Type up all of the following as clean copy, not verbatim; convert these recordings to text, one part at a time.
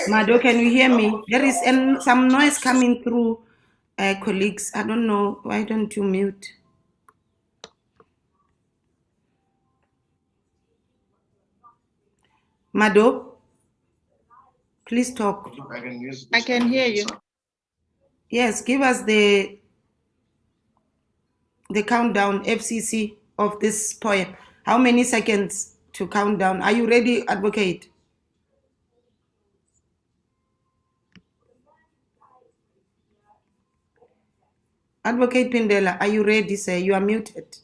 Mado, can you hear me? There is some noise coming through, colleagues. I don't know. Why don't you mute? Mado, please talk. I can hear you. Yes, give us the countdown, FCC, of this poem. How many seconds to count down? Are you ready, advocate? Advocate Pindela, are you ready, sir? You are muted.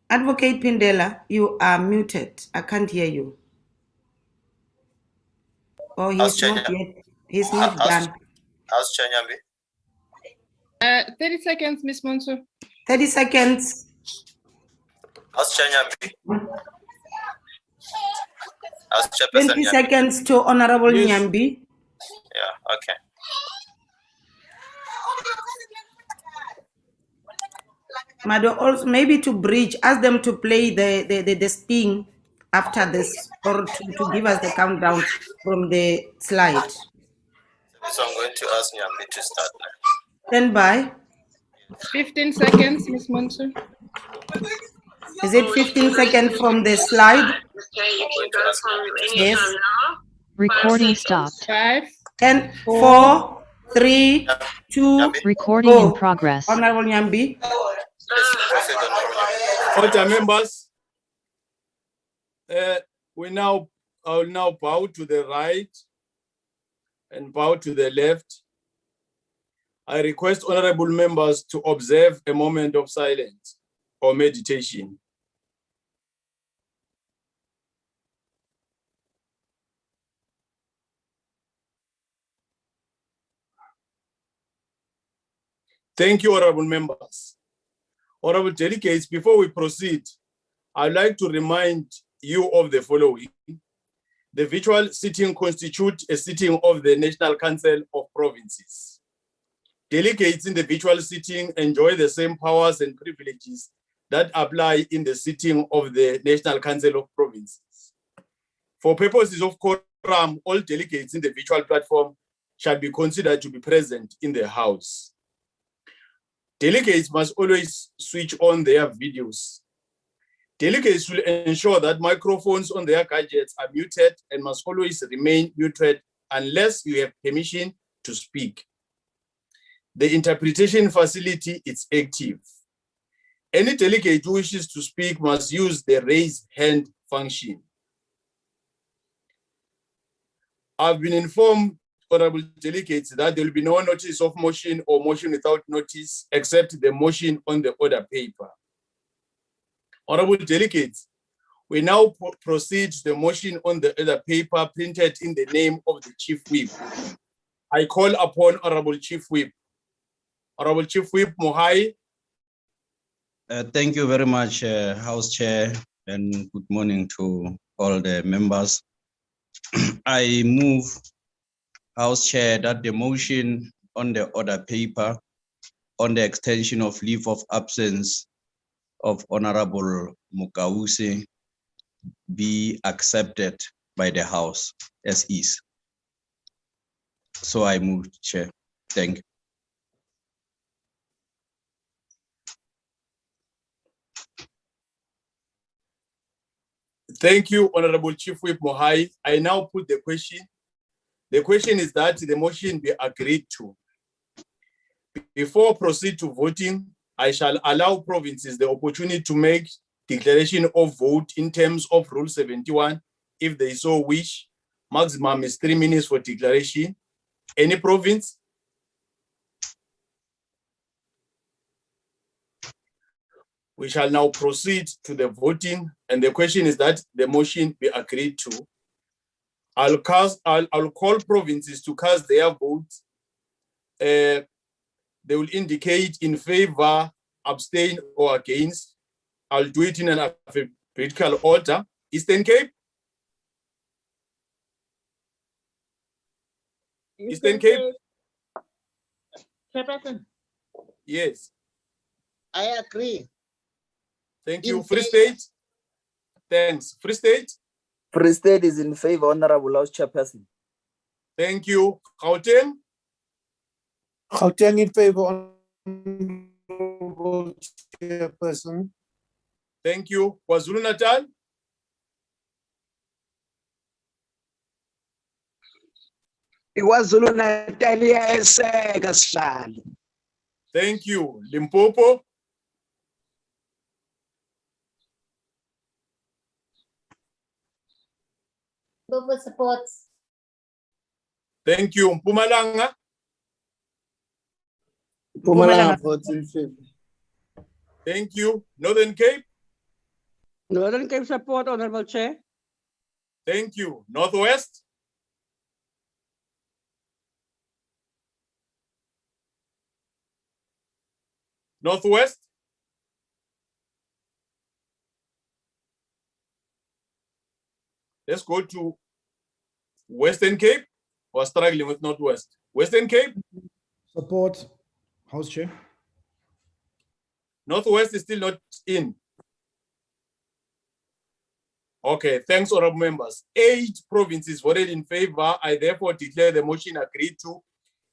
Advocate Pindela, you are muted. I can't hear you. Oh, he's not yet. He's not done. How's Chanyambi? 30 seconds, Miss Monso. 30 seconds. How's Chanyambi? 20 seconds to Honorable Nyambi. Yeah, okay. Mado, also maybe to bridge, ask them to play the spin after this, or to give us the countdown from the slide. So I'm going to ask Nyambi to start now. Stand by. 15 seconds, Miss Monso. Is it 15 seconds from the slide? Yes. Recording stopped. 5, 10, 4, 3, 2, Recording go. in progress. Honorable Nyambi. Order members, I will now bow to the right and bow to the left. I request honorable members to observe a moment of silence or meditation. Thank you, honorable members. Honorable delegates, before we proceed, I'd like to remind you of the following. The virtual sitting constitutes a sitting of the National Council of Provinces. Delegates in the virtual sitting enjoy the same powers and privileges that apply in the sitting of the National Council of Provinces. For purposes of quorum, all delegates in the virtual platform shall be considered to be present in the House. Delegates must always switch on their videos. Delegates will ensure that microphones on their gadgets are muted and must always remain muted unless you have permission to speak. The interpretation facility is active. Any delegate who wishes to speak must use the raise hand function. I've been informed, honorable delegates, that there will be no notice of motion or motion without notice except the motion on the order paper. Honorable delegates, we now proceed to the motion on the order paper printed in the name of the Chief Whip. I call upon Honorable Chief Whip. Honorable Chief Whip Mohai. Thank you very much, House Chair, and good morning to all the members. I move, House Chair, that the motion on the order paper on the extension of leave of absence of Honorable Mukause be accepted by the House as is. So I move, Chair. Thank you. Thank you, Honorable Chief Whip Mohai. I now put the question. The question is that the motion be agreed to. Before proceed to voting, I shall allow provinces the opportunity to make declaration of vote in terms of Rule 71, if they so wish. Maximum is 3 minutes for declaration. Any province? We shall now proceed to the voting, and the question is that the motion be agreed to. I'll call provinces to cast their votes. They will indicate in favor, abstain, or against. I'll do it in an alphabetical order. Eastern Cape? Eastern Cape? Yes. I agree. Thank you. In Free favor. State? Thanks. Free State? Free State is in favor, Honorable House Chairperson. Thank you. Gauteng? Gauteng in favor, Honorable Chairperson. Thank you. KwaZulu-Natal? KwaZulu-Natal iyayeseka sihlalo. Thank you. Limpopo? Limpopo supports. Thank you. Mpumalanga? Mpumalanga votes in favor. Thank you. Northern Cape? Northern Cape support, Honorable Chair. Thank you. Northwest? Northwest? Let's go to Western Cape. We're struggling with Northwest. Western Cape? Support, House Chair. Northwest is still not in. Okay, thanks, honorable members. 8 provinces voted in favor. I therefore declare the motion agreed to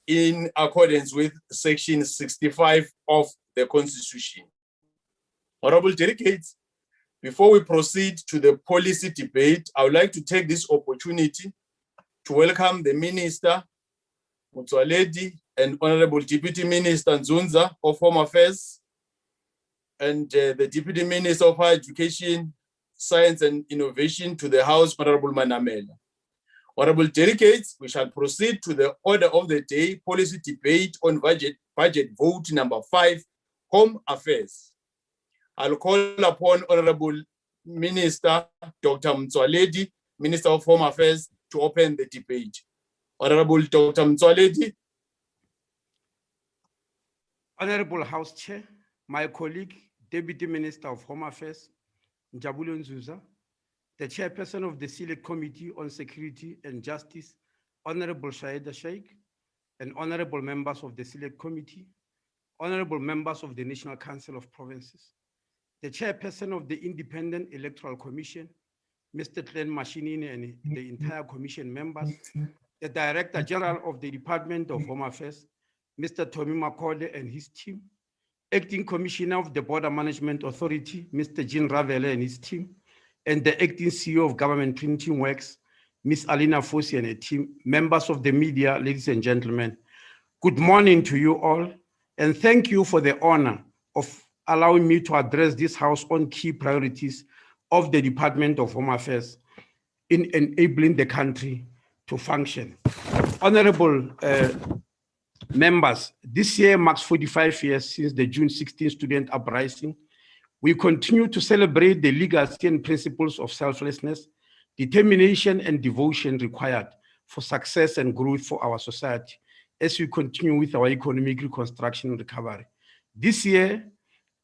in accordance with section 65 of the Constitution. Honorable delegates, before we proceed to the policy debate, I would like to take this opportunity to welcome the Minister, Motsoaledi, and Honorable Deputy Minister Nzunza of Home Affairs, and the Deputy Minister of Higher Education, Science and Innovation to the House, Honorable Manamela. Honorable delegates, we shall proceed to the order of the day, policy debate on budget vote number 5, Home Affairs. I'll call upon Honorable Minister Dr. Motsoaledi, Minister of Home Affairs, to open the debate. Honorable Dr. Motsoaledi. Honorable House Chair, my colleague, Deputy Minister of Home Affairs, Njabulani Nzuza, the Chairperson of the Select Committee on Security and Justice, Honorable Shaida Sheikh, and Honorable members of the Select Committee, Honorable members of the National Council of Provinces, the Chairperson of the Independent Electoral Commission, Mr. Tlen Mashinini, and the entire Commission members, the Director General of the Department of Home Affairs, Mr. Tommy Makole and his team, Acting Commissioner of the Border Management Authority, Mr. Jean Ravele and his team, and the Acting CEO of Government Printing Works, Ms. Alina Fosi and her team, members of the media, ladies and gentlemen. Good morning to you all, and thank you for the honor of allowing me to address this House on key priorities of the Department of Home Affairs in enabling the country to function. Honorable members, this year marks 45 years since the June 16 student uprising. We continue to celebrate the legacy and principles of selflessness, determination, and devotion required for success and growth for our society as we continue with our economic reconstruction and recovery. This year,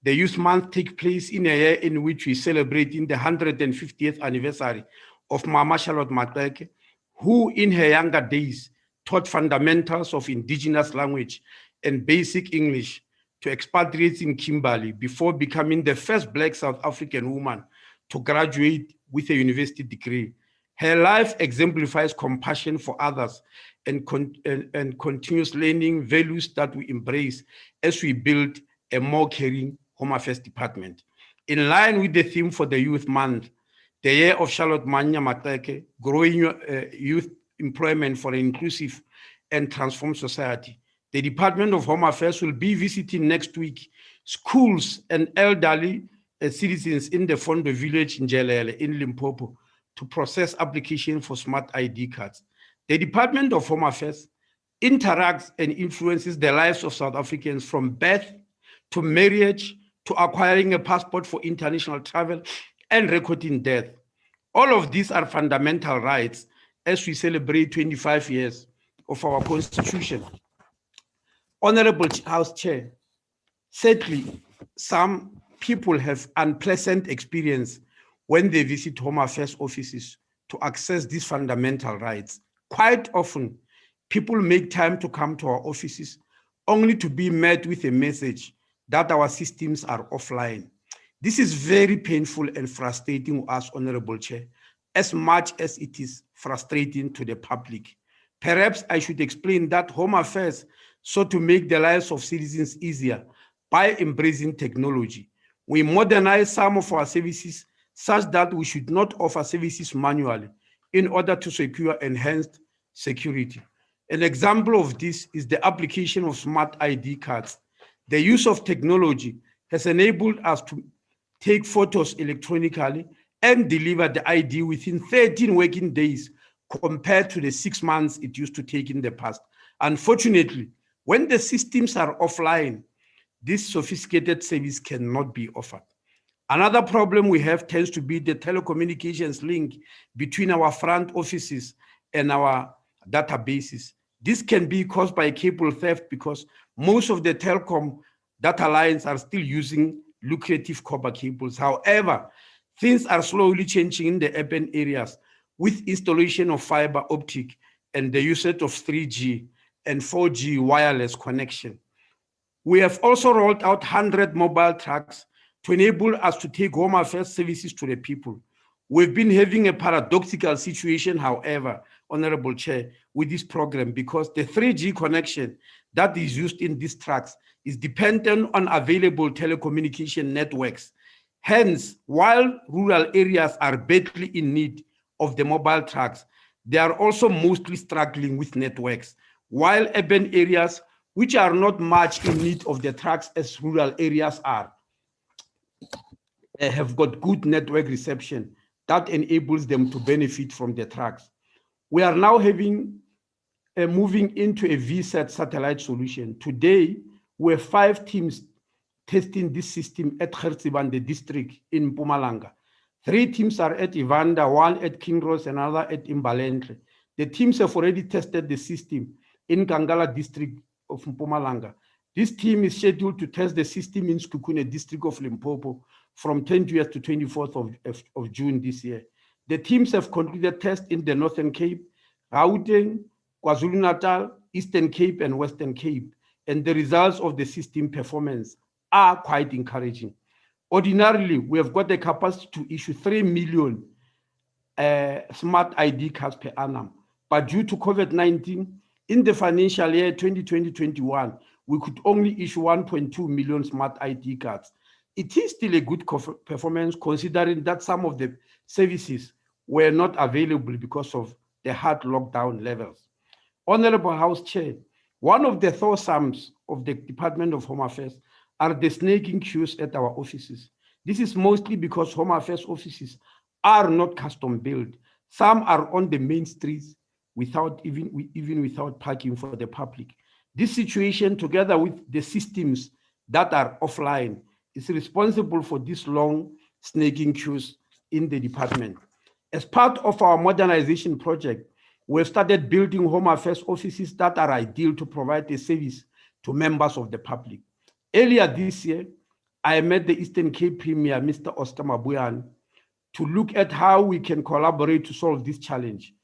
the Youth Month takes place in a year in which we celebrate in the 150th anniversary of Mama Charlotte Maxeke, who in her younger days taught fundamentals of indigenous language and basic English to expatriates in Kimberley before becoming the first Black South African woman to graduate with a university degree. Her life exemplifies compassion for others and continuous learning values that we embrace as we build a more caring Home Affairs Department. In line with the theme for the Youth Month, the year of Charlotte Manya Maxeke, growing youth employment for an inclusive and transformed society, the Department of Home Affairs will be visiting next week schools and elderly citizens in the Fondo village in Jelele in Limpopo to process application for smart ID cards. The Department of Home Affairs interacts and influences the lives of South Africans from birth to marriage to acquiring a passport for international travel and recording death. All of these are fundamental rights as we celebrate 25 years of our Constitution. Honorable House Chair, sadly, some people have unpleasant experience when they visit Home Affairs offices to access these fundamental rights. Quite often, people make time to come to our offices only to be met with a message that our systems are offline. This is very painful and frustrating to us, Honorable Chair, as much as it is frustrating to the public. Perhaps I should explain that Home Affairs sought to make the lives of citizens easier by embracing technology. We modernize some of our services such that we should not offer services manually in order to secure enhanced security. An example of this is the application of smart ID cards. The use of technology has enabled us to take photos electronically and deliver the ID within 13 working days compared to the 6 months it used to take in the past. Unfortunately, when the systems are offline, this sophisticated service cannot be offered. Another problem we have tends to be the telecommunications link between our front offices and our databases. This can be caused by cable theft because most of the telecom data lines are still using lucrative copper cables. However, things are slowly changing in the urban areas with installation of fiber optic and the usage of 3G and 4G wireless connection. We have also rolled out 100 mobile trucks to enable us to take Home Affairs services to the people. We've been having a paradoxical situation, however, Honorable Chair, with this program because the 3G connection that is used in these trucks is dependent on available telecommunication networks. Hence, while rural areas are badly in need of the mobile trucks, they are also mostly struggling with networks, while urban areas, which are not much in need of the trucks as rural areas are, have got good network reception that enables them to benefit from the trucks. We are now moving into a VSAT satellite solution. Today, we have 5 teams testing this system at Gertsibande district in Mpumalanga. 3 teams are at Ivanda, 1 at Kinross, another at Imbalenhle. The teams have already tested the system in Kangala district of Mpumalanga. This team is scheduled to test the system in Skukune district of Limpopo from 20th to 24th of June this year. The teams have concluded tests in the Northern Cape, Gauteng, KwaZulu-Natal, Eastern Cape, and Western Cape, and the results of the system performance are quite encouraging. Ordinarily, we have got the capacity to issue 3 million smart ID cards per annum, but due to COVID-19, in the financial year 2020-21, we could only issue 1.2 million smart ID cards. It is still a good performance considering that some of the services were not available because of the hard lockdown levels. Honorable House Chair, one of the foresomes of the Department of Home Affairs are the snaking queues at our offices. This is mostly because Home Affairs offices are not custom built. Some are on the main streets without even without parking for the public. This situation, together with the systems that are offline, is responsible for these long snaking queues in the department. As part of our modernization project, we have started building Home Affairs offices that are ideal to provide a service to members of the public. Earlier this year, I met the Eastern Cape Premier, Mr. Oscar Mabuyan, to look at how we can collaborate to solve this challenge.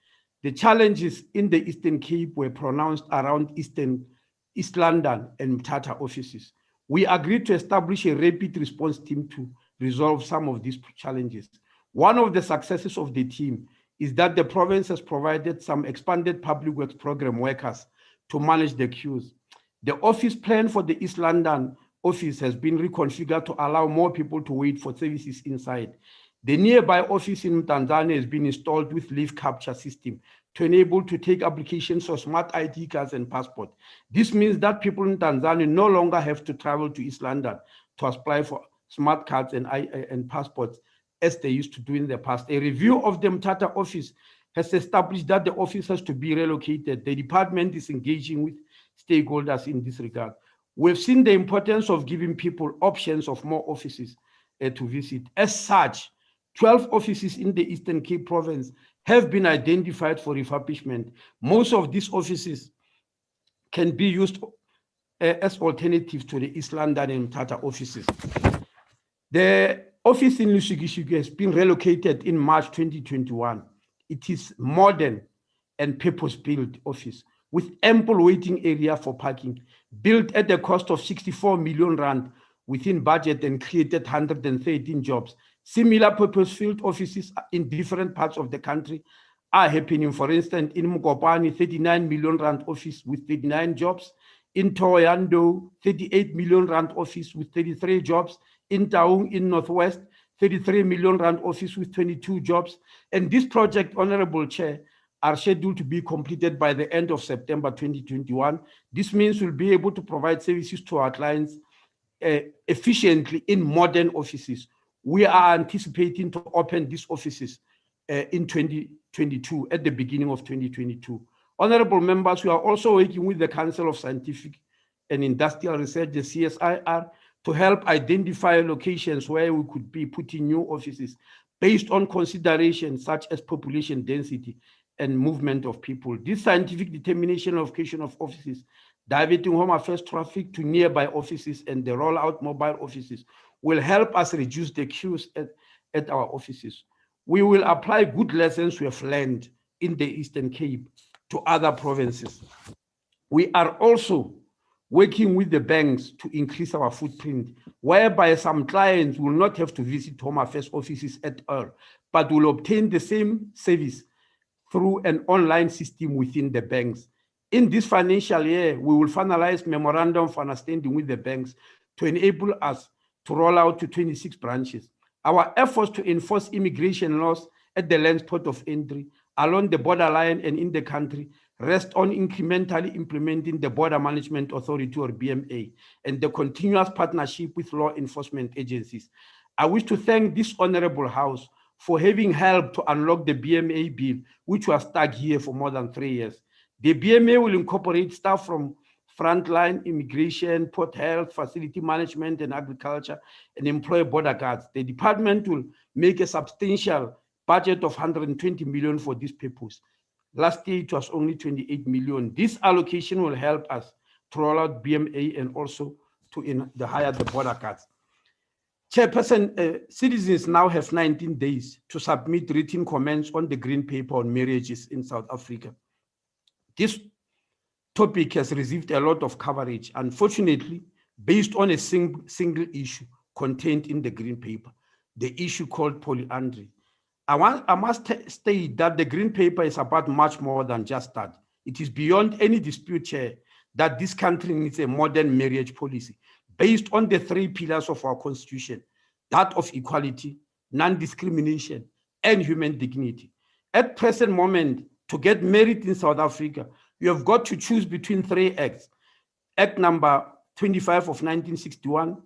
The challenges in the Eastern Cape were pronounced around East London and Mthatha offices. We agreed to establish a rapid response team to resolve some of these challenges. One of the successes of the team is that the province has provided some expanded public works program workers to manage the queues. The office plan for the East London office has been reconfigured to allow more people to wait for services inside. The nearby office in Tanzania has been installed with leaf capture system to enable to take applications for smart ID cards and passport. This means that people in Tanzania no longer have to travel to East London to apply for smart cards and passports as they used to do in the past. A review of the Mthatha office has established that the office has to be relocated. The department is engaging with stakeholders in this regard. We've seen the importance of giving people options of more offices to visit. As such, 12 offices in the Eastern Cape province have been identified for refurbishment. Most of these offices can be used as alternatives to the East London and Mthatha offices. The office in Lushigishugu has been relocated in March 2021. It is modern and purpose-built office with ample waiting area for parking, built at the cost of 64 million rand within budget and created 113 jobs. Similar purpose-filled offices in different parts of the country are happening. For instance, in Mukopani, 39 million rand office with 39 jobs. In Toyando, 38 million rand office with 33 jobs. In Taung, in Northwest, 33 million rand office with 22 jobs. And this project, Honorable Chair, are scheduled to be completed by the end of September 2021. This means we'll be able to provide services to our clients efficiently in modern offices. We are anticipating to open these offices in 2022, at the beginning of 2022. Honorable members, we are also working with the Council of Scientific and Industrial Research, the CSIR, to help identify locations where we could be putting new offices based on considerations such as population density and movement of people. This scientific determination of location of offices, diverting home affairs traffic to nearby offices, and the rollout mobile offices will help us reduce the queues at our offices. We will apply good lessons we have learned in the Eastern Cape to other provinces. We are also working with the banks to increase our footprint, whereby some clients will not have to visit home affairs offices at all, but will obtain the same service through an online system within the banks. In this financial year, we will finalize memorandum of understanding with the banks to enable us to roll out to 26 branches. Our efforts to enforce immigration laws at the land's port of entry, along the borderline and in the country, rest on incrementally implementing the Border Management Authority, or BMA, and the continuous partnership with law enforcement agencies. I wish to thank this Honorable House for having helped to unlock the BMA bill, which was stuck here for more than 3 years. The BMA will incorporate staff from frontline, immigration, port health, facility management, and agriculture, and employ border guards. The department will make a substantial budget of 120 million for this purpose. Last year, it was only 28 million. This allocation will help us to roll out BMA and also to hire the border guards. Chairperson, citizens now have 19 days to submit written comments on the Green Paper on marriages in South Africa. This topic has received a lot of coverage, unfortunately, based on a single issue contained in the Green Paper, the issue called polyandry. I must state that the Green Paper is about much more than just that. It is beyond any dispute, Chair, that this country needs a modern marriage policy based on the 3 pillars of our Constitution, that of equality, non-discrimination, and human dignity. At present moment, to get married in South Africa, you have got to choose between 3 acts. Act number 25 of 1961,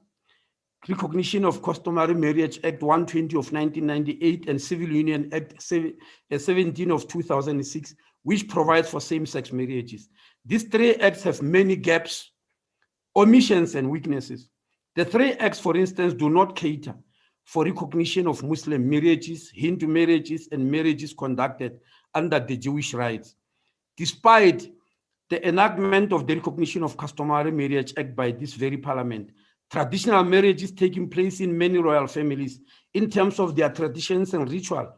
Recognition of Customary Marriage Act 120 of 1998, and Civil Union Act 17 of 2006, which provides for same-sex marriages. These 3 acts have many gaps, omissions, and weaknesses. The 3 acts, for instance, do not cater for recognition of Muslim marriages, Hindu marriages, and marriages conducted under the Jewish rites. Despite the enactment of the Recognition of Customary Marriage Act by this very parliament, traditional marriages taking place in many royal families in terms of their traditions and ritual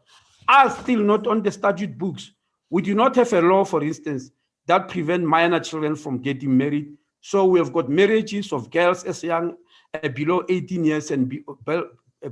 are still not on the statute books. We do not have a law, for instance, that prevent minor children from getting married. So we have got marriages of girls as young, below 18 years and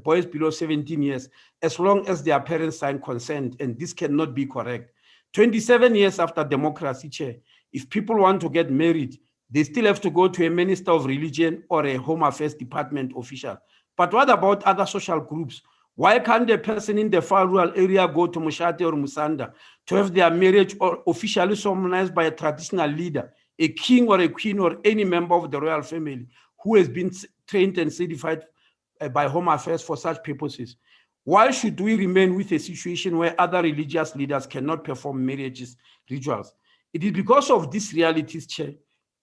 boys below 17 years, as long as their parents sign consent, and this cannot be correct. 27 years after democracy, Chair, if people want to get married, they still have to go to a minister of religion or a home affairs department official. But what about other social groups? Why can't a person in the far rural area go to Mushate or Musanda to have their marriage or officially solemnized by a traditional leader, a king or a queen or any member of the royal family who has been trained and certified by home affairs for such purposes? Why should we remain with a situation where other religious leaders cannot perform marriages rituals? It is because of these realities, Chair,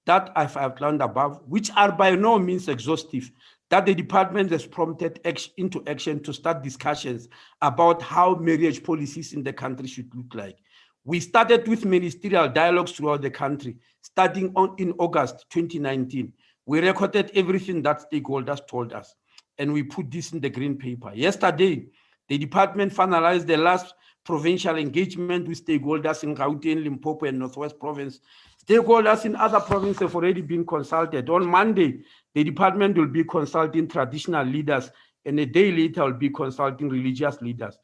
that I've outlined above, which are by no means exhaustive, that the department has prompted into action to start discussions about how marriage policies in the country should look like. We started with ministerial dialogues throughout the country, starting in August 2019. We recorded everything that stakeholders told us, and we put this in the Green Paper. Yesterday, the department finalized the last provincial engagement with stakeholders in Gauteng, Limpopo, and Northwest Province, Stakeholders in other provinces have already been consulted. On Monday, the department will be consulting traditional leaders, and a day later will be consulting religious leaders.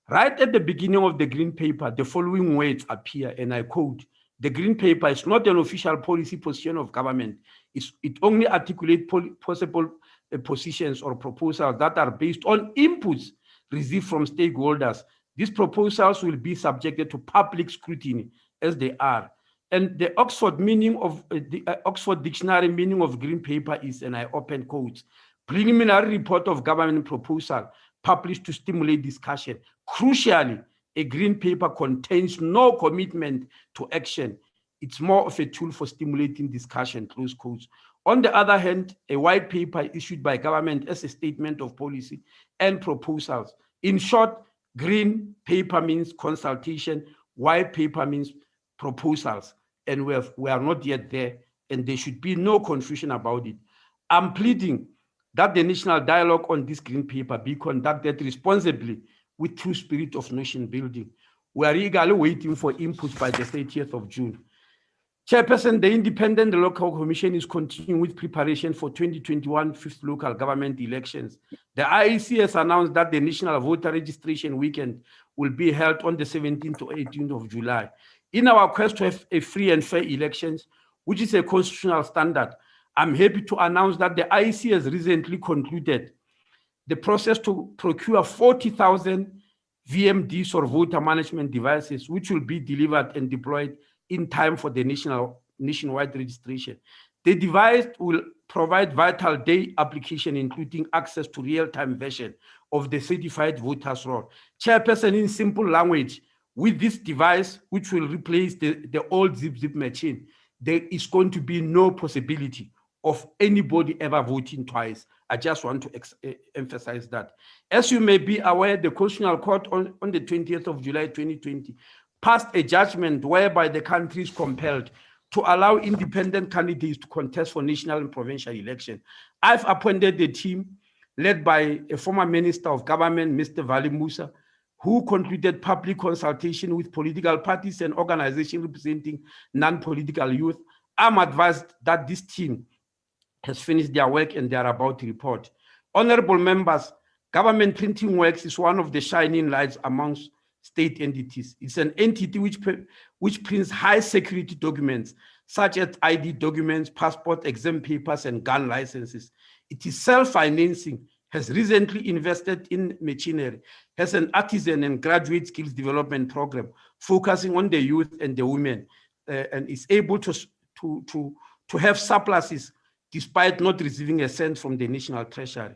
Right at the beginning of the Green Paper, the following words appear, and I quote, "The Green Paper is not an official policy position of government. It only articulates possible positions or proposals that are based on inputs received from stakeholders. These proposals will be subjected to public scrutiny as they are." And the Oxford meaning of the Oxford Dictionary meaning of Green Paper is, and I open quotes, "Preliminary report of government proposal published to stimulate discussion. Crucially, a Green Paper contains no commitment to action. It's more of a tool for stimulating discussion," close quotes. On the other hand, a white paper issued by government as a statement of policy and proposals. In short, Green Paper means consultation, white paper means proposals, and we are not yet there, and there should be no confusion about it. I'm pleading that the national dialogue on this Green Paper be conducted responsibly with true spirit of nation building. We are eagerly waiting for input by the 30th of June. Chairperson, the Independent Local Commission is continuing with preparation for 2021 fifth local government elections. The IEC has announced that the National Voter Registration Weekend will be held on the 17th to 18th of July. In our quest to have a free and fair elections, which is a constitutional standard, I'm happy to announce that the IEC has recently concluded the process to procure 40,000 VMDs or voter management devices, which will be delivered and deployed in time for the nationwide registration. The device will provide vital day application, including access to real-time version of the certified voters roll. Chairperson, in simple language, with this device, which will replace the old zip machine, there is going to be no possibility of anybody ever voting twice. I just want to emphasize that. As you may be aware, the Constitutional Court on the 20th of July 2020 passed a judgment whereby the country is compelled to allow independent candidates to contest for national and provincial election. I've appointed a team led by a former Minister of Government, Mr. Vali Musa, who concluded public consultation with political parties and organizations representing non-political youth. I'm advised that this team has finished their work and they are about to report. Honorable members, Government Printing Works is one of the shining lights amongst state entities. It's an entity which prints high security documents, such as ID documents, passport, exam papers, and gun licenses. It is self-financing, has recently invested in machinery, has an artisan and graduate skills development program focusing on the youth and the women, and is able to have surpluses despite not receiving a cent from the National Treasury.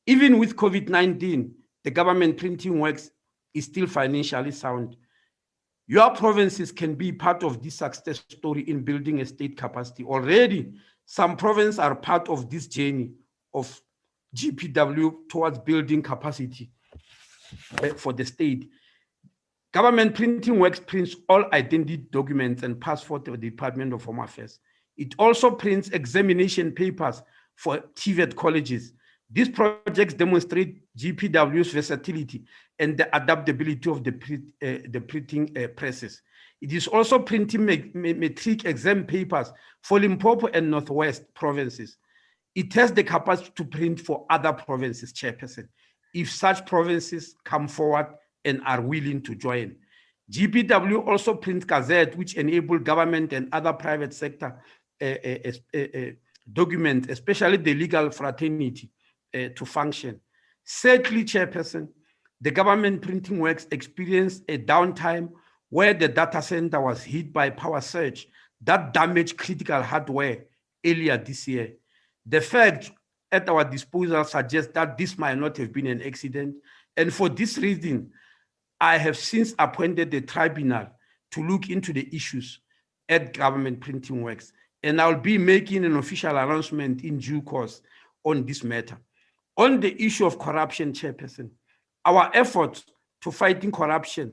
Even with COVID-19, the Government Printing Works is still financially sound. Your provinces can be part of this success story in building a state capacity. Already, some provinces are part of this journey of GPW towards building capacity for the state. Government Printing Works prints all identity documents and passports of the Department of Home Affairs. It also prints examination papers for TVET colleges. These projects demonstrate GPW's versatility and the adaptability of the printing presses. It is also printing matric exam papers for Limpopo and Northwest provinces. It has the capacity to print for other provinces, Chairperson, if such provinces come forward and are willing to join. GPW also prints gazettes which enable government and other private sector documents, especially the legal fraternity, to function. Sadly, Chairperson, the Government Printing Works experienced a downtime where the data center was hit by power surge that damaged critical hardware earlier this year. The facts at our disposal suggest that this might not have been an accident, and for this reason, I have since appointed a tribunal to look into the issues at Government Printing Works, and I'll be making an official announcement in due course on this matter. On the issue of corruption, Chairperson, our efforts to fighting corruption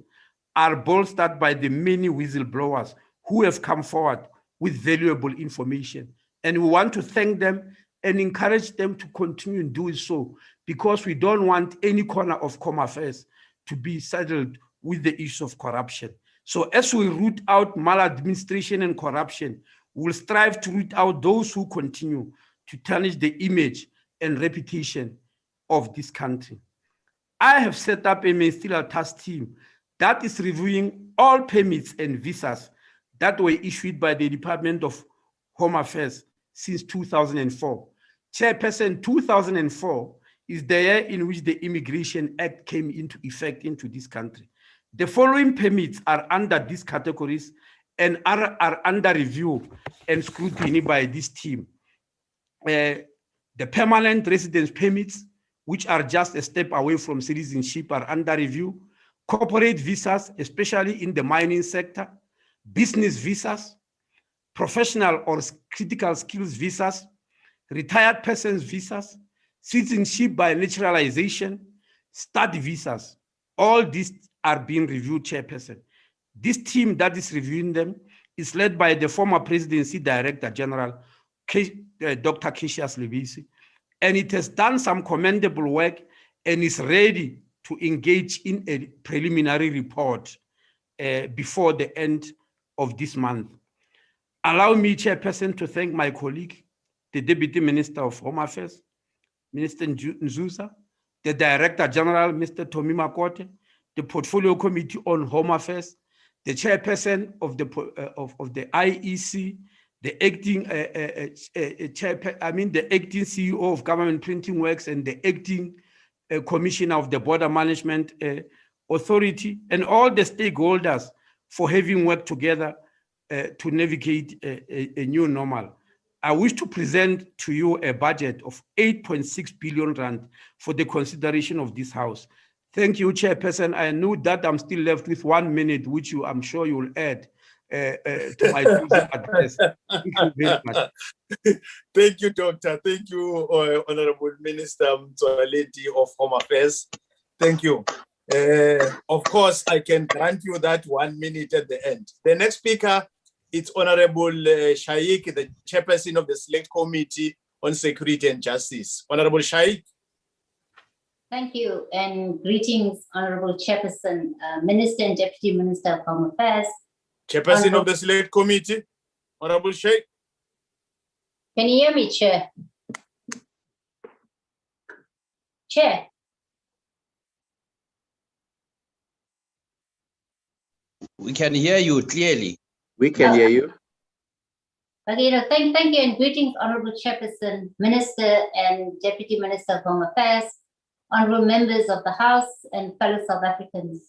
are bolstered by the many whistleblowers who have come forward with valuable information, and we want to thank them and encourage them to continue doing so, because we don't want any corner of Home Affairs to be saddled with the issue of corruption. So as we root out maladministration and corruption, we'll strive to root out those who continue to tarnish the image and reputation of this country. I have set up a ministerial task team that is reviewing all permits and visas that were issued by the Department of Home Affairs since 2004. Chairperson, 2004 is the year in which the Immigration Act came into effect into this country. The following permits are under these categories and are under review and scrutiny by this team. The permanent residence permits, which are just a step away from citizenship, are under review. Corporate visas, especially in the mining sector, business visas, professional or critical skills visas, retired persons visas, citizenship by naturalization, study visas. All these are being reviewed, Chairperson. This team that is reviewing them is led by the former Presidency Director General, Dr. Cassius Lebisi, and it has done some commendable work and is ready to engage in a preliminary report before the end of this month. Allow me, Chairperson, to thank my colleague, the Deputy Minister of Home Affairs, Minister Nzusa, the Director General, Mr. Tomi Makote, the Portfolio Committee on Home Affairs, the Chairperson of the IEC, the acting the acting CEO of Government Printing Works, and the acting Commissioner of the Border Management Authority, and all the stakeholders for having worked together to navigate a new normal. I wish to present to you a budget of 8.6 billion rand for the consideration of this House. Thank you, Chairperson. I know that I'm still left with 1 minute, which I'm sure you will add to my address. Thank you very much. Thank you, Doctor. Thank you, Honorable Minister Mtsoaledi of Home Affairs. Thank you. Of course, I can grant you that 1 minute at the end. The next speaker, it's Honorable Shaik, the Chairperson of the Select Committee on Security and Justice. Honorable Shaik. Thank you, and greetings, Honorable Chairperson, Minister and Deputy Minister of Home Affairs. Chairperson of the Select Committee, Honorable Shaik. Can you hear me, Chair? Chair. We can hear you clearly. We can hear you. Okay, no, thank you, and greetings, Honorable Chairperson, Minister and Deputy Minister of Home Affairs, honorable members of the House, and fellow South Africans.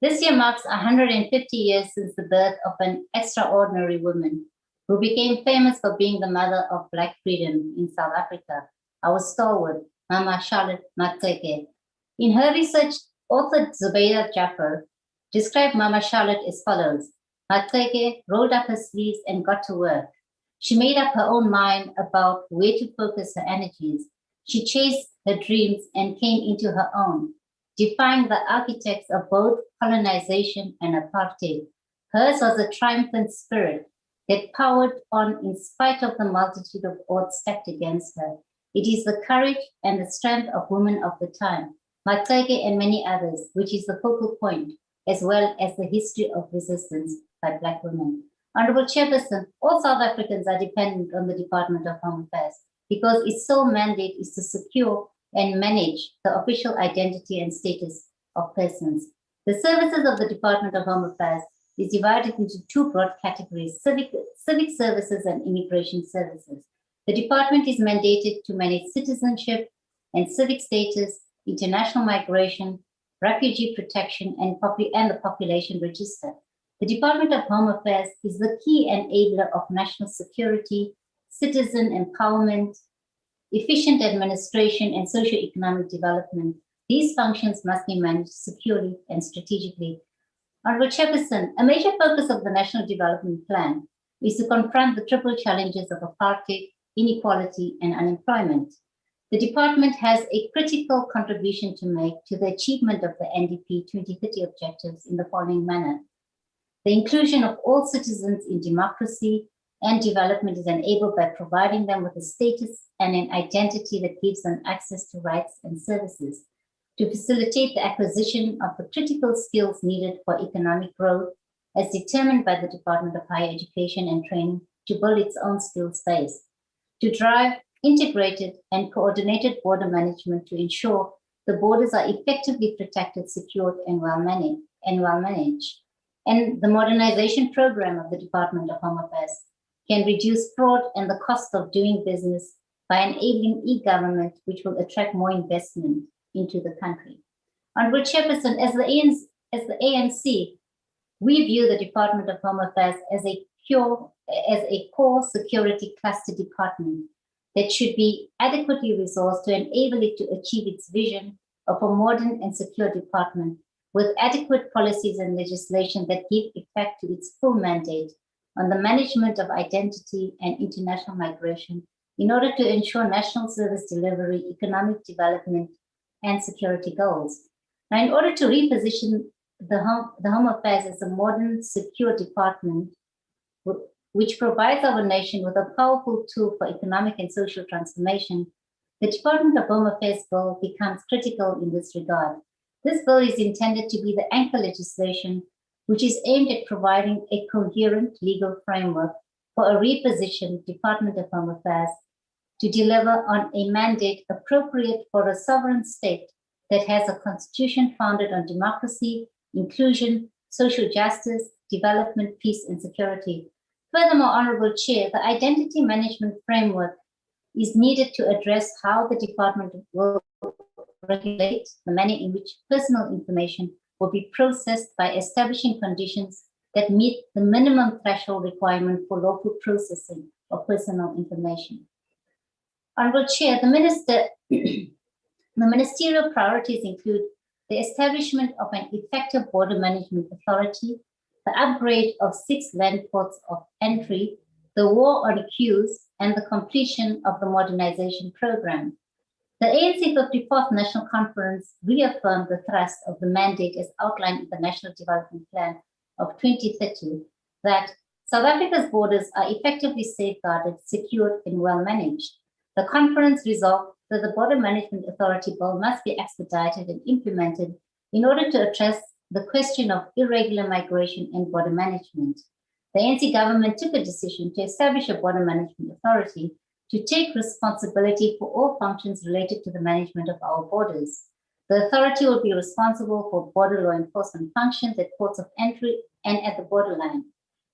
This year marks 150 years since the birth of an extraordinary woman who became famous for being the mother of Black freedom in South Africa, our stalwart, Mama Charlotte Maxeke. In her research, author Zubaida Jaffer described Mama Charlotte as follows. Maxeke rolled up her sleeves and got to work. She made up her own mind about where to focus her energies. She chased her dreams and came into her own, defying the architects of both colonization and apartheid. Hers was a triumphant spirit that powered on in spite of the multitude of odds stacked against her. It is the courage and the strength of women of the time, Maxeke and many others, which is the focal point, as well as the history of resistance by Black women. Honorable Chairperson, all South Africans are dependent on the Department of Home Affairs because its sole mandate is to secure and manage the official identity and status of persons. The services of the Department of Home Affairs is divided into two broad categories, civic services and immigration services. The department is mandated to manage citizenship and civic status, international migration, refugee protection, and the population register. The Department of Home Affairs is the key enabler of national security, citizen empowerment, efficient administration, and socio-economic development. These functions must be managed securely and strategically. Honorable Chairperson, a major focus of the National Development Plan is to confront the triple challenges of apartheid, inequality, and unemployment. The department has a critical contribution to make to the achievement of the NDP 2030 objectives in the following manner. The inclusion of all citizens in democracy and development is enabled by providing them with a status and an identity that gives them access to rights and services. To facilitate the acquisition of the critical skills needed for economic growth, as determined by the Department of Higher Education and Training to build its own skills base, to drive integrated and coordinated border management to ensure the borders are effectively protected, secured, and well managed. And the modernization program of the Department of Home Affairs can reduce fraud and the cost of doing business by enabling e-government, which will attract more investment into the country. Honorable Chairperson, as the ANC, we view the Department of Home Affairs as a core security cluster department that should be adequately resourced to enable it to achieve its vision of a modern and secure department with adequate policies and legislation that give effect to its full mandate on the management of identity and international migration in order to ensure national service delivery, economic development, and security goals. Now, in order to reposition the Home Affairs as a modern, secure department, which provides our nation with a powerful tool for economic and social transformation, the Department of Home Affairs Bill becomes critical in this regard. This bill is intended to be the anchor legislation, which is aimed at providing a coherent legal framework for a repositioned Department of Home Affairs to deliver on a mandate appropriate for a sovereign state that has a constitution founded on democracy, inclusion, social justice, development, peace, and security. Furthermore, Honorable Chair, the identity management framework is needed to address how the department will regulate the manner in which personal information will be processed by establishing conditions that meet the minimum threshold requirement for lawful processing of personal information. Honorable Chair, the ministerial priorities include the establishment of an effective border management authority, the upgrade of 6 land ports of entry, the war on queues, and the completion of the modernization program. The ANC 54th National Conference reaffirmed the thrust of the mandate as outlined in the National Development Plan of 2030, that South Africa's borders are effectively safeguarded, secured, and well managed. The conference resolved that the Border Management Authority Bill must be expedited and implemented in order to address the question of irregular migration and border management. The ANC government took a decision to establish a Border Management Authority to take responsibility for all functions related to the management of our borders. The authority will be responsible for border law enforcement functions at ports of entry and at the borderline.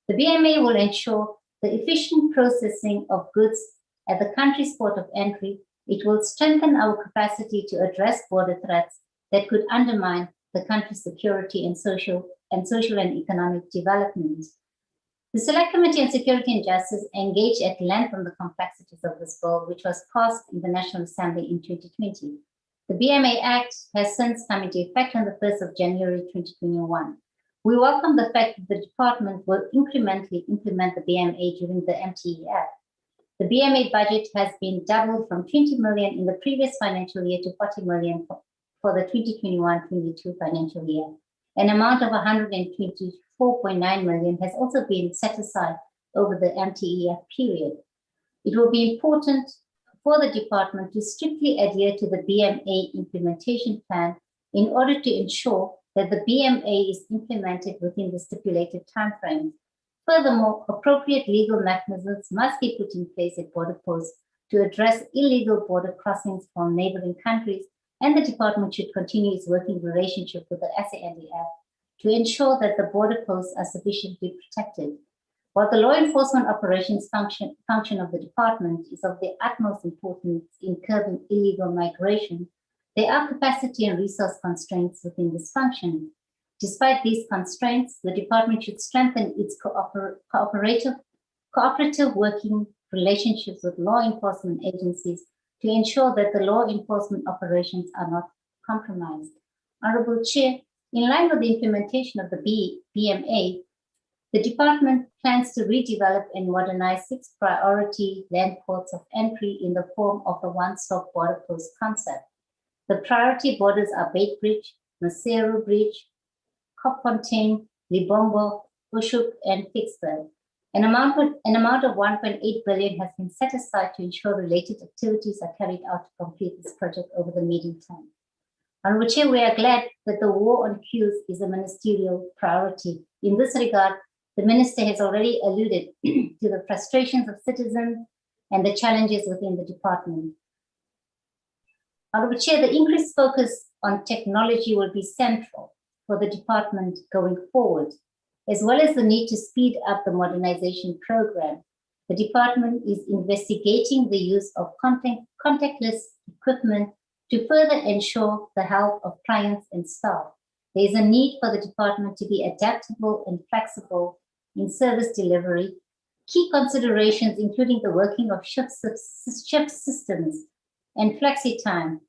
The BMA will ensure the efficient processing of goods at the country's port of entry. It will strengthen our capacity to address border threats that could undermine the country's security and social and economic development. The Select Committee on Security and Justice engaged at length on the complexities of this bill, which was passed in the National Assembly in 2020. The BMA Act has since come into effect on the 1st of January 2021. We welcome the fact that the department will incrementally implement the BMA during the MTEF. The BMA budget has been doubled from 20 million in the previous financial year to 40 million for the 2021-22 financial year. An amount of 124.9 million has also been set aside over the MTEF period. It will be important for the department to strictly adhere to the BMA implementation plan in order to ensure that the BMA is implemented within the stipulated timeframe. Furthermore, appropriate legal mechanisms must be put in place at border posts to address illegal border crossings from neighboring countries, and the department should continue its working relationship with the SANDF to ensure that the border posts are sufficiently protected. While the law enforcement operations function of the department is of the utmost importance in curbing illegal migration, there are capacity and resource constraints within this function. Despite these constraints, the department should strengthen its cooperative working relationships with law enforcement agencies to ensure that the law enforcement operations are not compromised. Honorable Chair, in line with the implementation of the BMA, the department plans to redevelop and modernize 6 priority land ports of entry in the form of a one-stop border post concept. The priority borders are Beitbridge, Maseru Bridge, Kopfontein, Libombo, Bushuk, and Vicksburg. An amount of 1.8 billion has been set aside to ensure related activities are carried out to complete this project over the medium term. Honorable Chair, we are glad that the war on queues is a ministerial priority. In this regard, the Minister has already alluded to the frustrations of citizens and the challenges within the department. Honorable Chair, the increased focus on technology will be central for the department going forward, as well as the need to speed up the modernization program. The department is investigating the use of contactless equipment to further ensure the health of clients and staff. There is a need for the department to be adaptable and flexible in service delivery. Key considerations including the working of shift systems and flexi time,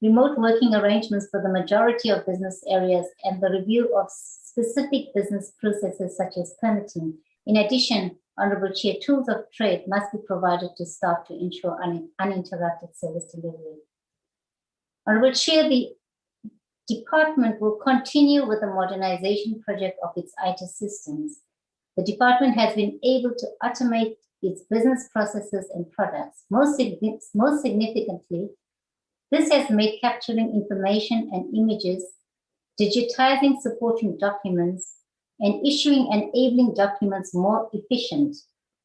remote working arrangements for the majority of business areas, and the review of specific business processes such as permitting. In addition, Honorable Chair, tools of trade must be provided to staff to ensure uninterrupted service delivery. Honorable Chair, the department will continue with the modernization project of its IT systems. The department has been able to automate its business processes and products. Most significantly, this has made capturing information and images, digitizing supporting documents, and issuing enabling documents more efficient.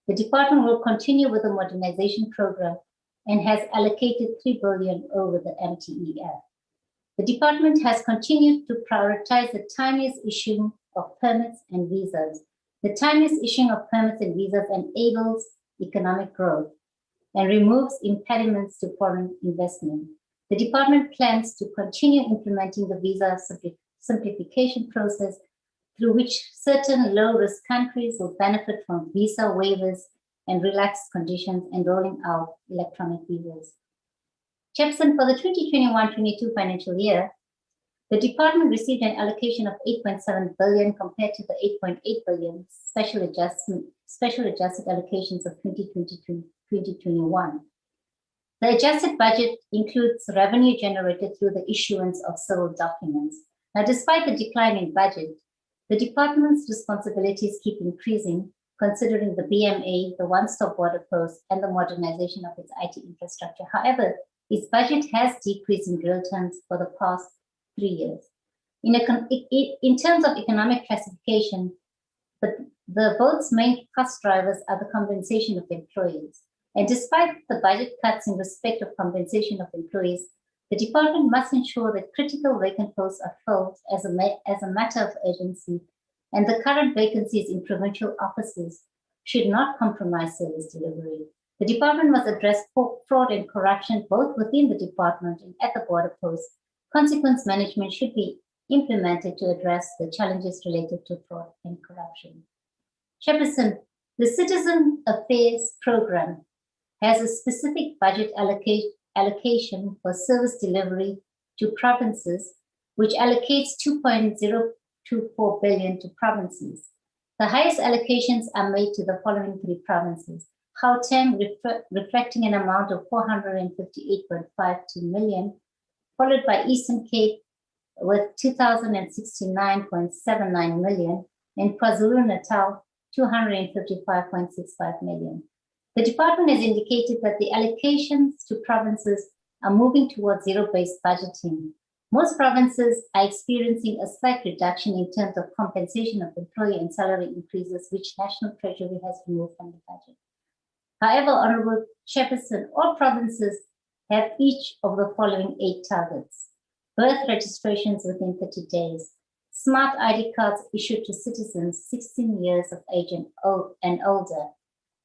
The department will continue with the modernization program and has allocated 3 billion over the MTEF. The department has continued to prioritize the timeliest issuing of permits and visas. The timeliest issuing of permits and visas enables economic growth and removes impediments to foreign investment. The department plans to continue implementing the visa simplification process through which certain low-risk countries will benefit from visa waivers and relaxed conditions and rolling out electronic visas. Chairperson, for the 2021-22 financial year, the department received an allocation of 8.7 billion compared to the 8.8 billion special adjusted allocations of 2020-2021. The adjusted budget includes revenue generated through the issuance of civil documents. Now, despite the decline in budget, the department's responsibilities keep increasing, considering the BMA, the one-stop border post, and the modernization of its IT infrastructure. However, its budget has decreased in real terms for the past 3 years. In terms of economic classification, the vote's main cost drivers are the compensation of employees. And despite the budget cuts in respect of compensation of employees, the department must ensure that critical vacant posts are filled as a matter of urgency, and the current vacancies in provincial offices should not compromise service delivery. The department must address fraud and corruption both within the department and at the border posts. Consequence management should be implemented to address the challenges related to fraud and corruption. Chairperson, the Citizen Affairs Program has a specific budget allocation for service delivery to provinces, which allocates 2.024 billion to provinces. The highest allocations are made to the following 3 provinces: Gauteng, reflecting an amount of 458.52 million, followed by Eastern Cape with 2,069.79 million, and KwaZulu-Natal, 255.65 million. The department has indicated that the allocations to provinces are moving towards zero-based budgeting. Most provinces are experiencing a slight reduction in terms of compensation of employee and salary increases, which National Treasury has removed from the budget. However, Honorable Chairperson, all provinces have each of the following 8 targets: birth registrations within 30 days, smart ID cards issued to citizens 16 years of age and older,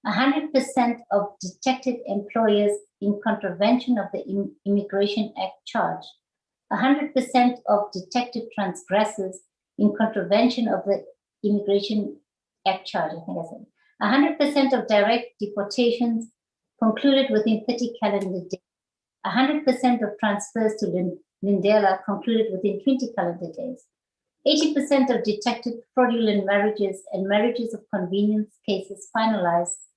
100% of detected employers in contravention of the Immigration Act charge, 100% of detected transgressors in contravention of the Immigration Act charge, 100% of direct deportations concluded within 30 calendar days, 100% of transfers to Lindela concluded within 20 calendar days, 80% of detected fraudulent marriages and marriages of convenience cases finalized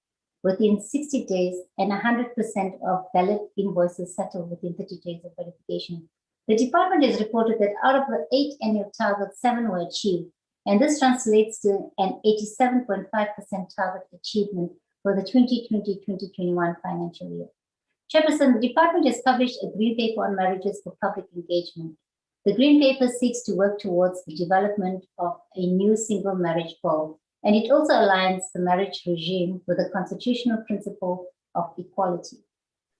within 60 days, and 100% of valid invoices settled within 30 days of verification. The department has reported that out of the 8 annual targets, 7 were achieved, and this translates to an 87.5% target achievement for the 2020-2021 financial year. Chairperson, the department has published a green paper on marriages for public engagement. The Green Paper seeks to work towards the development of a new single marriage bill, and it also aligns the marriage regime with the constitutional principle of equality.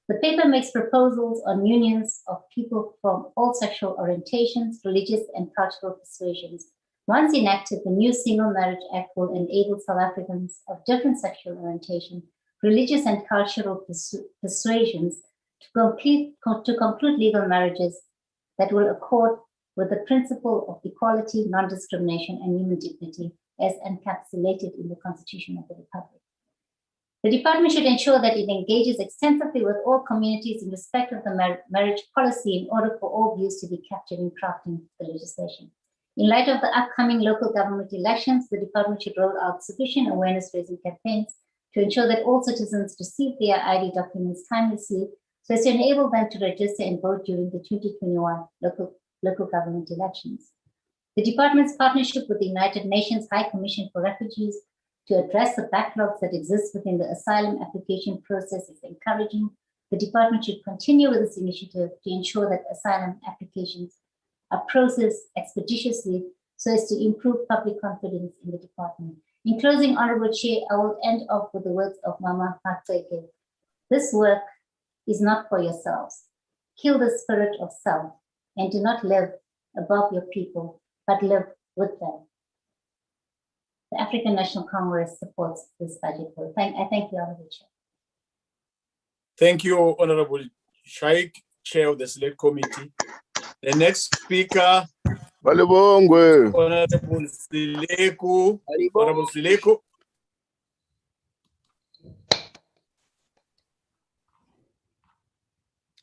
The paper makes proposals on unions of people from all sexual orientations, religious and cultural persuasions. Once enacted, the new Single Marriage Act will enable South Africans of different sexual orientation, religious and cultural persuasions to conclude legal marriages that will accord with the principle of equality, non-discrimination, and human dignity as encapsulated in the Constitution of the Republic. The department should ensure that it engages extensively with all communities in respect of the marriage policy in order for all views to be captured in crafting the legislation. In light of the upcoming local government elections, the department should roll out sufficient awareness-raising campaigns to ensure that all citizens receive their ID documents timelessly so as to enable them to register and vote during the 2021 local government elections. The department's partnership with the United Nations High Commission for Refugees to address the backlogs that exist within the asylum application process is encouraging. The department should continue with this initiative to ensure that asylum applications are processed expeditiously so as to improve public confidence in the department. In closing, Honorable Chair, I will end off with the words of Mama Matseke. This work is not for yourselves. Kill the spirit of self and do not live above your people, but live with them. The African National Congress supports this budget bill. I thank you, Honorable Chair. Thank you, Honorable Shaik, Chair of the Select Committee. The next speaker, Honorable Sileku. Honorable Sileku.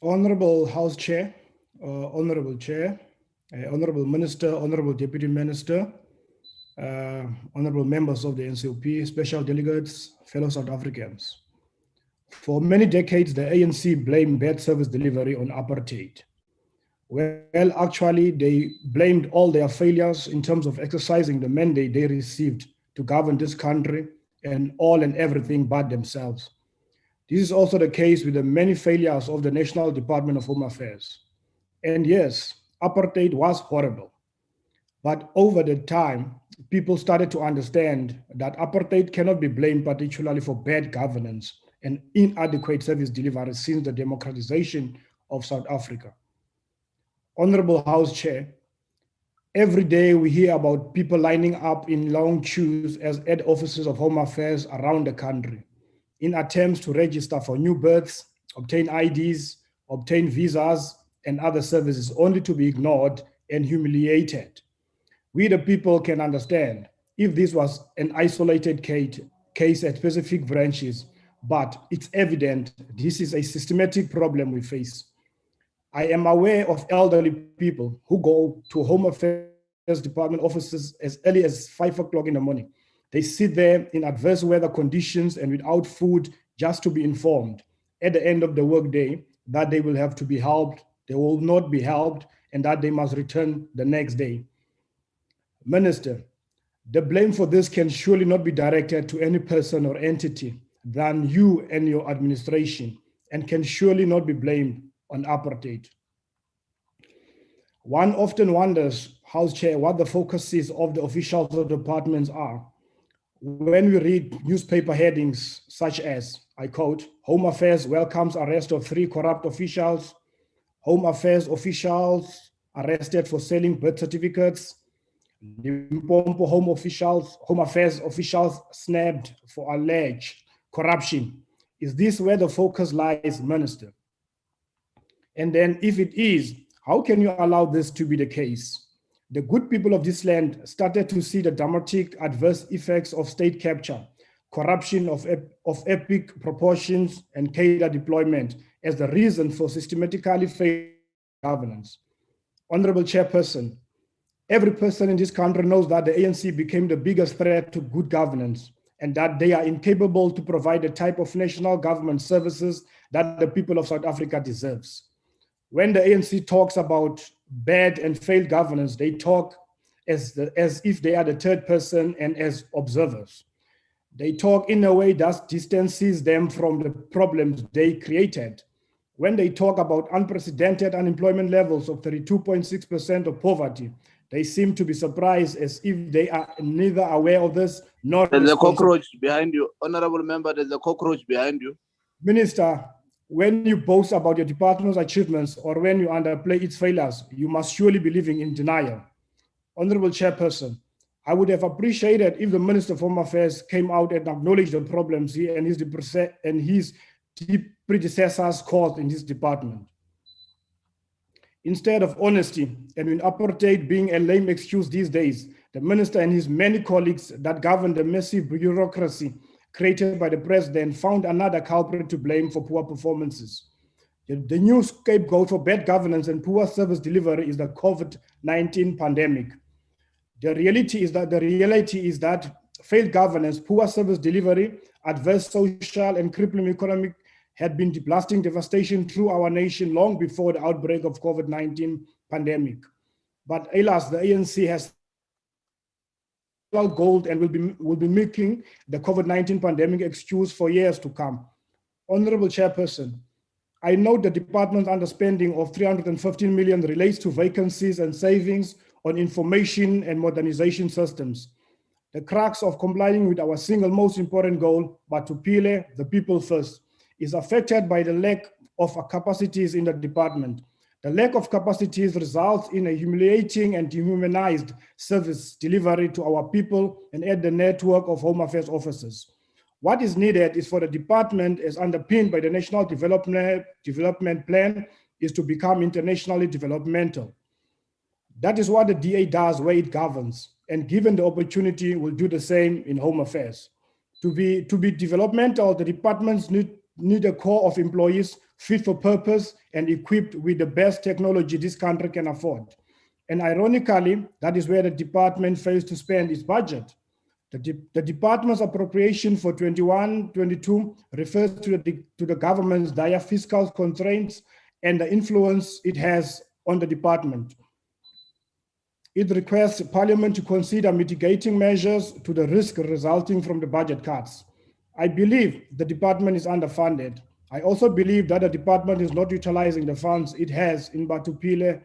Honorable House Chair, Honorable Chair, Honorable Minister, Honorable Deputy Minister, honorable members of the NCOP, special delegates, fellow South Africans. For many decades, the ANC blamed bad service delivery on apartheid. Well, actually, they blamed all their failures in terms of exercising the mandate they received to govern this country and all and everything but themselves. This is also the case with the many failures of the National Department of Home Affairs. And yes, apartheid was horrible. But over the time, people started to understand that apartheid cannot be blamed particularly for bad governance and inadequate service delivery since the democratization of South Africa. Honorable House Chair, every day we hear about people lining up in long queues as head offices of Home Affairs around the country in attempts to register for new births, obtain IDs, obtain visas, and other services only to be ignored and humiliated. We the people can understand if this was an isolated case at specific branches, but it's evident this is a systematic problem we face. I am aware of elderly people who go to Home Affairs Department offices as early as 5 o'clock in the morning. They sit there in adverse weather conditions and without food just to be informed at the end of the workday that they will have to be helped, they will not be helped, and that they must return the next day. Minister, the blame for this can surely not be directed to any person or entity than you and your administration, and can surely not be blamed on apartheid. One often wonders, House Chair, what the focuses of the officials of the departments are. When we read newspaper headings such as, I quote, Home Affairs welcomes arrest of 3 corrupt officials, Home Affairs officials arrested for selling birth certificates, Limpopo Home Affairs officials snapped for alleged corruption. Is this where the focus lies, Minister? And then if it is, how can you allow this to be the case? The good people of this land started to see the dramatic adverse effects of state capture, corruption of epic proportions, and cadre deployment as the reason for systematically failing governance. Honorable Chairperson, every person in this country knows that the ANC became the biggest threat to good governance and that they are incapable to provide the type of national government services that the people of South Africa deserves. When the ANC talks about bad and failed governance, they talk as if they are the third person and as observers. They talk in a way that distances them from the problems they created. when they talk about unprecedented unemployment levels of 32.6% of poverty, they seem to be surprised as if they are neither aware of this nor There's a responsible. cockroach behind you. Honorable member, there's a cockroach behind you. Minister, when you boast about your department's achievements or when you underplay its failures, you must surely be living in denial. Honorable Chairperson, I would have appreciated if the Minister of Home Affairs came out and acknowledged the problems he and his predecessors caused in his department. Instead of honesty, and with apartheid being a lame excuse these days, the minister and his many colleagues that govern the massive bureaucracy created by the president found another culprit to blame for poor performances. The new scapegoat for bad governance and poor service delivery is the COVID-19 pandemic. The reality is that failed governance, poor service delivery, adverse social and crippling economic had been blasting devastation through our nation long before the outbreak of COVID-19 pandemic. But alas, the ANC has gold and will be making the COVID-19 pandemic excuse for years to come. Honorable Chairperson, I note the department's underspending of 315 million relates to vacancies and savings on information and modernization systems. The crux of complying with our single most important goal, Batupile, the people first, is affected by the lack of capacities in the department. The lack of capacities results in a humiliating and dehumanized service delivery to our people and at the network of Home Affairs officers. What is needed is for the department, as underpinned by the National Development Plan, is to become internationally developmental. That is what the DA does where it governs, and given the opportunity, will do the same in Home Affairs. To be developmental, the departments need a core of employees fit for purpose and equipped with the best technology this country can afford. And ironically, that is where the department fails to spend its budget. The department's appropriation for 21-22 refers to the government's dire fiscal constraints and the influence it has on the department. It requests Parliament to consider mitigating measures to the risk resulting from the budget cuts. I believe the department is underfunded. I also believe that the department is not utilizing the funds it has in Batupile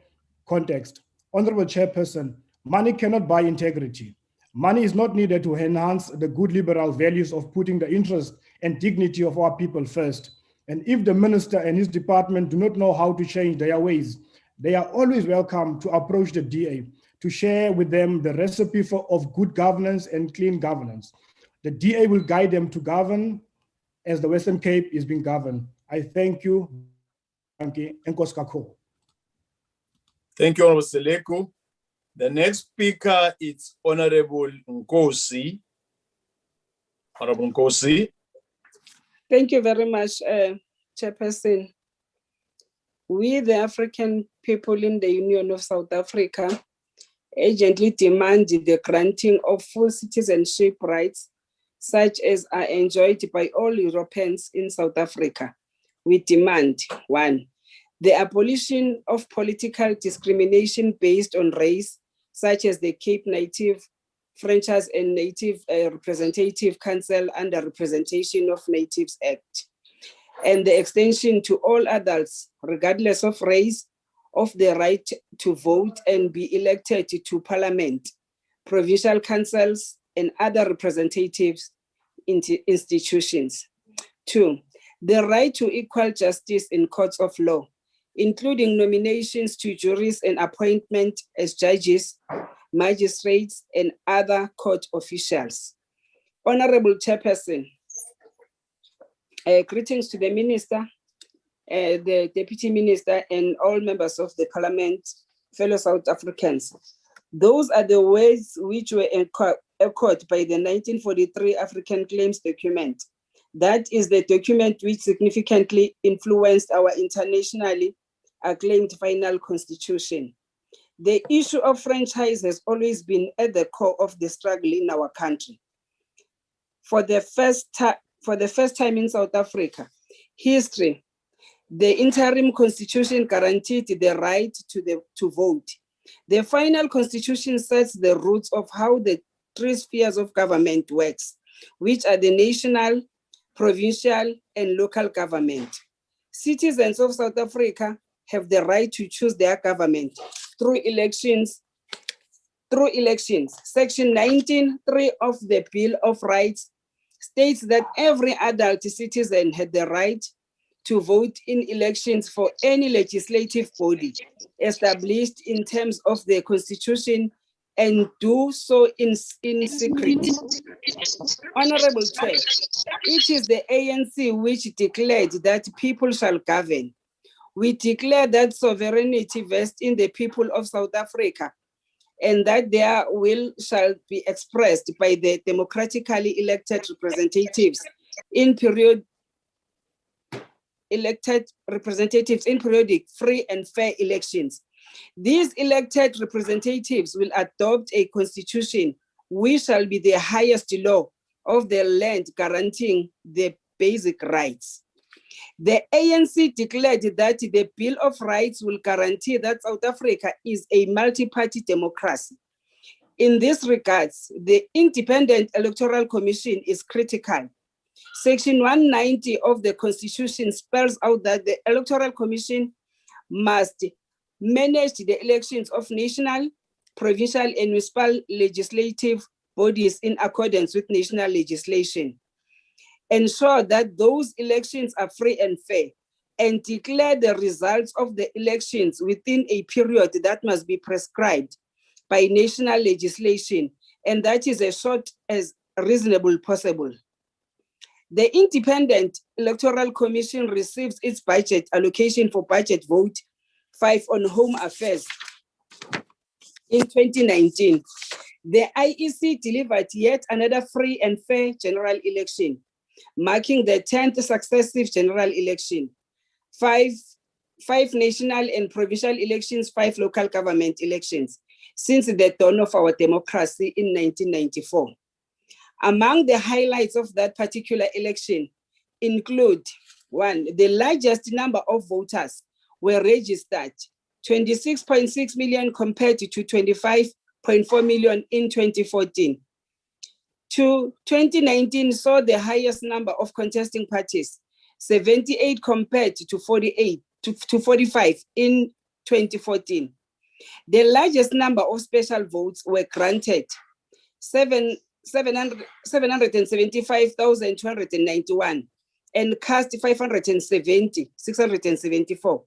context. Honorable Chairperson, money cannot buy integrity. Money is not needed to enhance the good liberal values of putting the interest and dignity of our people first. And if the minister and his department do not know how to change their ways, they are always welcome to approach the DA to share with them the recipe of good governance and clean governance. The DA will guide them to govern as the Western Cape is being governed. I thank you. Thank you, Honorable Seleko. The next speaker is Honorable Nkosi. Honorable Nkosi. Thank you very much, Chairperson. We, the African people in the Union of South Africa, urgently demand the granting of full citizenship rights, such as are enjoyed by all Europeans in South Africa. We demand, 1, the abolition of political discrimination based on race, such as the Cape Native Franchise and Native Representative Council under Representation of Natives Act, and the extension to all adults, regardless of race, of the right to vote and be elected to Parliament, provincial councils, and other representatives institutions. 2, the right to equal justice in courts of law, including nominations to juries and appointment as judges, magistrates, and other court officials. Honorable Chairperson, greetings to the Minister, the Deputy Minister, and all members of the Parliament, fellow South Africans. Those are the words which were echoed by the 1943 African Claims document. That is the document which significantly influenced our internationally acclaimed final constitution. The issue of franchise has always been at the core of the struggle in our country. For the first time in South Africa history, the interim constitution guaranteed the right to vote. The final constitution sets the roots of how the 3 spheres of government works, which are the national, provincial, and local government. Citizens of South Africa have the right to choose their government through elections. Section 19(3) of the Bill of Rights states that every adult citizen had the right to vote in elections for any legislative body established in terms of the Constitution and do so in secret. Honorable Chair, it is the ANC which declared that people shall govern. We declare that sovereignty vests in the people of South Africa and that their will shall be expressed by the democratically elected representatives in periodic, free and fair elections. These elected representatives will adopt a constitution which shall be the highest law of the land guaranteeing the basic rights. The ANC declared that the Bill of Rights will guarantee that South Africa is a multi-party democracy. In this regard, the Independent Electoral Commission is critical. Section 190 of the Constitution spells out that the Electoral Commission must manage the elections of national, provincial, and municipal legislative bodies in accordance with national legislation, ensure that those elections are free and fair, and declare the results of the elections within a period that must be prescribed by national legislation, and that is as short as reasonable possible. The Independent Electoral Commission receives its budget allocation for budget vote 5 on Home Affairs in 2019. The IEC delivered yet another free and fair general election, marking the 10th successive general election, five national and provincial elections, 5 local government elections, since the dawn of our democracy in 1994. Among the highlights of that particular election include: 1, the largest number of voters were registered, 26.6 million compared to 25.4 million in 2014. 2, 2019 saw the highest number of contesting parties, 78 compared to 45 in 2014. The largest number of special votes were granted, 775,291, and cast 674,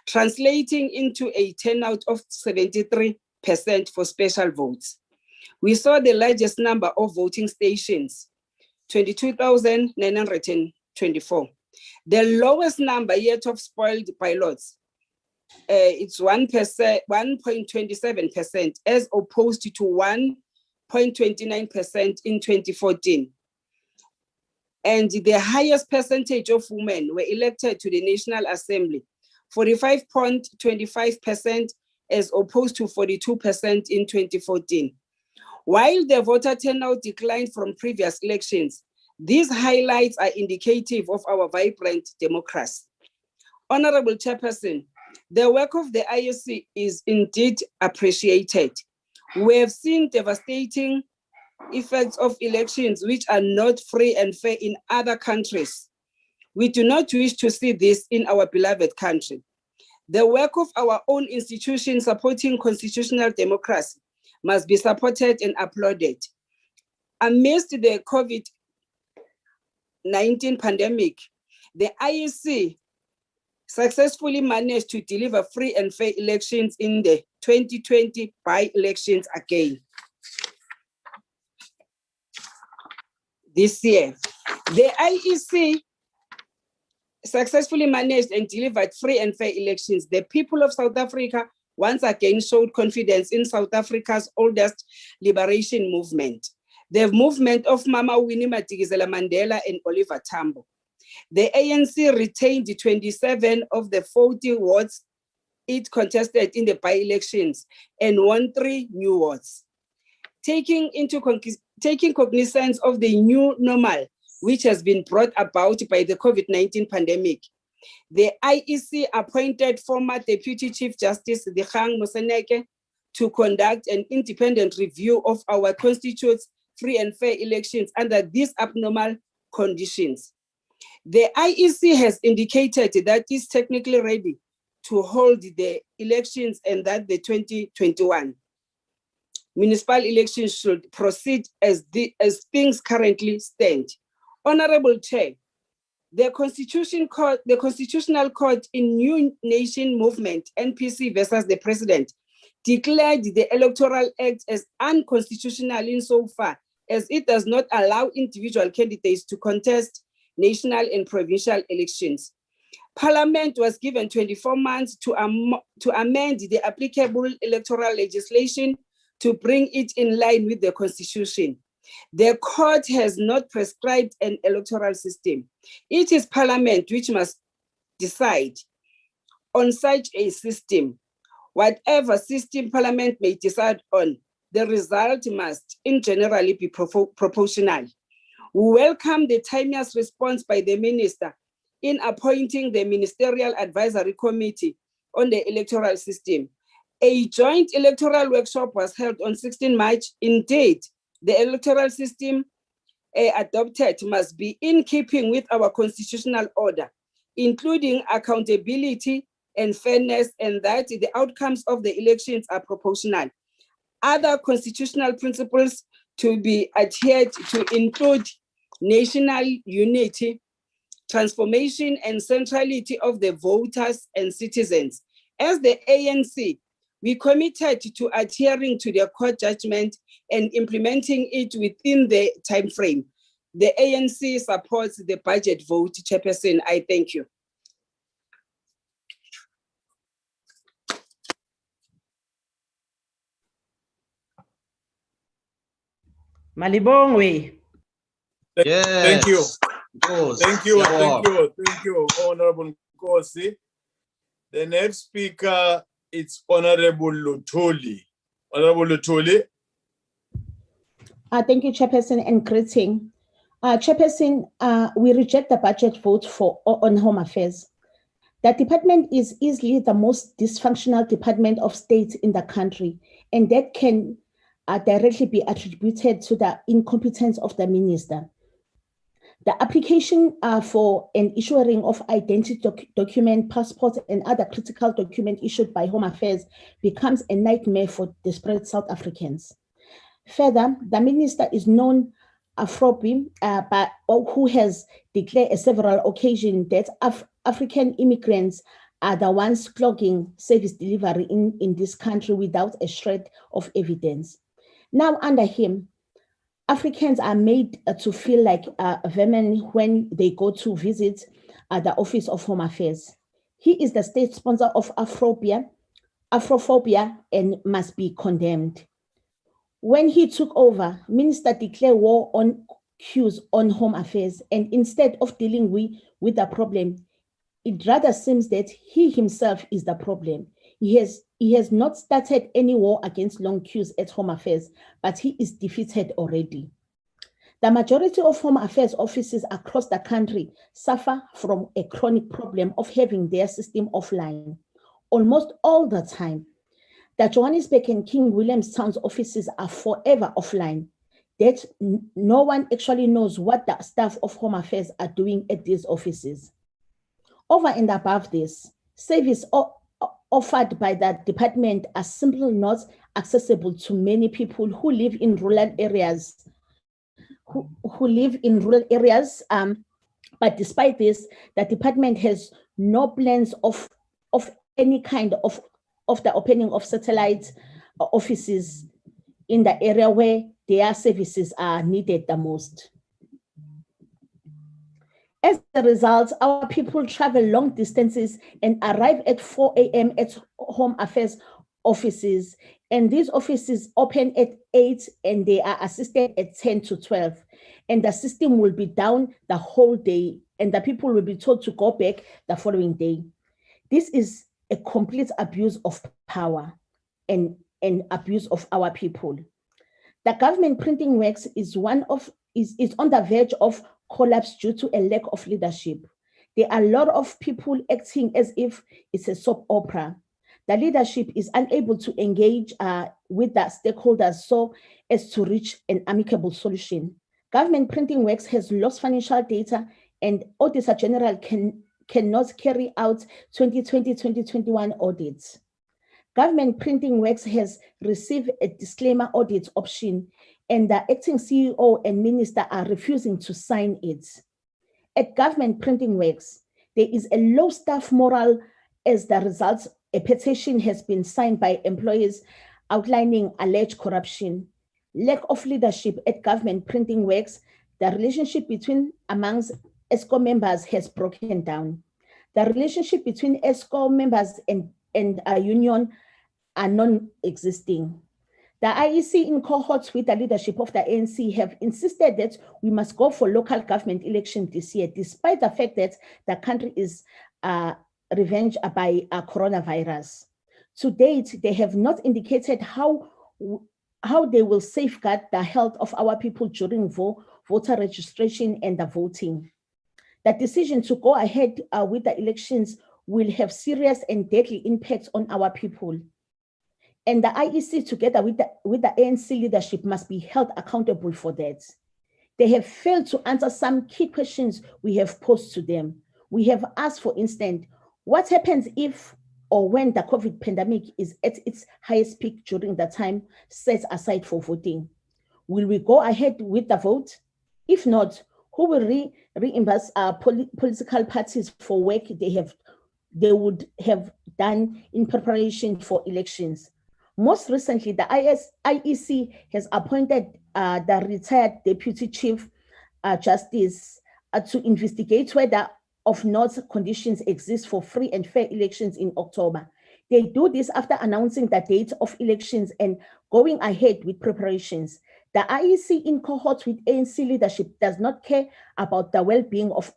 translating into a turnout of 73% for special votes. We saw the largest number of voting stations, 22,924. The lowest number yet of spoiled ballots, it's 1.27%, as opposed to 1.29% in 2014. And the highest percentage of women were elected to the National Assembly, 45.25%, as opposed to 42% in 2014. While the voter turnout declined from previous elections, these highlights are indicative of our vibrant democracy. Honorable Chairperson, the work of the IEC is indeed appreciated. We have seen devastating effects of elections which are not free and fair in other countries. We do not wish to see this in our beloved country. The work of our own institutions supporting constitutional democracy must be supported and applauded. Amidst the COVID-19 pandemic, the IEC successfully managed to deliver free and fair elections in the 2020 by-elections again. This year, the IEC successfully managed and delivered free and fair elections. The people of South Africa once again showed confidence in South Africa's oldest liberation movement, the movement of Mama Winnie Madikizela Mandela and Oliver Tambo. The ANC retained 27 of the 40 wards it contested in the by-elections and won 3 new wards. Taking cognizance of the new normal, which has been brought about by the COVID-19 pandemic, the IEC appointed former Deputy Chief Justice Dikgang Moseneke to conduct an independent review of our constitutes free and fair elections under these abnormal conditions. The IEC has indicated that it's technically ready to hold the elections and that the 2021 municipal elections should proceed as things currently stand. Honorable Chair, the Constitutional Court in New Nation Movement, NPC versus the President, declared the Electoral Act as unconstitutional insofar as it does not allow individual candidates to contest national and provincial elections. Parliament was given 24 months to amend the applicable electoral legislation to bring it in line with the Constitution. The court has not prescribed an electoral system. It is Parliament which must decide on such a system. Whatever system Parliament may decide on, the result must in generally be proportional. We welcome the timeous response by the Minister in appointing the Ministerial Advisory Committee on the electoral system. A joint electoral workshop was held on 16 March. Indeed, the electoral system adopted must be in keeping with our constitutional order, including accountability and fairness, and that the outcomes of the elections are proportional. Other constitutional principles to be adhered to include national unity, transformation and centrality of the voters and citizens. As the ANC, we committed to adhering to the court judgment and implementing it within the time frame. The ANC supports the budget vote. Chairperson, I thank you. Malibongwe. Thank you. Yes. Thank you, Honorable Nkosi. The next speaker is Honorable Lutuli. Honorable Lutuli. Thank you, Chairperson, and greeting. Chairperson, we reject the budget vote on Home Affairs. The department is easily the most dysfunctional department of state in the country, and that can directly be attributed to the incompetence of the minister. The application for an issuing of identity document, passport, and other critical document issued by Home Affairs becomes a nightmare for desperate South Africans. Further, the minister is known who has declared on several occasions that African immigrants are the ones clogging service delivery in this country without a shred of evidence. Now, under him, Africans are made to feel like vermin when they go to visit the Office of Home Affairs. He is the state sponsor of Afrophobia and must be condemned. When he took over, Minister declared war on queues on Home Affairs, and instead of dealing with the problem, it rather seems that he himself is the problem. He has not started any war against long queues at Home Affairs, but he is defeated already. The majority of Home Affairs offices across the country suffer from a chronic problem of having their system offline almost all the time. The Johannesburg and King Williamstown's offices are forever offline. That no one actually knows what the staff of Home Affairs are doing at these offices. Over and above this, service offered by the department are simply not accessible to many people who live in rural areas. But despite this, the department has no plans of any kind of the opening of satellite offices in the area where their services are needed the most. As a result, our people travel long distances and arrive at 4 a.m. at Home Affairs offices, and these offices open at 8 and they are assisted at 10 to 12. And the system will be down the whole day and the people will be told to go back the following day. This is a complete abuse of power and abuse of our people. The government printing works is on the verge of collapse due to a lack of leadership. There are a lot of people acting as if it's a soap opera. The leadership is unable to engage with the stakeholders so as to reach an amicable solution. Government printing works has lost financial data and Auditor General cannot carry out 2020-2021 audits. Government Printing Works has received a disclaimer audit option, and the acting CEO and minister are refusing to sign it. At Government Printing Works, there is a low staff morale as the result. A petition has been signed by employees outlining alleged corruption, lack of leadership at Government Printing Works. The relationship amongst ESCO members has broken down. The relationship between ESCO members and a union are non-existing. The IEC, in cohorts with the leadership of the ANC, have insisted that we must go for local government election this year, despite the fact that the country is ravaged by coronavirus. To date, they have not indicated how they will safeguard the health of our people during voter registration and the voting. The decision to go ahead with the elections will have serious and deadly impacts on our people. And the IEC, together with the ANC leadership, must be held accountable for that. They have failed to answer some key questions we have posed to them. We have asked, for instance, what happens if or when the COVID pandemic is at its highest peak during the time set aside for voting? Will we go ahead with the vote? If not, who will reimburse our political parties for work they would have done in preparation for elections? Most recently, the IEC has appointed the retired Deputy Chief Justice to investigate whether of not conditions exist for free and fair elections in October. They do this after announcing the date of elections and going ahead with preparations. The IEC, in cohort with ANC leadership, does not care about the well-being of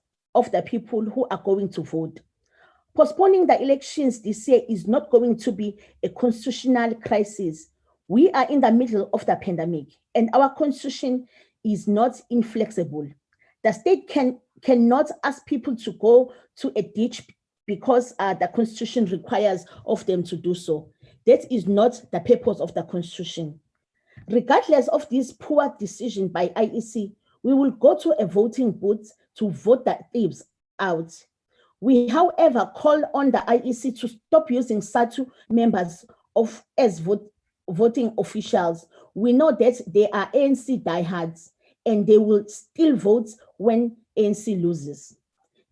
the people who are going to vote. Postponing the elections this year is not going to be a constitutional crisis. We are in the middle of the pandemic, and our constitution is not inflexible. The state cannot ask people to go to a ditch because the constitution requires of them to do so. That is not the purpose of the constitution. Regardless of this poor decision by IEC, we will go to a voting booth to vote the thieves out. We, however, call on the IEC to stop using SATU members as voting officials. We know that they are ANC diehards and they will still vote when ANC loses.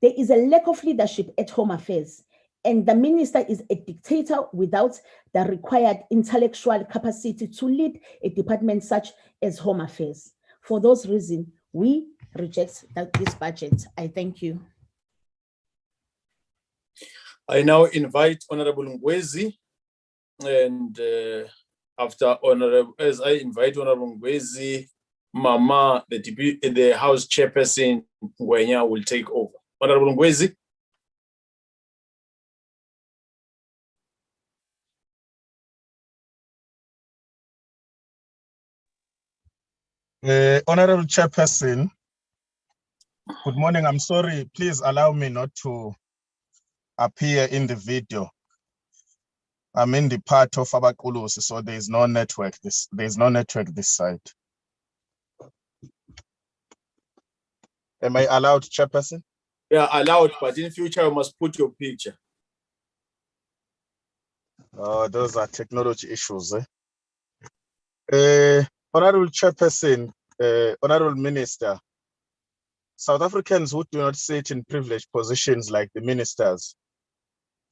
There is a lack of leadership at Home Affairs, and the minister is a dictator without the required intellectual capacity to lead a department such as Home Affairs. For those reasons, we reject this budget. I thank you. I now invite Honorable Ngwezi, and as I invite Honorable Ngwezi, Mama, the House Chairperson, Ngwenya, will take over. Honorable Ngwezi. Honorable Chairperson, good morning. I'm sorry, please allow me not to appear in the video. I'm in the part of Abakulusi, so there's no network this side. Am I allowed, Chairperson? Yeah, allowed, but in future you must put your picture. Oh, those are technology issues. Honorable Chairperson, Honorable Minister, South Africans who do not sit in privileged positions like the ministers,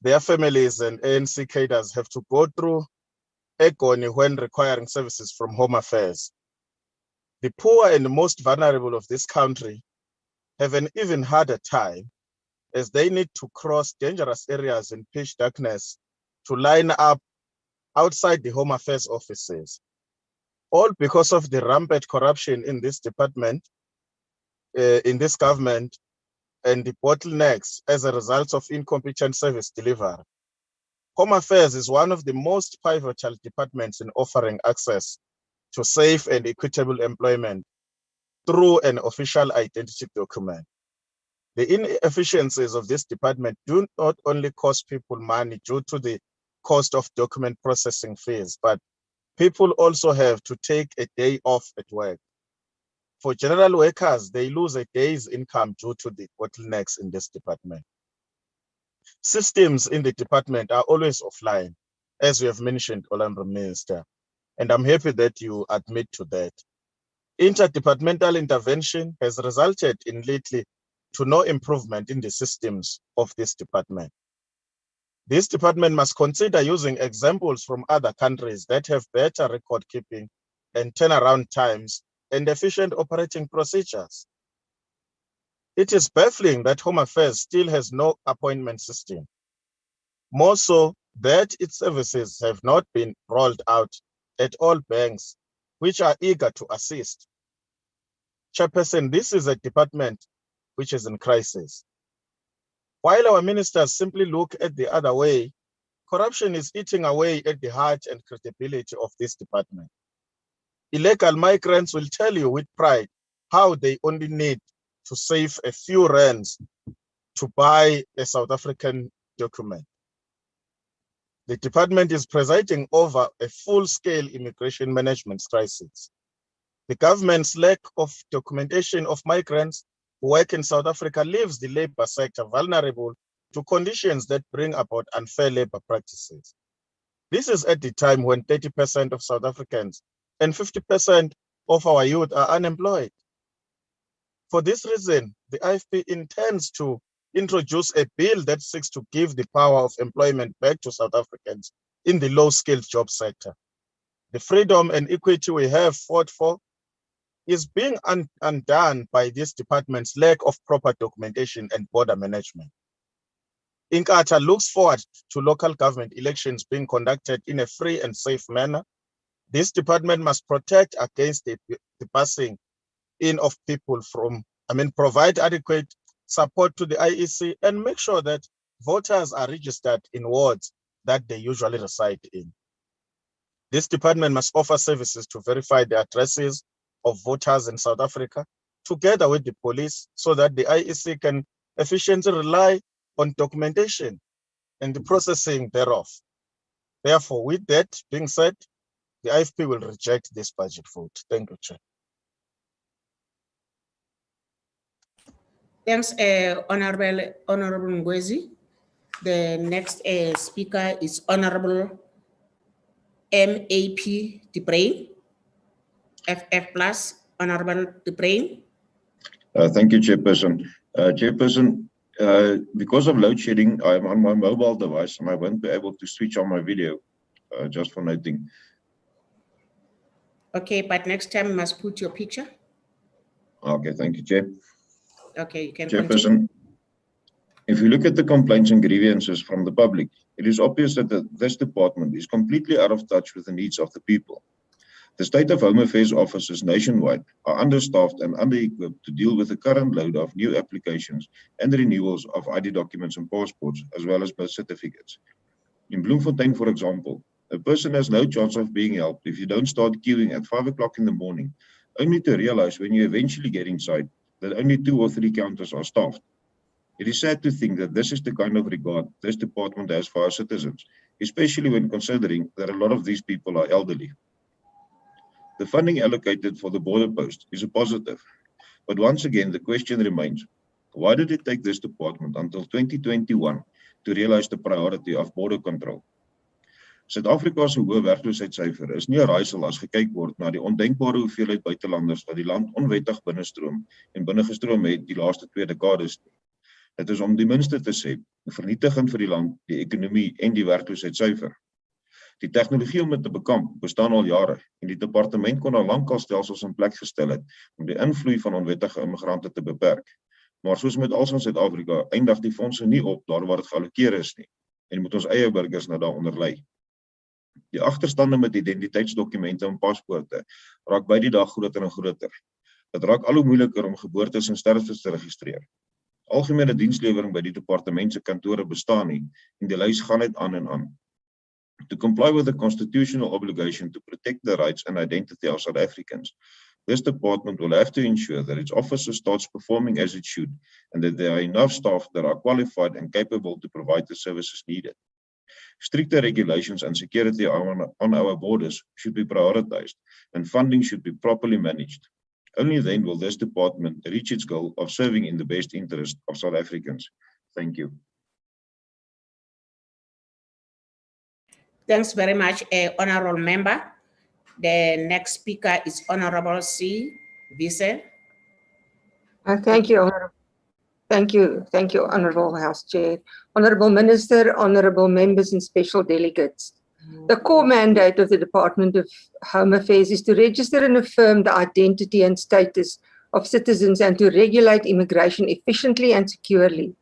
their families and ANC cadres have to go through agony when requiring services from Home Affairs. The poor and the most vulnerable of this country have an even harder time as they need to cross dangerous areas in pitch darkness to line up outside the Home Affairs offices. All because of the rampant corruption in this department, in this government, and the bottlenecks as a result of incompetent service delivery. Home Affairs is one of the most pivotal departments in offering access to safe and equitable employment through an official identity document. The inefficiencies of this department do not only cost people money due to the cost of document processing fees, but people also have to take a day off at work. For general workers, they lose a day's income due to the bottlenecks in this department. Systems in the department are always offline, as we have mentioned, Honorable Minister, and I'm happy that you admit to that. Interdepartmental intervention has resulted in little to no improvement in the systems of this department. This department must consider using examples from other countries that have better record keeping and turnaround times and efficient operating procedures. It is baffling that Home Affairs still has no appointment system. More so that its services have not been rolled out at all banks, which are eager to assist. Chairperson, this is a department which is in crisis. While our ministers simply look at the other way, corruption is eating away at the heart and credibility of this department. Illegal migrants will tell you with pride how they only need to save a few rands to buy a South African document. The department is presiding over a full-scale immigration management crisis. The government's lack of documentation of migrants who work in South Africa leaves the labor sector vulnerable to conditions that bring about unfair labor practices. This is at the time when 30% of South Africans and 50% of our youth are unemployed. For this reason, the IFP intends to introduce a bill that seeks to give the power of employment back to South Africans in the low-skilled job sector. The freedom and equity we have fought for is being undone by this department's lack of proper documentation and border management. Inkatha looks forward to local government elections being conducted in a free and safe manner. This department must protect against the passing in of people provide adequate support to the IEC and make sure that voters are registered in wards that they usually reside in. This department must offer services to verify the addresses of voters in South Africa, together with the police, so that the IEC can efficiently rely on documentation and the processing thereof. Therefore, with that being said, the IFP will reject this budget vote. Thank you, Chair. Thanks, Honorable Ngwezi. The next speaker is Honorable MAP Debrain, FF+, Honorable Debrain. Thank you, Chairperson. Chairperson, because of load shedding, I'm on my mobile device and I won't be able to switch on my video, just for noting. Okay, but next time you must put your picture. Okay, thank you, Chair. Okay, you can Chairperson, continue. if you look at the complaints and grievances from the public, it is obvious that this department is completely out of touch with the needs of the people. The State of Home Affairs offices nationwide are understaffed and under-equipped to deal with the current load of new applications and renewals of ID documents and passports, as well as birth certificates. In Bloemfontein, for example, a person has no chance of being helped if you don't start queuing at 5 o'clock in the morning, only to realize when you eventually get inside that only 2 or 3 counters are staffed. It is sad to think that this is the kind of regard this department has for our citizens, especially when considering that a lot of these people are elderly. The funding allocated for the border post is a positive, but once again the question remains, why did it take this department until 2021 to realize the priority of border control? Suid-Afrika se hoë werkloosheidssyfer is nie 'n raaisel as gekyk word na die ondenkbare hoeveelheid buitelanders wat die land onwettig binnestroom en binnegestroom het die laaste 2 dekades. Dit is om die minste te sê, vernietigend vir die land, die ekonomie en die werkloosheidssyfer. Die tegnologie om dit te bekamp bestaan al jare en die departement kon al lank al stelsels in plek gestel het om die invloei van onwettige immigrante te beperk. Maar soos met alles in Suid-Afrika, eindig die fondse nie op daar waar dit geallokeer is nie en moet ons eie burgers nou daaronder lei. Die agterstande met identiteitsdokumente en paspoorte raak by die dag groter en groter. Dit raak al hoe moeiliker om geboortes en sterftes te registreer. Algemene dienslewering by die departement se kantore bestaan nie en die lys gaan net aan en aan. To comply with the constitutional obligation to protect the rights and identity of South Africans, this department will have to ensure that its officers starts performing as it should and that there are enough staff that are qualified and capable to provide the services needed. Stricter regulations and security on our borders should be prioritized and funding should be properly managed. Only then will this department reach its goal of serving in the best interest of South Africans. Thank you. Thanks very much, Honorable Member. The next speaker is Honorable C. Vice. Thank you, Honorable. Thank you, Honorable House Chair. Honorable Minister, Honorable Members and Special Delegates. The core mandate of the Department of Home Affairs is to register and affirm the identity and status of citizens and to regulate immigration efficiently and securely,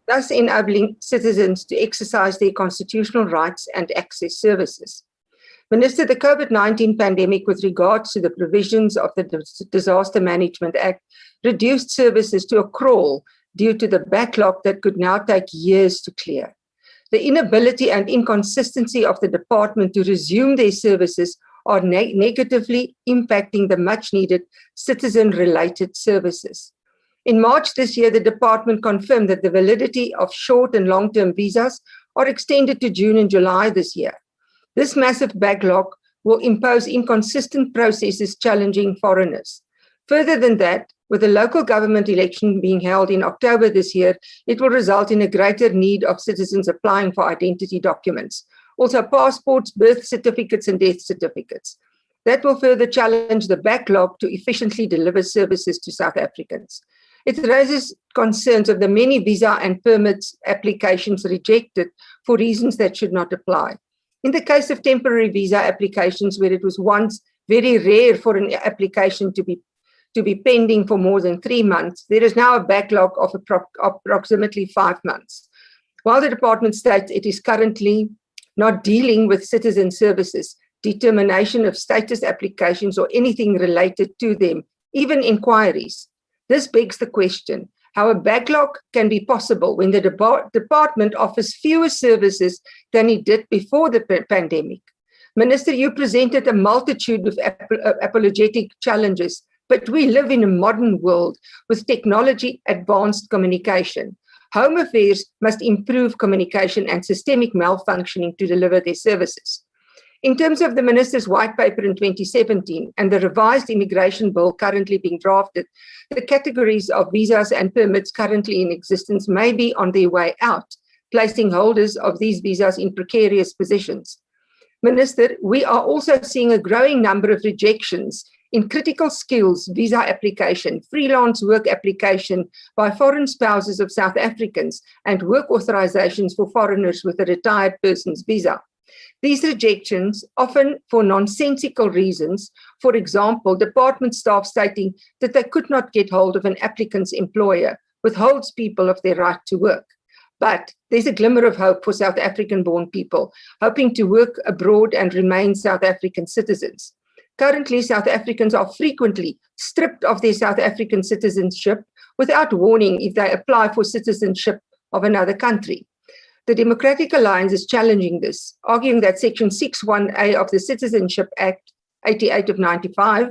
thus enabling citizens to exercise their constitutional rights and access services. Minister, the COVID-19 pandemic with regards to the provisions of the Disaster Management Act reduced services to a crawl due to the backlog that could now take years to clear. The inability and inconsistency of the department to resume their services are negatively impacting the much-needed citizen-related services. In March this year, the department confirmed that the validity of short and long-term visas are extended to June and July this year. This massive backlog will impose inconsistent processes challenging foreigners. Further than that, with the local government election being held in October this year, it will result in a greater need of citizens applying for identity documents, also passports, birth certificates, and death certificates. That will further challenge the backlog to efficiently deliver services to South Africans. It raises concerns of the many visa and permits applications rejected for reasons that should not apply. In the case of temporary visa applications, where it was once very rare for an application to be pending for more than 3 months, there is now a backlog of approximately 5 months. While the department states it is currently not dealing with citizen services, determination of status applications or anything related to them, even inquiries, this begs the question how a backlog can be possible when the department offers fewer services than it did before the pandemic. Minister, you presented a multitude of apologetic challenges, but we live in a modern world with technology-advanced communication. Home Affairs must improve communication and systemic malfunctioning to deliver their services. In terms of the Minister's white paper in 2017 and the revised immigration bill currently being drafted, the categories of visas and permits currently in existence may be on their way out, placing holders of these visas in precarious positions. Minister, we are also seeing a growing number of rejections in critical skills visa application, freelance work application by foreign spouses of South Africans, and work authorizations for foreigners with a retired person's visa. These rejections, often for nonsensical reasons, for example, department staff stating that they could not get hold of an applicant's employer, withholds people of their right to work. But there's a glimmer of hope for South African-born people, hoping to work abroad and remain South African citizens. Currently, South Africans are frequently stripped of their South African citizenship without warning if they apply for citizenship of another country. The Democratic Alliance is challenging this, arguing that Section 6(1)(a) of the Citizenship Act 88 of 95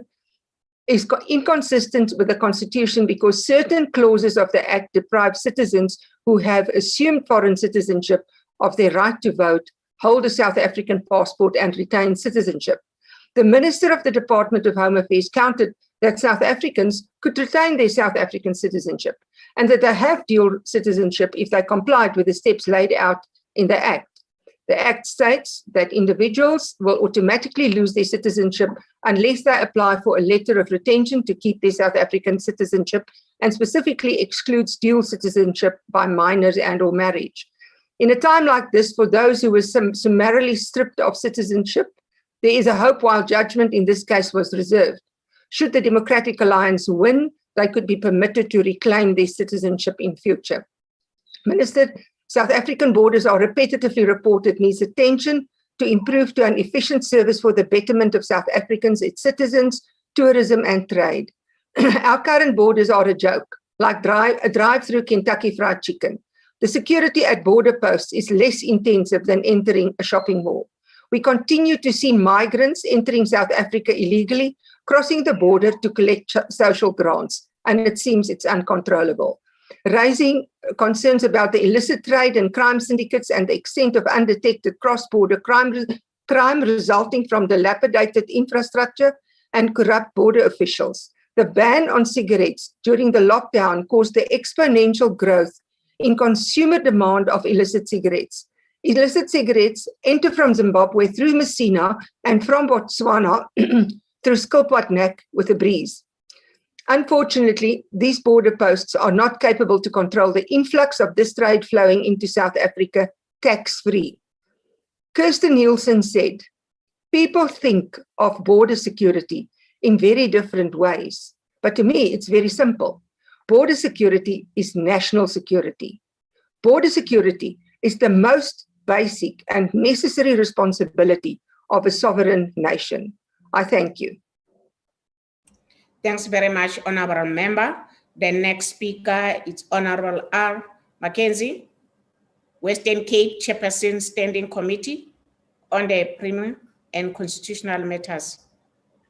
is inconsistent with the Constitution because certain clauses of the Act deprive citizens who have assumed foreign citizenship of their right to vote, hold a South African passport, and retain citizenship. The Minister of the Department of Home Affairs countered that South Africans could retain their South African citizenship and that they have dual citizenship if they complied with the steps laid out in the Act. The Act states that individuals will automatically lose their citizenship unless they apply for a letter of retention to keep their South African citizenship and specifically excludes dual citizenship by minors and or marriage. In a time like this, for those who were summarily stripped of citizenship, there is a hope while judgment in this case was reserved. Should the Democratic Alliance win, they could be permitted to reclaim their citizenship in future. Minister, South African borders are repetitively reported needs attention to improve to an efficient service for the betterment of South Africans, its citizens, tourism and trade. Our current borders are a joke, like a drive-through Kentucky Fried Chicken. The security at border posts is less intensive than entering a shopping mall. We continue to see migrants entering South Africa illegally, crossing the border to collect social grants, and it seems it's uncontrollable. Raising concerns about the illicit trade and crime syndicates and the extent of undetected cross-border crime resulting from dilapidated infrastructure and corrupt border officials. The ban on cigarettes during the lockdown caused the exponential growth in consumer demand of illicit cigarettes. Illicit cigarettes enter from Zimbabwe through Messina and from Botswana through Skilpadnek with a breeze. Unfortunately, these border posts are not capable to control the influx of this trade flowing into South Africa tax-free. Kirsten Nielsen said, people think of border security in very different ways. But to me, it's very simple. Border security is national security. Border security is the most basic and necessary responsibility of a sovereign nation. I thank you. Thanks very much, Honorable Member. The next speaker is Honorable R. Mackenzie, Western Cape Chairperson Standing Committee on the Premier and Constitutional Matters.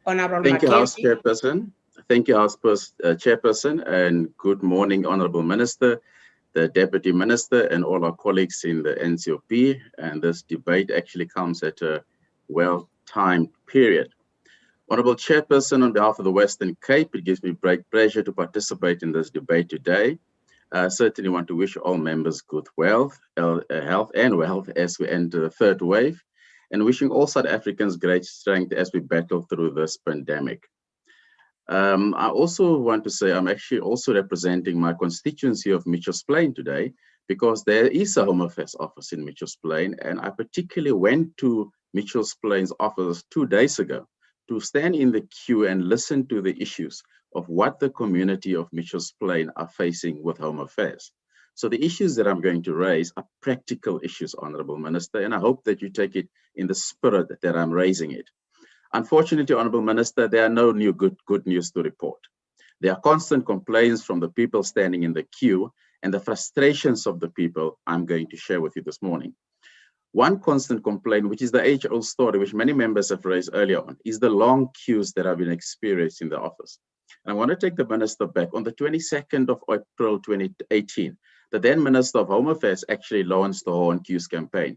Honorable Thank you, House Mackenzie. Chairperson. Thank you, House Chairperson, and good morning, Honorable Minister, the Deputy Minister, and all our colleagues in the NCOP. And this debate actually comes at a well-timed period. Honorable Chairperson, on behalf of the Western Cape, it gives me great pleasure to participate in this debate today. I certainly want to wish all members good health and wealth as we enter the third wave, and wishing all South Africans great strength as we battle through this pandemic. I also want to say I'm actually also representing my constituency of Mitchells Plain today, because there is a Home Affairs office in Mitchells Plain, and I particularly went to Mitchells Plain's office 2 days ago to stand in the queue and listen to the issues of what the community of Mitchells Plain are facing with Home Affairs. So the issues that I'm going to raise are practical issues, Honorable Minister, and I hope that you take it in the spirit that I'm raising it. Unfortunately, Honorable Minister, there are no new good news to report. There are constant complaints from the people standing in the queue, and the frustrations of the people I'm going to share with you this morning. One constant complaint, which is the age-old story, which many members have raised earlier on, is the long queues that have been experienced in the office. And I want to take the Minister back. On the 22nd of April 2018, the then Minister of Home Affairs actually launched the Horn Queues campaign.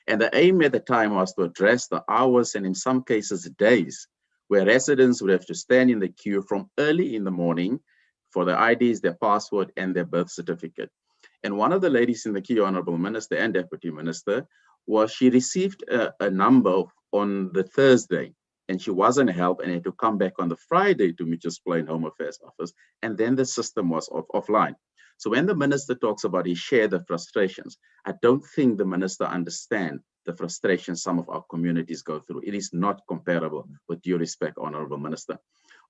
And the aim at the time was to address the hours, and in some cases days, where residents would have to stand in the queue from early in the morning for their IDs, their passport, and their birth certificate. And one of the ladies in the queue, Honorable Minister and Deputy Minister, was she received a number on the Thursday, and she wasn't helped and had to come back on the Friday to Mitchells Plain Home Affairs office, and then the system was offline. So when the Minister talks about he shared the frustrations, I don't think the Minister understands the frustrations some of our communities go through. It is not comparable, with due respect, Honorable Minister.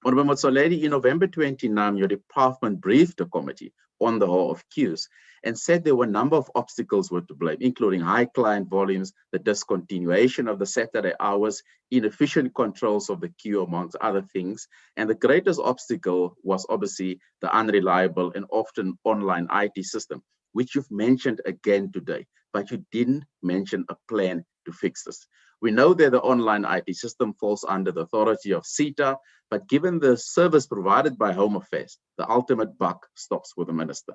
Honorable Motsoaledi, in November 29, your department briefed the committee on the whole of queues and said there were a number of obstacles were to blame, including high client volumes, the discontinuation of the Saturday hours, inefficient controls of the queue, amongst other things. And the greatest obstacle was obviously the unreliable and often online IT system, which you've mentioned again today, but you didn't mention a plan to fix this. We know that the online IT system falls under the authority of CETA, but given the service provided by Home Affairs, the ultimate buck stops with the Minister.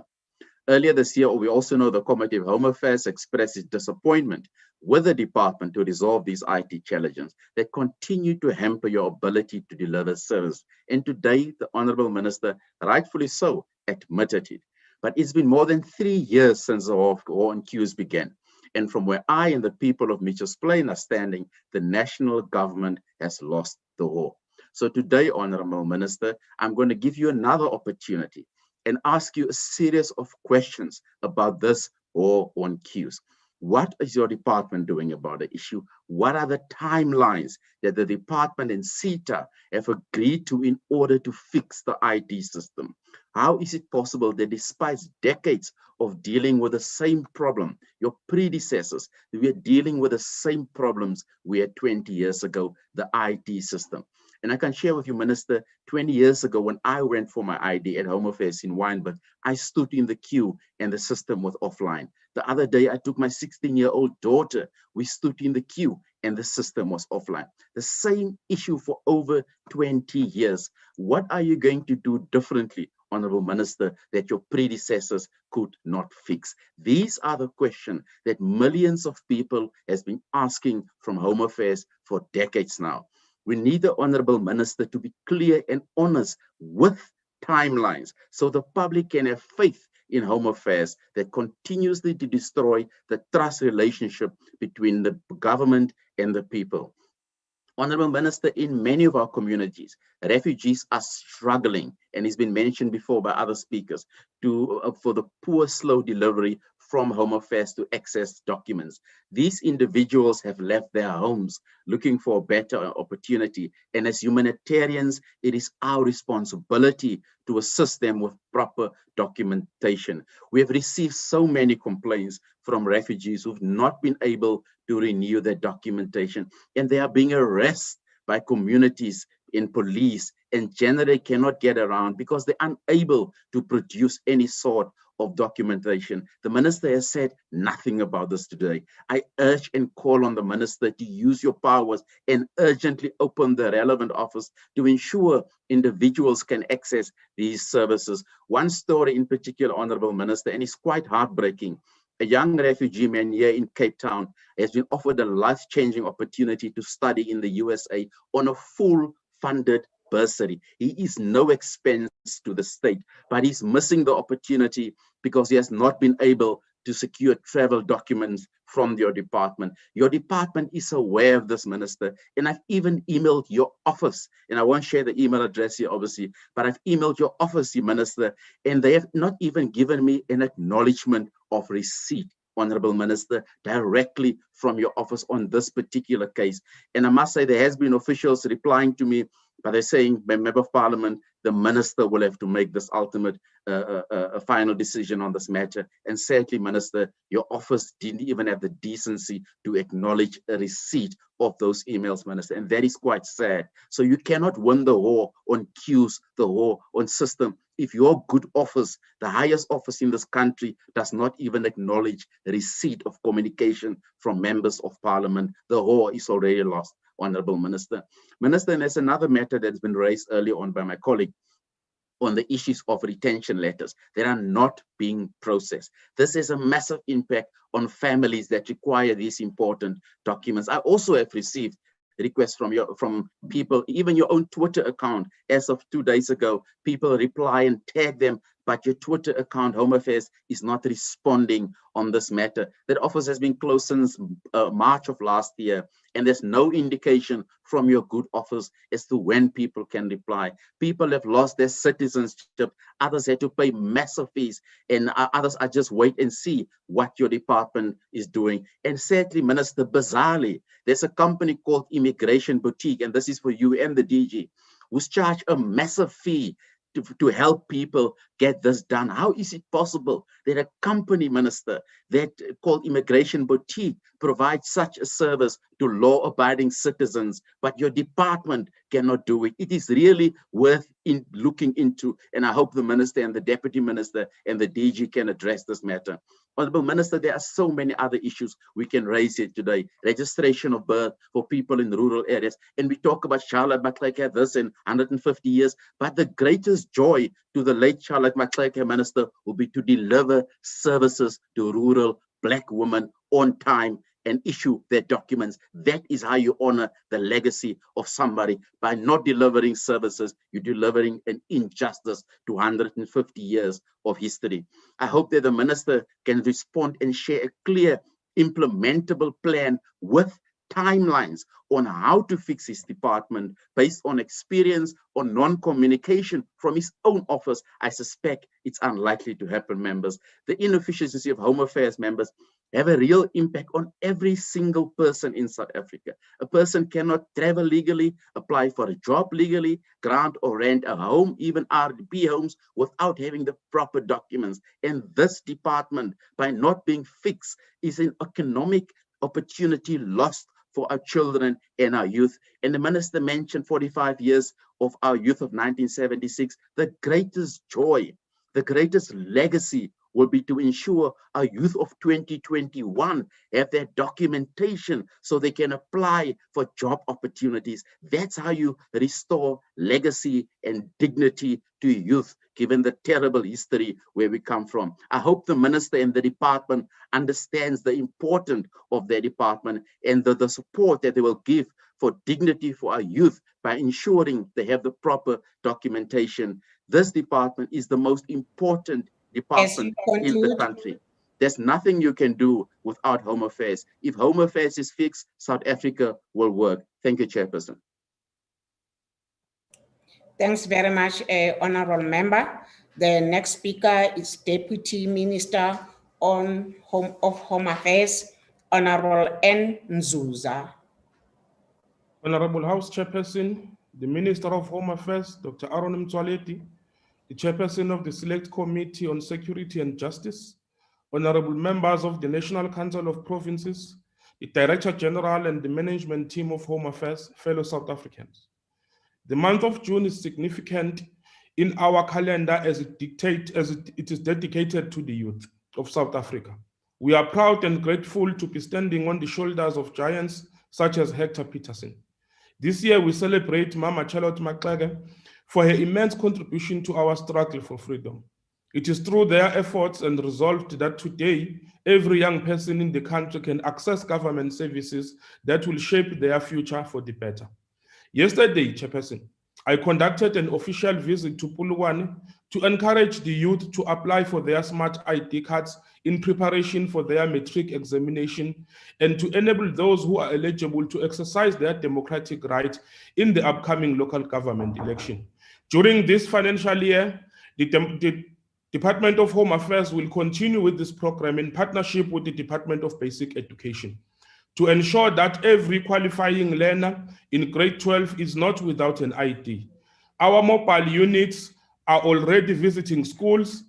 Earlier this year, we also know the Committee of Home Affairs expressed its disappointment with the department to resolve these IT challenges that continue to hamper your ability to deliver service. And today, the Honorable Minister, rightfully so, admitted it. But it's been more than 3 years since the war on queues began. And from where I and the people of Mitchells Plain are standing, the national government has lost the war. So today, Honorable Minister, I'm going to give you another opportunity and ask you a series of questions about this war on queues. What is your department doing about the issue? What are the timelines that the department and CETA have agreed to in order to fix the IT system? How is it possible that despite decades of dealing with the same problem, your predecessors, we are dealing with the same problems we had 20 years ago, the IT system? And I can share with you, Minister, 20 years ago when I went for my ID at Home Affairs in Wynberg, I stood in the queue and the system was offline. The other day, I took my 16-year-old daughter. We stood in the queue and the system was offline. The same issue for over 20 years. What are you going to do differently, Honorable Minister, that your predecessors could not fix? These are the questions that millions of people has been asking from Home Affairs for decades now. We need the Honorable Minister to be clear and honest with timelines so the public can have faith in Home Affairs that continuously to destroy the trust relationship between the government and the people. Honorable Minister, in many of our communities, refugees are struggling, and it's been mentioned before by other speakers, for the poor, slow delivery from Home Affairs to access documents. These individuals have left their homes looking for a better opportunity, and as humanitarians, it is our responsibility to assist them with proper documentation. We have received so many complaints from refugees who've not been able to renew their documentation, and they are being arrested by communities and police, and generally cannot get around because they're unable to produce any sort of documentation. The minister has said nothing about this today. I urge and call on the minister to use your powers and urgently open the relevant office to ensure individuals can access these services. One story in particular, Honorable Minister, and it's quite heartbreaking. A young refugee man here in Cape Town has been offered a life-changing opportunity to study in the USA on a full funded bursary. He is no expense to the state, but he's missing the opportunity because he has not been able to secure travel documents from your department. Your department is aware of this, Minister, and I've even emailed your office, and I won't share the email address here, obviously, but I've emailed your office, Minister, and they have not even given me an acknowledgement of receipt, Honorable Minister, directly from your office on this particular case. And I must say there has been officials replying to me, but they're saying, Member of Parliament, the minister will have to make this ultimate final decision on this matter. And sadly, Minister, your office didn't even have the decency to acknowledge a receipt of those emails, Minister, and that is quite sad. So you cannot win the war on queues, the war on system, if your good office, the highest office in this country, does not even acknowledge receipt of communication from members of Parliament. The war is already lost, Honorable Minister. Minister, and there's another matter that's been raised earlier on by my colleague on the issues of retention letters that are not being processed. This has a massive impact on families that require these important documents. I also have received requests from people, even your own Twitter account. As of 2 days ago, people reply and tag them, but your Twitter account, Home Affairs, is not responding on this matter. That office has been closed since March of last year, and there's no indication from your good office as to when people can reply. People have lost their citizenship. Others had to pay massive fees, and others are just wait and see what your department is doing. And sadly, Minister, bizarrely, there's a company called Immigration Boutique, and this is for you and the DG, who's charged a massive fee to help people get this done. How is it possible that a company, Minister, that called Immigration Boutique provides such a service to law-abiding citizens, but your department cannot do it? It is really worth looking into, and I hope the Minister and the Deputy Minister and the DG can address this matter. Honorable Minister, there are so many other issues we can raise here today. Registration of birth for people in rural areas. And we talk about Charlotte Macleay this in 150 years, but the greatest joy to the late Charlotte Macleay, Minister, will be to deliver services to rural Black women on time and issue their documents. That is how you honor the legacy of somebody. By not delivering services, you're delivering an injustice to 150 years of history. I hope that the Minister can respond and share a clear, implementable plan with timelines on how to fix his department based on experience or non-communication from his own office. I suspect it's unlikely to happen, members. The inefficiency of Home Affairs, members, have a real impact on every single person in South Africa. A person cannot travel legally, apply for a job legally, grant or rent a home, even RDP homes, without having the proper documents. And this department, by not being fixed, is an economic opportunity lost for our children and our youth. And the Minister mentioned 45 years of our youth of 1976. The greatest joy, the greatest legacy will be to ensure our youth of 2021 have their documentation so they can apply for job opportunities. That's how you restore legacy and dignity to youth, given the terrible history where we come from. I hope the Minister and the department understands the importance of their department and the support that they will give for dignity for our youth by ensuring they have the proper documentation. This department is the most important department in the country. There's nothing you can do without Home Affairs. If Home Affairs is fixed, South Africa will work. Thank you, Chairperson. Thanks very much, Honorable Member. The next speaker is Deputy Minister of Home Affairs, Honorable N. Nzuza. Honorable House Chairperson, the Minister of Home Affairs, Dr. Aaron Mtswaleti, the Chairperson of the Select Committee on Security and Justice, honorable members of the National Council of Provinces, the Director General and the management team of Home Affairs, fellow South Africans. The month of June is significant in our calendar as it is dedicated to the youth of South Africa. We are proud and grateful to be standing on the shoulders of giants such as Hector Peterson. This year we celebrate Mama Charlotte Maxeke for her immense contribution to our struggle for freedom. It is through their efforts and resolve that today, every young person in the country can access government services that will shape their future for the better. Yesterday, Chairperson, I conducted an official visit to Polokwane to encourage the youth to apply for their smart ID cards in preparation for their matric examination and to enable those who are eligible to exercise their democratic right in the upcoming local government election. During this financial year, the Department of Home Affairs will continue with this program in partnership with the Department of Basic Education to ensure that every qualifying learner in grade 12 is not without an ID. Our mobile units are already visiting schools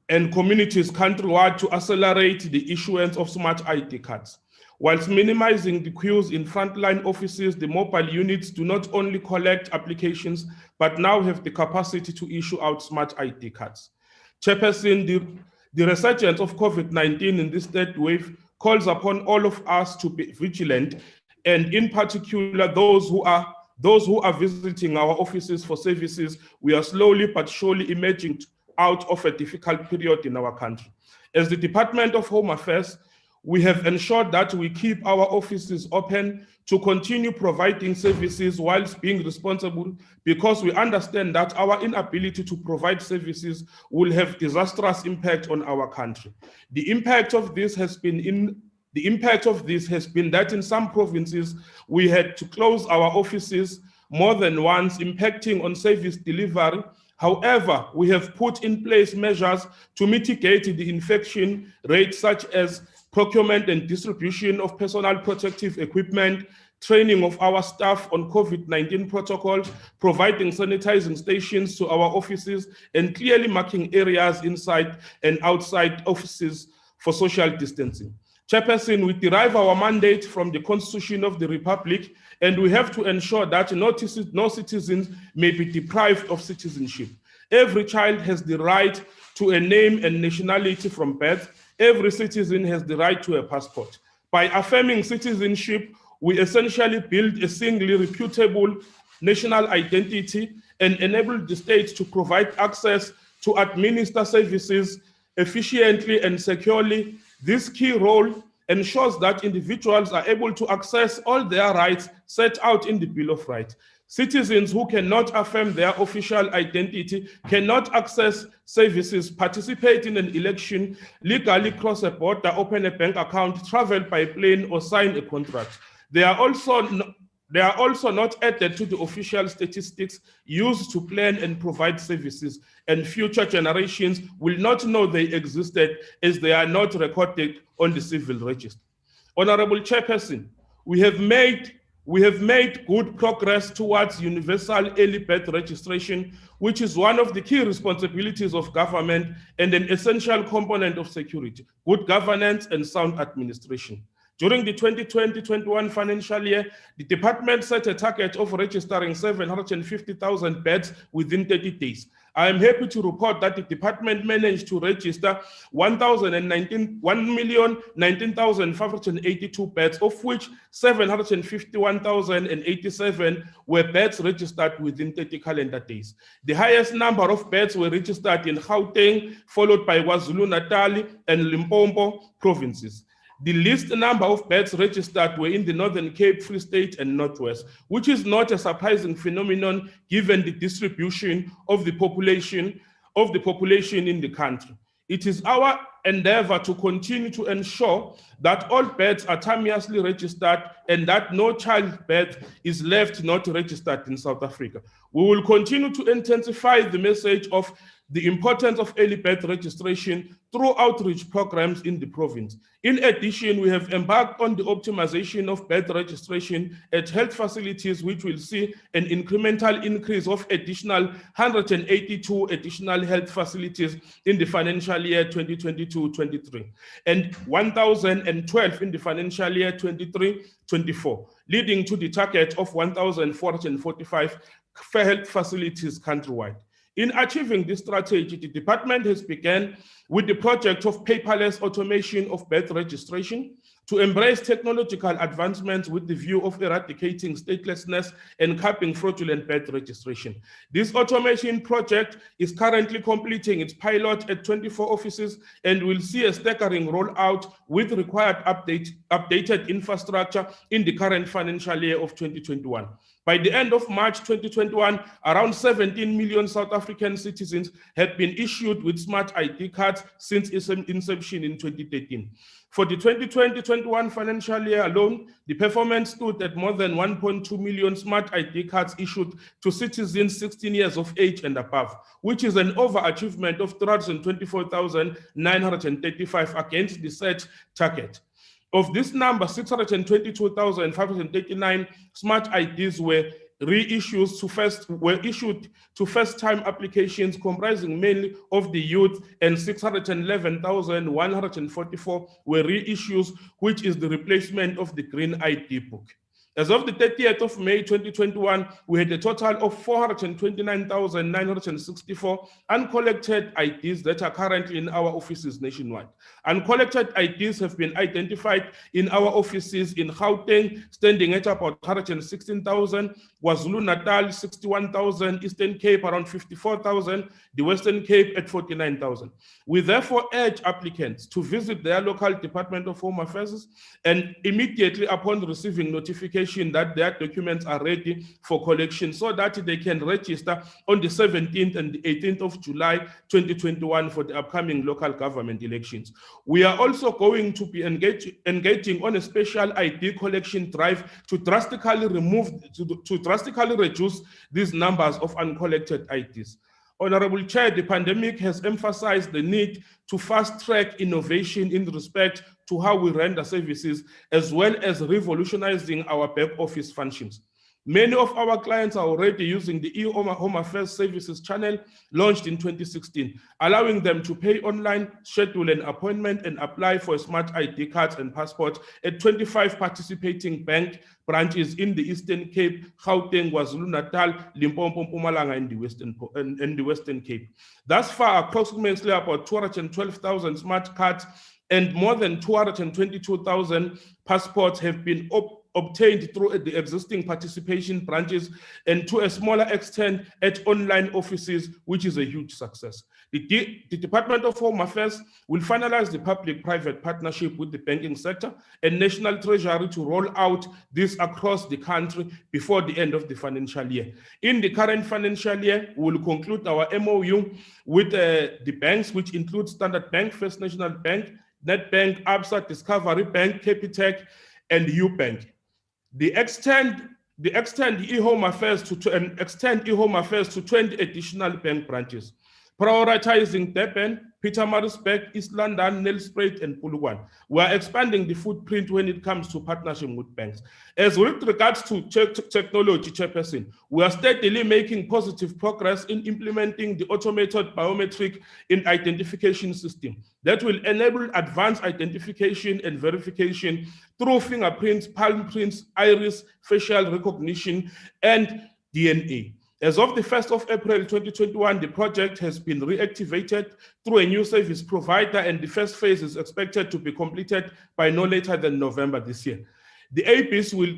and communities countrywide to accelerate the issuance of smart ID cards. Whilst minimizing the queues in frontline offices, the mobile units do not only collect applications, but now have the capacity to issue out smart ID cards. Chairperson, the resurgence of COVID-19 in this third wave calls upon all of us to be vigilant, and in particular those who are visiting our offices for services. We are slowly but surely emerging out of a difficult period in our country. As the Department of Home Affairs, we have ensured that we keep our offices open to continue providing services whilst being responsible, because we understand that our inability to provide services will have disastrous impact on our country. The impact of this has been that in some provinces, we had to close our offices more than once, impacting on service delivery. However, we have put in place measures to mitigate the infection rate, such as procurement and distribution of personal protective equipment, training of our staff on COVID-19 protocols, providing sanitizing stations to our offices, and clearly marking areas inside and outside offices for social distancing. Chairperson, we derive our mandate from the Constitution of the Republic, and we have to ensure that no citizens may be deprived of citizenship. Every child has the right to a name and nationality from birth. Every citizen has the right to a passport. By affirming citizenship, we essentially build a single reputable national identity and enable the state to provide access to administer services efficiently and securely. This key role ensures that individuals are able to access all their rights set out in the Bill of Rights. Citizens who cannot affirm their official identity cannot access services, participate in an election, legally cross a border, open a bank account, travel by plane, or sign a contract. They are also not added to the official statistics used to plan and provide services, and future generations will not know they existed as they are not recorded on the civil register. Honorable Chairperson, we have made good progress towards universal early birth registration, which is one of the key responsibilities of government and an essential component of security, good governance, and sound administration. During the 2020-21 financial year, the department set a target of registering 750,000 beds within 30 days. I am happy to report that the department managed to register 1,019,582 beds, of which 751,087 were beds registered within 30 calendar days. The highest number of beds were registered in Gauteng, followed by KwaZulu-Natal and Limpopo provinces. The least number of births registered were in the Northern Cape, Free State, and Northwest, which is not a surprising phenomenon given the distribution of the population in the country. It is our endeavor to continue to ensure that all births are timeously registered and that no childbirth is left not registered in South Africa. We will continue to intensify the message of the importance of early birth registration through outreach programs in the province. In addition, we have embarked on the optimization of birth registration at health facilities, which will see an incremental increase of additional 182 additional health facilities in the financial year 2022-23 and 1,012 in the financial year 23-24, leading to the target of 1,445 health facilities countrywide. In achieving this strategy, the department has begun with the project of paperless automation of birth registration to embrace technological advancements with the view of eradicating statelessness and capping fraudulent birth registration. This automation project is currently completing its pilot at 24 offices and will see a staggering rollout with required updated infrastructure in the current financial year of 2021. By the end of March 2021, around 17 million South African citizens had been issued with smart ID cards since its inception in 2013. For the 2020-21 financial year alone, the performance stood at more than 1.2 million smart ID cards issued to citizens 16 years of age and above, which is an overachievement of 324,935 against the set target. Of this number, 622,539 smart IDs were issued to first-time applications comprising mainly of the youth, and 611,144 were reissues, which is the replacement of the green ID book. As of the 30th of May 2021, we had a total of 429,964 uncollected IDs that are currently in our offices nationwide. Uncollected IDs have been identified in our offices in Gauteng, standing at about 116,000, KwaZulu-Natal 61,000, Eastern Cape around 54,000, the Western Cape at 49,000. We therefore urge applicants to visit their local Department of Home Affairs and immediately upon receiving notification that their documents are ready for collection so that they can register on the 17th and the 18th of July 2021 for the upcoming local government elections. We are also going to be engaging on a special ID collection drive to drastically reduce these numbers of uncollected IDs. Honorable Chair, the pandemic has emphasized the need to fast-track innovation in respect to how we render services, as well as revolutionizing our back office functions. Many of our clients are already using the e-Home Affairs Services channel launched in 2016, allowing them to pay online, schedule an appointment, and apply for smart ID cards and passports at 25 participating bank branches in the Eastern Cape, Gauteng, KwaZulu-Natal, Limpopo, Mpumalanga, and the Western Cape. Thus far, approximately about 212,000 smart cards and more than 222,000 passports have been obtained through the existing participation branches and to a smaller extent at online offices, which is a huge success. The Department of Home Affairs will finalize the public-private partnership with the banking sector and National Treasury to roll out this across the country before the end of the financial year. In the current financial year, we will conclude our MOU with the banks, which include Standard Bank, First National Bank, Nedbank, Absa, Discovery Bank, Capitec, and Ubank. The extend e-Home Affairs to 20 additional bank branches, prioritizing Durban, Pietermaritzburg, East London, Nelspruit, and Polokwane. We are expanding the footprint when it comes to partnership with banks. As with regards to technology, Chairperson, we are steadily making positive progress in implementing the automated biometric identification system that will enable advanced identification and verification through fingerprints, palm prints, iris, facial recognition, and DNA. As of the 1st of April 2021, the project has been reactivated through a new service provider, and the first phase is expected to be completed by no later than November this year. The ABIS will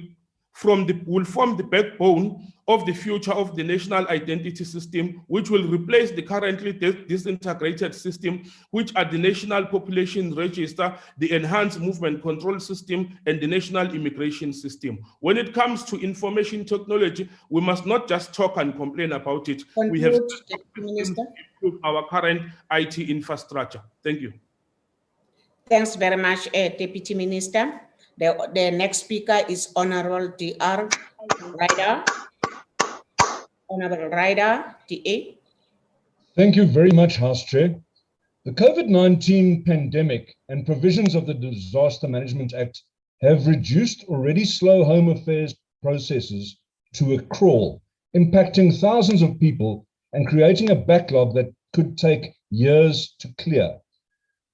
will form the backbone of the future of the national identity system, which will replace the currently disintegrated system, which are the National Population Register, the Enhanced Movement Control System, and the National Immigration System. When it comes to information technology, we must not just talk and complain about it. We have Conclude, Deputy Minister. improved our current IT infrastructure. Thank you. Thanks very much, Deputy Minister. The next speaker is Honorable DR Ryder. Honorable Ryder, DA. Thank you very much, House Chair. The COVID-19 pandemic and provisions of the Disaster Management Act have reduced already slow Home Affairs processes to a crawl, impacting thousands of people and creating a backlog that could take years to clear.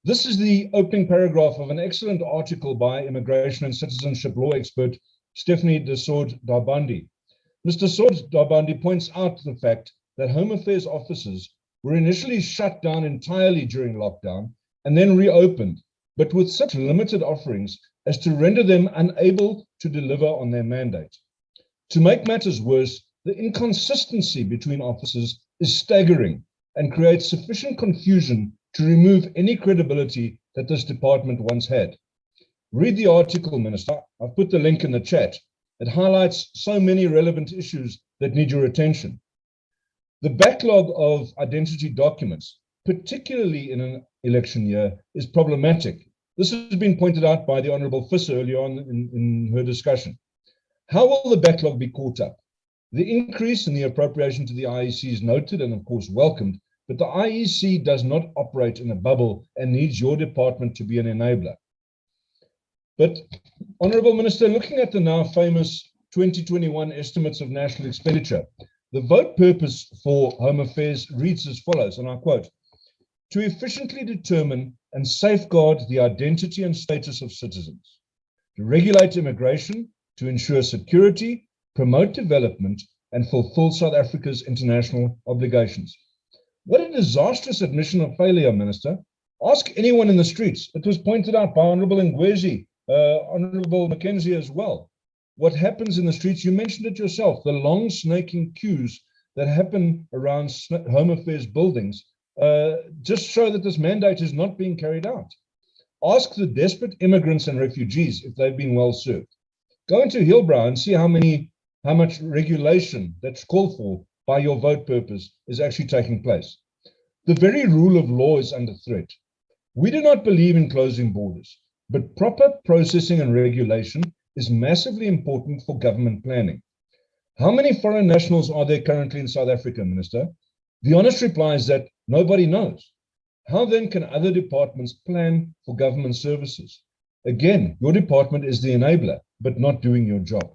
This is the opening paragraph of an excellent article by immigration and citizenship law expert Stephanie de Soort-Darbandi. Mr. Soort-Darbandi points out the fact that Home Affairs offices were initially shut down entirely during lockdown and then reopened, but with such limited offerings as to render them unable to deliver on their mandate. To make matters worse, the inconsistency between offices is staggering and creates sufficient confusion to remove any credibility that this department once had. Read the article, Minister. I've put the link in the chat. It highlights so many relevant issues that need your attention. The backlog of identity documents, particularly in an election year, is problematic. This has been pointed out by the Honourable Fiss earlier on in her discussion. How will the backlog be caught up? The increase in the appropriation to the IEC is noted and of course welcomed, but the IEC does not operate in a bubble and needs your department to be an enabler. But, Honourable Minister, looking at the now famous 2021 estimates of national expenditure, the vote purpose for Home Affairs reads as follows, and I quote, "To efficiently determine and safeguard the identity and status of citizens, to regulate immigration, to ensure security, promote development, and fulfill South Africa's international obligations." What a disastrous admission of failure, Minister. Ask anyone in the streets. It was pointed out by Honourable Ngwezi, Honourable Mackenzie as well. What happens in the streets, you mentioned it yourself, the long snaking queues that happen around Home Affairs buildings just show that this mandate is not being carried out. Ask the desperate immigrants and refugees if they've been well served. Go into Hillbrow and see how much regulation that's called for by your vote purpose is actually taking place. The very rule of law is under threat. We do not believe in closing borders, but proper processing and regulation is massively important for government planning. How many foreign nationals are there currently in South Africa, Minister? The honest reply is that nobody knows. How then can other departments plan for government services? Again, your department is the enabler, but not doing your job.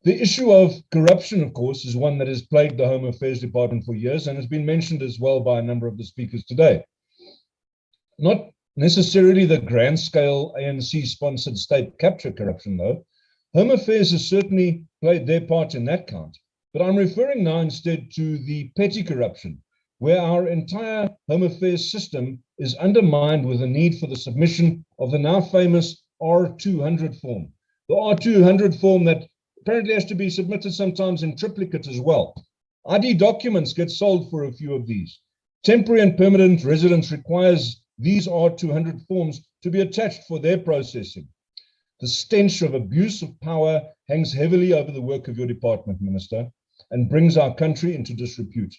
The issue of corruption, of course, is one that has plagued the Home Affairs Department for years and has been mentioned as well by a number of the speakers today. Not necessarily the grand scale ANC-sponsored state capture corruption, though. Home Affairs has certainly played their part in that count. But I'm referring now instead to the petty corruption, where our entire Home Affairs system is undermined with the need for the submission of the now famous R200 form. The R200 form that apparently has to be submitted sometimes in triplicate as well. ID documents get sold for a few of these. Temporary and permanent residence requires these R200 forms to be attached for their processing. The stench of abuse of power hangs heavily over the work of your department, Minister, and brings our country into disrepute.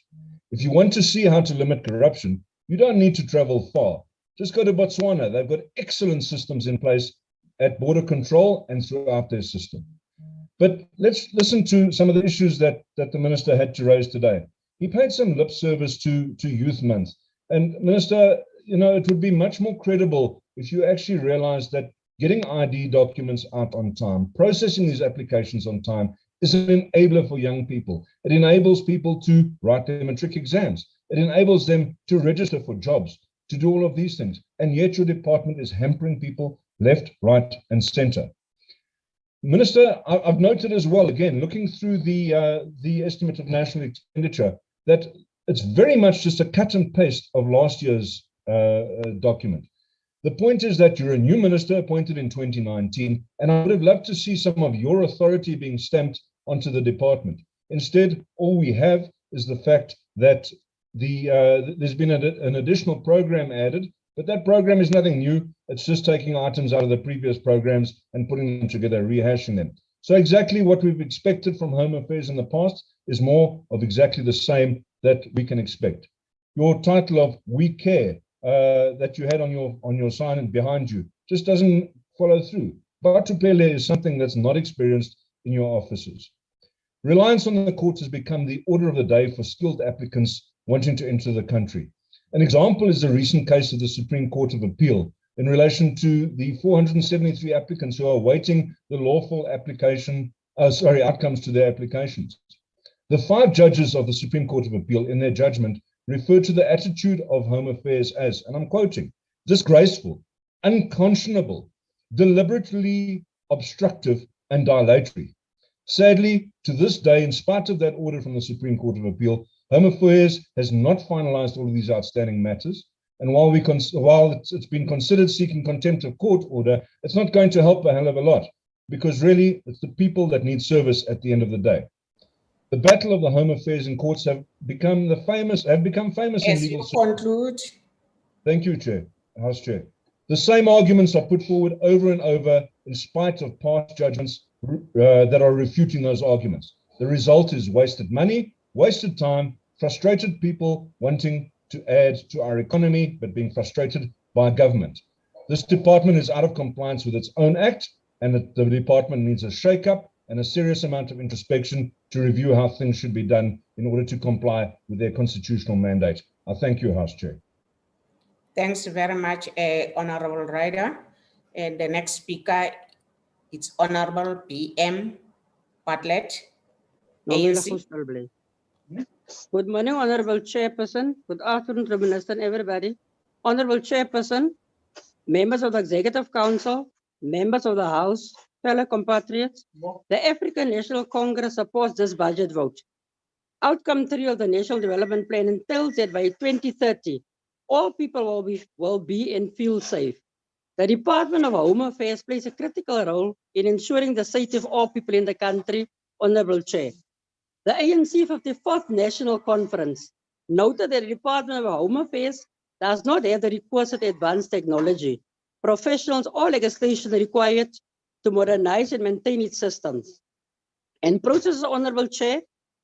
If you want to see how to limit corruption, you don't need to travel far. Just go to Botswana. They've got excellent systems in place at border control and throughout their system. But let's listen to some of the issues that the Minister had to raise today. He paid some lip service to Youth Month. And Minister, you know, it would be much more credible if you actually realized that getting ID documents out on time, processing these applications on time is an enabler for young people. It enables people to write their matric exams. It enables them to register for jobs, to do all of these things. And yet your department is hampering people left, right, and center. Minister, I've noted as well, again, looking through the estimate of national expenditure, that it's very much just a cut and paste of last year's document. The point is that you're a new minister appointed in 2019, and I would have loved to see some of your authority being stamped onto the department. Instead, all we have is the fact that there's been an additional program added, but that program is nothing new. It's just taking items out of the previous programs and putting them together, rehashing them. So exactly what we've expected from Home Affairs in the past is more of exactly the same that we can expect. Your title of "We Care" that you had on your sign and behind you just doesn't follow through. Batupele is something that's not experienced in your offices. Reliance on the courts has become the order of the day for skilled applicants wanting to enter the country. An example is the recent case of the Supreme Court of Appeal in relation to the 473 applicants who are awaiting the lawful outcomes to their applications. The 5 judges of the Supreme Court of Appeal in their judgment refer to the attitude of Home Affairs as, and I'm quoting, disgraceful, unconscionable, deliberately obstructive, and dilatory. Sadly, to this day, in spite of that order from the Supreme Court of Appeal, Home Affairs has not finalized all of these outstanding matters. And while it's been considered seeking contempt of court order, it's not going to help a hell of a lot, because really it's the people that need service at the end of the day. The battle of the Home Affairs in courts have become famous in legal circles. Conclude. Thank you, Chair, House Chair. The same arguments are put forward over and over in spite of past judgments that are refuting those arguments. The result is wasted money, wasted time, frustrated people wanting to add to our economy, but being frustrated by government. This department is out of compliance with its own act, and the department needs a shake-up and a serious amount of introspection to review how things should be done in order to comply with their constitutional mandate. I thank you, House Chair. Thanks very much, Honorable Ryder. And the next speaker is Honorable PM Bartlett, ANC. Good morning, Honorable Chairperson. Good afternoon, to the Minister and everybody. Honorable Chairperson, members of the Executive Council, members of the House, fellow compatriots, the African National Congress supports this budget vote. Outcome 3 of the National Development Plan entails that by 2030, all people will be and feel safe. The Department of Home Affairs plays a critical role in ensuring the safety of all people in the country, Honorable Chair. The ANC 54th National Conference noted that the Department of Home Affairs does not have the requisite advanced technology, professionals, or legislation required to modernize and maintain its systems and processes, Honorable Chair,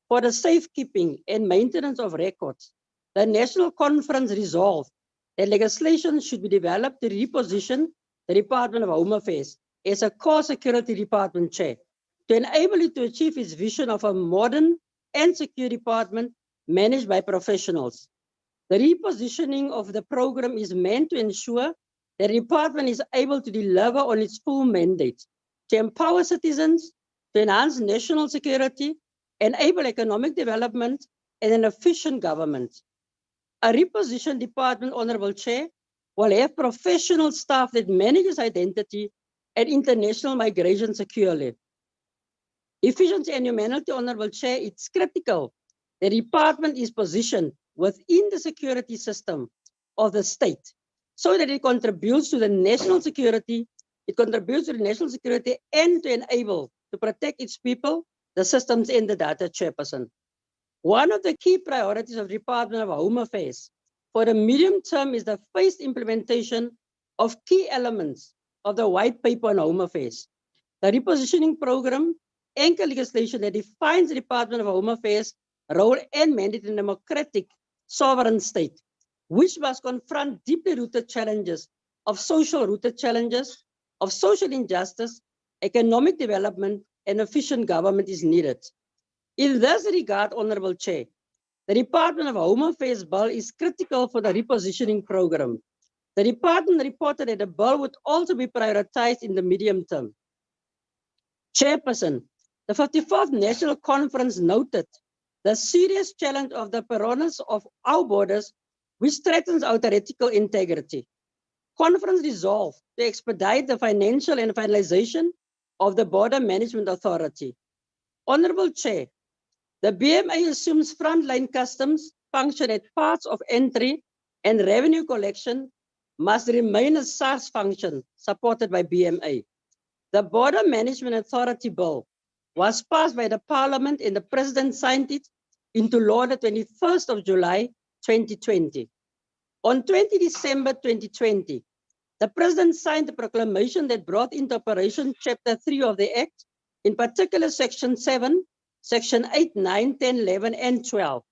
for the safekeeping and maintenance of records. The National Conference resolved that legislation should be developed to reposition the Department of Home Affairs as a core security department, Chair, to enable it to achieve its vision of a modern and secure department managed by professionals. The repositioning of the program is meant to ensure that the department is able to deliver on its full mandate, to empower citizens, to enhance national security, enable economic development, and an efficient government. A repositioned department, Honorable Chair, will have professional staff that manages identity and international migration securely. Efficiency and humanity, Honorable Chair, it's critical. The department is positioned within the security system of the state so that it contributes to the national security, and to enable to protect its people, the systems, and the data, Chairperson. One of the key priorities of the Department of Home Affairs for the medium term is the phased implementation of key elements of the White Paper on Home Affairs. The repositioning program anchor legislation that defines the Department of Home Affairs' role and mandate in a democratic, sovereign state, which must confront deeply rooted challenges of social injustice, economic development, and efficient government is needed. In this regard, Honorable Chair, the Department of Home Affairs bill is critical for the repositioning program. The department reported that the bill would also be prioritized in the medium term. Chairperson, the 54th National Conference noted the serious challenge of the piranhas of our borders, which threatens our theoretical integrity. Conference resolved to expedite the financial and finalization of the Border Management Authority. Honorable Chair, the BMA assumes frontline customs function at parts of entry and revenue collection, must remain a SARS function supported by BMA. The Border Management Authority Bill was passed by the Parliament and the President signed it into law the 21st of July 2020. On 20 December 2020, the President signed the proclamation that brought into operation Chapter 3 of the Act, in particular Section 7, Section 8, 9, 10, 11, and 12.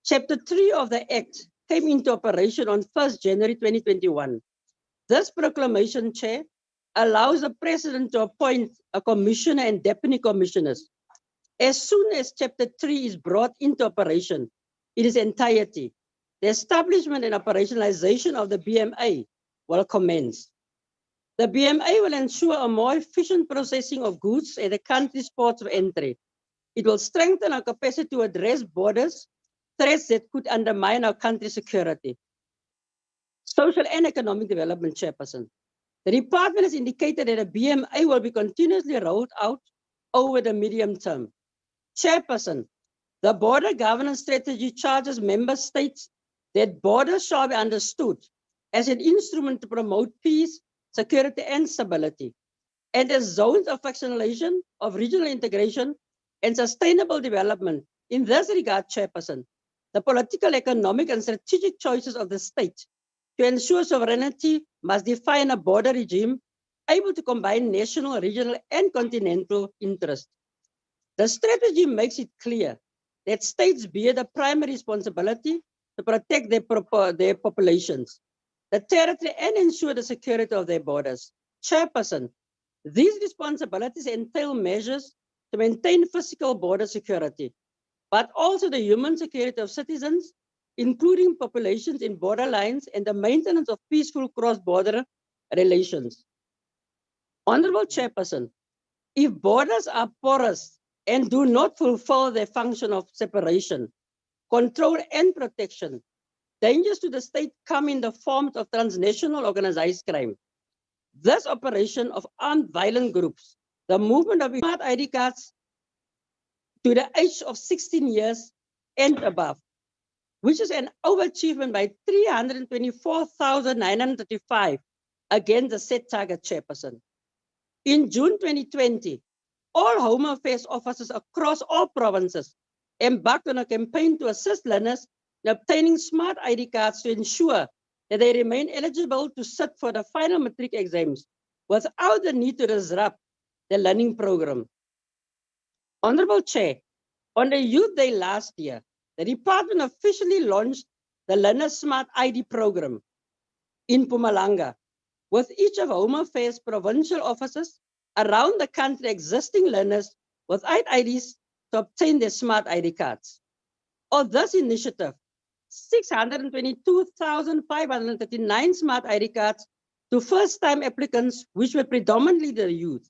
Chapter 3 of the Act came into operation on 1st January 2021. This proclamation, Chair, allows the President to appoint a commissioner and deputy commissioners. As soon as Chapter 3 is brought into operation in its entirety, the establishment and operationalization of the BMA will commence. The BMA will ensure a more efficient processing of goods at the country's ports of entry. It will strengthen our capacity to address borders, threats that could undermine our country's security. Social and economic development, Chairperson. The department has indicated that a BMA will be continuously rolled out over the medium term. Chairperson, the border governance strategy charges member states that borders shall be understood as an instrument to promote peace, security, and stability, and as zones of factionalization, of regional integration, and sustainable development. In this regard, Chairperson, the political, economic, and strategic choices of the state to ensure sovereignty must define a border regime able to combine national, regional, and continental interests. The strategy makes it clear that states bear the primary responsibility to protect their populations, the territory, and ensure the security of their borders. Chairperson, these responsibilities entail measures to maintain physical border security, but also the human security of citizens, including populations in borderlines and the maintenance of peaceful cross-border relations. Honorable Chairperson, if borders are porous and do not fulfill their function of separation, control, and protection, dangers to the state come in the forms of transnational organized crime. This operation of armed violent groups, the movement of smart ID cards to the age of 16 years and above, which is an overachievement by 324,935 against the set target, Chairperson. In June 2020, all Home Affairs officers across all provinces embarked on a campaign to assist learners in obtaining smart ID cards to ensure that they remain eligible to sit for the final matric exams without the need to disrupt the learning program. Honorable Chair, on the Youth Day last year, the department officially launched the Learner Smart ID program in Mpumalanga, with each of Home Affairs provincial offices around the country existing learners without IDs to obtain their smart ID cards. Of this initiative, 622,539 smart ID cards to first-time applicants, which were predominantly the youth.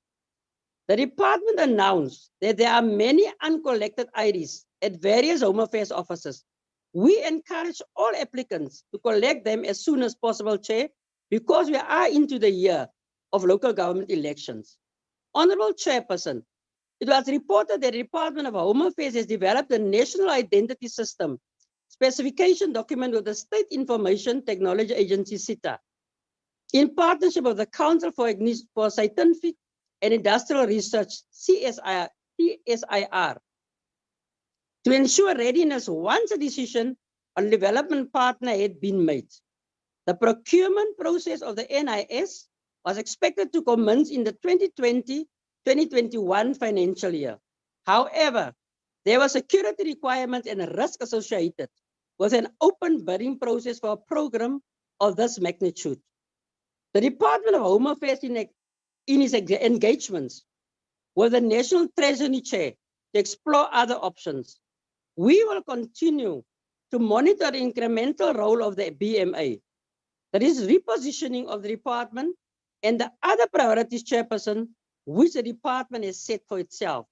The department announced that there are many uncollected IDs at various Home Affairs offices. We encourage all applicants to collect them as soon as possible, Chair, because we are into the year of local government elections. Honorable Chairperson, it was reported that the Department of Home Affairs has developed a national identity system specification document with the State Information Technology Agency, SITA, in partnership with the Council for Scientific and Industrial Research, CSIR, to ensure readiness once a decision on development partner had been made. The procurement process of the NIS was expected to commence in the 2020-2021 financial year. However, there were security requirements and risk associated with an open bidding process for a program of this magnitude. The Department of Home Affairs in its engagements with the National Treasury Chair to explore other options. We will continue to monitor the incremental role of the BMA, that is repositioning of the department and the other priorities, Chairperson, which the department has set for itself.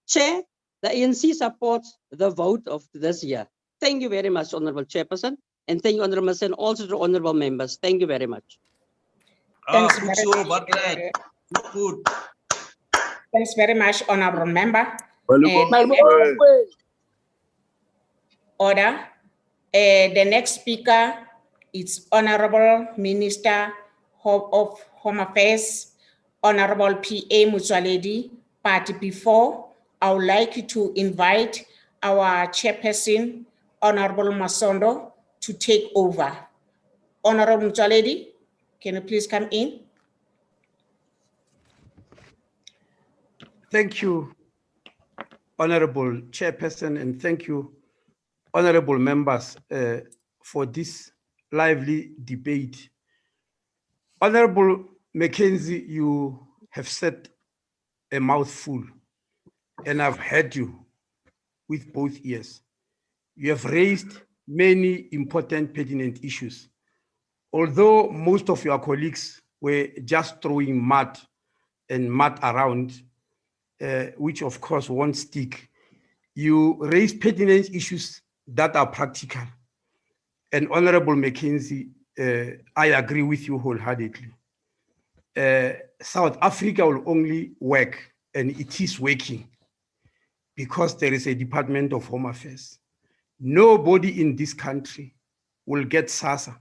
Chair, the ANC supports the vote of this year. Thank you very much, Honorable Chairperson, and thank you, Honorable Minister, and also to honorable members. Thank you very much. Thanks very much, honorable member. Order. The next speaker it's Honorable Minister of Home Affairs, Honorable P.A. Mutsualedi. But before, I would like to invite our chairperson, Honorable Masondo, to take over. Honorable Mutsualedi, can you please come in? Thank you, Honorable Chairperson, and thank you, honorable members, for this lively debate. Honorable Mackenzie, you have said a mouthful, and I've heard you with both ears. You have raised many important pertinent issues. Although most of your colleagues were just throwing mud around, which of course won't stick, you raise pertinent issues that are practical. And Honorable Mackenzie, I agree with you wholeheartedly. South Africa will only work, and it is working, because there is a Department of Home Affairs. Nobody in this country will get SASSA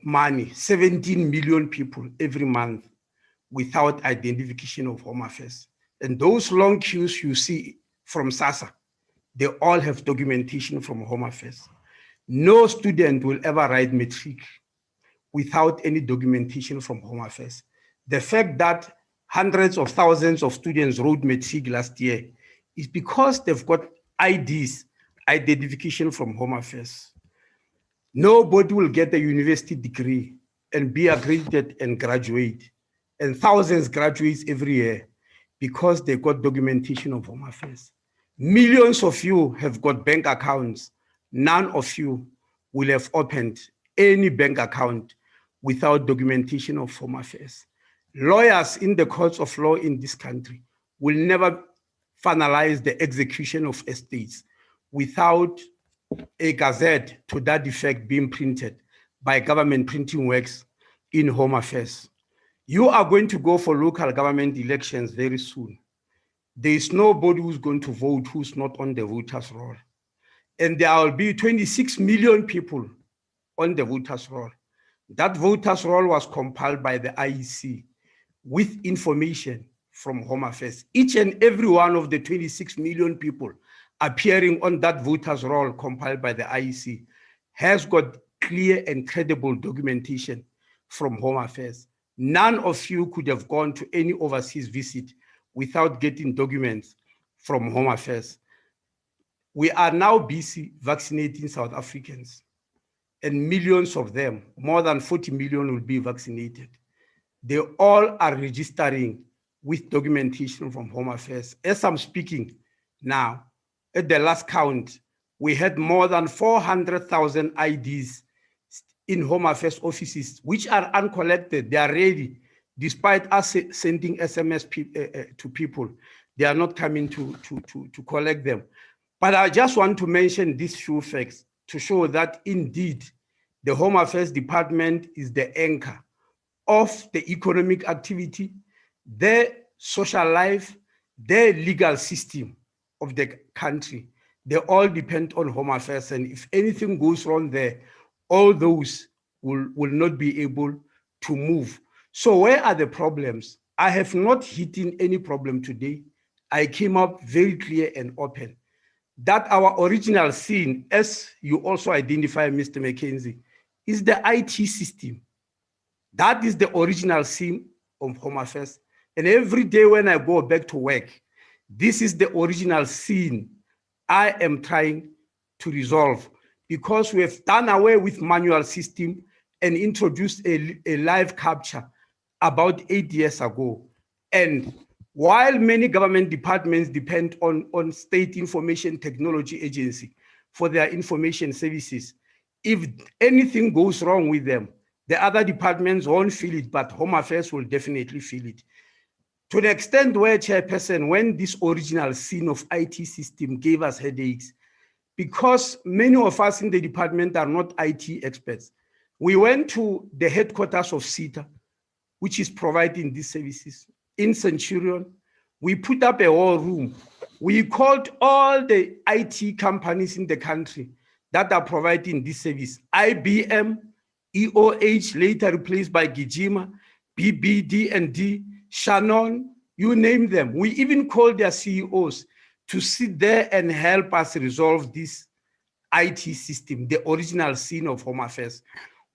money, 17 million people every month, without identification of Home Affairs. And those long queues you see from SASSA, they all have documentation from Home Affairs. No student will ever write matric without any documentation from Home Affairs. The fact that hundreds of thousands of students wrote matric last year is because they've got IDs, identification from Home Affairs. Nobody will get a university degree and be accredited and graduate. And thousands graduates every year because they got documentation of Home Affairs. Millions of you have got bank accounts. None of you will have opened any bank account without documentation of Home Affairs. Lawyers in the courts of law in this country will never finalize the execution of estates without a gazette to that effect being printed by government printing works in Home Affairs. You are going to go for local government elections very soon. There is nobody who's going to vote who's not on the voters roll. And there will be 26 million people on the voters roll. That voters roll was compiled by the IEC with information from Home Affairs. Each and every one of the 26 million people appearing on that voters roll compiled by the IEC has got clear and credible documentation from Home Affairs. None of you could have gone to any overseas visit without getting documents from Home Affairs. We are now busy vaccinating South Africans, and millions of them, more than 40 million, will be vaccinated. They all are registering with documentation from Home Affairs. As I'm speaking now, at the last count, we had more than 400,000 IDs in Home Affairs offices, which are uncollected. They are ready, despite us sending SMS to people. They are not coming to collect them. But I just want to mention these few facts to show that indeed the Home Affairs Department is the anchor of the economic activity, the social life, the legal system of the country. They all depend on Home Affairs, and if anything goes wrong there, all those will not be able to move. So where are the problems? I have not hidden any problem today. I came up very clear and open that our original sin, as you also identify, Mr. Mackenzie, is the IT system. That is the original sin of Home Affairs. And every day when I go back to work, this is the original sin I am trying to resolve, because we have done away with manual system and introduced a live capture about 8 years ago. And while many government departments depend on State Information Technology Agency for their information services, if anything goes wrong with them, the other departments won't feel it, but Home Affairs will definitely feel it. To the extent where, Chairperson, when this original sin of IT system gave us headaches, because many of us in the department are not IT experts, we went to the headquarters of CETA, which is providing these services in Centurion. We put up a war room. We called all the IT companies in the country that are providing this service. IBM, EOH, later replaced by Gijima, BBD&D, Shannon, you name them. We even called their CEOs to sit there and help us resolve this IT system, the original scene of Home Affairs.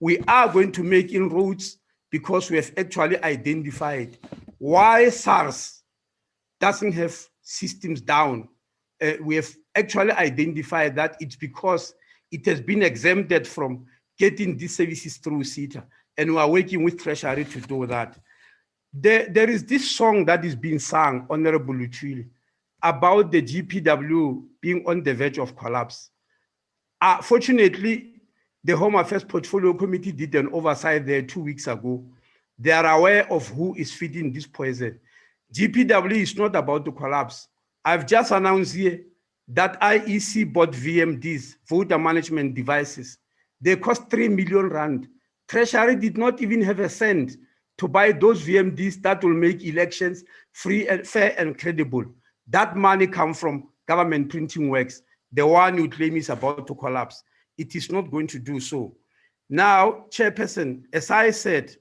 We are going to make inroads because we have actually identified why SARS doesn't have systems down. We have actually identified that it's because it has been exempted from getting these services through CETA, and we are working with Treasury to do that. There is this song that is being sung, Honorable Luchili, about the GPW being on the verge of collapse. Fortunately, the Home Affairs Portfolio Committee did an oversight there 2 weeks ago. They are aware of who is feeding this poison. GPW is not about to collapse. I've just announced here that IEC bought VMDs, voter management devices. They cost 3 million rand. Treasury did not even have a cent to buy those VMDs that will make elections free and fair and credible. That money comes from government printing works. The one you claim is about to collapse. It is not going to do so. Now, Chairperson, as I said,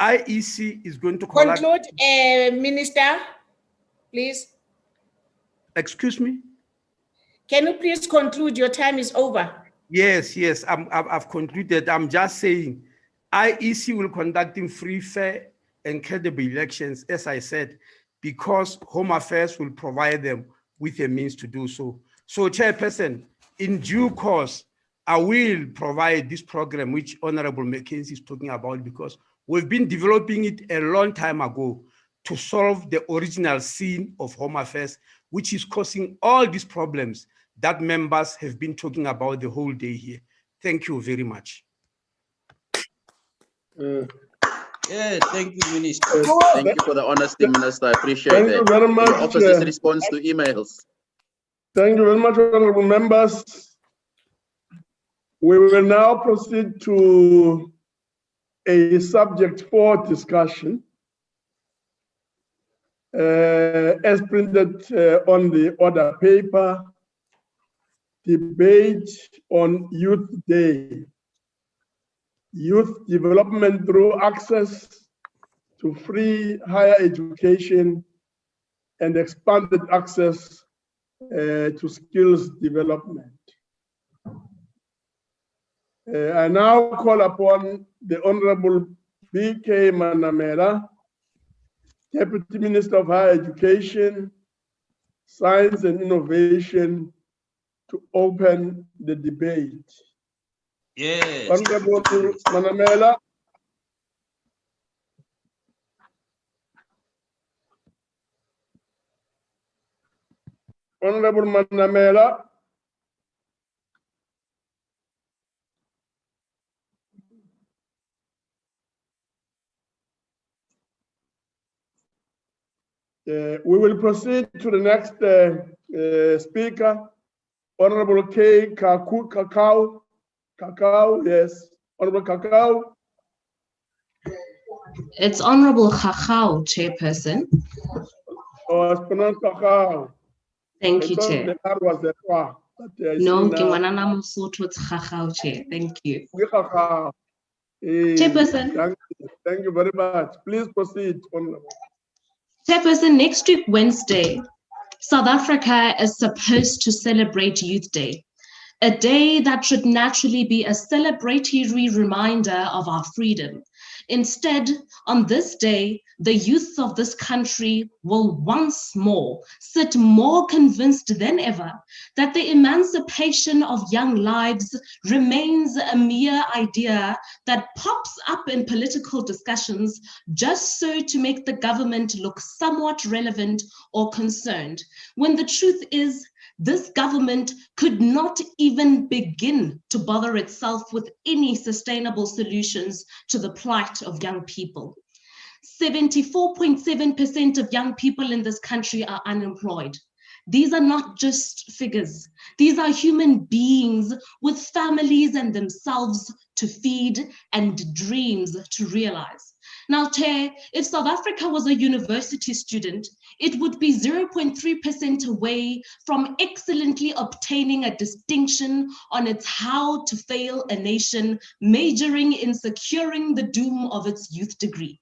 IEC is going to collapse. Conclude, Minister, please. Excuse me? Can you please conclude? Your time is over. Yes, I've concluded. I'm just saying IEC will conduct free, fair, and credible elections, as I said, because Home Affairs will provide them with a means to do so. So, Chairperson, in due course, I will provide this program which Honorable Mackenzie is talking about, because we've been developing it a long time ago to solve the original scene of Home Affairs, which is causing all these problems that members have been talking about the whole day here. Thank you very much. Yeah, thank you, Minister. Thank you for the honesty, Minister. I appreciate that. Thank you very much. The office's response to emails. Thank you very much, honorable members. We will now proceed to a subject for discussion. As printed on the order paper, debate on Youth Day. Youth development through access to free higher education and expanded access to skills development. I now call upon the Honorable B.K. Manamela, Deputy Minister of Higher Education, Science and Innovation, to open the debate. Yes. Honorable Manamela. Honorable Manamela. We will proceed to the next speaker, Honorable K. Kakao. Kakao, yes. Honorable Kakao. It's Honorable Kakao, Chairperson. Oh, it's pronounced Kakao. Thank you, Chair. The R was the R. No, Kiwanana Mosotho, it's Kakao, Chair. Thank you. Chairperson. Thank you very much. Please proceed, Honorable. Chairperson, next week, Wednesday, South Africa is supposed to celebrate Youth Day, a day that should naturally be a celebratory reminder of our freedom. Instead, on this day, the youth of this country will once more sit more convinced than ever that the emancipation of young lives remains a mere idea that pops up in political discussions just so to make the government look somewhat relevant or concerned, when the truth is, this government could not even begin to bother itself with any sustainable solutions to the plight of young people. 74.7% of young people in this country are unemployed. These are not just figures. These are human beings with families and themselves to feed and dreams to realize. Now, Chair, if South Africa was a university student, it would be 0.3% away from excellently obtaining a distinction on its How to Fail a Nation, majoring in securing the doom of its youth degree.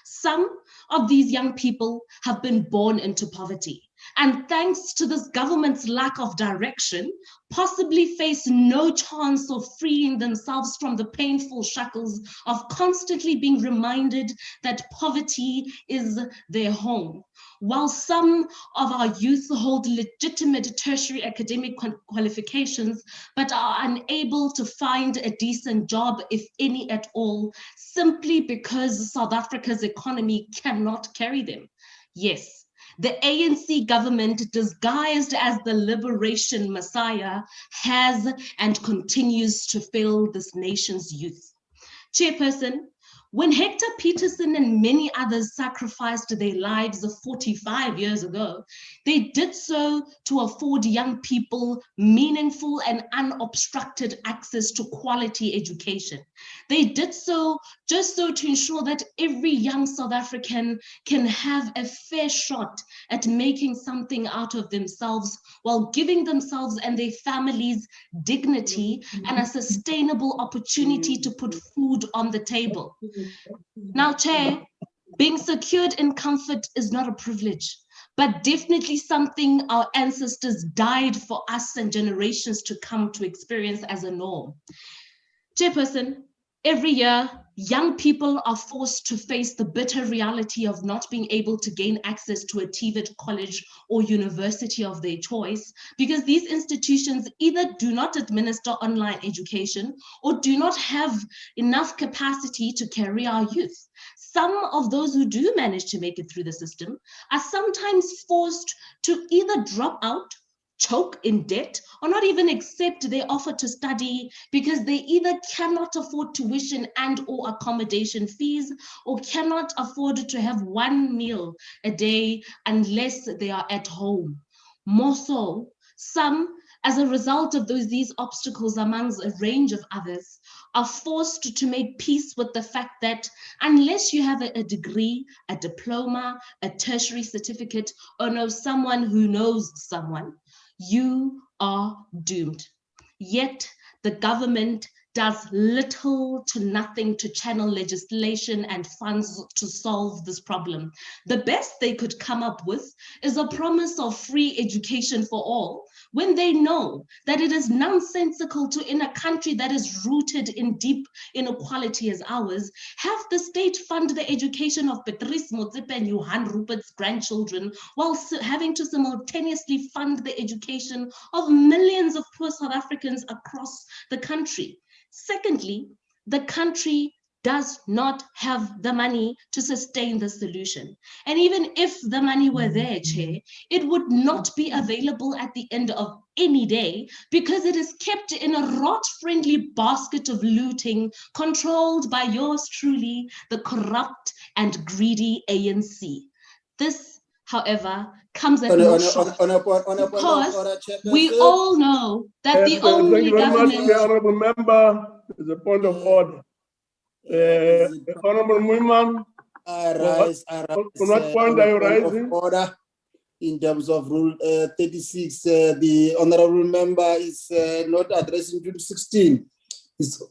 Some of these young people have been born into poverty, and thanks to this government's lack of direction, possibly face no chance of freeing themselves from the painful shackles of constantly being reminded that poverty is their home. While some of our youth hold legitimate tertiary academic qualifications, but are unable to find a decent job, if any at all, simply because South Africa's economy cannot carry them. Yes, the ANC government, disguised as the liberation messiah, has and continues to fail this nation's youth. Chairperson, when Hector Peterson and many others sacrificed their lives 45 years ago, they did so to afford young people meaningful and unobstructed access to quality education. They did so just so to ensure that every young South African can have a fair shot at making something out of themselves while giving themselves and their families dignity and a sustainable opportunity to put food on the table. Now, Chair, being secured in comfort is not a privilege, but definitely something our ancestors died for us and generations to come to experience as a norm. Chairperson, every year, young people are forced to face the bitter reality of not being able to gain access to a TVET college or university of their choice because these institutions either do not administer online education or do not have enough capacity to carry our youth. Some of those who do manage to make it through the system are sometimes forced to either drop out, choke in debt, or not even accept their offer to study because they either cannot afford tuition and or accommodation fees or cannot afford to have one meal a day unless they are at home. More so, some, as a result of these obstacles amongst a range of others, are forced to make peace with the fact that unless you have a degree, a diploma, a tertiary certificate, or know someone who knows someone, you are doomed. Yet the government does little to nothing to channel legislation and funds to solve this problem. The best they could come up with is a promise of free education for all, when they know that it is nonsensical to, in a country that is rooted in deep inequality as ours, have the state fund the education of Patrice Motsepe and Johan Rupert's grandchildren, while having to simultaneously fund the education of millions of poor South Africans across the country. Secondly, the country does not have the money to sustain the solution. And even if the money were there, Chair, it would not be available at the end of any day because it is kept in a rot-friendly basket of looting controlled by yours truly, the corrupt and greedy ANC. This, however, comes at no shock because we all know that the only thank you very much, government... Honorable Member. There's a point of order. Honorable Muiman, on what point are you rising? Order. In terms of Rule 36, the Honorable Member is not addressing Rule 16. It's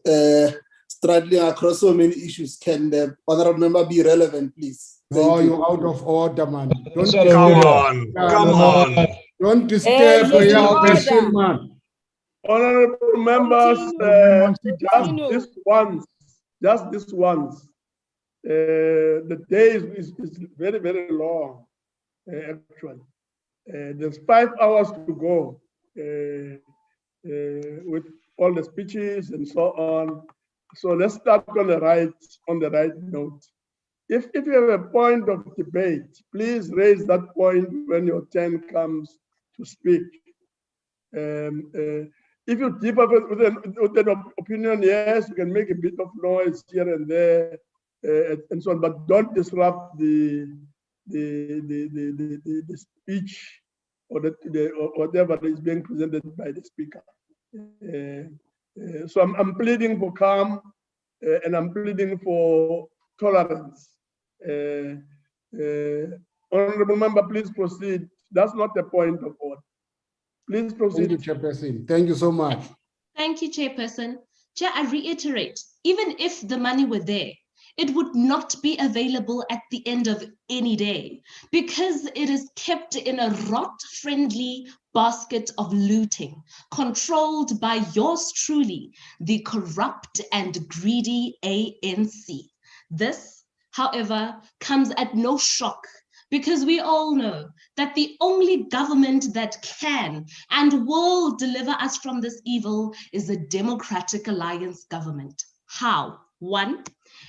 straddling across so many issues. Can the Honorable Member be relevant, please? No, you're out of order, man. Don't Come on. Don't disturb the young person, man. Honorable members, just this once. The day is very, very long, actually. There's 5 hours to go with all the speeches and so on. So let's start on the right note. If you have a point of debate, please raise that point when your turn comes to speak. If you differ with an opinion, yes, you can make a bit of noise here and there, and so on, but don't disrupt the speech or whatever is being presented by the speaker. So I'm pleading for calm, and I'm pleading for tolerance. Honorable member, please proceed. That's not the point of order. Please proceed. Thank you, Chairperson. Thank you so much. Thank you, Chairperson. Chair, I reiterate, even if the money were there, it would not be available at the end of any day because it is kept in a rot-friendly basket of looting, controlled by yours truly, the corrupt and greedy ANC. This, however, comes at no shock because we all know that the only government that can and will deliver us from this evil is a democratic alliance government. How? One,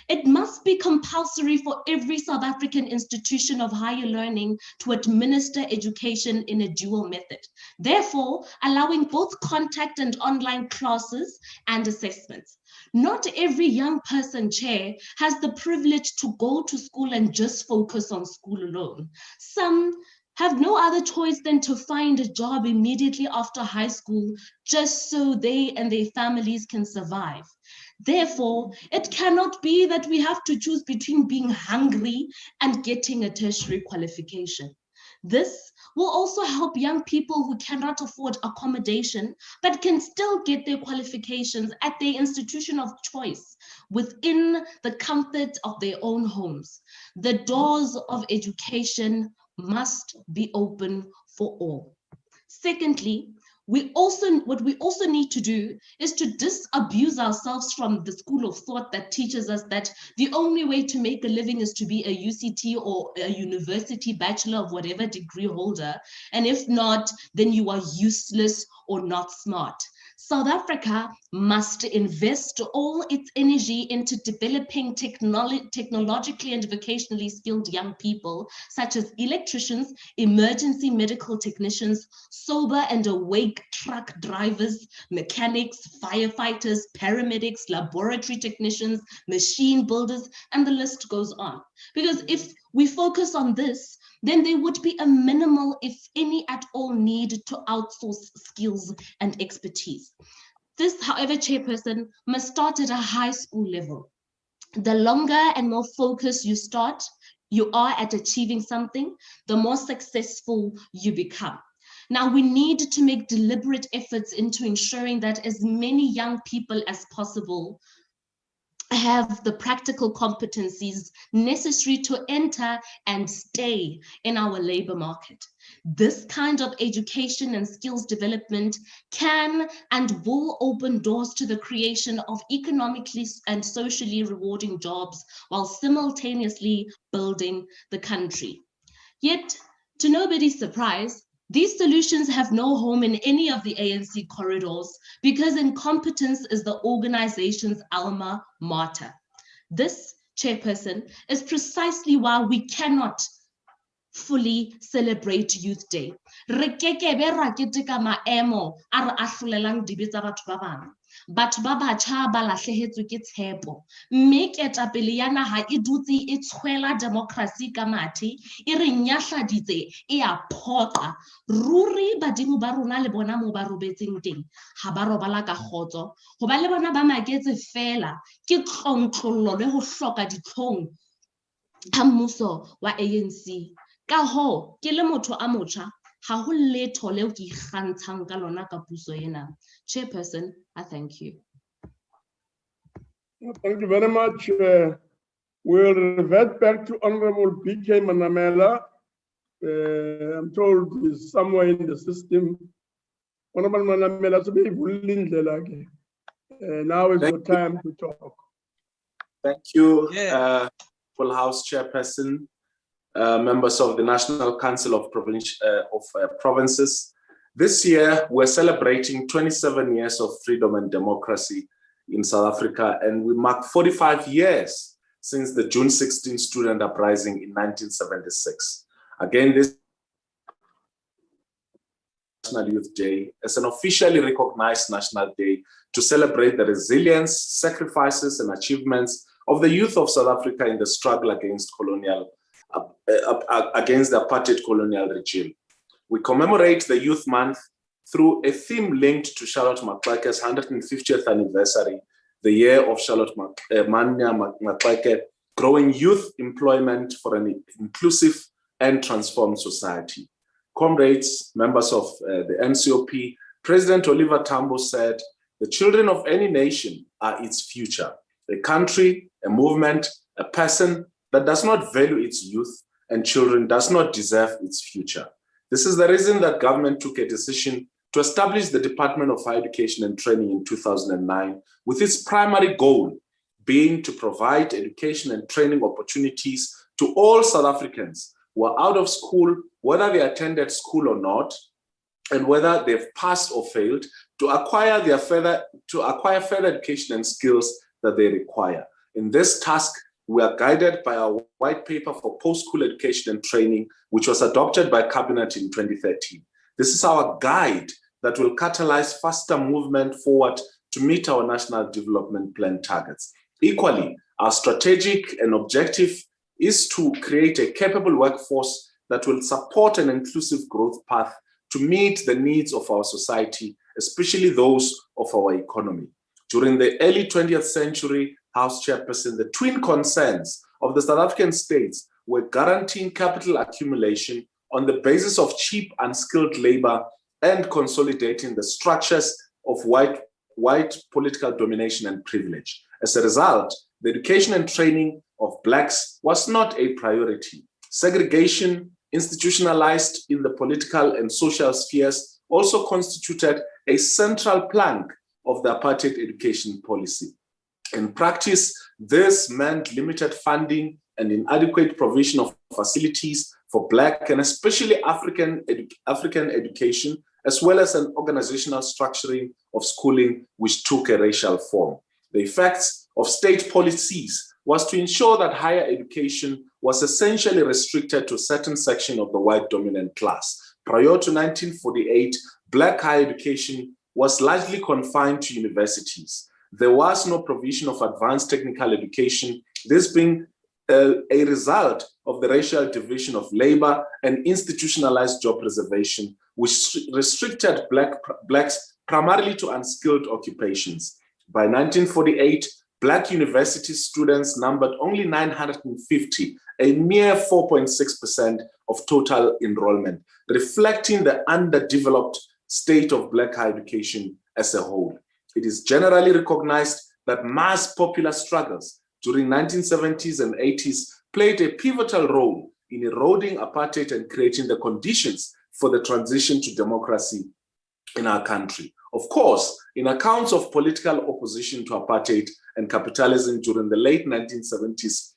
it must be compulsory for every South African institution of higher learning to administer education in a dual method, therefore allowing both contact and online classes and assessments. Not every young person, Chair, has the privilege to go to school and just focus on school alone. Some have no other choice than to find a job immediately after high school just so they and their families can survive. Therefore, it cannot be that we have to choose between being hungry and getting a tertiary qualification. This will also help young people who cannot afford accommodation, but can still get their qualifications at their institution of choice within the comfort of their own homes. The doors of education must be open for all. Secondly, what we also need to do is to disabuse ourselves from the school of thought that teaches us that the only way to make a living is to be a UCT or a university bachelor of whatever degree holder. And if not, then you are useless or not smart. South Africa must invest all its energy into developing technologically and vocationally skilled young people, such as electricians, emergency medical technicians, sober and awake truck drivers, mechanics, firefighters, paramedics, laboratory technicians, machine builders, and the list goes on. Because if we focus on this, then there would be a minimal, if any at all, need to outsource skills and expertise. This, however, Chairperson, must start at a high school level. The longer and more focused you are at achieving something, the more successful you become. Now, we need to make deliberate efforts into ensuring that as many young people as possible have the practical competencies necessary to enter and stay in our labor market. This kind of education and skills development can and will open doors to the creation of economically and socially rewarding jobs while simultaneously building the country. Yet, to nobody's surprise, these solutions have no home in any of the ANC corridors because incompetence is the organization's alma mater. This, Chairperson, is precisely why we cannot fully celebrate Youth Day. Re kekebe ra keteka maemo a re ahlolelang dibe tsa batho ba bang. Batho ba batjha ba lahlehetswe ke tshepo, mme ketapele ya naha e dutse e tshwela democracy ka mathe, e re nyahladitse e a phoqa. Ruri badimo ba rona le bona mo ba robetseng teng ha ba robala ka kgotso, hoba le bona ba maketse fela ke tlontlollo le ho hloka ditlhong ha mmuso wa ANC. Ka ho ke le motho a motjha ha ho letho leo ke ikgantshang ka lona ka puso ena. Chairperson, I thank you. Thank you very much. We'll revert back to Honorable BK Manamela. I'm told he's somewhere in the system. Honorable Manamela, to be willing, now is your time to talk. Thank you, full House Chairperson, members of the National Council of Provinces. This year, we're celebrating 27 years of freedom and democracy in South Africa, and we mark 45 years since the June 16 student uprising in 1976. Again, this National Youth Day is an officially recognized national day to celebrate the resilience, sacrifices, and achievements of the youth of South Africa in the struggle against against the apartheid colonial regime. We commemorate the Youth Month through a theme linked to Charlotte Maxake's 150th anniversary, the year of Charlotte Maxake, growing youth employment for an inclusive and transform society. Comrades, members of the NCOP, President Oliver Tambo said, "The children of any nation are its future. A country, a movement, a person that does not value its youth and children does not deserve its future." This is the reason that government took a decision to establish the Department of Higher Education and Training in 2009, with its primary goal being to provide education and training opportunities to all South Africans who are out of school, whether they attended school or not, and whether they've passed or failed, to acquire further education and skills that they require. In this task, we are guided by our white paper for post-school education and training, which was adopted by Cabinet in 2013. This is our guide that will catalyze faster movement forward to meet our National Development Plan targets. Equally, our strategic and objective is to create a capable workforce that will support an inclusive growth path to meet the needs of our society, especially those of our economy. During the early 20th century, House Chairperson, the twin concerns of the South African states were guaranteeing capital accumulation on the basis of cheap, unskilled labor and consolidating the structures of white political domination and privilege. As a result, the education and training of Blacks was not a priority. Segregation, institutionalized in the political and social spheres, also constituted a central plank of the apartheid education policy. In practice, this meant limited funding and inadequate provision of facilities for Black and especially African education, as well as an organizational structuring of schooling which took a racial form. The effects of state policies was to ensure that higher education was essentially restricted to a certain section of the white dominant class. Prior to 1948, Black higher education was largely confined to universities. There was no provision of advanced technical education, this being a result of the racial division of labor and institutionalized job reservation, which restricted Blacks primarily to unskilled occupations. By 1948, Black university students numbered only 950, a mere 4.6% of total enrollment, reflecting the underdeveloped state of Black higher education as a whole. It is generally recognized that mass popular struggles during 1970s and 80s played a pivotal role in eroding apartheid and creating the conditions for the transition to democracy in our country. Of course, in accounts of political opposition to apartheid and capitalism during the late 1970s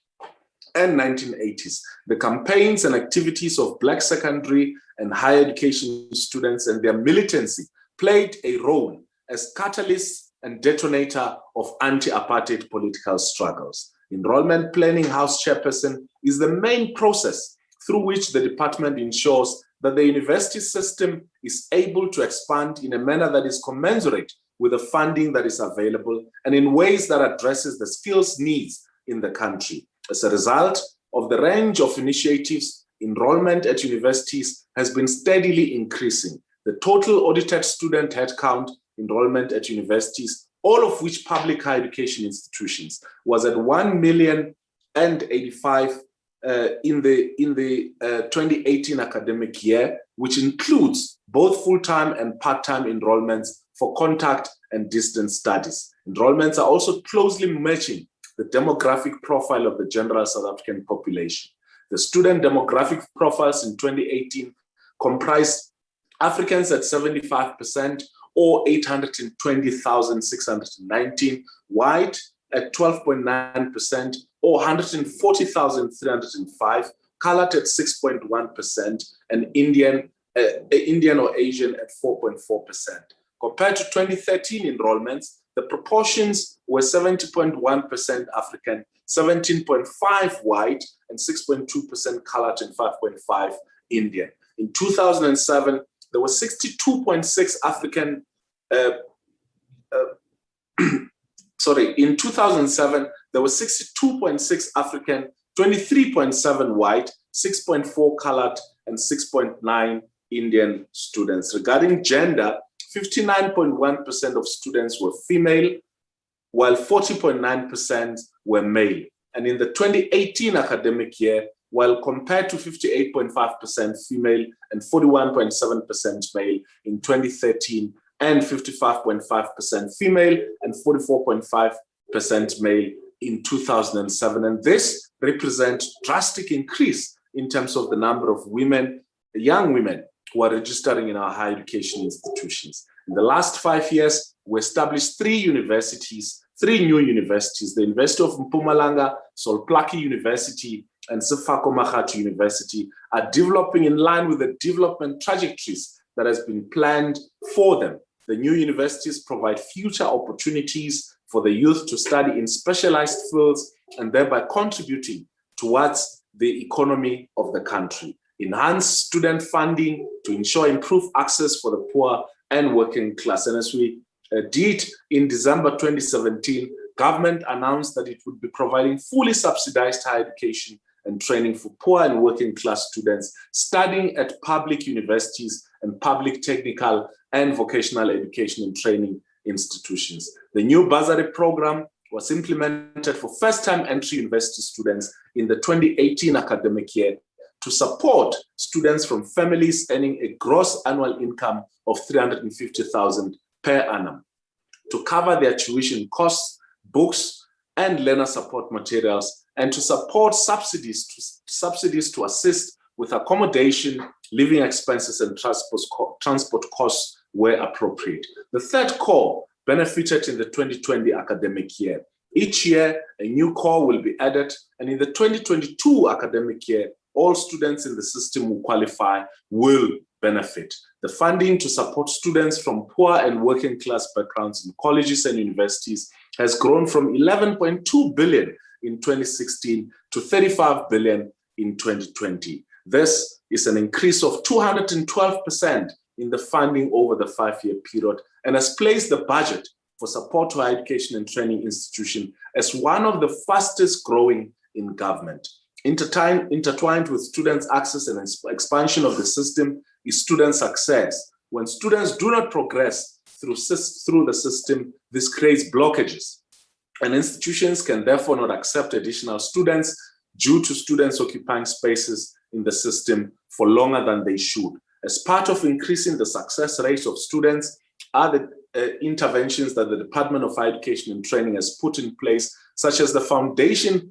and 1980s, the campaigns and activities of Black secondary and higher education students and their militancy played a role as catalysts and detonator of anti-apartheid political struggles. Enrollment Planning House Chairperson is the main process through which the department ensures that the university system is able to expand in a manner that is commensurate with the funding that is available and in ways that addresses the skills needs in the country. As a result of the range of initiatives, enrollment at universities has been steadily increasing. The total audited student headcount enrollment at universities, all of which public higher education institutions, was at 1,085,000 in the 2018 academic year, which includes both full-time and part-time enrollments for contact and distance studies. Enrollments are also closely matching the demographic profile of the general South African population. The student demographic profiles in 2018 comprised Africans at 75%, or 820,619, white at 12.9%, or 140,305, colored at 6.1%, and Indian or Asian at 4.4%. Compared to 2013 enrollments, the proportions were 70.1% African, 17.5% white, and 6.2% colored, and 5.5% Indian. In 2007, there were 62.6 African, in 2007, there were 62.6 African, 23.7 white, 6.4 colored, and 6.9 Indian students. Regarding gender, 59.1% of students were female, while 40.9% were male. And in the 2018 academic year, while compared to 58.5% female and 41.7% male in 2013, and 55.5% female and 44.5% male in 2007. And this represents drastic increase in terms of the number of women, young women, who are registering in our higher education institutions. In the last 5 years, we established three new universities, the University of Mpumalanga, Solplaki University, and Sefako Makgatho University are developing in line with the development trajectories that has been planned for them. The new universities provide future opportunities for the youth to study in specialized fields and thereby contributing towards the economy of the country. Enhance student funding to ensure improved access for the poor and working class. And as we did in December 2017, government announced that it would be providing fully subsidized higher education and training for poor and working class students studying at public universities and public technical and vocational education and training institutions. The new bursary program was implemented for first-time entry university students in the 2018 academic year to support students from families earning a gross annual income of 350,000 per annum to cover their tuition costs, books, and learner support materials, and to support subsidies to assist with accommodation, living expenses, and transport costs where appropriate. The third core benefited in the 2020 academic year. Each year, a new core will be added, and in the 2022 academic year, all students in the system who qualify will benefit. The funding to support students from poor and working class backgrounds in colleges and universities has grown from 11.2 billion in 2016 to 35 billion in 2020. This is an increase of 212% in the funding over the 5-year period and has placed the budget for support to higher education and training institutions as one of the fastest growing in government. Intertwined with students' access and expansion of the system is student success. When students do not progress through the system, this creates blockages. And institutions can therefore not accept additional students due to students occupying spaces in the system for longer than they should. As part of increasing the success rates of students are the interventions that the Department of Higher Education and Training has put in place, such as the Foundation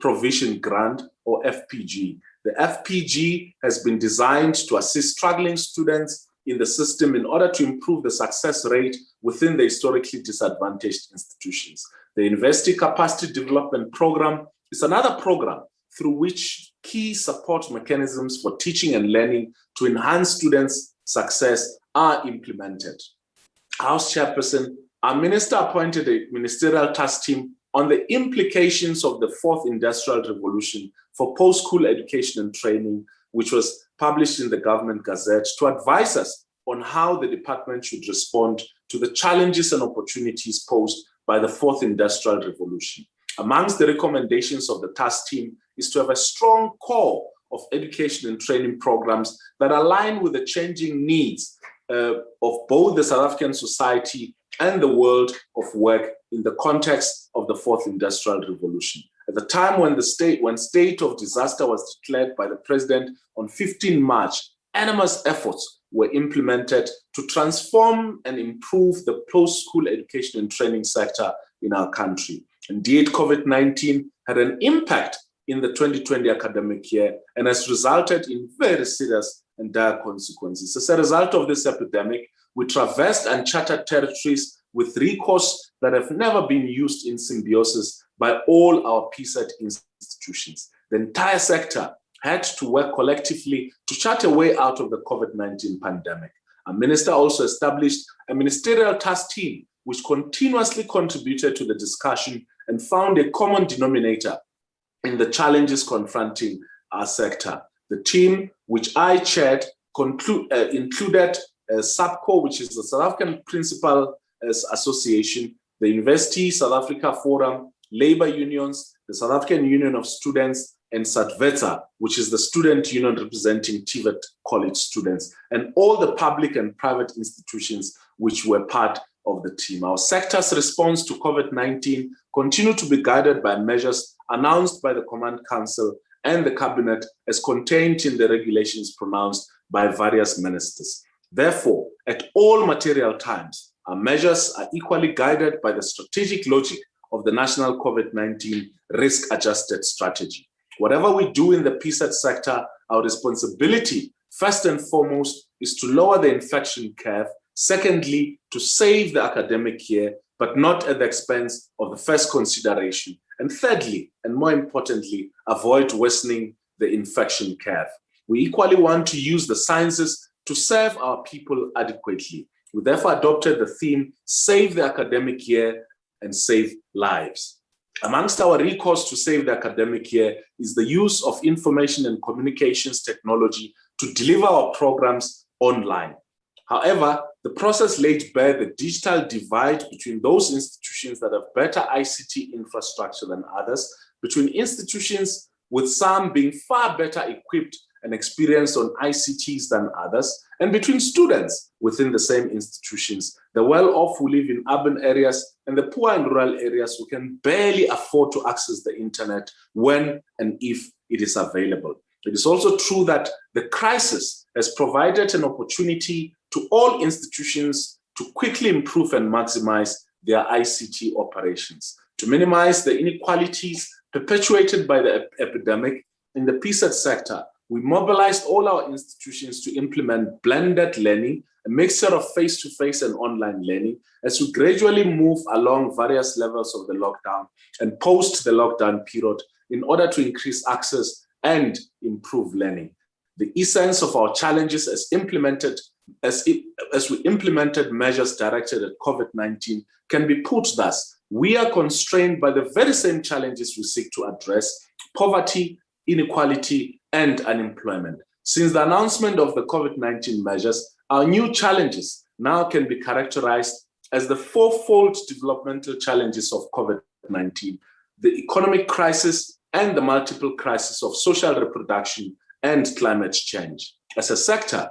Provision Grant, or FPG. The FPG has been designed to assist struggling students in the system in order to improve the success rate within the historically disadvantaged institutions. The University Capacity Development Program is another program through which key support mechanisms for teaching and learning to enhance students' success are implemented. House Chairperson, our minister appointed a ministerial task team on the implications of the fourth industrial revolution for post-school education and training, which was published in the Government Gazette, to advise us on how the department should respond to the challenges and opportunities posed by the fourth industrial revolution. Amongst the recommendations of the task team is to have a strong core of education and training programs that align with the changing needs of both the South African society and the world of work in the context of the fourth industrial revolution. At the time when state of disaster was declared by the president on 15 March, enormous efforts were implemented to transform and improve the post-school education and training sector in our country. Indeed, COVID-19 had an impact in the 2020 academic year and has resulted in very serious and dire consequences. As a result of this epidemic, we traversed uncharted territories with recourse that have never been used in symbiosis by all our PSET institutions. The entire sector had to work collectively to chart a way out of the COVID-19 pandemic. Our minister also established a ministerial task team which continuously contributed to the discussion and found a common denominator in the challenges confronting our sector. The team, which I chaired, included SAPCO, which is the South African Principal Association, the University South Africa Forum, labor unions, the South African Union of Students, and SATVETA, which is the student union representing TVET college students, and all the public and private institutions which were part of the team. Our sector's response to COVID-19 continued to be guided by measures announced by the Command Council and the cabinet as contained in the regulations pronounced by various ministers. Therefore, at all material times, our measures are equally guided by the strategic logic of the national COVID-19 risk-adjusted strategy. Whatever we do in the PSET sector, our responsibility, first and foremost, is to lower the infection curve. Secondly, to save the academic year, but not at the expense of the first consideration. And thirdly, and more importantly, avoid worsening the infection curve. We equally want to use the sciences to serve our people adequately. We therefore adopted the theme, Save the Academic Year and Save Lives. Amongst our recourse to save the academic year is the use of information and communications technology to deliver our programs online. However, the process laid bare the digital divide between those institutions that have better ICT infrastructure than others, between institutions with some being far better equipped and experienced on ICTs than others, and between students within the same institutions, the well-off who live in urban areas and the poor and rural areas who can barely afford to access the internet when and if it is available. It is also true that the crisis has provided an opportunity to all institutions to quickly improve and maximize their ICT operations. To minimize the inequalities perpetuated by the epidemic in the PSET sector, we mobilized all our institutions to implement blended learning, a mixture of face-to-face and online learning, as we gradually move along various levels of the lockdown and post the lockdown period in order to increase access and improve learning. The essence of our challenges as we implemented measures directed at COVID-19 can be put thus: we are constrained by the very same challenges we seek to address: poverty, inequality, and unemployment. Since the announcement of the COVID-19 measures, our new challenges now can be characterized as the fourfold developmental challenges of COVID-19, the economic crisis, and the multiple crises of social reproduction and climate change. As a sector,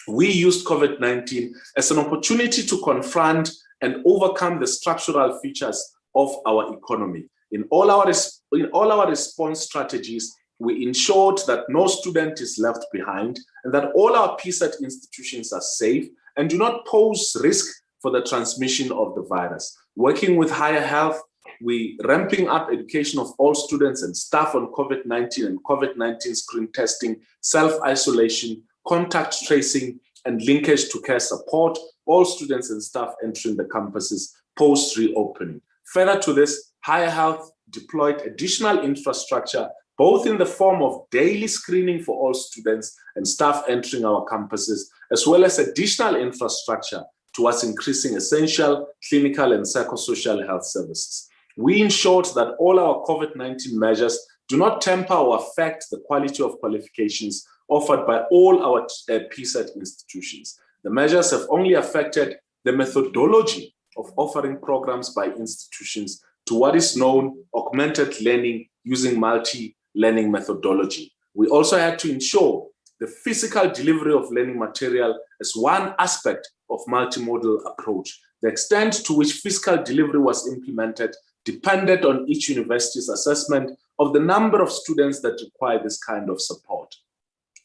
we used COVID-19 as an opportunity to confront and overcome the structural features of our economy. In all our response strategies, we ensured that no student is left behind and that all our PSET institutions are safe and do not pose risk for the transmission of the virus. Working with Higher Health, we ramping up education of all students and staff on COVID-19 and COVID-19 screen testing, self-isolation, contact tracing, and linkage to care support, all students and staff entering the campuses post-reopening. Further to this, Higher Health deployed additional infrastructure, both in the form of daily screening for all students and staff entering our campuses, as well as additional infrastructure towards increasing essential clinical and psychosocial health services. We ensured that all our COVID-19 measures do not temper or affect the quality of qualifications offered by all our PSET institutions. The measures have only affected the methodology of offering programs by institutions to what is known augmented learning using multi-learning methodology. We also had to ensure the physical delivery of learning material as one aspect of multimodal approach. The extent to which physical delivery was implemented depended on each university's assessment of the number of students that require this kind of support.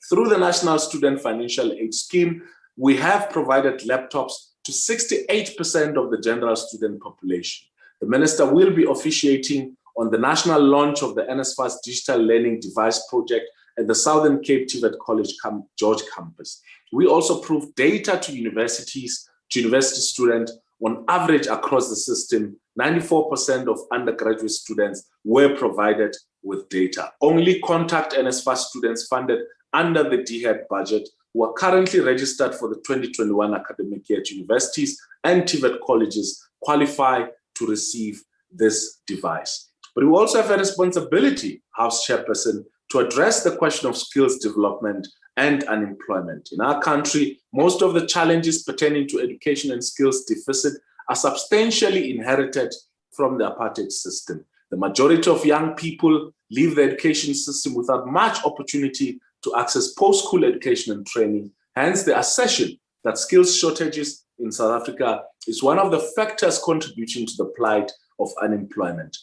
Through the National Student Financial Aid Scheme, we have provided laptops to 68% of the general student population. The Minister will be officiating on the national launch of the NSFAS Digital Learning Device Project at the Southern Cape TVET College George campus. We also proved data to university students. On average across the system, 94% of undergraduate students were provided with data. Only contact NSFAS students funded under the DHET budget who are currently registered for the 2021 academic year at universities and TVET colleges qualify to receive this device. But we also have a responsibility, House Chairperson, to address the question of skills development and unemployment. In our country, most of the challenges pertaining to education and skills deficit are substantially inherited from the apartheid system. The majority of young people leave the education system without much opportunity to access post-school education and training. Hence, the assertion that skills shortages in South Africa is one of the factors contributing to the plight of unemployment.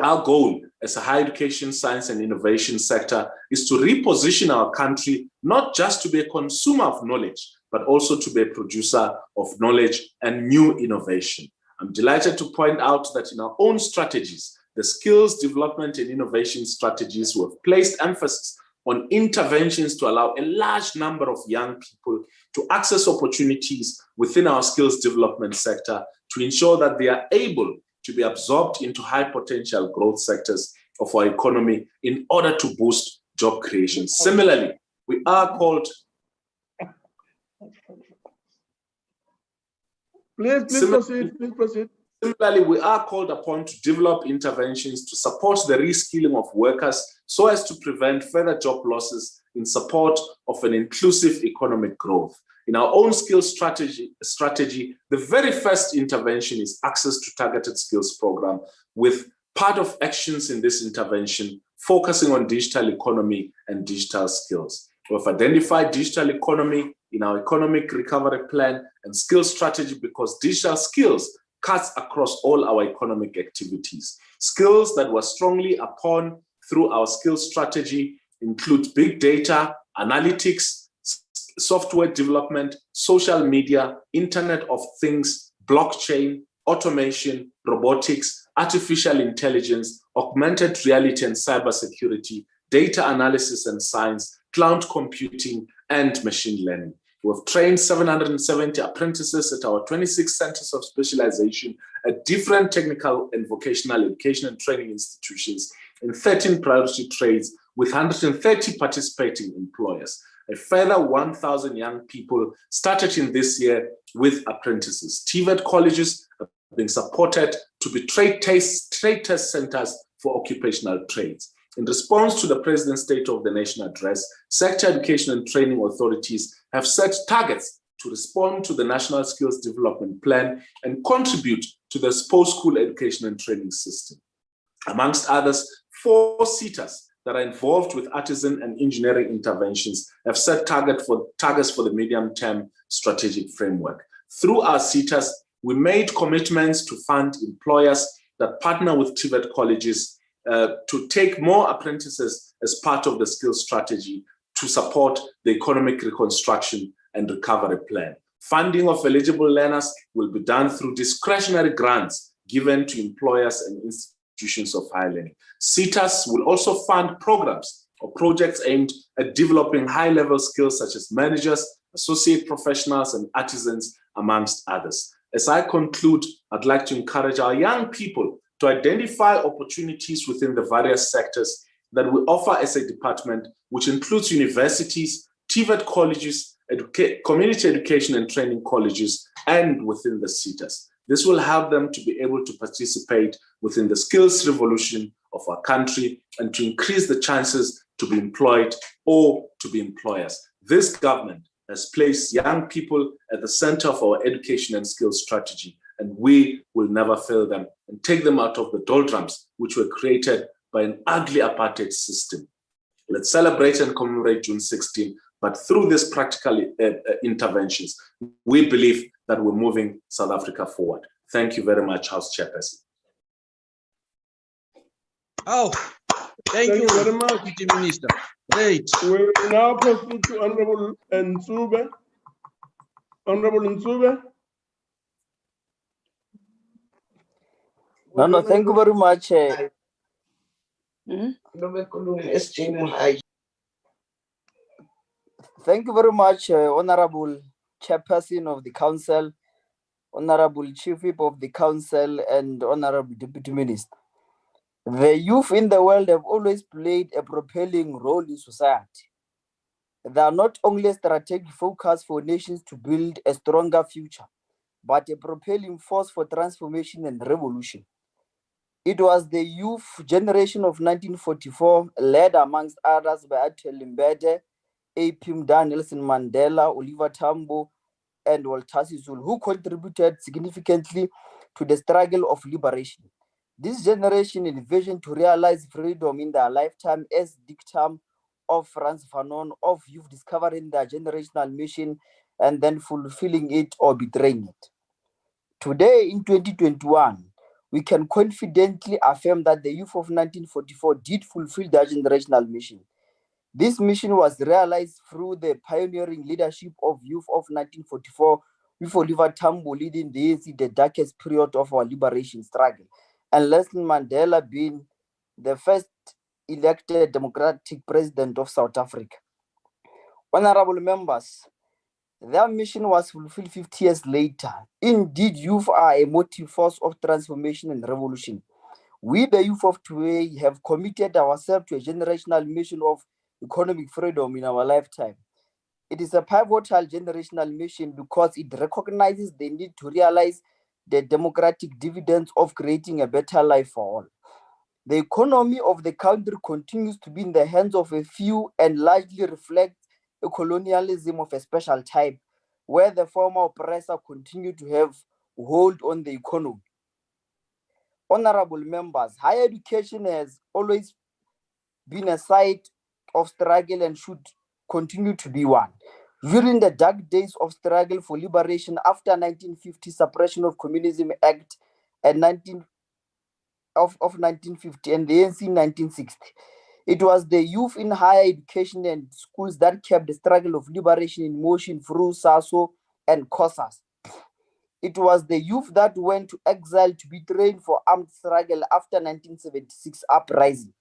Our goal as a higher education, science, and innovation sector is to reposition our country not just to be a consumer of knowledge, but also to be a producer of knowledge and new innovation. I'm delighted to point out that in our own strategies, the skills development and innovation strategies, we have placed emphasis on interventions to allow a large number of young people to access opportunities within our skills development sector to ensure that they are able to be absorbed into high potential growth sectors of our economy in order to boost job creation. Similarly, we are called Please proceed. Similarly, we are called upon to develop interventions to support the reskilling of workers so as to prevent further job losses in support of an inclusive economic growth. In our own skills strategy, the very first intervention is access to targeted skills program, with part of actions in this intervention focusing on digital economy and digital skills. We have identified digital economy in our economic recovery plan and skills strategy because digital skills cuts across all our economic activities. Skills that were strongly upon through our skills strategy include big data, analytics, software development, social media, Internet of Things, blockchain, automation, robotics, artificial intelligence, augmented reality and cybersecurity, data analysis and science, cloud computing, and machine learning. We've trained 770 apprentices at our 26 centers of specialization at different technical and vocational education and training institutions in 13 priority trades with 130 participating employers. A further 1,000 young people started in this year with apprentices. TVET colleges are being supported to be trade test centers for occupational trades. In response to the President's State of the Nation address, sector education and training authorities have set targets to respond to the National Skills Development Plan and contribute to the post-school education and training system. Amongst others, 4 SETAs that are involved with artisan and engineering interventions have set targets for the medium-term strategic framework. Through our SETAs, we made commitments to fund employers that partner with TVET colleges to take more apprentices as part of the skills strategy to support the economic reconstruction and recovery plan. Funding of eligible learners will be done through discretionary grants given to employers and institutions of higher learning. SETAs will also fund programs or projects aimed at developing high-level skills such as managers, associate professionals, and artisans, amongst others. As I conclude, I'd like to encourage our young people to identify opportunities within the various sectors that we offer as a department, which includes universities, TVET colleges, community education and training colleges, and within the SETAs. This will help them to be able to participate within the skills revolution of our country and to increase the chances to be employed or to be employers. This government has placed young people at the center of our education and skills strategy, and we will never fail them and take them out of the doldrums which were created by an ugly apartheid system. Let's celebrate and commemorate June 16, but through these practical interventions, we believe that we're moving South Africa forward. Thank you very much, House Chairperson. Oh, thank you very much, Deputy Minister. Great. We will now proceed to Honorable Nsube. Honorable Nsube. No, thank you very much. Thank you very much, Honorable Chairperson of the Council, Honorable Chief Whip of the Council, and Honorable Deputy Minister. The youth in the world have always played a propelling role in society. They are not only a strategic focus for nations to build a stronger future, but a propelling force for transformation and revolution. It was the youth generation of 1944, led amongst others by Athol Mbede, A.P. Mda, Nelson Mandela, Oliver Tambo, and Walter Sisulu, who contributed significantly to the struggle of liberation. This generation envisioned to realize freedom in their lifetime as dictum of Frantz Fanon of youth discovering their generational mission and then fulfilling it or betraying it. Today in 2021, we can confidently affirm that the youth of 1944 did fulfill their generational mission. This mission was realized through the pioneering leadership of youth of 1944, with Oliver Tambo leading the ANC, the darkest period of our liberation struggle, and Nelson Mandela being the first elected democratic president of South Africa. Honorable members, their mission was fulfilled 50 years later. Indeed, youth are a motive force of transformation and revolution. We, the youth of today, have committed ourselves to a generational mission of economic freedom in our lifetime. It is a pivotal generational mission because it recognizes the need to realize the democratic dividends of creating a better life for all. The economy of the country continues to be in the hands of a few and largely reflects a colonialism of a special type, where the former oppressor continue to have hold on the economy. Honorable members, higher education has always been a site of struggle and should continue to be one. During the dark days of struggle for liberation after 1950 Suppression of Communism Act and 1950 and the ANC in 1960, it was the youth in higher education and schools that kept the struggle of liberation in motion through SASO and COSAS. It was the youth that went to exile to be trained for armed struggle after 1976 uprising.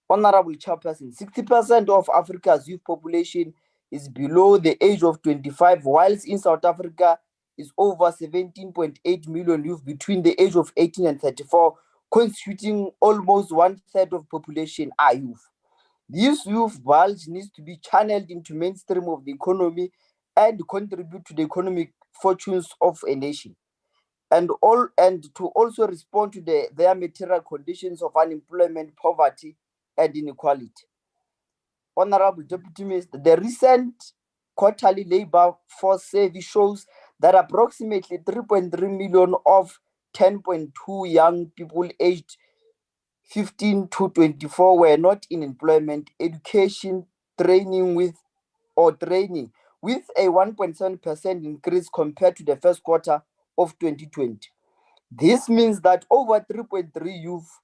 Honorable Chairperson, 60% of Africa's youth population is below the age of 25, whilst in South Africa is over 17.8 million youth between the age of 18 and 34, constituting almost 1/3 of population are youth. This youth bulge needs to be channeled into mainstream of the economy and contribute to the economic fortunes of a nation, and to also respond to their material conditions of unemployment, poverty, and inequality. Honorable Deputy Minister, the recent quarterly labor force survey shows that approximately 3.3 million of 10.2 young people aged 15 to 24 were not in employment, education, training with a 1.7% increase compared to the first quarter of 2020. This means that over 3.3 youth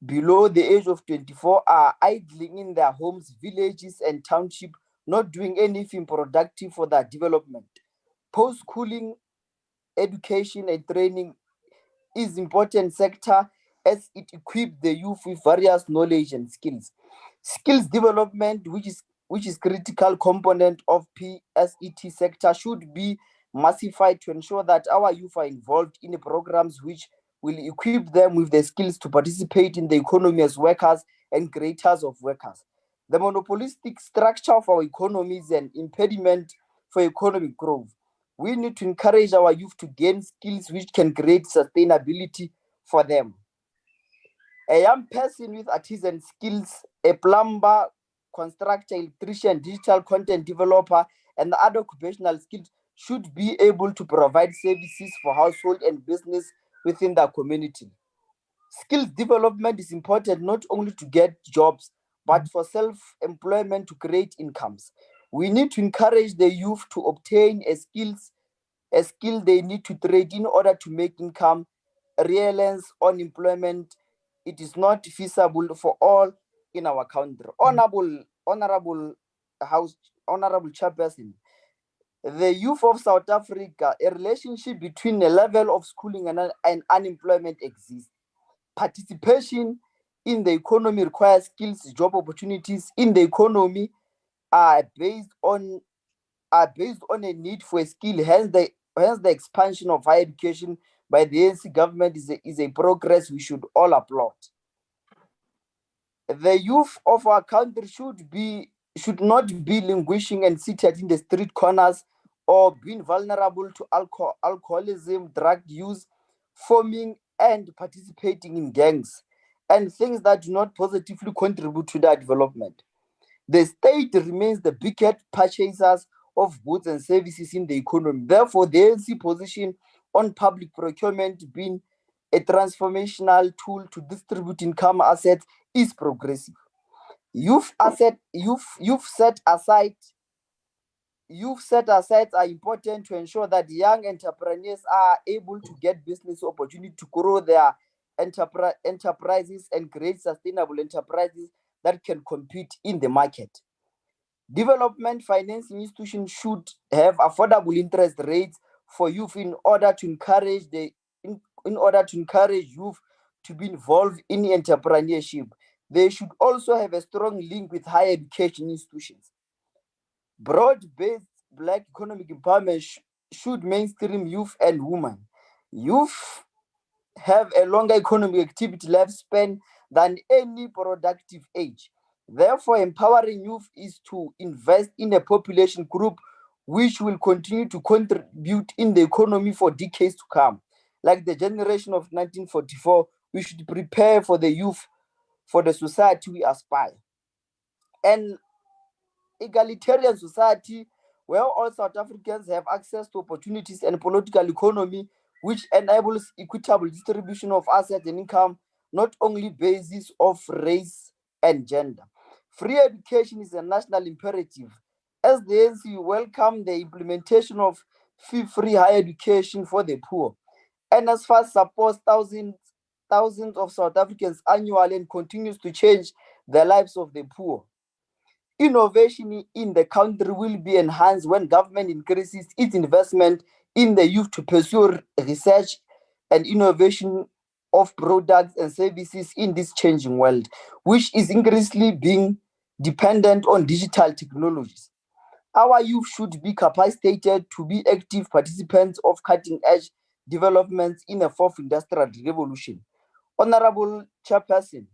below the age of 24 are idling in their homes, villages, and townships, not doing anything productive for their development. Post-schooling education and training is important sector as it equips the youth with various knowledge and skills. Skills development, which is critical component of PSET sector, should be massified to ensure that our youth are involved in the programs which will equip them with the skills to participate in the economy as workers and creators of workers. The monopolistic structure of our economy is an impediment for economic growth. We need to encourage our youth to gain skills which can create sustainability for them. A young person with artisan skills, a plumber, constructor, electrician, digital content developer, and other occupational skills should be able to provide services for household and business within the community. Skills development is important not only to get jobs, but for self-employment to create incomes. We need to encourage the youth to obtain a skill they need to trade in order to make income. Reliance on employment, it is not feasible for all in our country. Honorable Chairperson, the youth of South Africa, a relationship between the level of schooling and unemployment exists. Participation in the economy requires skills. Job opportunities in the economy are based on a need for a skill. Hence the expansion of higher education by the ANC government is a progress we should all applaud. The youth of our country should not be languishing and seated in the street corners or being vulnerable to alcoholism, drug use, forming and participating in gangs, and things that do not positively contribute to their development. The state remains the biggest purchasers of goods and services in the economy. Therefore, the ANC position on public procurement being a transformational tool to distribute income assets is progressive. Youth set aside youth set-asides are important to ensure that young entrepreneurs are able to get business opportunity to grow their enterprises and create sustainable enterprises that can compete in the market. Development financing institutions should have affordable interest rates for youth in order to encourage youth to be involved in entrepreneurship. They should also have a strong link with higher education institutions. Broad-based Black economic empowerment should mainstream youth and women. Youth have a longer economic activity lifespan than any productive age. Therefore, empowering youth is to invest in a population group which will continue to contribute in the economy for decades to come. Like the generation of 1944, we should prepare for the youth, for the society we aspire. An egalitarian society where all South Africans have access to opportunities and political economy which enables equitable distribution of assets and income, not only basis of race and gender. Free education is a national imperative. As the ANC welcome the implementation of free higher education for the poor, NSFAS supports thousands of South Africans annually and continues to change the lives of the poor. Innovation in the country will be enhanced when government increases its investment in the youth to pursue research and innovation of products and services in this changing world, which is increasingly being dependent on digital technologies. Our youth should be capacitated to be active participants of cutting-edge developments in a fourth industrial revolution. Honorable Chairperson,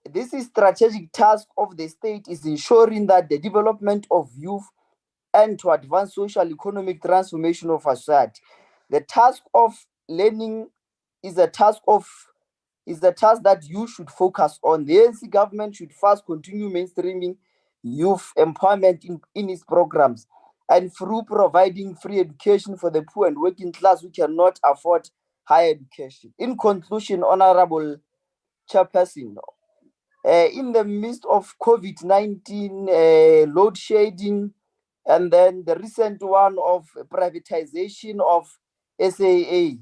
this is strategic task of the state is ensuring that the development of youth and to advance social economic transformation of our society. The task of learning is a task that you should focus on. The ANC government should first continue mainstreaming youth empowerment in its programs and through providing free education for the poor and working class who cannot afford higher education. In conclusion, Honorable Chairperson, in the midst of COVID-19, load shedding, and then the recent one of privatization of SAA,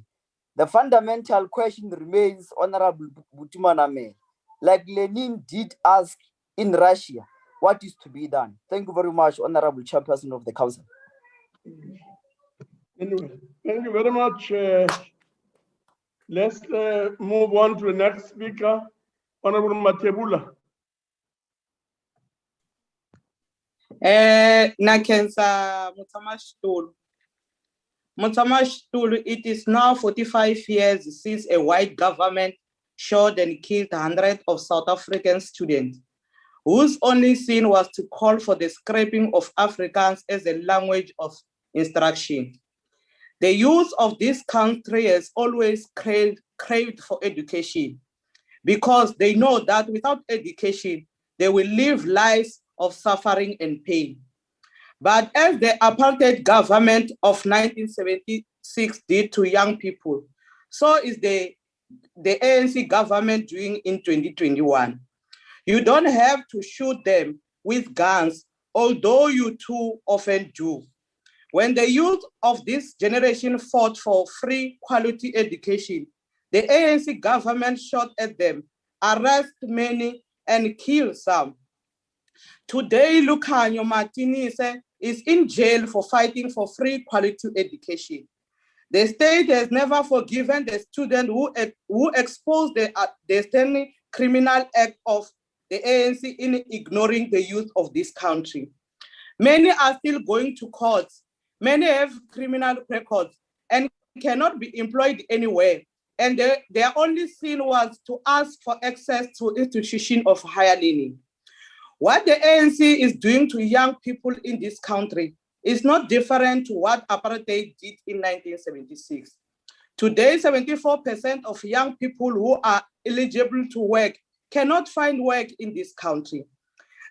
the fundamental question remains, Honorable Butimaname, like Lenin did ask in Russia, what is to be done? Thank you very much, Honorable Chairperson of the Council. Anyway, thank you very much. Let's move on to the next speaker, Honorable Matebula. Nakensa Mutamashitulu, it is now 45 years since a white government shot and killed hundreds of South African students, whose only sin was to call for the scrapping of Afrikaans as a language of instruction. The youth of this country has always craved for education because they know that without education, they will live lives of suffering and pain. But as the apartheid government of 1976 did to young people, so is the ANC government doing in 2021. You don't have to shoot them with guns, although you too often do. When the youth of this generation fought for free quality education, the ANC government shot at them, arrested many, and killed some. Today, Lucanio Martinez is in jail for fighting for free quality education. The state has never forgiven the student who exposed the destiny criminal act of the ANC in ignoring the youth of this country. Many are still going to court. Many have criminal records and cannot be employed anywhere. And their only sin was to ask for access to institution of higher learning. What the ANC is doing to young people in this country is not different to what apartheid did in 1976. Today, 74% of young people who are eligible to work cannot find work in this country.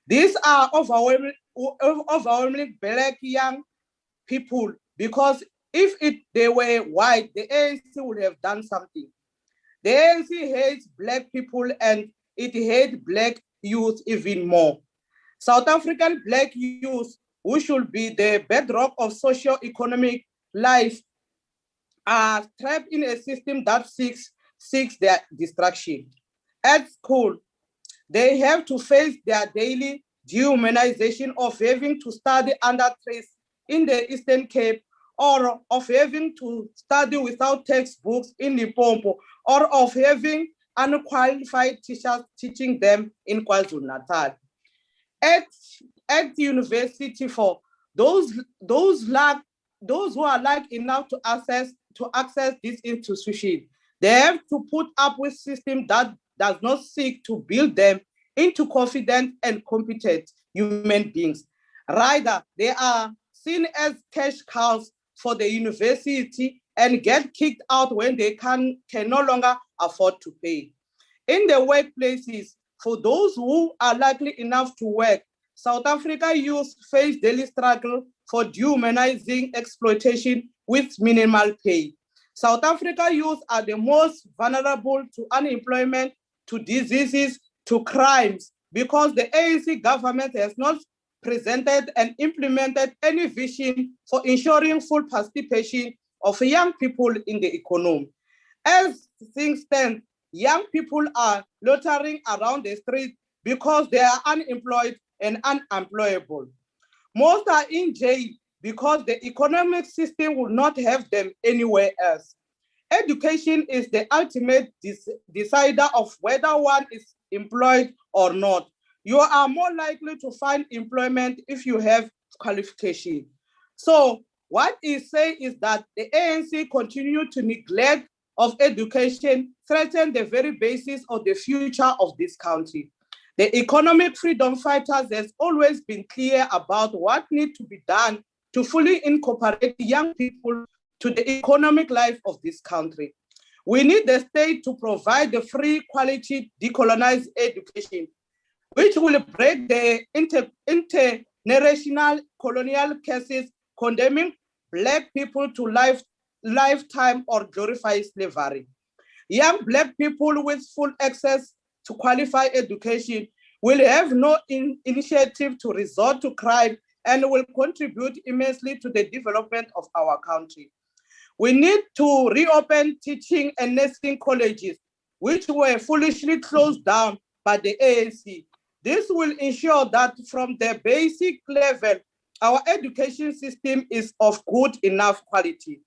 These are overwhelmingly Black young people, because if they were white, the ANC would have done something. The ANC hates Black people and it hates Black youth even more. South African Black youth who should be the bedrock of socio-economic life, are trapped in a system that seeks their destruction. At school, they have to face their daily dehumanization of having to study under stress in the Eastern Cape, or of having to study without textbooks in Limpopo, or of having unqualified teachers teaching them in KwaZulu-Natal. At university, for those who are lucky enough to access this institution, they have to put up with system that does not seek to build them into confident and competent human beings. Rather, they are seen as cash cows for the university and get kicked out when they can no longer afford to pay. In the workplaces, for those who are likely enough to work, South Africa youth face daily struggle for dehumanizing exploitation with minimal pay. South Africa youth are the most vulnerable to unemployment, to diseases, to crimes, because the ANC government has not presented and implemented any vision for ensuring full participation of young people in the economy. As things stand, young people are loitering around the street because they are unemployed and unemployable. Most are in jail because the economic system will not have them anywhere else. Education is the ultimate decider of whether one is employed or not. You are more likely to find employment if you have qualification. So what is saying is that the ANC continue to neglect of education, threaten the very basis of the future of this country. The economic freedom fighters has always been clear about what needs to be done to fully incorporate young people to the economic life of this country. We need the state to provide the free, quality, decolonized education, which will break the intergenerational colonial cases condemning Black people to lifetime or glorify slavery. Young Black people with full access to qualified education will have no initiative to resort to crime and will contribute immensely to the development of our country. We need to reopen teaching and nursing colleges, which were foolishly closed down by the ANC. This will ensure that from the basic level, our education system is of good enough quality.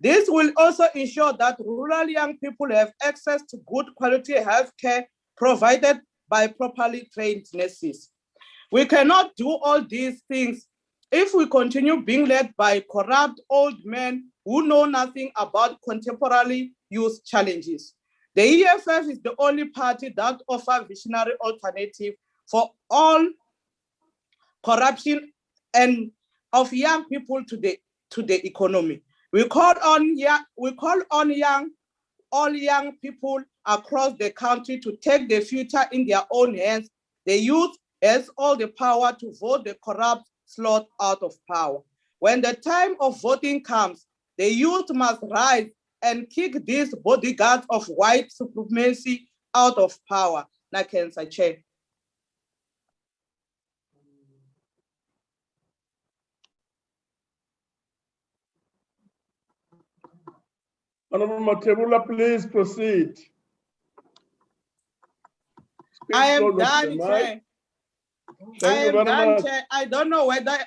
This will also ensure that rural young people have access to good quality healthcare provided by properly trained nurses. We cannot do all these things if we continue being led by corrupt old men who know nothing about contemporary youth challenges. The EFF is the only party that offers visionary alternative for all corruption and of young people to the economy. We call on all young people across the country to take the future in their own hands. The youth has all the power to vote the corrupt slot out of power. When the time of voting comes, the youth must rise and kick these bodyguards of white supremacy out of power. Nakensa Chair. Honorable Matebula, please proceed. I am done, Chair. I am done, Chair. I don't know whether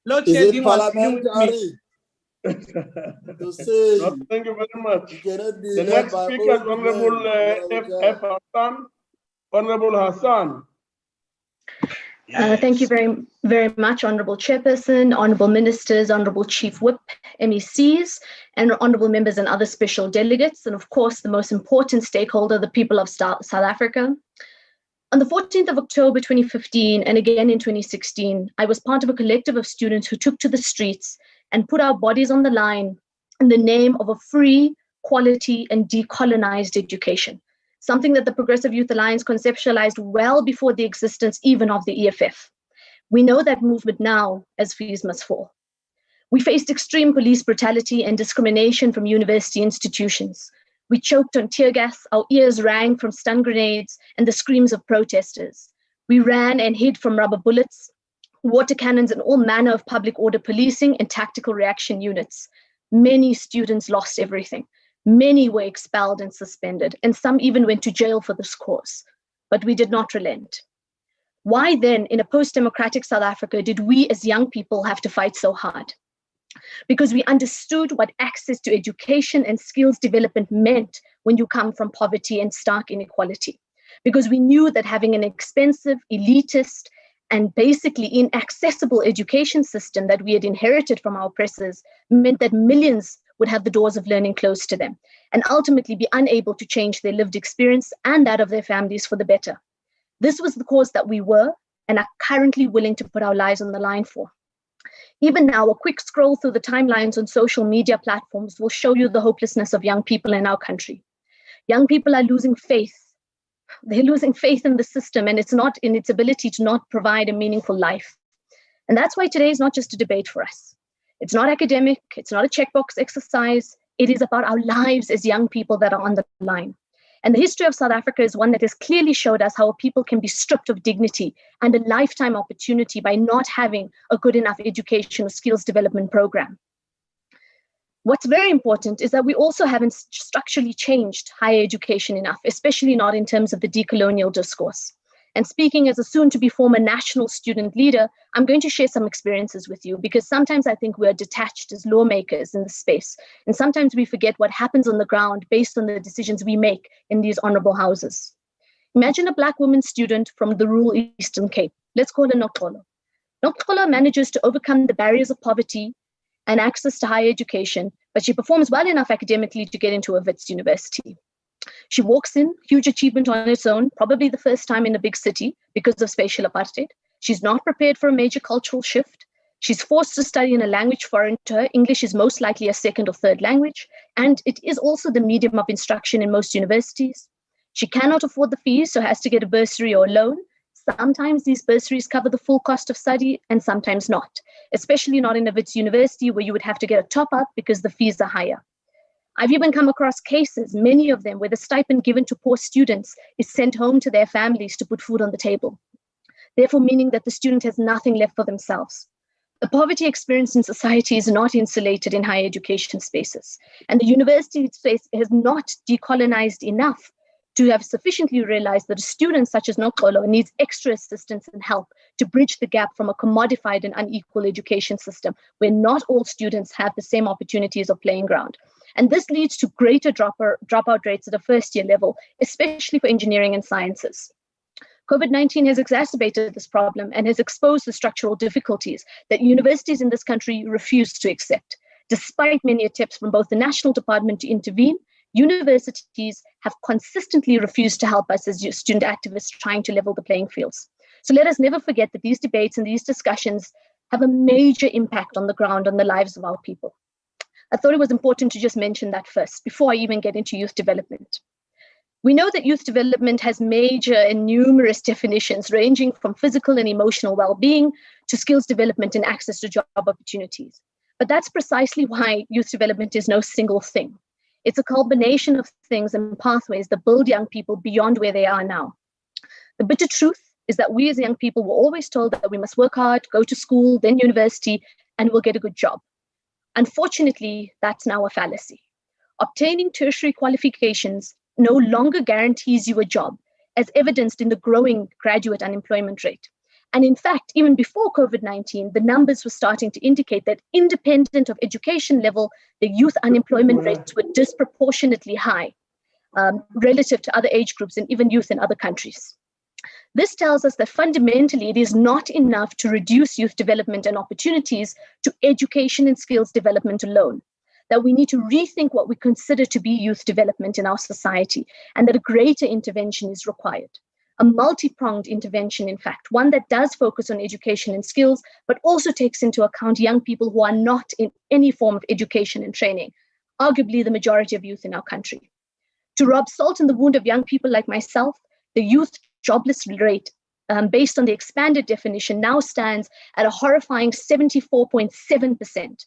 Lord Shedding was dealing with me. No, thank you very much. The next speaker is Honorable F. Hassan. Honorable Hassan. Thank you very much, Honorable Chairperson, Honorable Ministers, Honorable Chief Whip, MECs, and Honorable Members and other special delegates, and of course, the most important stakeholder, the people of South Africa. On the 14th of October 2015, and again in 2016, I was part of a collective of students who took to the streets and put our bodies on the line in the name of a free, quality, and decolonized education, something that the Progressive Youth Alliance conceptualized well before the existence even of the EFF. We know that movement now as fees must fall. We faced extreme police brutality and discrimination from university institutions. We choked on tear gas, our ears rang from stun grenades and the screams of protesters. We ran and hid from rubber bullets. water cannons, and all manner of public order policing and tactical reaction units. Many students lost everything. Many were expelled and suspended, and some even went to jail for this cause. But we did not relent. Why then, in a post-democratic South Africa, did we as young people have to fight so hard? Because we understood what access to education and skills development meant when you come from poverty and stark inequality. Because we knew that having an expensive, elitist, and basically inaccessible education system that we had inherited from our oppressors meant that millions would have the doors of learning closed to them and ultimately be unable to change their lived experience and that of their families for the better. This was the cause that we were and are currently willing to put our lives on the line for. Even now, a quick scroll through the timelines on social media platforms will show you the hopelessness of young people in our country. Young people are losing faith. They're losing faith in the system, and it's not in its ability to not provide a meaningful life. And that's why today is not just a debate for us. It's not academic, it's not a checkbox exercise. It is about our lives as young people that are on the line. And the history of South Africa is one that has clearly showed us how people can be stripped of dignity and a lifetime opportunity by not having a good enough education or skills development program. What's very important is that we also haven't structurally changed higher education enough, especially not in terms of the decolonial discourse. And speaking as a soon-to-be former national student leader, I'm going to share some experiences with you because sometimes I think we're detached as lawmakers in the space. And sometimes we forget what happens on the ground based on the decisions we make in these honorable houses. Imagine a Black woman student from the rural Eastern Cape. Let's call her Noxolo. Noxolo manages to overcome the barriers of poverty and access to higher education, but she performs well enough academically to get into a Wits university. She walks in, huge achievement on its own, probably the first time in a big city because of spatial apartheid. She's not prepared for a major cultural shift. She's forced to study in a language foreign to her. English is most likely a second or third language, and it is also the medium of instruction in most universities. She cannot afford the fees, so has to get a bursary or a loan. Sometimes these bursaries cover the full cost of study and sometimes not, especially not in a Wits university where you would have to get a top up because the fees are higher. I've even come across cases, many of them, where the stipend given to poor students is sent home to their families to put food on the table, therefore meaning that the student has nothing left for themselves. The poverty experience in society is not insulated in higher education spaces, and the university space has not decolonized enough to have sufficiently realized that a student such as Noxolo needs extra assistance and help to bridge the gap from a commodified and unequal education system where not all students have the same opportunities or playing ground. And this leads to greater dropout rates at a first-year level, especially for engineering and sciences. COVID-19 has exacerbated this problem and has exposed the structural difficulties that universities in this country refuse to accept. Despite many attempts from both the National Department to intervene, universities have consistently refused to help us as student activists trying to level the playing fields. So let us never forget that these debates and these discussions have a major impact on the ground, on the lives of our people. I thought it was important to just mention that first, before I even get into youth development. We know that youth development has major and numerous definitions ranging from physical and emotional well-being to skills development and access to job opportunities. But that's precisely why youth development is no single thing. It's a combination of things and pathways that build young people beyond where they are now. The bitter truth is that we as young people were always told that we must work hard, go to school, then university, and we'll get a good job. Unfortunately, that's now a fallacy. Obtaining tertiary qualifications no longer guarantees you a job, as evidenced in the growing graduate unemployment rate. And in fact, even before COVID-19, the numbers were starting to indicate that independent of education level, the youth unemployment rates were disproportionately high relative to other age groups and even youth in other countries. This tells us that fundamentally it is not enough to reduce youth development and opportunities to education and skills development alone, that we need to rethink what we consider to be youth development in our society, and that a greater intervention is required. A multi-pronged intervention, in fact, one that does focus on education and skills, but also takes into account young people who are not in any form of education and training, arguably the majority of youth in our country. To rub salt in the wound of young people like myself, the youth jobless rate, based on the expanded definition, now stands at a horrifying 74.7%.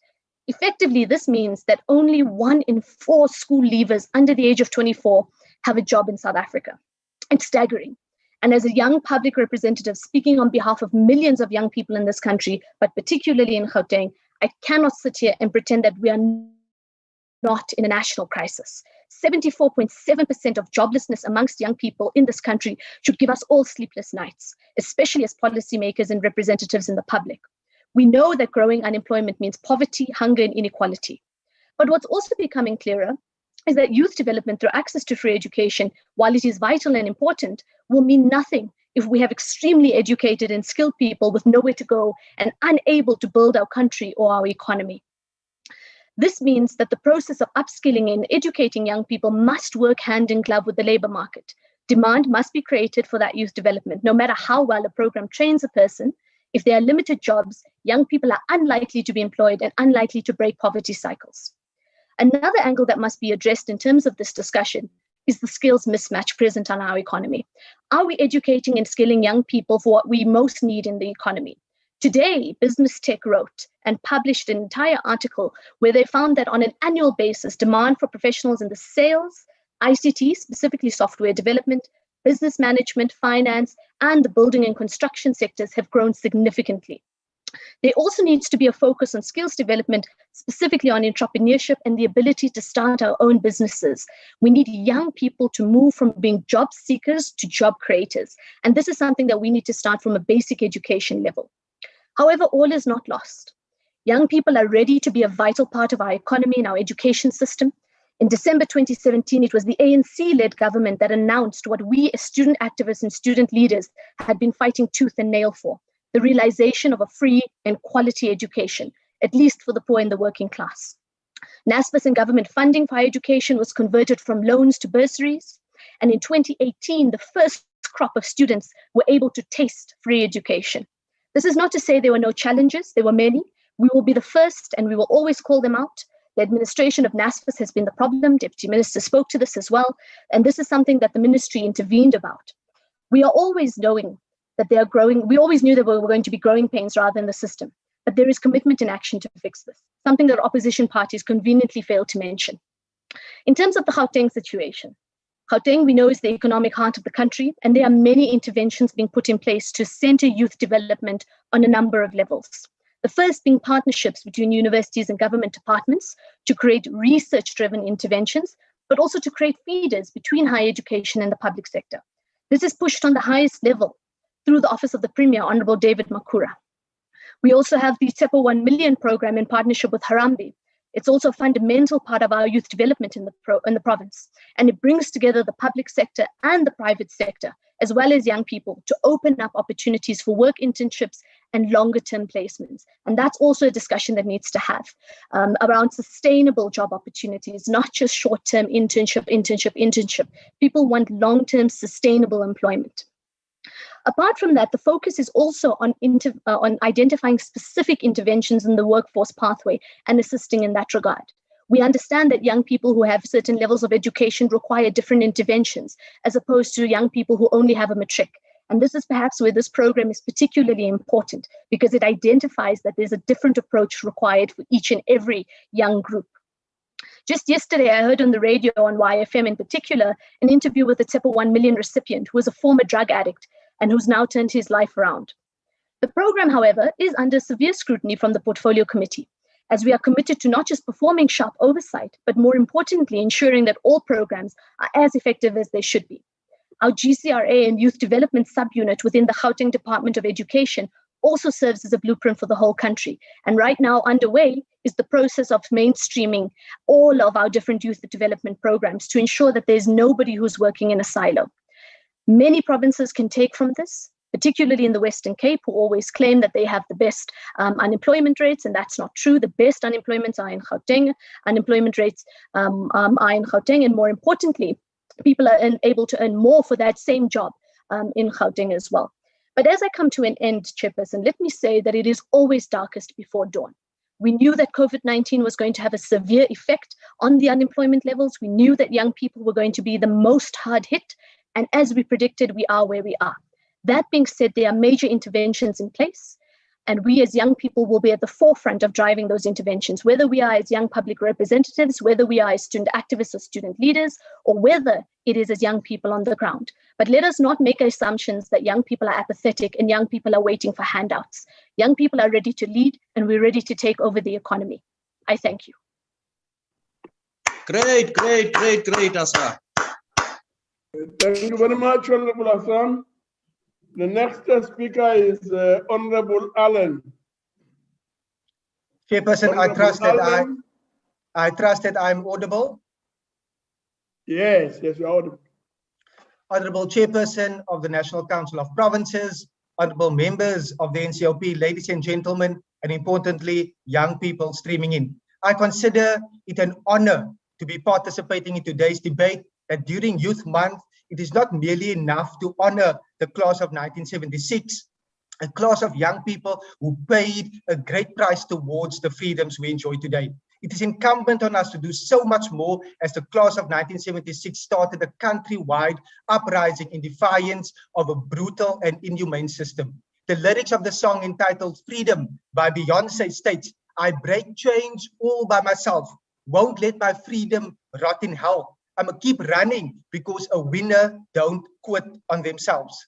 Effectively, this means that only 1 in 4 school leavers under the age of 24 have a job in South Africa. It's staggering. And as a young public representative speaking on behalf of millions of young people in this country, but particularly in Gauteng, I cannot sit here and pretend that we are not in a national crisis. 74.7% of joblessness amongst young people in this country should give us all sleepless nights, especially as policymakers and representatives in the public. We know that growing unemployment means poverty, hunger, and inequality. But what's also becoming clearer is that youth development through access to free education, while it is vital and important, will mean nothing if we have extremely educated and skilled people with nowhere to go and unable to build our country or our economy. This means that the process of upskilling and educating young people must work hand in glove with the labor market. Demand must be created for that youth development. No matter how well a program trains a person, if there are limited jobs, young people are unlikely to be employed and unlikely to break poverty cycles. Another angle that must be addressed in terms of this discussion is the skills mismatch present on our economy. Are we educating and skilling young people for what we most need in the economy? Today, Business Tech wrote and published an entire article where they found that on an annual basis, demand for professionals in the sales, ICT, specifically software development, business management, finance, and the building and construction sectors have grown significantly. There also needs to be a focus on skills development, specifically on entrepreneurship and the ability to start our own businesses. We need young people to move from being job seekers to job creators. And this is something that we need to start from a basic education level. However, all is not lost. Young people are ready to be a vital part of our economy and our education system. In December 2017, it was the ANC-led government that announced what we as student activists and student leaders had been fighting tooth and nail for, the realization of a free and quality education, at least for the poor and the working class. NSFAS and government funding for higher education was converted from loans to bursaries. And in 2018, the first crop of students were able to taste free education. This is not to say there were no challenges, there were many. We will be the first and we will always call them out. The administration of NSFAS has been the problem. Deputy Minister spoke to this as well. And this is something that the ministry intervened about. We are always knowing that they are growing. We always knew that we were going to be growing pains rather than the system. But there is commitment and action to fix this, something that opposition parties conveniently fail to mention. In terms of the Gauteng situation, Gauteng, we know, is the economic heart of the country, and there are many interventions being put in place to center youth development on a number of levels. The first being partnerships between universities and government departments to create research-driven interventions, but also to create feeders between higher education and the public sector. This is pushed on the highest level through the Office of the Premier, Honorable David Makura. We also have the TEPO 1 million program in partnership with Harambee. It's also a fundamental part of our youth development in the province, and it brings together the public sector and the private sector, as well as young people, to open up opportunities for work internships and longer-term placements. And that's also a discussion that needs to have around sustainable job opportunities, not just short-term internship. People want long-term sustainable employment. Apart from that, the focus is also on identifying specific interventions in the workforce pathway and assisting in that regard. We understand that young people who have certain levels of education require different interventions, as opposed to young people who only have a matric. And this is perhaps where this program is particularly important, because it identifies that there's a different approach required for each and every young group. Just yesterday, I heard on the radio, on YFM in particular, an interview with a TEPO 1 million recipient who was a former drug addict and who's now turned his life around. The program, however, is under severe scrutiny from the Portfolio Committee, as we are committed to not just performing sharp oversight, but more importantly, ensuring that all programs are as effective as they should be. Our GCRA and Youth Development Subunit within the Gauteng Department of Education also serves as a blueprint for the whole country. And right now underway is the process of mainstreaming all of our different youth development programs to ensure that there's nobody who's working in a silo. Many provinces can take from this, particularly in the Western Cape, who always claim that they have the best unemployment rates, and that's not true. The best unemployments are in Gauteng. Unemployment rates are in Gauteng, and more importantly, people are able to earn more for that same job in Gauteng as well. But as I come to an end, Chairperson, let me say that it is always darkest before dawn. We knew that COVID-19 was going to have a severe effect on the unemployment levels. We knew that young people were going to be the most hard hit. And as we predicted, we are where we are. That being said, there are major interventions in place. And we as young people will be at the forefront of driving those interventions, whether we are as young public representatives, whether we are as student activists or student leaders, or whether it is as young people on the ground. But let us not make assumptions that young people are apathetic and young people are waiting for handouts. Young people are ready to lead, and we're ready to take over the economy. I thank you. Great, Asa. Thank you very much, Honorable Hassan. The next speaker is Honorable Allen. Chairperson, Honorable I trust that I'm audible. Yes, you're audible. Honorable Chairperson of the National Council of Provinces, honorable members of the NCOP, ladies and gentlemen, and importantly, young people streaming in. I consider it an honor to be participating in today's debate that during Youth Month, it is not merely enough to honor the class of 1976, a class of young people who paid a great price towards the freedoms we enjoy today. It is incumbent on us to do so much more, as the class of 1976 started a countrywide uprising in defiance of a brutal and inhumane system. The lyrics of the song entitled Freedom by Beyonce states, "I break chains all by myself, won't let my freedom rot in hell. I'ma keep running because a winner don't quit on themselves."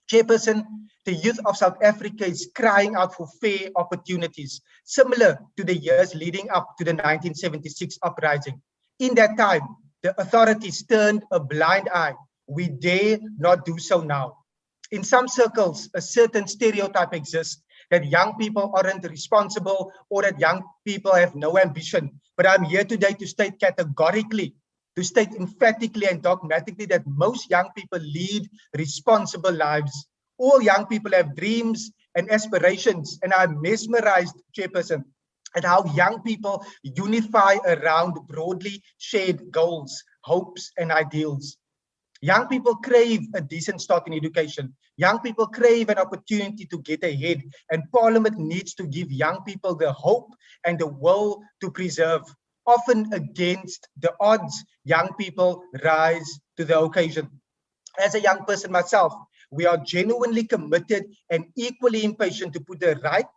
Chairperson, the youth of South Africa is crying out for fair opportunities, similar to the years leading up to the 1976 uprising. In that time, the authorities turned a blind eye. We dare not do so now. In some circles, a certain stereotype exists that young people aren't responsible or that young people have no ambition. But I'm here today to state categorically, to state emphatically and dogmatically that most young people lead responsible lives. All young people have dreams and aspirations, and I'm mesmerized, Chairperson, at how young people unify around broadly shared goals, hopes, and ideals. Young people crave a decent start in education. Young people crave an opportunity to get ahead, and Parliament needs to give young people the hope and the will to preserve. Often against the odds, young people rise to the occasion. As a young person myself, we are genuinely committed and equally impatient to put the rights,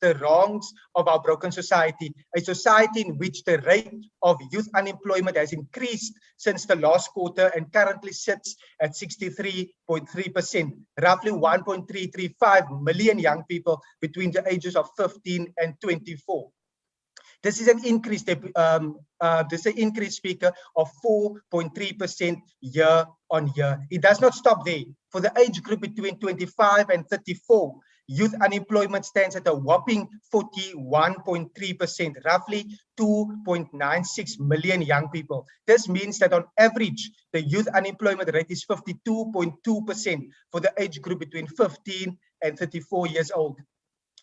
the wrongs of our broken society, a society in which the rate of youth unemployment has increased since the last quarter and currently sits at 63.3%, roughly 1.335 million young people between the ages of 15 and 24. This is an increase, Speaker, of 4.3% year on year. It does not stop there. For the age group between 25 and 34, youth unemployment stands at a whopping 41.3%, roughly 2.96 million young people. This means that on average, the youth unemployment rate is 52.2% for the age group between 15 and 34 years old.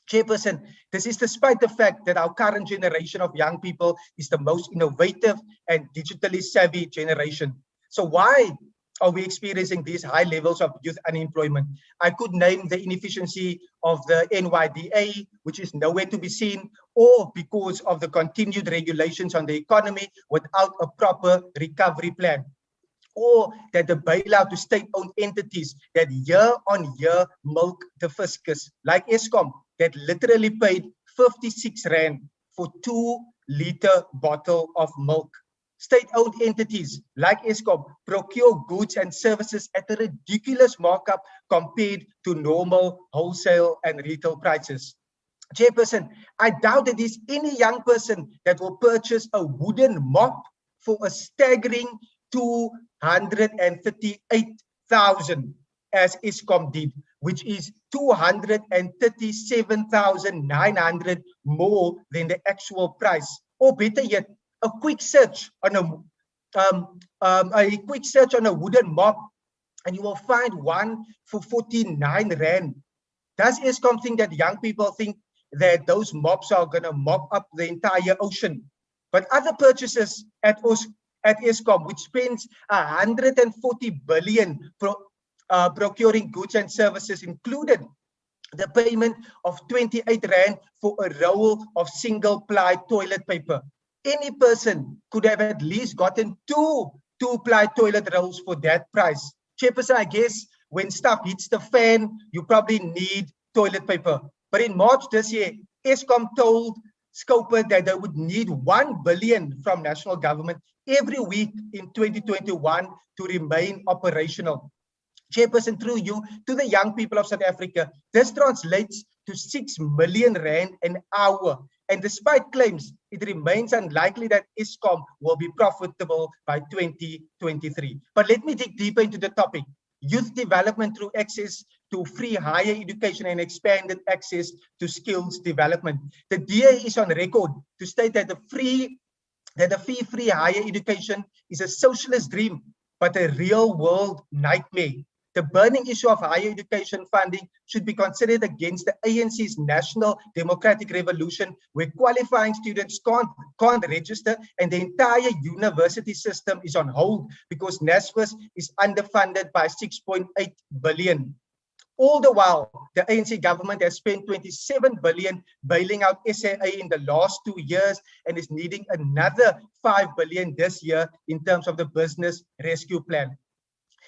Chairperson, this is despite the fact that our current generation of young people is the most innovative and digitally savvy generation. So why are we experiencing these high levels of youth unemployment? I could name the inefficiency of the NYDA, which is nowhere to be seen, or because of the continued regulations on the economy without a proper recovery plan, or that the bailout to state-owned entities that year on year milk the fiscus, like Eskom, that literally paid 56 Rand for 2-liter bottle of milk. State-owned entities like Eskom procure goods and services at a ridiculous markup compared to normal wholesale and retail prices. Chairperson, I doubt that there's any young person that will purchase a wooden mop for a staggering 238,000 as Eskom did, which is 237,900 more than the actual price. Or better yet, a quick search on a wooden mop, and you will find one for 49 Rand. Does Eskom think that young people think that those mops are going to mop up the entire ocean? But other purchases at Eskom, which spends 140 billion procuring goods and services, included the payment of 28 Rand for a roll of single-ply toilet paper. Any person could have at least gotten two two-ply toilet rolls for that price. Chairperson, I guess when stuff hits the fan, you probably need toilet paper. But in March this year, NCOP told Scoper that they would need 1 billion from national government every week in 2021 to remain operational. Chairperson, through you, to the young people of South Africa, this translates to 6 million rand an hour. And despite claims, it remains unlikely that NCOP will be profitable by 2023. But let me dig deeper into the topic. Youth development through access to free higher education and expanded access to skills development. The DA is on record to state that the fee-free higher education is a socialist dream, but a real-world nightmare. The burning issue of higher education funding should be considered against the ANC's National Democratic Revolution, where qualifying students can't register and the entire university system is on hold because NSFAS is underfunded by 6.8 billion. All the while, the ANC government has spent 27 billion bailing out SAA in the last 2 years and is needing another 5 billion this year in terms of the business rescue plan.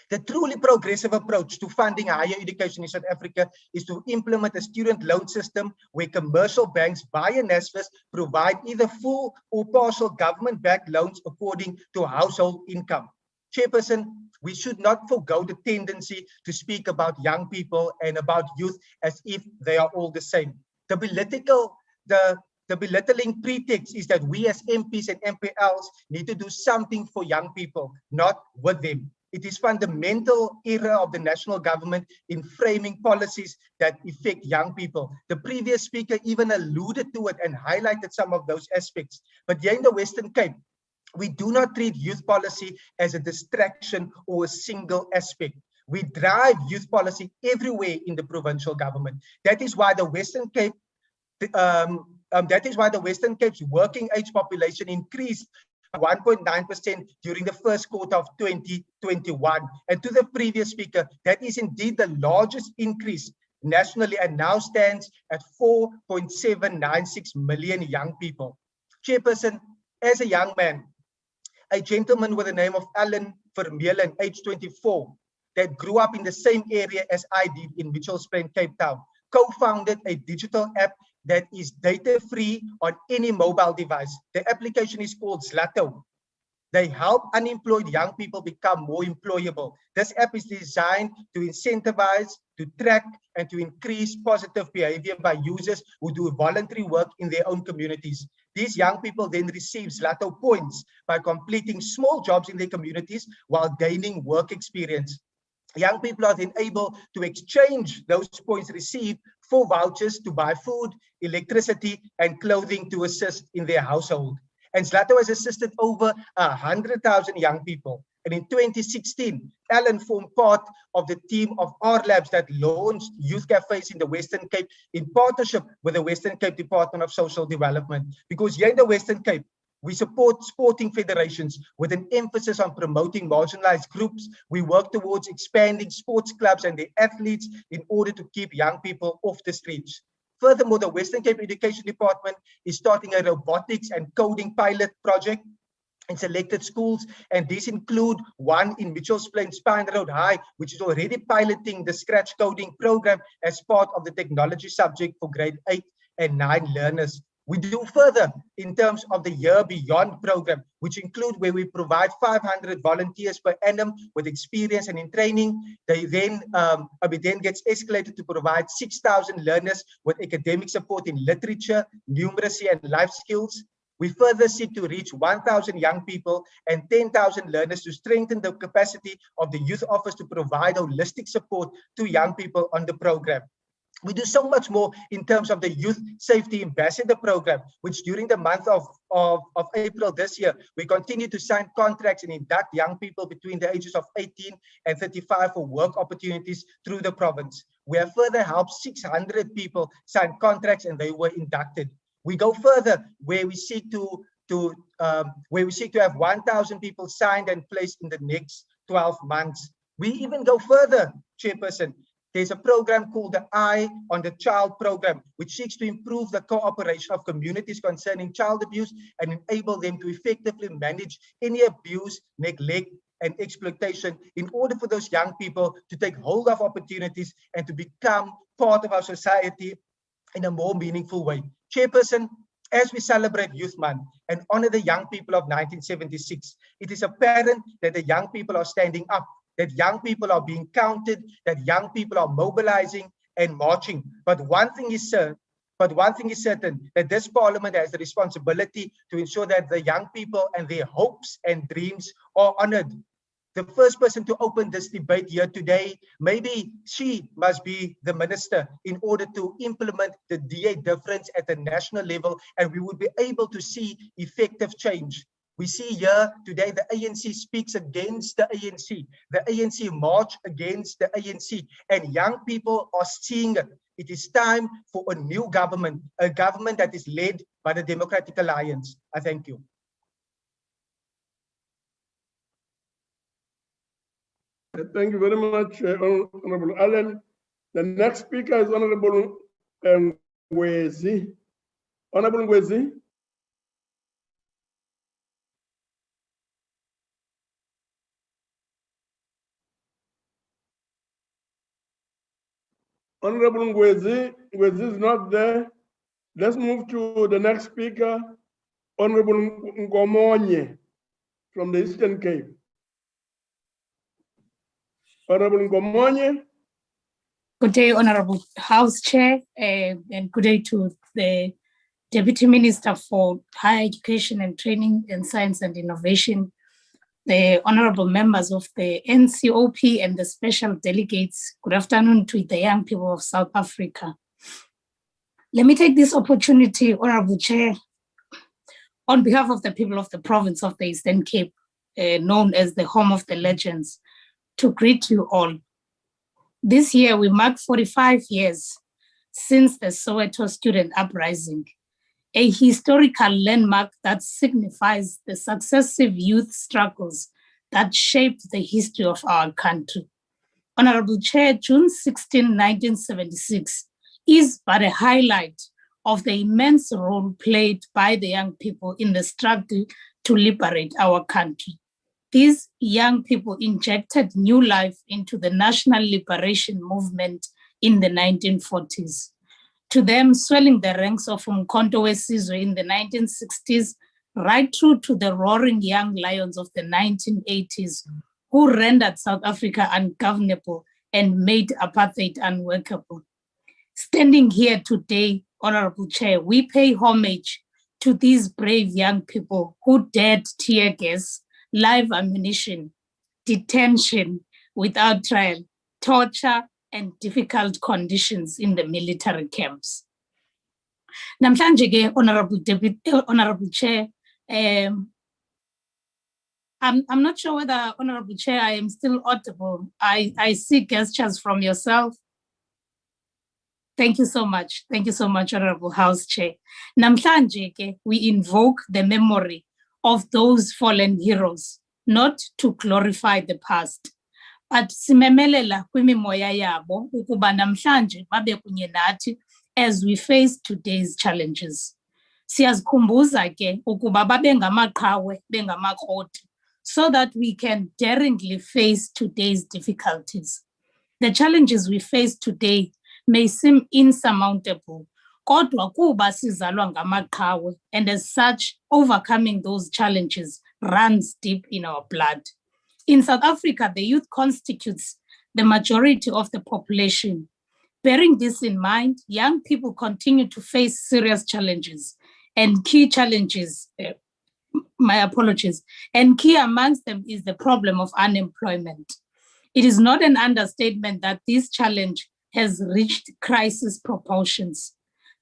The truly progressive approach to funding higher education in South Africa is to implement a student loan system where commercial banks via NSFAS provide either full or partial government-backed loans according to household income. Chairperson, we should not forgo the tendency to speak about young people and about youth as if they are all the same. The belittling pretext is that we as MPs and MPLs need to do something for young people, not with them. It is fundamental error of the national government in framing policies that affect young people. The previous speaker even alluded to it and highlighted some of those aspects. But here in the Western Cape, we do not treat youth policy as a distraction or a single aspect. We drive youth policy everywhere in the provincial government. That is why the Western Cape, Cape's working age population increased 1.9% during the first quarter of 2021. And to the previous speaker, that is indeed the largest increase nationally and now stands at 4.796 million young people. Chairperson, as a young man, a gentleman with the name of Alan Vermeulen, age 24, that grew up in the same area as I did in Mitchells Plain, Cape Town, co-founded a digital app that is data-free on any mobile device. The application is called Zlato. They help unemployed young people become more employable. This app is designed to incentivize, to track, and to increase positive behavior by users who do voluntary work in their own communities. These young people then receive Zlato points by completing small jobs in their communities while gaining work experience. Young people are then able to exchange those points received for vouchers to buy food, electricity, and clothing to assist in their household. And Zlato has assisted over 100,000 young people. And in 2016, Alan formed part of the team of R Labs that launched youth cafes in the Western Cape in partnership with the Western Cape Department of Social Development. Because here in the Western Cape, we support sporting federations with an emphasis on promoting marginalized groups. We work towards expanding sports clubs and their athletes in order to keep young people off the streets. Furthermore, the Western Cape Education Department is starting a robotics and coding pilot project in selected schools, and these include one in Mitchells Plain Spine Road High, which is already piloting the scratch coding program as part of the technology subject for grade 8 and 9 learners. We do further in terms of the Year Beyond program, which include where we provide 500 volunteers per annum with experience and in training. It then gets escalated to provide 6,000 learners with academic support in literature, numeracy, and life skills. We further seek to reach 1,000 young people and 10,000 learners to strengthen the capacity of the youth office to provide holistic support to young people on the program. We do so much more in terms of the Youth Safety Ambassador program, which during the month of April this year, we continue to sign contracts and induct young people between the ages of 18 and 35 for work opportunities through the province. We have further helped 600 people sign contracts and they were inducted. We go further where we seek to have 1,000 people signed and placed in the next 12 months. We even go further, Chairperson. There's a program called the Eye on the Child program, which seeks to improve the cooperation of communities concerning child abuse and enable them to effectively manage any abuse, neglect, and exploitation in order for those young people to take hold of opportunities and to become part of our society in a more meaningful way. Chairperson, as we celebrate Youth Month and honor the young people of 1976, it is apparent that the young people are standing up, that young people are being counted, that young people are mobilizing and marching. But one thing is certain, that this parliament has the responsibility to ensure that the young people and their hopes and dreams are honored. The first person to open this debate here today, maybe she must be the minister in order to implement the DA difference at the national level, and we would be able to see effective change. We see here today the ANC speaks against the ANC. The ANC march against the ANC, and young people are seeing it. It is time for a new government, a government that is led by the Democratic Alliance. I thank you. Thank you very much, Honorable Allen. The next speaker is Honorable Ngwezi. Honorable Ngwezi. Honorable Ngwezi is not there. Let's move to the next speaker, Honorable Ngomonye from the Eastern Cape. Honorable Ngomonye. Good day, Honorable House Chair, and good day to the Deputy Minister for Higher Education and Training and Science and Innovation, the honorable members of the NCOP and the special delegates. Good afternoon to the young people of South Africa. Let me take this opportunity, Honorable Chair, on behalf of the people of the province of the Eastern Cape, known as the home of the legends, to greet you all. This year, we mark 45 years since the Soweto student uprising, a historical landmark that signifies the successive youth struggles that shaped the history of our country. Honorable Chair, June 16, 1976 is but a highlight of the immense role played by the young people in the struggle to liberate our country. These young people injected new life into the national liberation movement in the 1940s. To them, swelling the ranks of Umkhonto weSizwe in the 1960s, right through to the roaring young lions of the 1980s, who rendered South Africa ungovernable and made apartheid unworkable. Standing here today, Honorable Chair, we pay homage to these brave young people who dared tear gas, live ammunition, detention without trial, torture, and difficult conditions in the military camps. Namhlanje, Honorable Chair, I'm not sure whether, Honorable Chair, I am still audible. I see gestures from yourself. Thank you so much. Thank you so much, Honorable House Chair. Namhlanje, we invoke the memory of those fallen heroes, not to glorify the past, but simemelela kwimimoya yabo ukuba namhlanje babe kunye nathi as we face today's challenges. Siyazikhumbuza ke ukuba babe ngamaqhawe bengamakroti, so that we can daringly face today's difficulties. The challenges we face today may seem insurmountable, kodwa kuba sizalwa ngamaqhawe, and as such, overcoming those challenges runs deep in our blood. In South Africa, the youth constitutes the majority of the population. Bearing this in mind, young people continue to face serious challenges, and key challenges, and key amongst them is the problem of unemployment. It is not an understatement that this challenge has reached crisis proportions.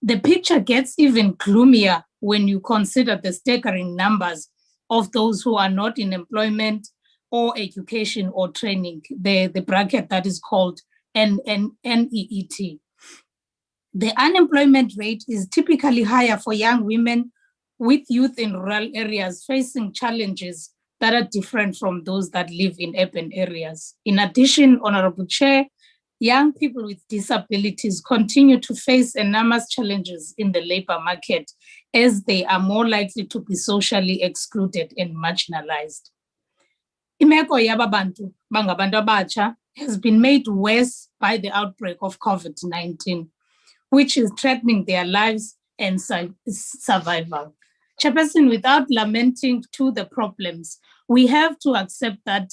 The picture gets even gloomier when you consider the staggering numbers of those who are not in employment or education or training, the bracket that is called NEET. The unemployment rate is typically higher for young women, with youth in rural areas facing challenges that are different from those that live in urban areas. In addition, Honorable Chair, young people with disabilities continue to face enormous challenges in the labor market, as they are more likely to be socially excluded and marginalized. Imeko yaba bantu bangabantu abatsha has been made worse by the outbreak of COVID-19, which is threatening their lives and survival. Chairperson, without lamenting to the problems, we have to accept that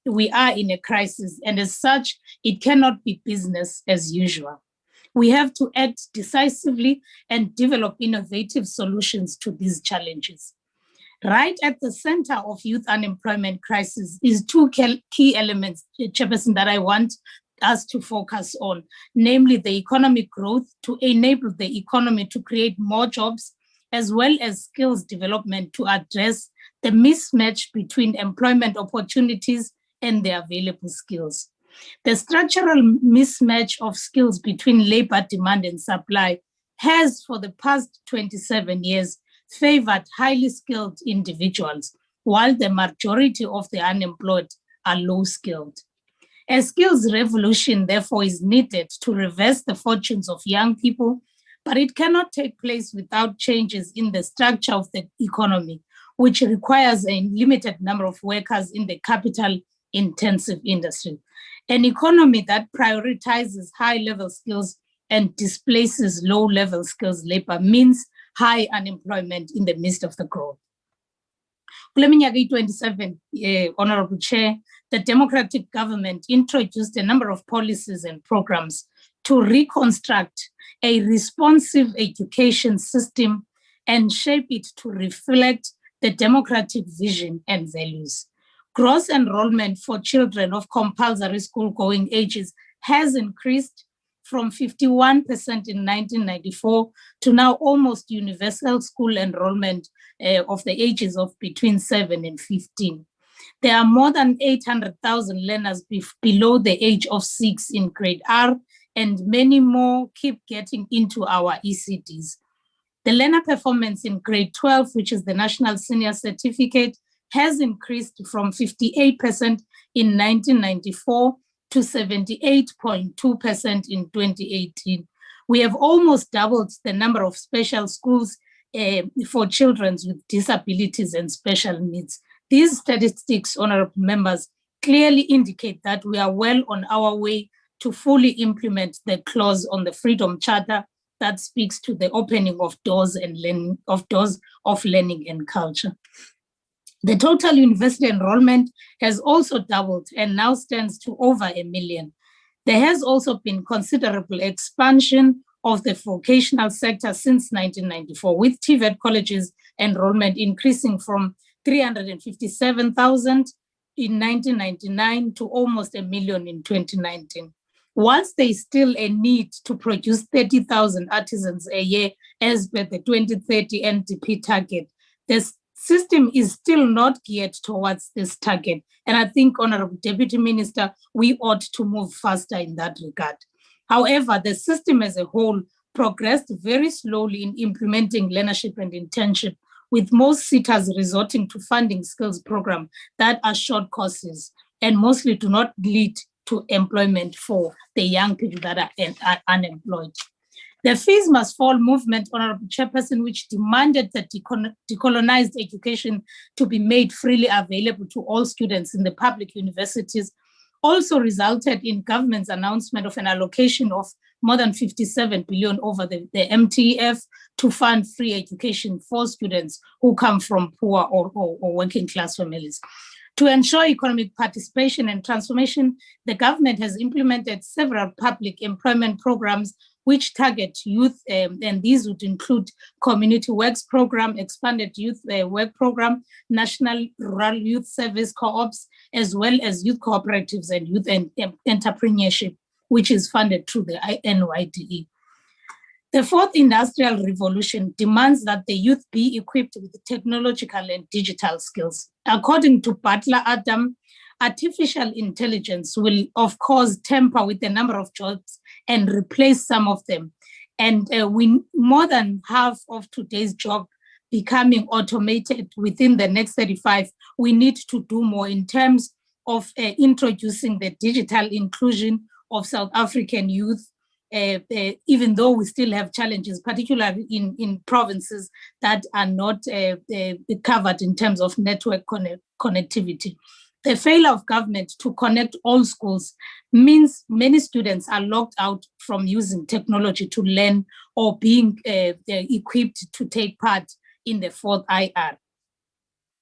we are in a crisis, and as such, it cannot be business as usual. We have to act decisively and develop innovative solutions to these challenges. Right at the center of youth unemployment crisis is two key elements, Chairperson, that I want us to focus on, namely the economic growth to enable the economy to create more jobs, as well as skills development to address the mismatch between employment opportunities and the available skills. The structural mismatch of skills between labor demand and supply has, for the past 27 years, favored highly skilled individuals, while the majority of the unemployed are low skilled. A skills revolution, therefore, is needed to reverse the fortunes of young people, but it cannot take place without changes in the structure of the economy, which requires a limited number of workers in the capital-intensive industry. An economy that prioritizes high-level skills and displaces low-level skills labor means high unemployment in the midst of the growth. Kule minyaka 27, Honorable Chair, the democratic government introduced a number of policies and programs to reconstruct a responsive education system and shape it to reflect the democratic vision and values. Gross enrollment for children of compulsory school-going ages has increased from 51% in 1994 to now almost universal school enrollment of the ages of between 7 and 15. There are more than 800,000 learners below the age of 6 in grade R, and many more keep getting into our ECDs. The learner performance in grade 12, which is the National Senior Certificate, has increased from 58% in 1994 to 78.2% in 2018. We have almost doubled the number of special schools for children with disabilities and special needs. These statistics, honorable members, clearly indicate that we are well on our way to fully implement the clause on the Freedom Charter that speaks to the opening of doors and learning of learning and culture. The total university enrollment has also doubled and now stands to over 1 million. There has also been considerable expansion of the vocational sector since 1994, with TVET colleges enrollment increasing from 357,000 in 1999 to almost 1 million in 2019. Whilst there is still a need to produce 30,000 artisans a year as per the 2030 NDP target, the system is still not geared towards this target. And I think, Honorable Deputy Minister, we ought to move faster in that regard. However, the system as a whole progressed very slowly in implementing learnership and internship, with most sitters resorting to funding skills programs that are short courses and mostly do not lead to employment for the young people that are unemployed. The Fees Must Fall movement, Honorable Chairperson, which demanded that decolonized education to be made freely available to all students in the public universities, also resulted in government's announcement of an allocation of more than 57 billion over the MTF to fund free education for students who come from poor or working class families. To ensure economic participation and transformation, the government has implemented several public employment programs which target youth, and these would include Community Works Program, Expanded Youth Work Program, National Rural Youth Service Co-ops, as well as youth cooperatives and youth entrepreneurship, which is funded through the NYDE. The fourth industrial revolution demands that the youth be equipped with technological and digital skills. According to Butler Adam, artificial intelligence will, of course, tamper with the number of jobs and replace some of them. And more than half of today's job becoming automated within the next 35, we need to do more in terms of introducing the digital inclusion of South African youth, even though we still have challenges, particularly in provinces that are not covered in terms of network connectivity. The failure of government to connect all schools means many students are locked out from using technology to learn or being equipped to take part in the fourth IR.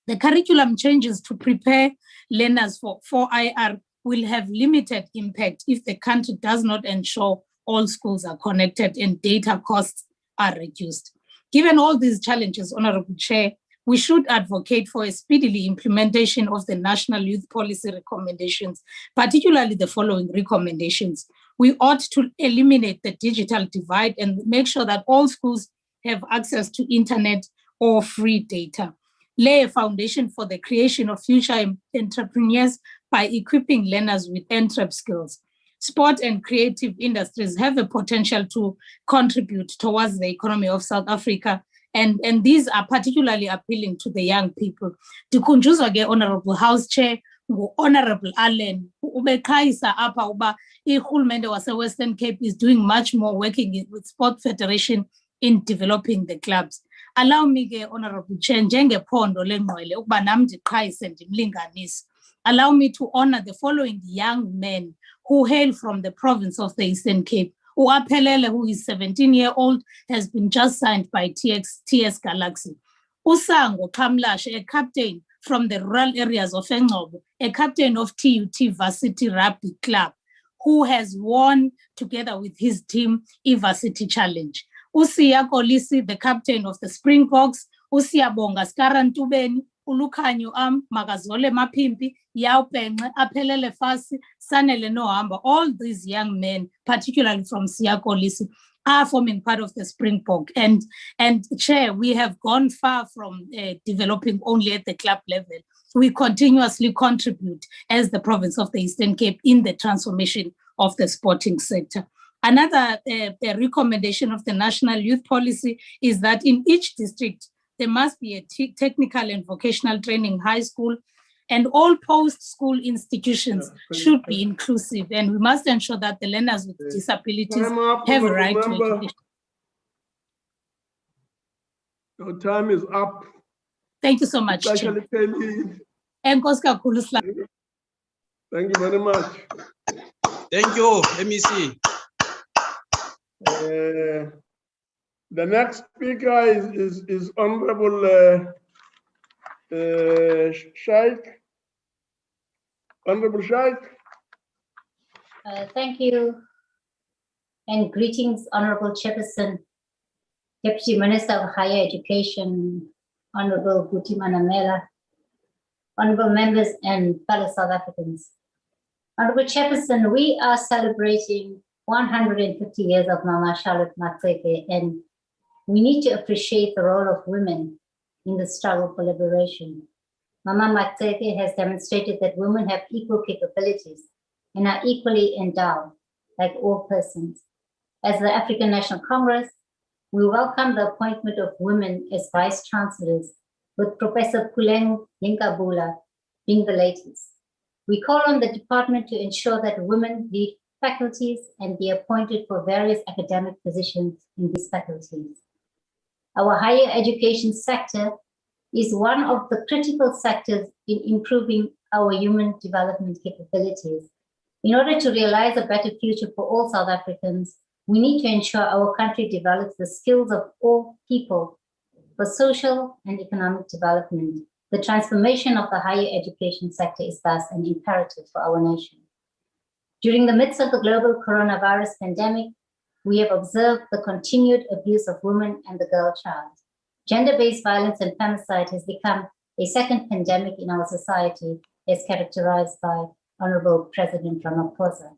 The curriculum changes to prepare learners for 4IR will have limited impact if the country does not ensure all schools are connected and data costs are reduced. Given all these challenges, Honorable Chair, we should advocate for a speedily implementation of the National Youth Policy recommendations, particularly the following recommendations. We ought to eliminate the digital divide and make sure that all schools have access to internet or free data. Lay a foundation for the creation of future entrepreneurs by equipping learners with entrep skills. Sport and creative industries have a potential to contribute towards the economy of South Africa, and these are particularly appealing to the young people. Ndikhunjuzwa ke Honorable House Chair ngu-Honorable Allen ubeqhayisa apha uba ihulumende wase-Western Cape is doing much more working with Sport Federation in developing the clubs. Allow me ke Honorable Chair njengephondo lengqwele ukuba nam ndiqhayise ndimlinganise. Allow me to honor the following young men who hail from the province of the Eastern Cape. Uaphelele, who is 17-year-old, has been just signed by TS Galaxy. Usango Kamlashe, a captain from the rural areas of Engcobo, a captain of TUT Varsity Rugby Club, who has won together with his team Varsity Challenge. Usiya Kolisi, the captain of the Springboks, Usiyabonga Skarantubeni, Ulukhanyo Magazole Mapimpi, Yaupenge, Aphelele Fasi, Sanele Nohamba. All these young men, particularly from Siya Kolisi, are forming part of the Springbok. And Chair, we have gone far from developing only at the club level. We continuously contribute as the province of the Eastern Cape in the transformation of the sporting sector. Another recommendation of the National Youth Policy is that in each district, there must be a technical and vocational training high school, and all post-school institutions should be inclusive. And we must ensure that the learners with disabilities have a right to education. Your time is up. Thank you so much, Chair. Thank you very much. Thank you, MEC. The next speaker is Honorable Shaikh. Honorable Shaikh. Thank you, and greetings, Honorable Chairperson, Deputy Minister of Higher Education, Honorable Guti Manamela, Honorable members and fellow South Africans. Honorable Chairperson, we are celebrating 150 years of Mama Charlotte Maxeke, and we need to appreciate the role of women in the struggle for liberation. Mama Maxeke has demonstrated that women have equal capabilities and are equally endowed like all persons. As the African National Congress, we welcome the appointment of women as vice chancellors, with Professor Puleng Linkabula being the latest. We call on the department to ensure that women lead faculties and be appointed for various academic positions in these faculties. Our higher education sector is one of the critical sectors in improving our human development capabilities. In order to realize a better future for all South Africans, we need to ensure our country develops the skills of all people for social and economic development. The transformation of the higher education sector is thus an imperative for our nation. During the midst of the global coronavirus pandemic, we have observed the continued abuse of women and the girl child. Gender-based violence and femicide has become a second pandemic in our society, as characterized by Honorable President Ramaphosa.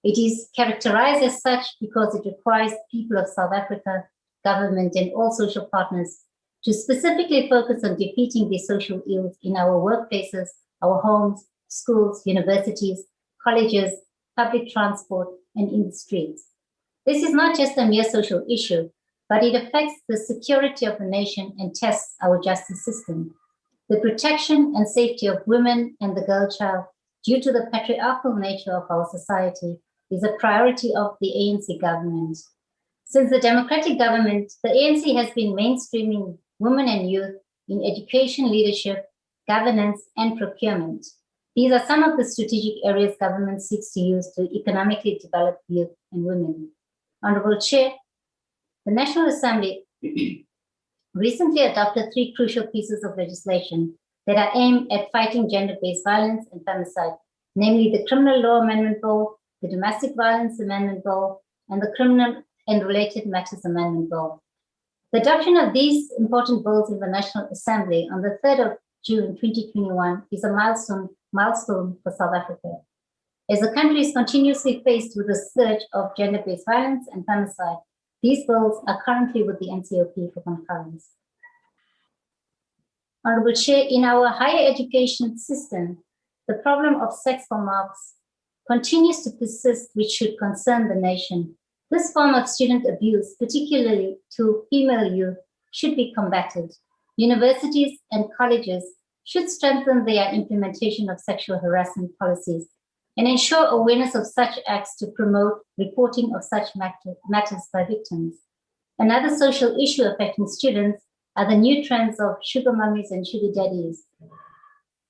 It is characterized as such because it requires people of South Africa, government, and all social partners to specifically focus on defeating these social ills in our workplaces, our homes, schools, universities, colleges, public transport, and in the streets. This is not just a mere social issue, but it affects the security of the nation and tests our justice system. The protection and safety of women and the girl child, due to the patriarchal nature of our society, is a priority of the ANC government. Since the democratic government, the ANC has been mainstreaming women and youth in education, leadership, governance, and procurement. These are some of the strategic areas government seeks to use to economically develop youth and women. Honorable Chair, the National Assembly recently adopted 3 crucial pieces of legislation that are aimed at fighting gender-based violence and femicide, namely the Criminal Law Amendment Bill, the Domestic Violence Amendment Bill, and the Criminal and Related Matters Amendment Bill. The adoption of these important bills in the National Assembly on the 3rd of June 2021 is a milestone for South Africa. As the country is continuously faced with a surge of gender-based violence and femicide, these bills are currently with the NCOP for concurrence. Honorable Chair, in our higher education system, the problem of sexual marks continues to persist, which should concern the nation. This form of student abuse, particularly to female youth, should be combated. Universities and colleges should strengthen their implementation of sexual harassment policies and ensure awareness of such acts to promote reporting of such matters by victims. Another social issue affecting students are the new trends of sugar mummies and sugar daddies.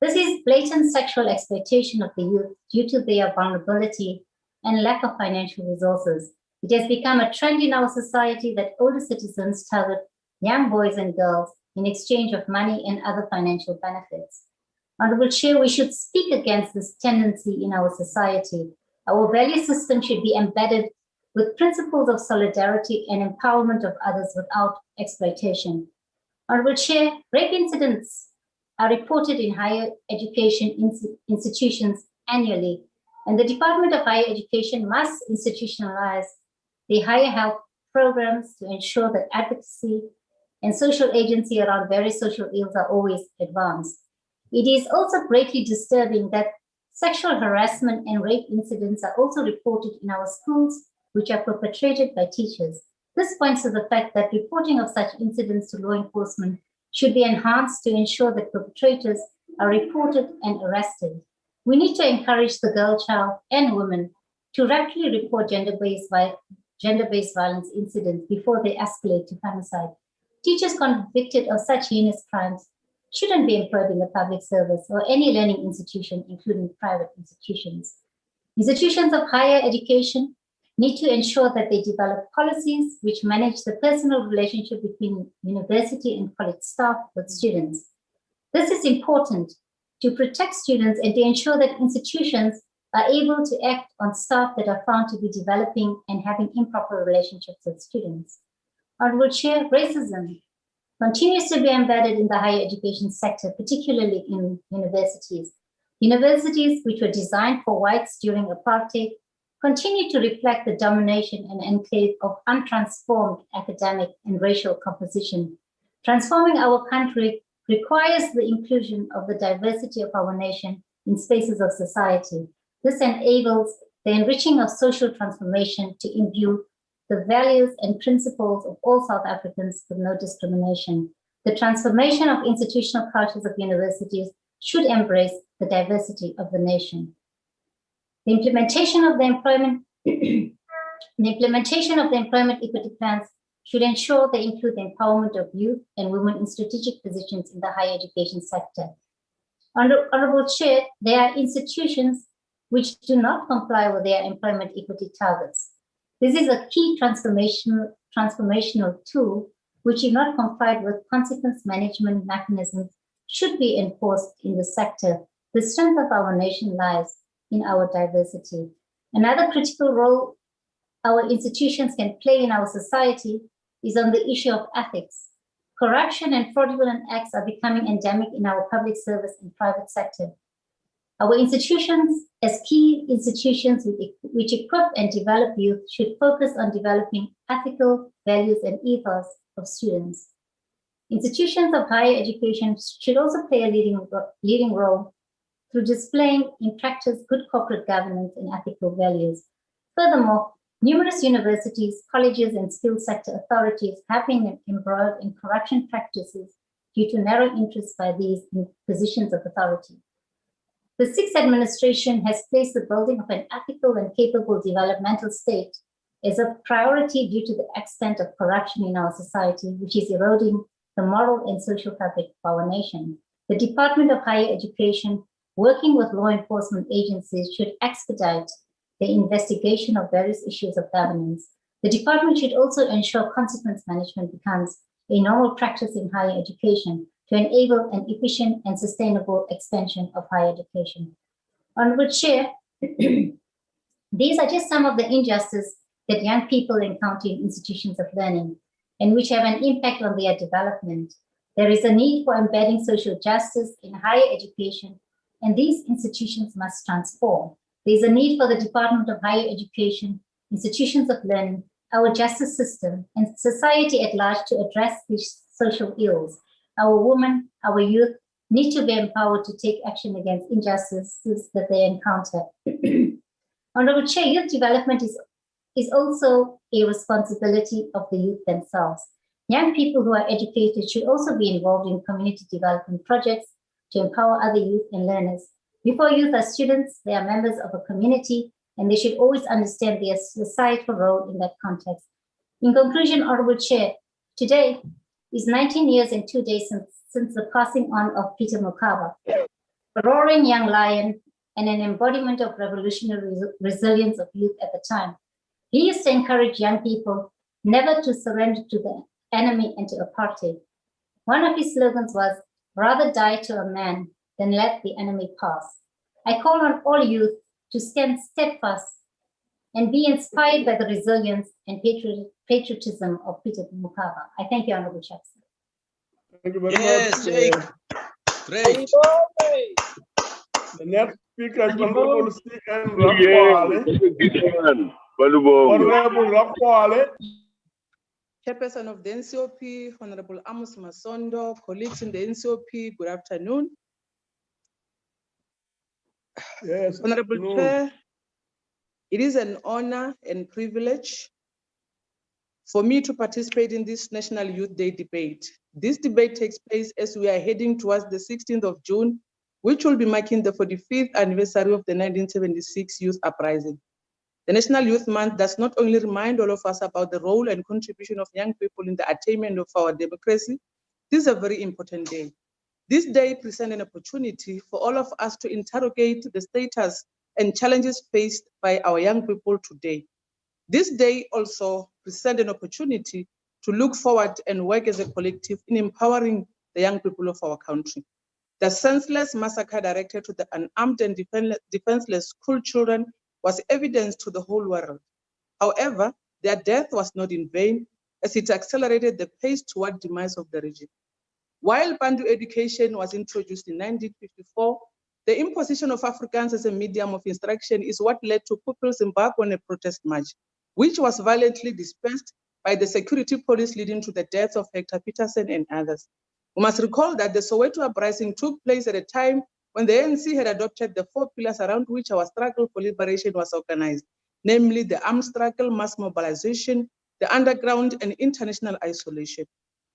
This is blatant sexual exploitation of the youth due to their vulnerability and lack of financial resources. It has become a trend in our society that older citizens target young boys and girls in exchange of money and other financial benefits. Honorable Chair, we should speak against this tendency in our society. Our value system should be embedded with principles of solidarity and empowerment of others without exploitation. Honorable Chair, rape incidents are reported in higher education institutions annually, and the Department of Higher Education must institutionalize the higher health programs to ensure that advocacy and social agency around various social ills are always advanced. It is also greatly disturbing that sexual harassment and rape incidents are also reported in our schools, which are perpetrated by teachers. This points to the fact that reporting of such incidents to law enforcement should be enhanced to ensure that perpetrators are reported and arrested. We need to encourage the girl child and women to rapidly report gender-based violence incidents before they escalate to femicide. Teachers convicted of such heinous crimes shouldn't be employed in the public service or any learning institution, including private institutions. Institutions of higher education need to ensure that they develop policies which manage the personal relationship between university and college staff with students. This is important to protect students and to ensure that institutions are able to act on staff that are found to be developing and having improper relationships with students. Honorable Chair, racism continues to be embedded in the higher education sector, particularly in universities. Universities, which were designed for whites during apartheid, continue to reflect the domination and enclave of untransformed academic and racial composition. Transforming our country requires the inclusion of the diversity of our nation in spaces of society. This enables the enriching of social transformation to imbue the values and principles of all South Africans with no discrimination. The transformation of institutional cultures of universities should embrace the diversity of the nation. The implementation of the employment equity plans should ensure they include the empowerment of youth and women in strategic positions in the higher education sector. Honorable Chair, there are institutions which do not comply with their employment equity targets. This is a key transformational tool which, if not complied with, consequence management mechanisms should be enforced in the sector. The strength of our nation lies in our diversity. Another critical role our institutions can play in our society is on the issue of ethics. Corruption and fraudulent acts are becoming endemic in our public service and private sector. Our institutions, as key institutions which equip and develop youth, should focus on developing ethical values and ethos of students. Institutions of higher education should also play a leading role through displaying in practice good corporate governance and ethical values. Furthermore, numerous universities, colleges, and skills sector authorities have been embroiled in corruption practices due to narrow interests by these in positions of authority. The sixth administration has placed the building of an ethical and capable developmental state as a priority due to the extent of corruption in our society, which is eroding the moral and social fabric of our nation. The Department of Higher Education working with law enforcement agencies, should expedite the investigation of various issues of governance. The department should also ensure consequence management becomes a normal practice in higher education to enable an efficient and sustainable expansion of higher education. Honorable Chair, these are just some of the injustices that young people encounter in institutions of learning and which have an impact on their development. There is a need for embedding social justice in higher education, and these institutions must transform. There is a need for the Department of Higher Education, institutions of learning, our justice system, and society at large to address these social ills. Our women, our youth need to be empowered to take action against injustices that they encounter. Honorable Chair, youth development is also a responsibility of the youth themselves. Young people who are educated should also be involved in community development projects to empower other youth and learners. Before youth are students, they are members of a community, and they should always understand their societal role in that context. In conclusion, Honorable Chair, today is 19 years and 2 days since the passing on of Peter Mokaba, a roaring young lion and an embodiment of revolutionary resilience of youth at the time. He used to encourage young people never to surrender to the enemy and to apartheid. One of his slogans was, "Rather die to a man than let the enemy pass." I call on all youth to stand steadfast and be inspired by the resilience and patriotism of Peter Mokaba. I thank you, Honorable Chairperson. Thank you very Yes, much. Jake. Great. The next speaker is Honorable C.N. Rakwale. Honorable Rakwale. Chairperson of the NCOP, Honorable Amos Masondo, colleagues in the NCOP, good afternoon. Yes. Honorable no. Chair, it is an honor and privilege for me to participate in this National Youth Day debate. This debate takes place as we are heading towards the 16th of June, which will be marking the 45th anniversary of the 1976 Youth Uprising. The National Youth Month does not only remind all of us about the role and contribution of young people in the attainment of our democracy. This is a very important day. This day presents an opportunity for all of us to interrogate the status and challenges faced by our young people today. This day also presents an opportunity to look forward and work as a collective in empowering the young people of our country. The senseless massacre directed to the unarmed and defenseless school children was evidence to the whole world. However, their death was not in vain, as it accelerated the pace toward demise of the regime. While Bantu education was introduced in 1954, the imposition of Afrikaans as a medium of instruction is what led to people's embargo on a protest march, which was violently dispersed by the security police, leading to the deaths of Hector Peterson and others. We must recall that the Soweto uprising took place at a time when the ANC had adopted the 4 pillars around which our struggle for liberation was organized, namely the armed struggle, mass mobilization, the underground, and international isolation.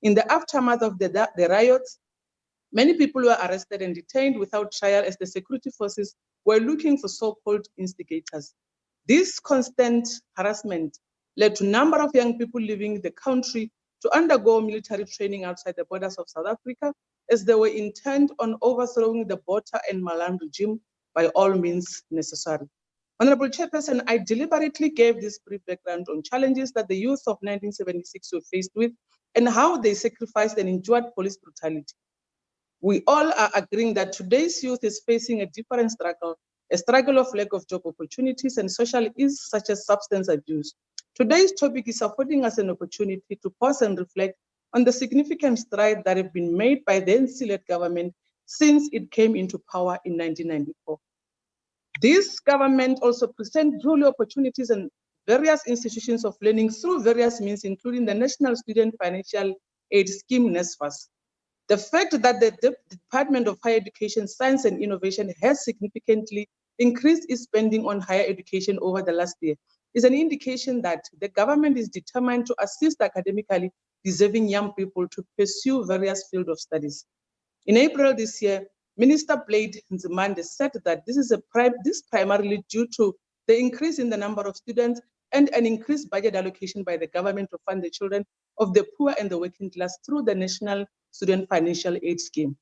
In the aftermath of the riots, many people were arrested and detained without trial as the security forces were looking for so-called instigators. This constant harassment led to a number of young people leaving the country to undergo military training outside the borders of South Africa, as they were intent on overthrowing the Botha and Malan regime by all means necessary. Honorable Chairperson, I deliberately gave this brief background on challenges that the youth of 1976 were faced with and how they sacrificed and endured police brutality. We all are agreeing that today's youth is facing a different struggle, a struggle of lack of job opportunities and social ills such as substance abuse. Today's topic is affording us an opportunity to pause and reflect on the significant strides that have been made by the ANC-led government since it came into power in 1994. This government also presents dual opportunities and various institutions of learning through various means, including the National Student Financial Aid Scheme, NSFAS. The fact that the Department of Higher Education, Science and Innovation has significantly increased its spending on higher education over the last year is an indication that the government is determined to assist academically deserving young people to pursue various fields of studies. In April this year, Minister Blade Nzimande said that this is primarily due to the increase in the number of students and an increased budget allocation by the government to fund the children of the poor and the working class through the National Student Financial Aid Scheme.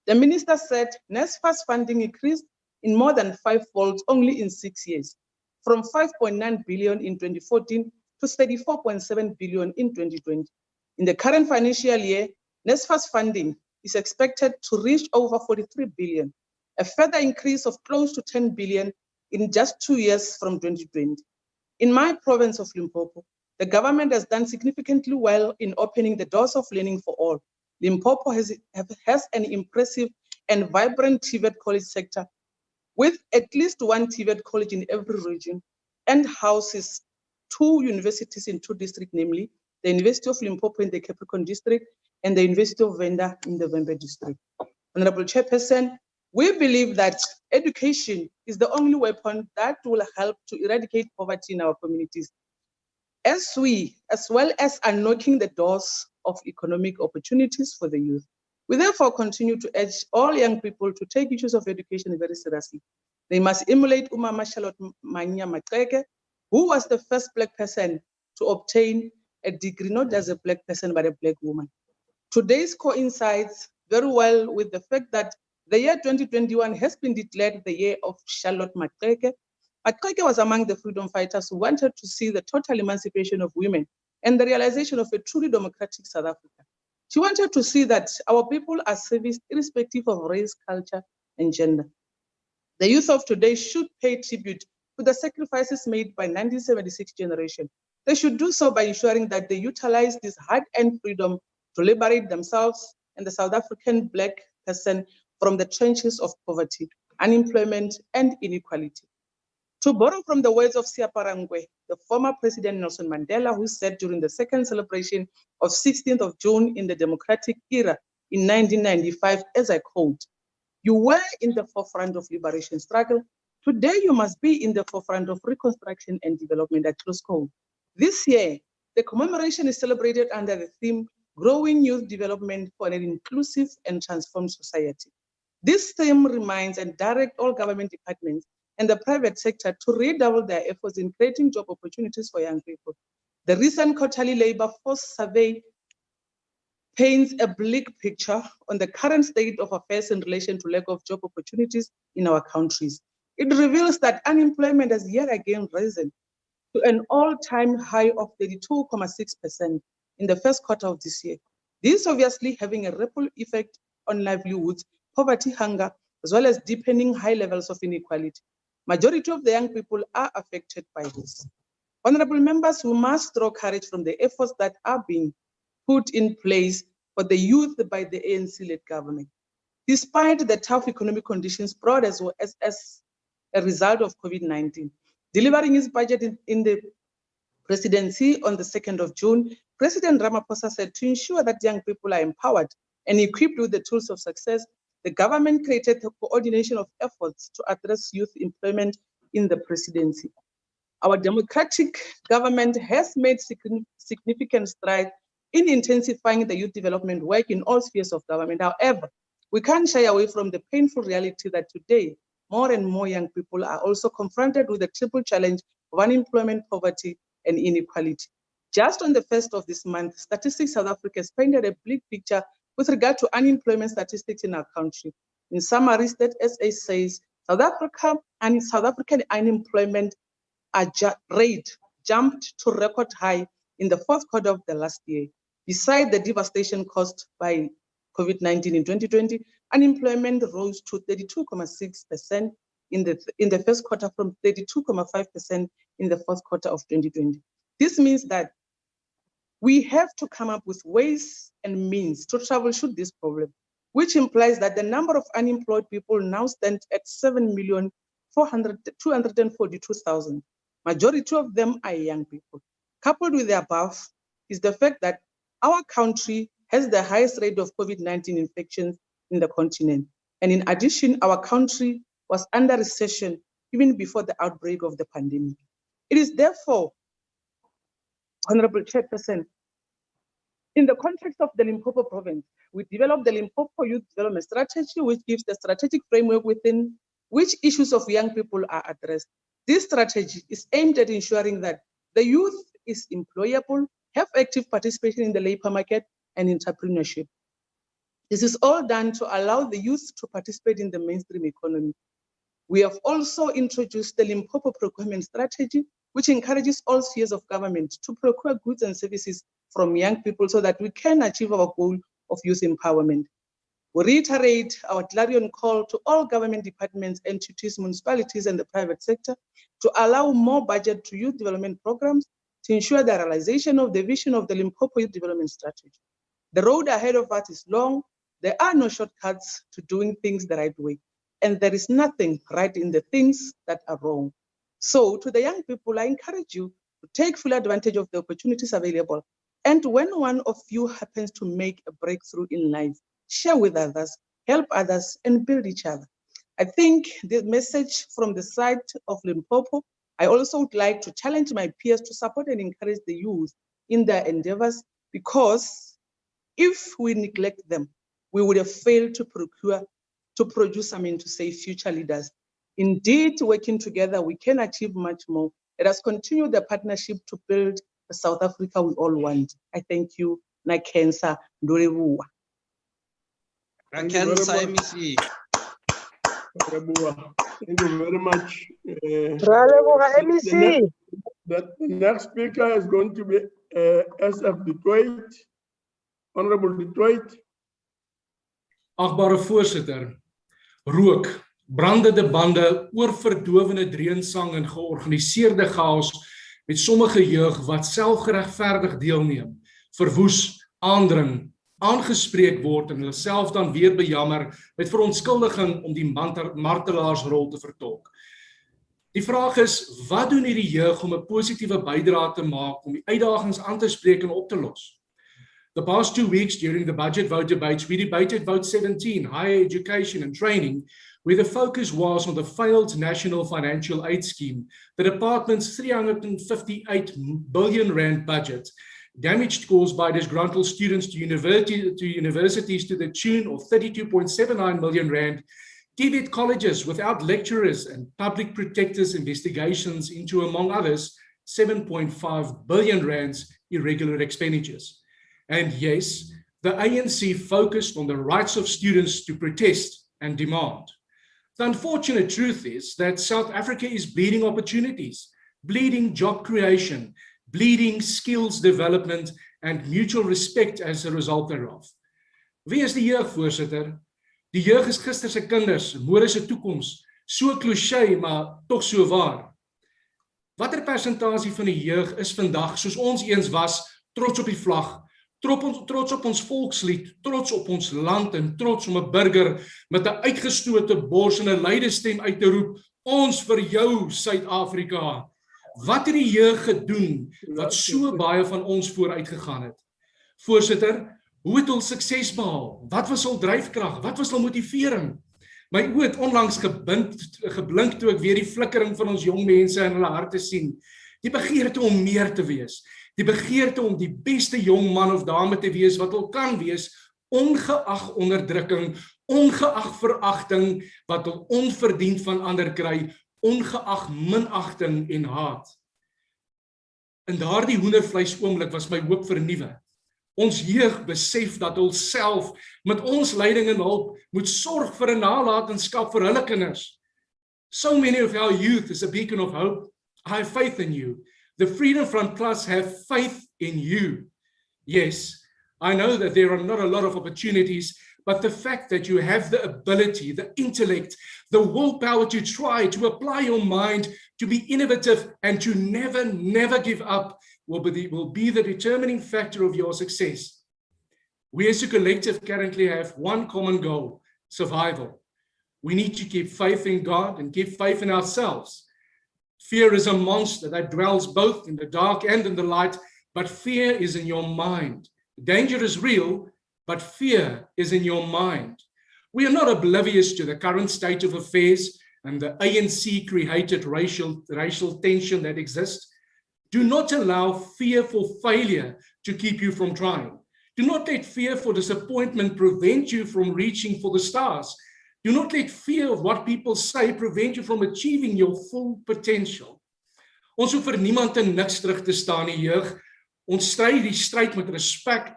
The minister said NSFAS funding increased in more than 5-fold only in 6 years, from 5.9 billion in 2014 to 34.7 billion in 2020. In the current financial year, NSFAS funding is expected to reach over 43 billion, a further increase of close to 10 billion in just 2 years from 2020. In my province of Limpopo, the government has done significantly well in opening the doors of learning for all. Limpopo has an impressive and vibrant TVET college sector with at least one TVET college in every region and houses 2 universities in 2 districts, namely the University of Limpopo in the Capricorn district and the University of Venda in the Vembe district. Honorable Chairperson, we believe that education is the only weapon that will help to eradicate poverty in our communities, as well as unlocking the doors of economic opportunities for the youth. We therefore continue to urge all young people to take issues of education very seriously. They must emulate Umama Charlotte Manya Matreke, who was the first Black person to obtain a degree, not as a Black person, but a Black woman. Today's coincides very well with the fact that the year 2021 has been declared the year of Charlotte Matreke. Matreke was among the freedom fighters who wanted to see the total emancipation of women and the realization of a truly democratic South Africa. She wanted to see that our people are serviced irrespective of race, culture, and gender. The youth of today should pay tribute to the sacrifices made by 1976 generation. They should do so by ensuring that they utilize this hard-earned freedom to liberate themselves and the South African Black person from the trenches of poverty, unemployment, and inequality. To borrow from the words of Siaparangwe, the former President Nelson Mandela, who said during the second celebration of 16th of June in the democratic era in 1995, as I quote, "You were in the forefront of liberation struggle. Today you must be in the forefront of reconstruction and development," at close quote. This year, the commemoration is celebrated under the theme, Growing Youth Development for an Inclusive and Transformed Society. This theme reminds and directs all government departments and the private sector to redouble their efforts in creating job opportunities for young people. The recent quarterly labor force survey paints a bleak picture on the current state of affairs in relation to lack of job opportunities in our countries. It reveals that unemployment has yet again risen to an all-time high of 32.6% in the first quarter of this year. This obviously having a ripple effect on livelihoods, poverty, hunger, as well as deepening high levels of inequality. Majority of the young people are affected by this. Honorable members, we must draw courage from the efforts that are being put in place for the youth by the ANC-led government. Despite the tough economic conditions brought as a result of COVID-19, delivering his budget in the presidency on the 2nd of June, President Ramaphosa said to ensure that young people are empowered and equipped with the tools of success, the government created a coordination of efforts to address youth employment in the presidency. Our democratic government has made significant strides in intensifying the youth development work in all spheres of government. However, we can't shy away from the painful reality that today, more and more young people are also confronted with the triple challenge of unemployment, poverty, and inequality. Just on the 1st of this month, Statistics South Africa has painted a bleak picture with regard to unemployment statistics in our country. In summary, State SA says South African unemployment rate jumped to record high in the fourth quarter of the last year. Beside the devastation caused by COVID-19 in 2020, unemployment rose to 32.6% in the first quarter from 32.5% in the fourth quarter of 2020. This means that we have to come up with ways and means to troubleshoot this problem, which implies that the number of unemployed people now stands at 7,242,000. Majority of them are young people. Coupled with the above is the fact that our country has the highest rate of COVID-19 infections in the continent. And in addition, our country was under recession even before the outbreak of the pandemic. It is therefore, Honorable Chairperson, in the context of the Limpopo province, we developed the Limpopo Youth Development Strategy, which gives the strategic framework within which issues of young people are addressed. This strategy is aimed at ensuring that the youth is employable, have active participation in the labor market and entrepreneurship. This is all done to allow the youth to participate in the mainstream economy. We have also introduced the Limpopo procurement strategy, which encourages all spheres of government to procure goods and services from young people so that we can achieve our goal of youth empowerment. We reiterate our clarion call to all government departments, entities, municipalities, and the private sector to allow more budget to youth development programs to ensure the realization of the vision of the Limpopo Youth Development Strategy. The road ahead of us is long. There are no shortcuts to doing things the right way. And there is nothing right in the things that are wrong. So to the young people, I encourage you to take full advantage of the opportunities available. And when one of you happens to make a breakthrough in life, share with others, help others, and build each other. I think the message from the side of Limpopo, I also would like to challenge my peers to support and encourage the youth in their endeavors, because if we neglect them, we would have failed to produce future leaders. Indeed, working together, we can achieve much more. Let us continue the partnership to build the South Africa we all want. I thank you. Nakensa Nduriwa. Thank you very much. Thank you very much. The next speaker is going to be SF Detroit, Honorable Detroit. Agbare voorsitter, rook, brandende bande, oorverdowende dreensang en georganiseerde chaos met sommige jeug wat selfgeregverdig deelneem, verwoes, aandring, aangespreek word en hulle self dan weer bejammer met verontskuldiging om die martelaarsrol te vertolk. Die vraag is, wat doen hierdie jeug om 'n positiewe bydrae te maak om die uitdagings aan te spreek en op te los? The past 2 weeks during the budget vote debates, we debated Vote 17, higher education and training, where the focus was on the failed National Financial Aid Scheme, the department's R358 billion budget, damage caused by disgruntled students to universities to the tune of R32.79 million, TVET colleges without lecturers and public protectors investigations into, among others, R7.5 billion irregular expenditures. And yes, the ANC focused on the rights of students to protest and demand. The unfortunate truth is that South Africa is bleeding opportunities, bleeding job creation, bleeding skills development and mutual respect as a result thereof. Wie is die jeug, voorsitter? Die jeug is gister se kinders, môre se toekoms, so cliché, maar tog so waar. Watter persentasie van die jeug is vandag, soos ons eens was, trots op die vlag, trots op ons volkslied, trots op ons land en trots om 'n burger met 'n uitgestote bors en 'n luide stem uit te roep, ons vir jou Suid-Afrika. Wat het die jeug gedoen wat so baie van ons vooruit gegaan het? Voorsitter, hoe het ons sukses behaal? Wat was hul dryfkrag? Wat was hul motivering? My oë het onlangs geblink toe ek weer die flikkering van ons jong mense in hulle harte sien. Die begeerte om meer te wees. Die begeerte om die beste jong man of dame te wees wat hulle kan wees, ongeag onderdrukking, ongeag veragting, wat hulle onverdiend van ander kry, ongeag minagting en haat. In daardie hoendervleis oomblik was my hoop vernuwe. Ons jeug besef dat hulle self met ons leiding en hulp moet sorg vir 'n nalatenskap vir hulle kinders. So many of our youth is a beacon of hope. I have faith in you. The Freedom Front Plus have faith in you. Yes, I know that there are not a lot of opportunities, but the fact that you have the ability, the intellect, the willpower to try, to apply your mind, to be innovative, and to never give up will be the determining factor of your success. We as a collective currently have one common goal, survival. We need to keep faith in God and keep faith in ourselves. Fear is a monster that dwells both in the dark and in the light, but fear is in your mind. Danger is real, but fear is in your mind. We are not oblivious to the current state of affairs and the ANC-created racial tension that exists. Do not allow fear for failure to keep you from trying. Do not let fear for disappointment prevent you from reaching for the stars. Do not let fear of what people say prevent you from achieving your full potential. Ons hoef vir niemand en niks terug te staan, die jeug. Ons stry die stryd met respek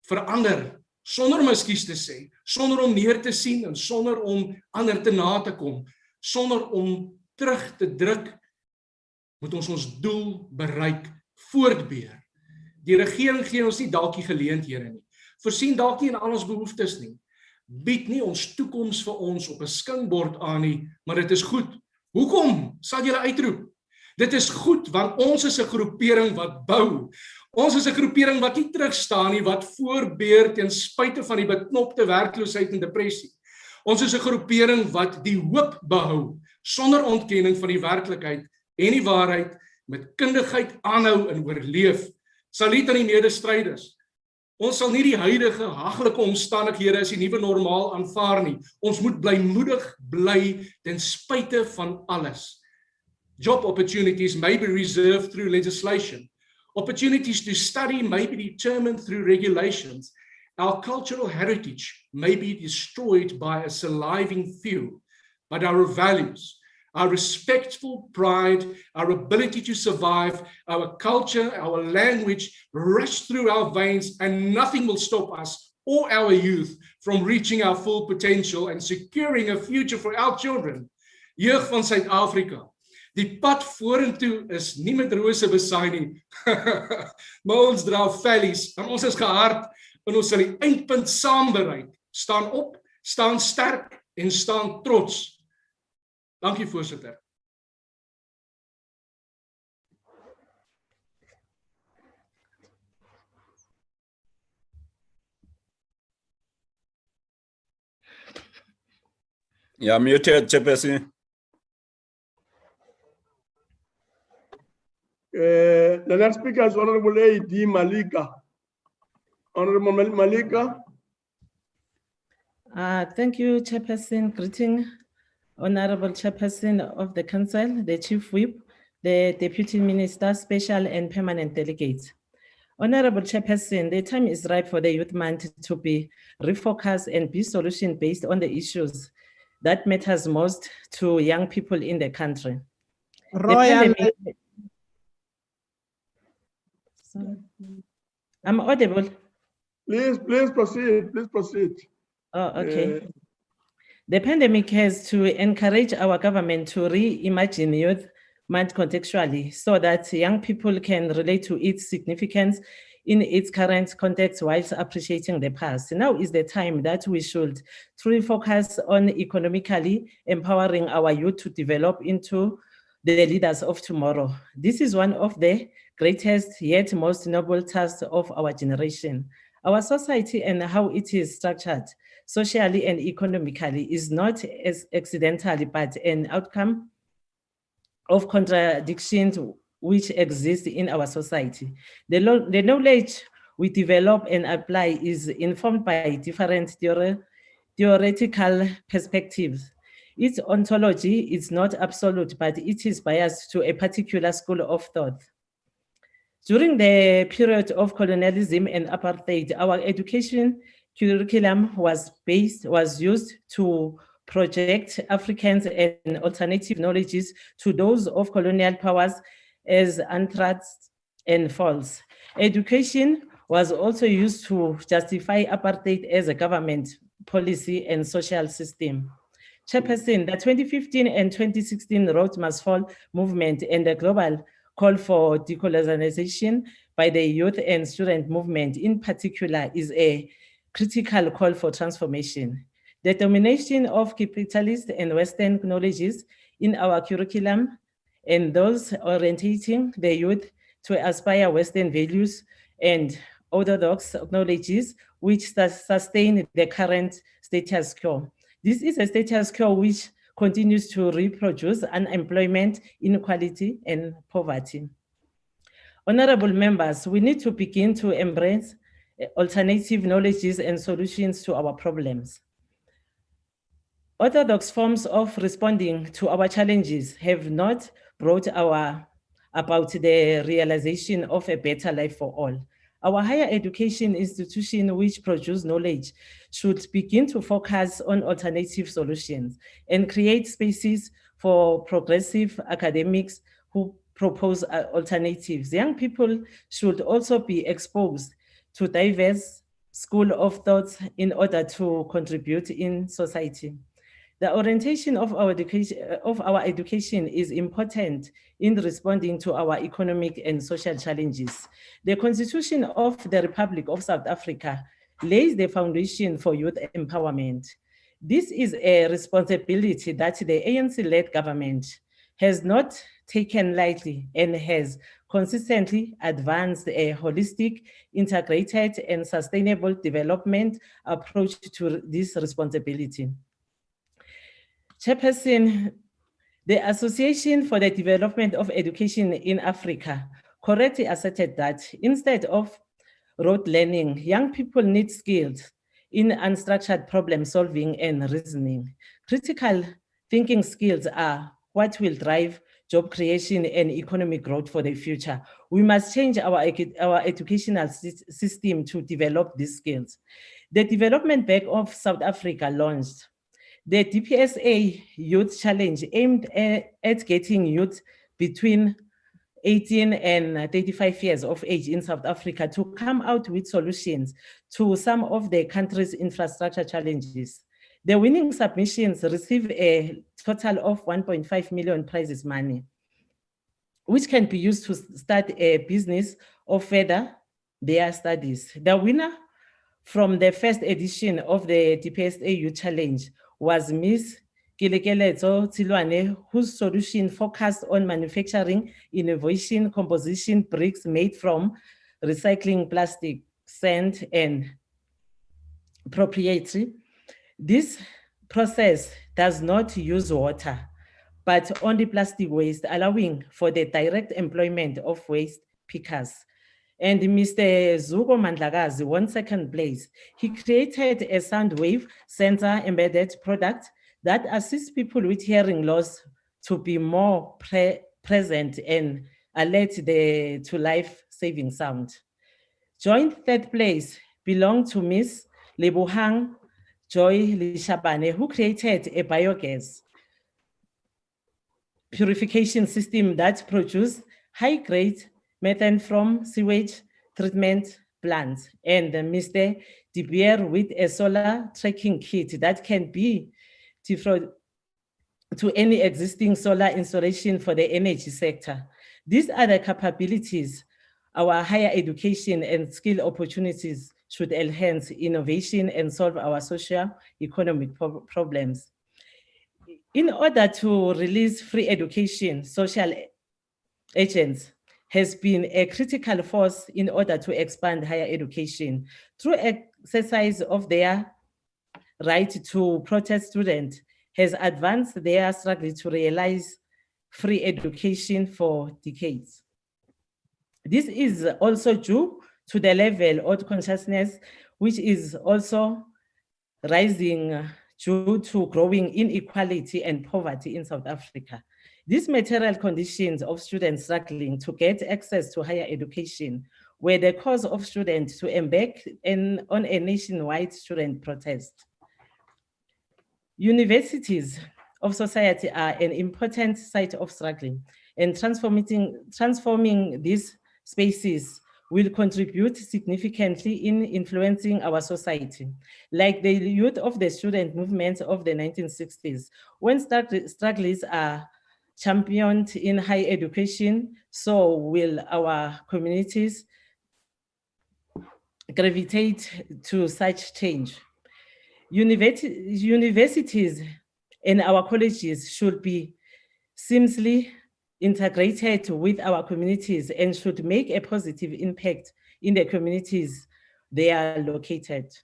vir ander sonder om ekskuus te sê, sonder om neer te sien en sonder om ander te na te kom, sonder om terug te druk, moet ons doel bereik, voortbeer. Die regering gee ons nie dalk die geleenthede nie, voorsien dalk nie in al ons behoeftes nie, bied nie ons toekoms vir ons op 'n skingbord aan nie, maar dit is goed. Hoekom sal julle uitroep? Dit is goed, want ons is 'n groepering wat bou. Ons is 'n groepering wat nie terugstaan nie, wat voorbeer ten spyte van die beknopte werkloosheid en depressie. Ons is 'n groepering wat die hoop behou, sonder ontkenning van die werklikheid en die waarheid, met kundigheid aanhou en oorleef. Saluut aan die medestryders. Ons sal nie die huidige haglike omstandighede as die nuwe normaal aanvaar nie. Ons moet blymoedig bly ten spyte van alles. Job opportunities may be reserved through legislation. Opportunities to study may be determined through regulations. Our cultural heritage may be destroyed by a surviving few, but our values, our respectful pride, our ability to survive, our culture, our language rush through our veins, and nothing will stop us or our youth from reaching our full potential and securing a future for our children. Jeug van Suid-Afrika, die pad vorentoe is nie met rose besaai nie, maar ons dra vellies en ons is gehard en ons sal die eindpunt saam bereik. Staan op, staan sterk en staan trots. Dankie, voorsitter. Yeah, muted, Chairperson. The next speaker is Honorable A.D. Malika. Honorable Malika. Thank you, Chairperson. Greeting, Honorable Chairperson of the Council, the Chief Whip, the Deputy Minister, Special and Permanent Delegates. Honorable Chairperson, the time is right for the Youth Month to be refocused and be solution-based on the issues that matters most to young people in the country. I'm audible. Please proceed. Please proceed. Oh, okay. The pandemic has to encourage our government to reimagine Youth Month contextually so that young people can relate to its significance in its current context whilst appreciating the past. Now is the time that we should truly focus on economically empowering our youth to develop into the leaders of tomorrow. This is one of the greatest yet most noble tasks of our generation. Our society and how it is structured socially and economically is not as accidental, but an outcome of contradictions which exist in our society. The knowledge we develop and apply is informed by different theoretical perspectives. Its ontology is not absolute, but it is biased to a particular school of thought. During the period of colonialism and apartheid, our education curriculum was used to project Africans and alternative knowledges to those of colonial powers as untrust and false. Education was also used to justify apartheid as a government policy and social system. Chairperson, the 2015 and 2016 Road Must Fall movement and the global call for decolonization by the youth and student movement in particular is a critical call for transformation. The domination of capitalist and Western knowledges in our curriculum and those orientating the youth to aspire Western values and orthodox knowledges which sustain the current status quo. This is a status quo which continues to reproduce unemployment, inequality, and poverty. Honorable members, we need to begin to embrace alternative knowledges and solutions to our problems. Orthodox forms of responding to our challenges have not brought about the realization of a better life for all. Our higher education institutions which produce knowledge should begin to focus on alternative solutions and create spaces for progressive academics who propose alternatives. Young people should also be exposed to diverse school of thoughts in order to contribute in society. The orientation of our education is important in responding to our economic and social challenges. The Constitution of the Republic of South Africa lays the foundation for youth empowerment. This is a responsibility that the ANC-led government has not taken lightly and has consistently advanced a holistic, integrated, and sustainable development approach to this responsibility. Chairperson, the Association for the Development of Education in Africa correctly asserted that instead of rote learning, young people need skills in unstructured problem solving and reasoning. Critical thinking skills are what will drive job creation and economic growth for the future. We must change our educational system to develop these skills. The Development Bank of South Africa launched the DPSA Youth Challenge, aimed at getting youth between 18 and 35 years of age in South Africa to come out with solutions to some of the country's infrastructure challenges. The winning submissions receive a total of 1.5 million prizes money, which can be used to start a business or further their studies. The winner from the first edition of the DPSA Youth Challenge was Ms. Kilekelezo Tilwane, whose solution focused on manufacturing innovation composition bricks made from recycling plastic, sand, and proprietary. This process does not use water, but only plastic waste, allowing for the direct employment of waste pickers. And Mr. Zuko Mandlakazi won second place. He created a sound wave sensor embedded product that assists people with hearing loss to be more present and alert to life-saving sound. Joint third place belonged to Ms. Lebohang Joy Lishabane, who created a biogas purification system that produces high-grade methane from sewage treatment plants, and Mr. De Beer with a solar tracking kit that can be to any existing solar installation for the energy sector. These are the capabilities our higher education and skill opportunities should enhance innovation and solve our socio-economic problems. In order to release free education, social agents has been a critical force in order to expand higher education. Through exercise of their right to protest, students has advanced their struggle to realize free education for decades. This is also due to the level of consciousness, which is also rising due to growing inequality and poverty in South Africa. These material conditions of students struggling to get access to higher education were the cause of students to embark on a nationwide student protest. Universities of society are an important site of struggling, and transforming these spaces will contribute significantly in influencing our society. Like the youth of the student movement of the 1960s, when struggles are championed in higher education, so will our communities gravitate to such change. Universities and our colleges should be seamlessly integrated with our communities and should make a positive impact in the communities they are located.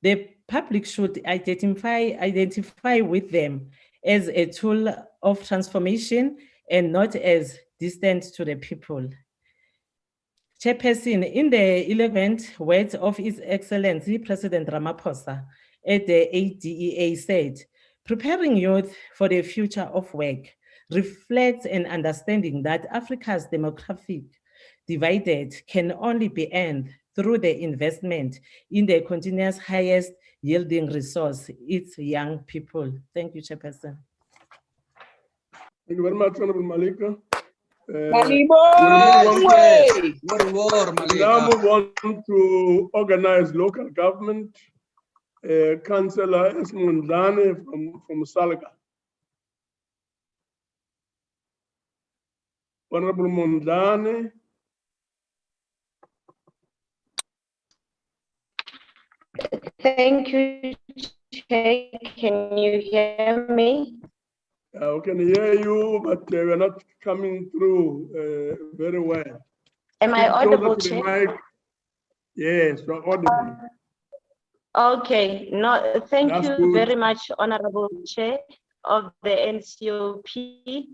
The public should identify with them as a tool of transformation and not as distant to the people. Chairperson, in the 11th words of His Excellency President Ramaphosa at the ADEA said, preparing youth for the future of work reflects an understanding that Africa's demographic divide can only be earned through the investment in the continuous highest yielding resource, its young people. Thank you, Chairperson. Thank you very much, Honorable Malika. We now move on to organize local government. Councillor Esmundlane from Salga. Honorable Mundlane. Thank you, Chair. Can you hear me? We can hear you, but we're not coming through very well. Am I Speak closer audible, to the Chair? mic. Yes, you're audible. Okay, no, thank That's you good. very much, Honorable Chair of the NCOP,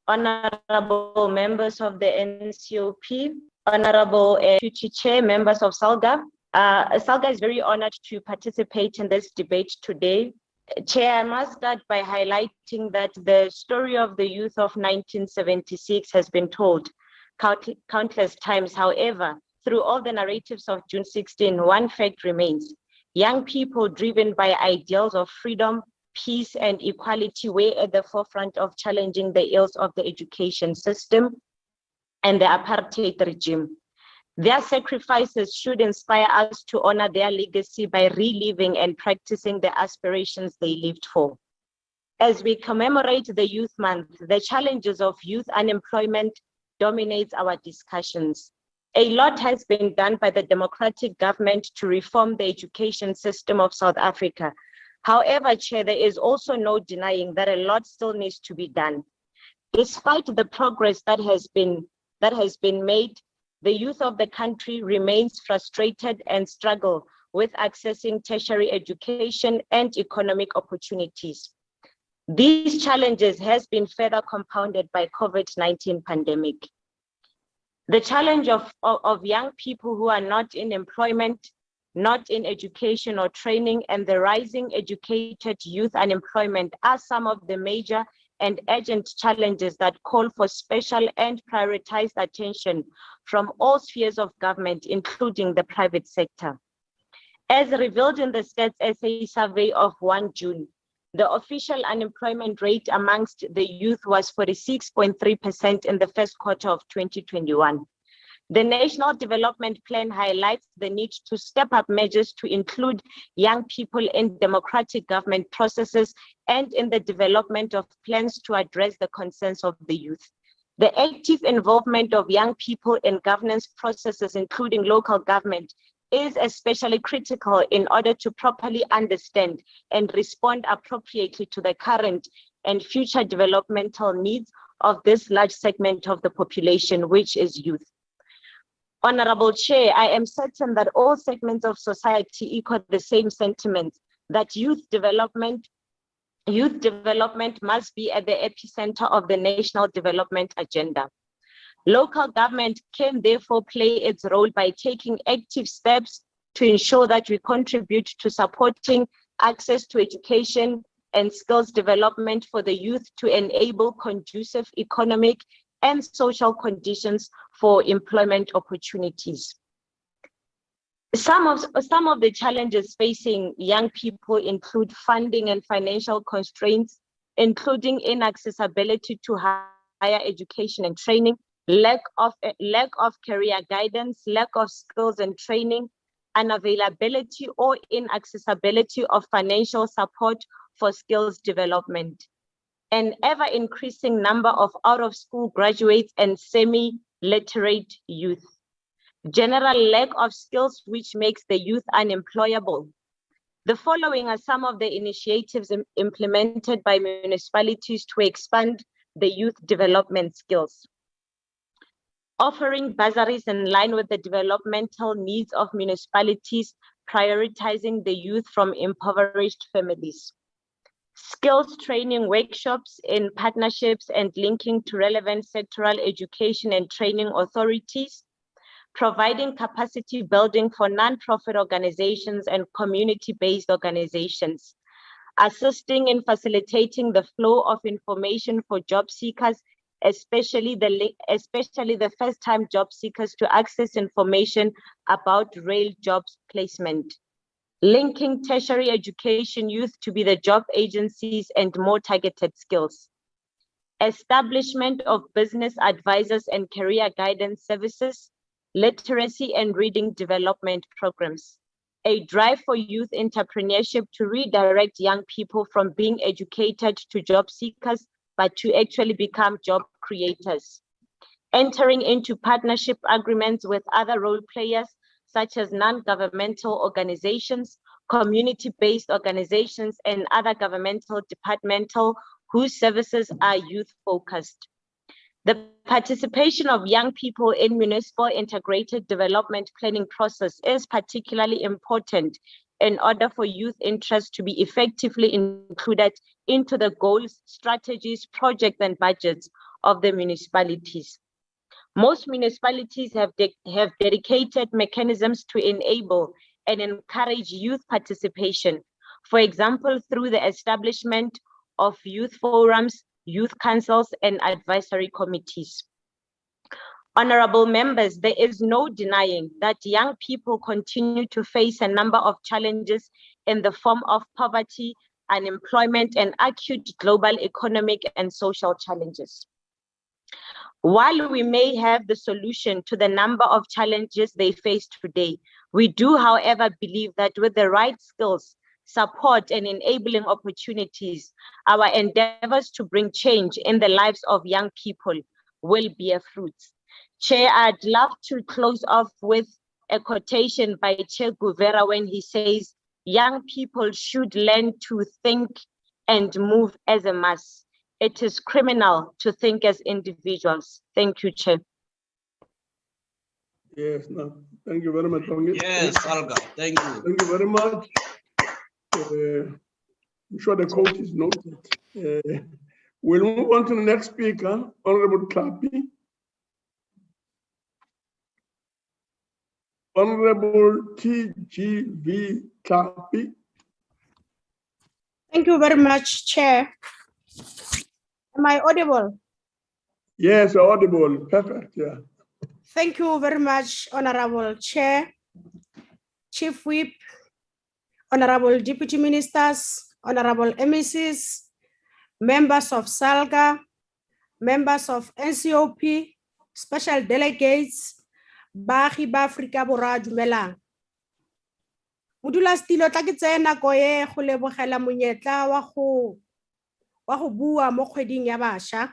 honorable members of the NCOP, honorable Deputy Chair, members of SALGA. SALGA is very honored to participate in this debate today. Chair, I must start by highlighting that the story of the youth of 1976 has been told countless times. However, through all the narratives of June 16, one fact remains. Young people driven by ideals of freedom, peace, and equality were at the forefront of challenging the ills of the education system and the apartheid regime. Their sacrifices should inspire us to honor their legacy by reliving and practicing the aspirations they lived for. As we commemorate the Youth Month, the challenges of youth unemployment dominates our discussions. A lot has been done by the democratic government to reform the education system of South Africa. However, Chair, there is also no denying that a lot still needs to be done. Despite the progress that has been made, the youth of the country remains frustrated and struggle with accessing tertiary education and economic opportunities. These challenges has been further compounded by COVID-19 pandemic. The challenge of young people who are not in employment, not in education or training, and the rising educated youth unemployment are some of the major and urgent challenges that call for special and prioritized attention from all spheres of government, including the private sector. As revealed in the Stats SA survey of 1 June, the official unemployment rate amongst the youth was 46.3% in the first quarter of 2021. The National Development Plan highlights the need to step up measures to include young people in democratic government processes and in the development of plans to address the concerns of the youth. The active involvement of young people in governance processes, including local government, is especially critical in order to properly understand and respond appropriately to the current and future developmental needs of this large segment of the population, which is youth. Honorable Chair, I am certain that all segments of society echo the same sentiment that youth development must be at the epicenter of the national development agenda. Local government can therefore play its role by taking active steps to ensure that we contribute to supporting access to education and skills development for the youth to enable conducive economic and social conditions for employment opportunities. Some of the challenges facing young people include funding and financial constraints, including inaccessibility to higher education and training, lack of career guidance, lack of skills and training, unavailability or inaccessibility of financial support for skills development, an ever-increasing number of out-of-school graduates and semi-literate youth, general lack of skills which makes the youth unemployable. The following are some of the initiatives implemented by municipalities to expand the youth development skills. Offering bursaries in line with the developmental needs of municipalities, prioritizing the youth from impoverished families. Skills training workshops in partnerships and linking to relevant sectoral education and training authorities, providing capacity building for non-profit organizations and community-based organizations, assisting in facilitating the flow of information for job seekers, especially the first-time job seekers to access information about real jobs placement, linking tertiary education youth to be the job agencies and more targeted skills, establishment of business advisors and career guidance services, literacy and reading development programs, a drive for youth entrepreneurship to redirect young people from being educated to job seekers, but to actually become job creators, entering into partnership agreements with other role players, such as non-governmental organizations, community-based organizations, and other governmental departmental whose services are youth-focused. The participation of young people in municipal integrated development planning process is particularly important in order for youth interest to be effectively included into the goals, strategies, projects, and budgets of the municipalities. Most municipalities have dedicated mechanisms to enable and encourage youth participation, for example, through the establishment of youth forums, youth councils, and advisory committees. Honorable members, there is no denying that young people continue to face a number of challenges in the form of poverty, unemployment, and acute global economic and social challenges. While we may have the solution to the number of challenges they face today, we do, however, believe that with the right skills, support, and enabling opportunities, our endeavors to bring change in the lives of young people will bear fruits. Chair, I'd love to close off with a quotation by Chair Guvera when he says, young people should learn to think and move as a mass. It is criminal to think as individuals. Thank you, Chair. Yes, no, thank you very much. Yes, Olga, thank you. Thank you very much. I'm sure the quote is noted. We'll move on to the next speaker, Honorable Klapi. Honorable TGV Klapi. Thank you very much, Chair. Am I audible? Yes, audible. Perfect. Yeah. Thank you very much, Honorable Chair, Chief Whip, Honorable Deputy Ministers, Honorable MECs, members of SALGA, members of NCOP, special delegates, baagi ba Afrika Borwa dumelang. Modulasetilo tla ke tsaya nako e go lebogela monyetla wa go bua mo kgweding ya bašwa.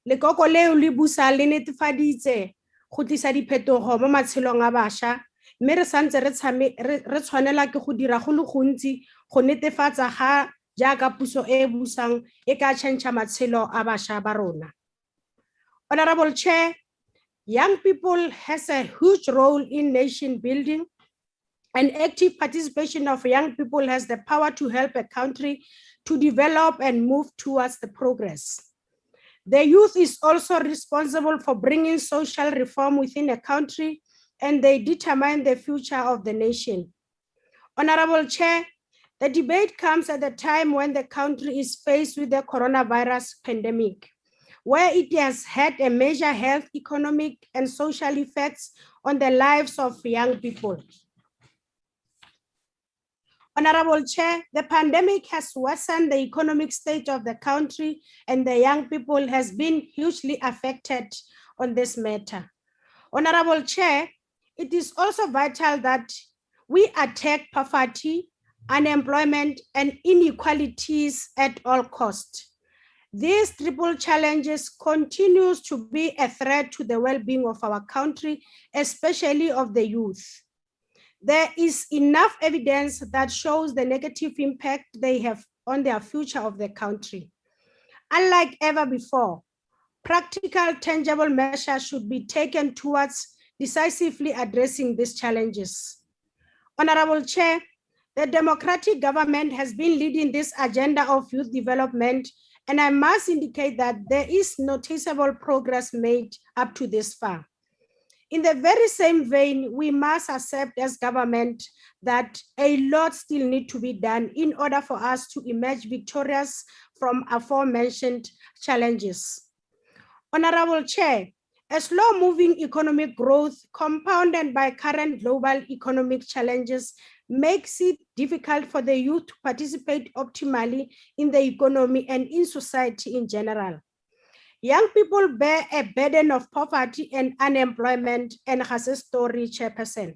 Lekoko leo le busa le netefaditse go tlisa diphetogo mo matshelong a bašwa, mme re santse re tshwanela ke go dira go le gontsi go netefatsa ga jaaka puso e busang e ka tšhentšha matshelo a bašwa ba rona. Honorable Chair, young people has a huge role in nation building, and active participation of young people has the power to help a country to develop and move towards the progress. The youth is also responsible for bringing social reform within a country, and they determine the future of the nation. Honorable Chair, the debate comes at a time when the country is faced with the coronavirus pandemic, where it has had a major health, economic, and social effects on the lives of young people. Honorable Chair, the pandemic has worsened the economic state of the country, and the young people has been hugely affected on this matter. Honorable Chair, it is also vital that we attack poverty, unemployment, and inequalities at all costs. These triple challenges continues to be a threat to the well-being of our country, especially of the youth. There is enough evidence that shows the negative impact they have on the future of the country. Unlike ever before, practical, tangible measures should be taken towards decisively addressing these challenges. Honorable Chair, the democratic government has been leading this agenda of youth development, and I must indicate that there is noticeable progress made up to this far. In the very same vein, we must accept as government that a lot still needs to be done in order for us to emerge victorious from aforementioned challenges. Honorable Chair, a slow-moving economic growth compounded by current global economic challenges makes it difficult for the youth to participate optimally in the economy and in society in general. Young people bear a burden of poverty and unemployment and has a story, Chairperson.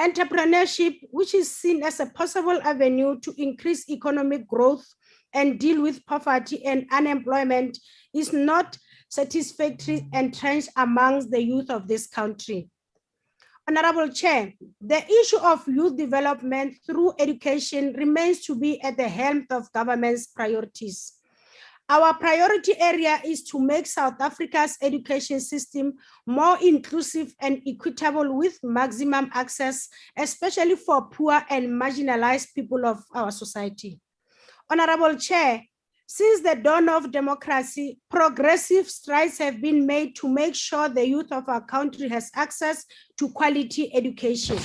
Entrepreneurship, which is seen as a possible avenue to increase economic growth and deal with poverty and unemployment, is not satisfactory entrenched amongst the youth of this country. Honorable Chair, the issue of youth development through education remains to be at the helm of government's priorities. Our priority area is to make South Africa's education system more inclusive and equitable with maximum access, especially for poor and marginalized people of our society. Honorable Chair, since the dawn of democracy, progressive strides have been made to make sure the youth of our country has access to quality education.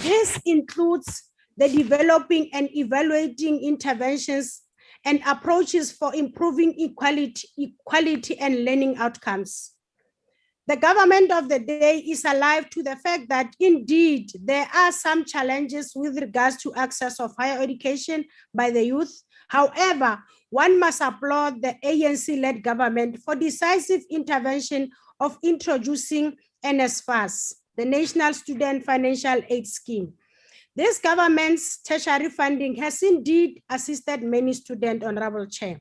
This includes the developing and evaluating interventions and approaches for improving equality and learning outcomes. The government of the day is alive to the fact that indeed there are some challenges with regards to access of higher education by the youth. However, one must applaud the ANC-led government for decisive intervention of introducing NSFAS, the National Student Financial Aid Scheme. This government's tertiary funding has indeed assisted many students, Honorable Chair,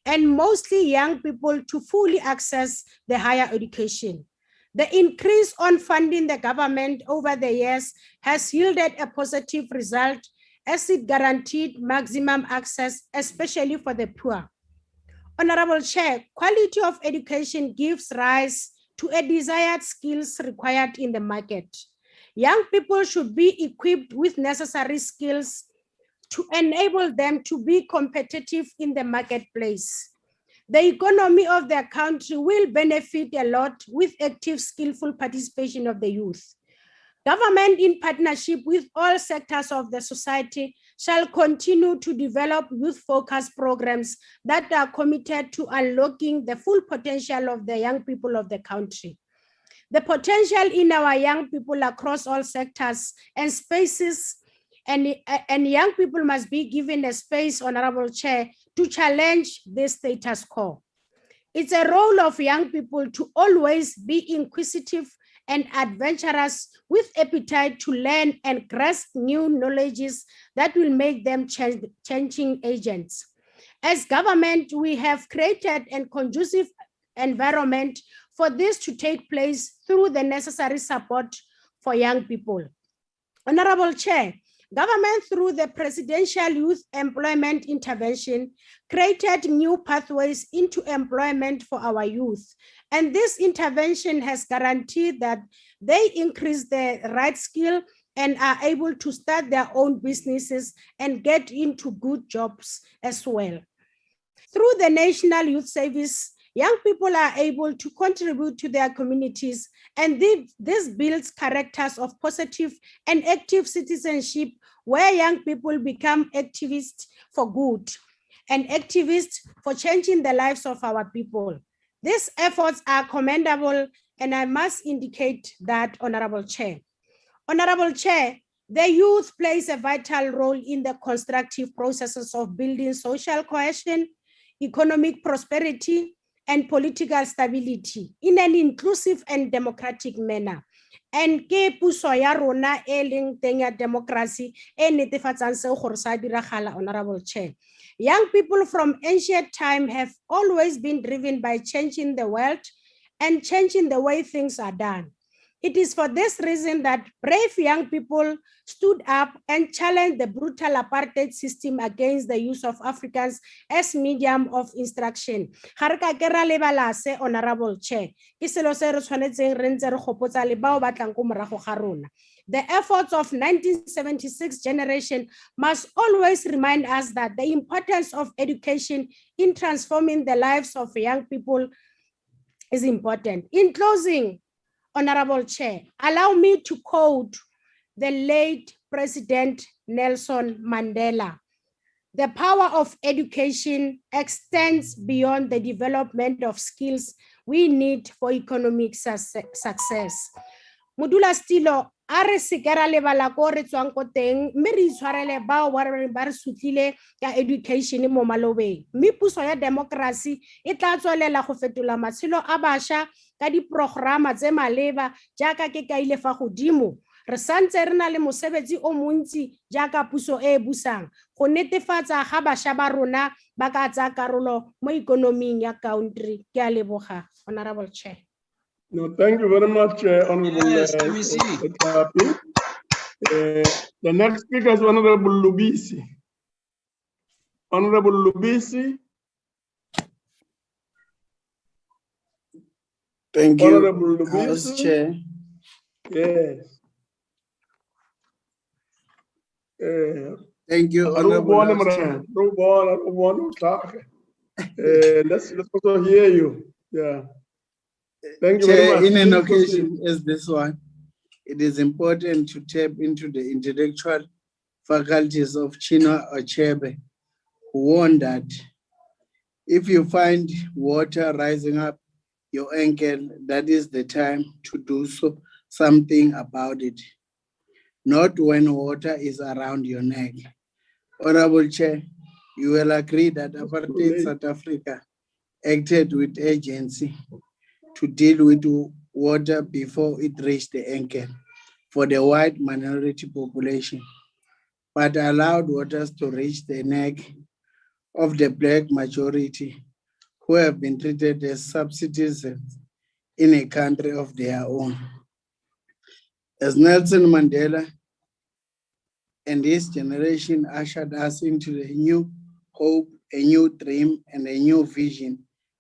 and mostly young people to fully access the higher education. The increase on funding the government over the years has yielded a positive result as it guaranteed maximum access, especially for the poor. Honorable Chair, quality of education gives rise to a desired skills required in the market. Young people should be equipped with necessary skills to enable them to be competitive in the marketplace. The economy of their country will benefit a lot with active, skillful participation of the youth. Government, in partnership with all sectors of the society, shall continue to develop youth-focused programs that are committed to unlocking the full potential of the young people of the country. The potential in our young people across all sectors and spaces, and young people must be given a space, Honorable Chair, to challenge this status quo. It's a role of young people to always be inquisitive and adventurous with appetite to learn and grasp new knowledges that will make them changing agents. As government, we have created a conducive environment for this to take place through the necessary support for young people. Honorable Chair, government through the Presidential Youth Employment Intervention created new pathways into employment for our youth. And this intervention has guaranteed that they increase their right skill and are able to start their own businesses and get into good jobs as well. Through the National Youth Service, young people are able to contribute to their communities, and this builds characters of positive and active citizenship where young people become activists for good and activists for changing the lives of our people. These efforts are commendable, and I must indicate that, Honorable Chair. Honorable Chair, the youth plays a vital role in the constructive processes of building social cohesion, economic prosperity, and political stability in an inclusive and democratic manner. And ke puso ya rona e leng teng ya democracy e netefatsang seo gore sa diragala, Honorable Chair. Young people from ancient time have always been driven by changing the world and changing the way things are done. It is for this reason that brave young people stood up and challenged the brutal apartheid system against the use of Africans as medium of instruction. Honorable Chair, the efforts of 1976 generation must always remind us that the importance of education in transforming the lives of young people is important. In closing, Honorable Chair, allow me to quote the late President Nelson Mandela. The power of education extends beyond the development of skills we need for economic success. Mudula Stilo, a re se ke ra lebala ko re tswang ko teng mme re itshwarele bao ba re sutlhile ka education mo malobeng mme puso ya democracy e tla tswelela go fetola matshelo a bašwa ka diprograma tse maleba jaaka ke kaile fa godimo re santse re na le mosebetsi o montsi jaaka puso e busang go netefatsa ga bašwa ba rona ba ka tsaya karolo mo ikonoming ya country ke a leboga honorable chair. No, thank you very much, Honorable Yes, Tlapi. The next speaker is Honorable Lubisi. Honorable Lubisi. Thank you, Honorable House Lubisi. Chair. Yes. Thank you, Honorable House Chair. Let's also hear you. Yeah. Thank you Chair, very much. in an Please occasion proceed. as this one, it is important to tap into the intellectual faculties of Chinua Achebe, who warned that if you find water rising up your ankle, that is the time to do something about it, not when water is around your neck. Honorable Chair, you will agree that apartheid South Africa acted with urgency to deal with water before it reached the ankle for the white minority population, but allowed waters to reach the neck of the black majority who have been treated as sub-citizens in a country of their own. As Nelson Mandela and his generation ushered us into a new hope, a new dream, and a new vision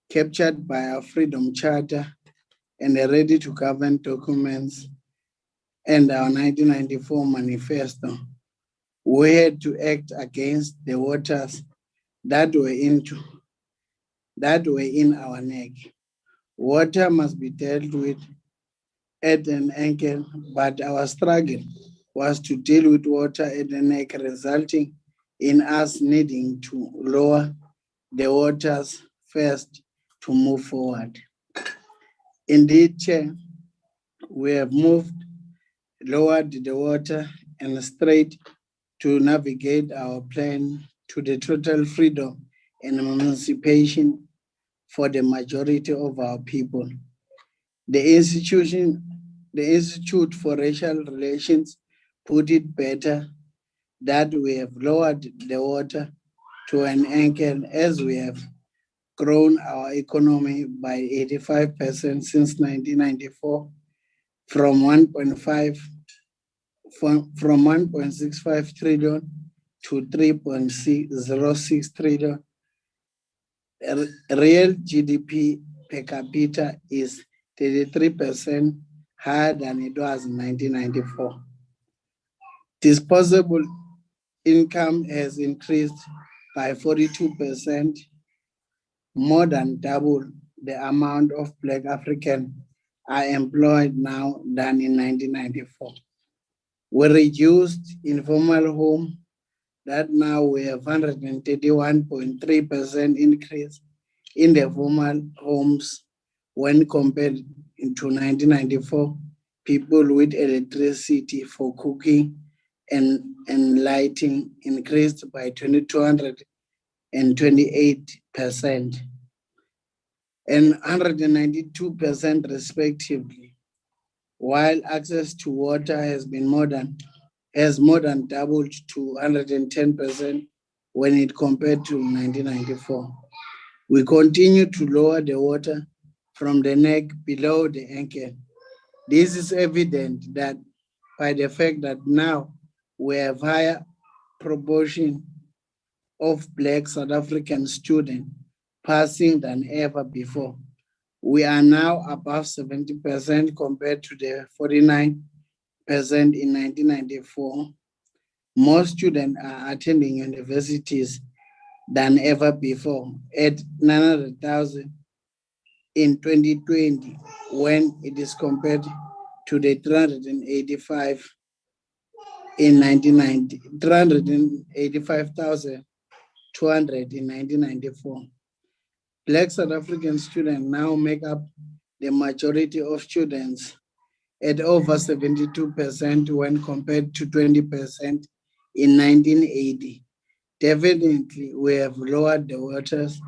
captured by our Freedom Charter and the Ready to Govern documents and our 1994 manifesto. We had to act against the waters that were in our neck. Water must be dealt with at an ankle, but our struggle was to deal with water at the neck, resulting in us needing to lower the waters first to move forward. Indeed, Chair, we have lowered the water and straight to navigate our plan to the total freedom and emancipation for the majority of our people. The Institute for Racial Relations put it better that we have lowered the water to an ankle as we have grown our economy by 85% since 1994 from 1.65 trillion to 3.06 trillion. Real GDP per capita is 33% higher than it was in 1994. Disposable income has increased by 42%, more than double the amount of Black Africans are employed now than in 1994. We reduced informal home that now we have 131.3% increase in the formal homes when compared to 1994. People with electricity for cooking and lighting increased by 228% and 192% respectively, while access to water has more than doubled to 110% when it compared to 1994. We continue to lower the water from the neck below the ankle. This is evident that by the fact that now we have higher proportion of Black South African students passing than ever before. We are now above 70% compared to the 49% in 1994. More students are attending universities than ever before, at 900,000 in 2020, when it is compared to the 385 in 1990, 385,200 in 1994. Black South African students now make up the majority of students at over 72% when compared to 20% in 1980. Definitely, we have lowered the waters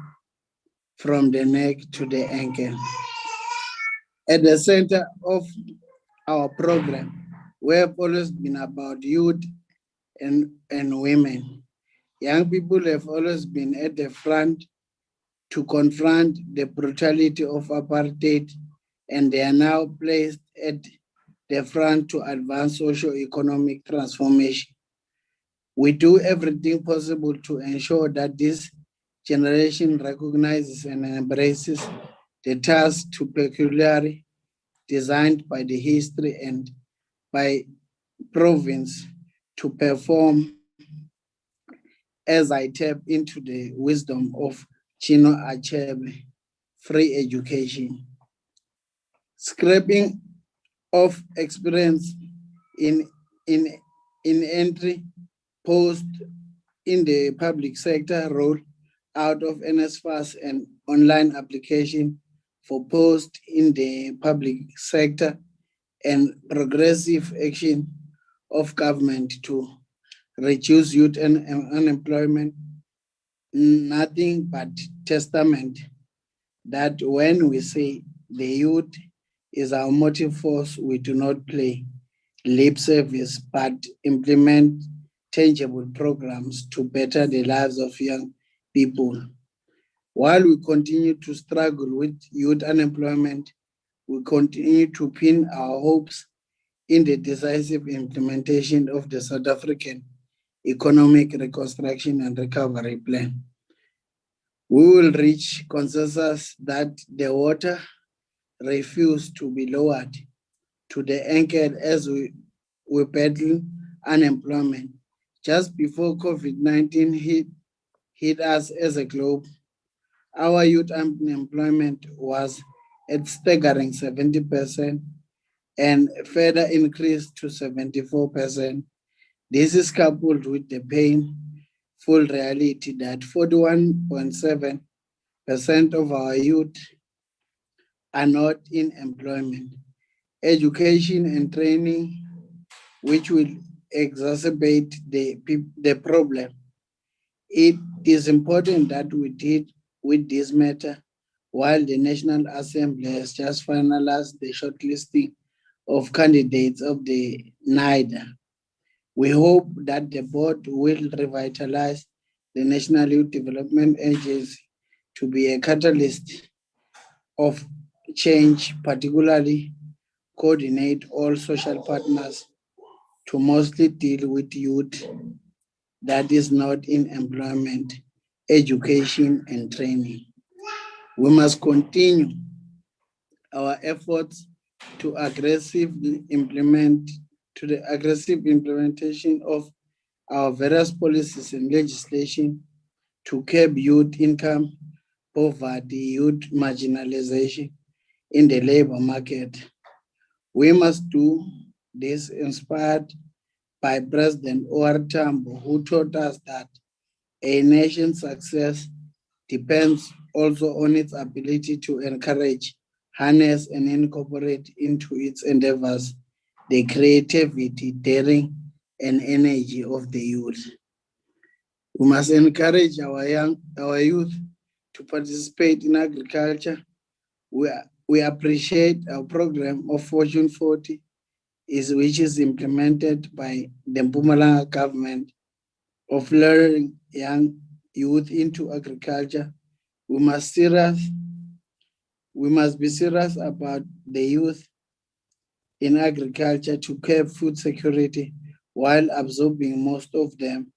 from the neck to the ankle. At the center of our program, we have always been about youth and women. Young people have always been at the front to confront the brutality of apartheid, and they are now placed at the front to advance socio-economic transformation. We do everything possible to ensure that this generation recognizes and embraces the task to peculiarly designed by the history and by province to perform as I tap into the wisdom of Chino Achebe, free education. Scraping of experience in entry post in the public sector role out of NSFAS and online application for post in the public sector and progressive action of government to reduce youth and unemployment, nothing but testament that when we say the youth is our motive force, we do not play lip service, but implement tangible programs to better the lives of young people. While we continue to struggle with youth unemployment, we continue to pin our hopes in the decisive implementation of the South African Economic Reconstruction and Recovery Plan. We will reach consensus that the water refused to be lowered to the ankle as we battle unemployment. Just before COVID-19 hit us as a globe, our youth unemployment was at staggering 70% and further increased to 74%. This is coupled with the painful reality that 41.7% of our youth are not in employment. Education and training, which will exacerbate the problem. It is important that we deal with this matter while the National Assembly has just finalized the shortlisting of candidates of the NIDA. We hope that the board will revitalize the National Youth Development Agency to be a catalyst of change, particularly coordinate all social partners to mostly deal with youth that is not in employment, education, and training. We must continue our efforts to aggressive implementation of our various policies and legislation to curb youth income, poverty, youth marginalization in the labor market. We must do this inspired by President O.R. Tambo, who taught us that a nation's success depends also on its ability to encourage, harness, and incorporate into its endeavors the creativity, daring, and energy of the youth. We must encourage our youth to participate in agriculture. We appreciate our program of Fortune 40, which is implemented by the Mpumalanga government of luring young youth into agriculture. We must be serious about the youth in agriculture to curb food security while absorbing most of them.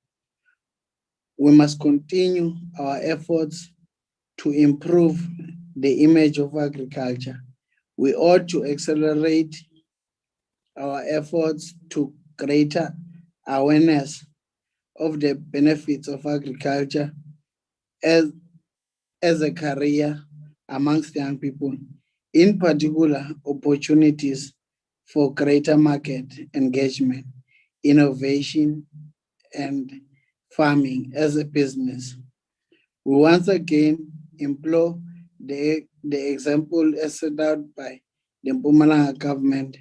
We must continue our efforts to improve the image of agriculture. We ought to accelerate our efforts to greater awareness of the benefits of agriculture as a career amongst young people, in particular opportunities for greater market engagement, innovation, and farming as a business. We once again implore the example as set out by the Mpumalanga government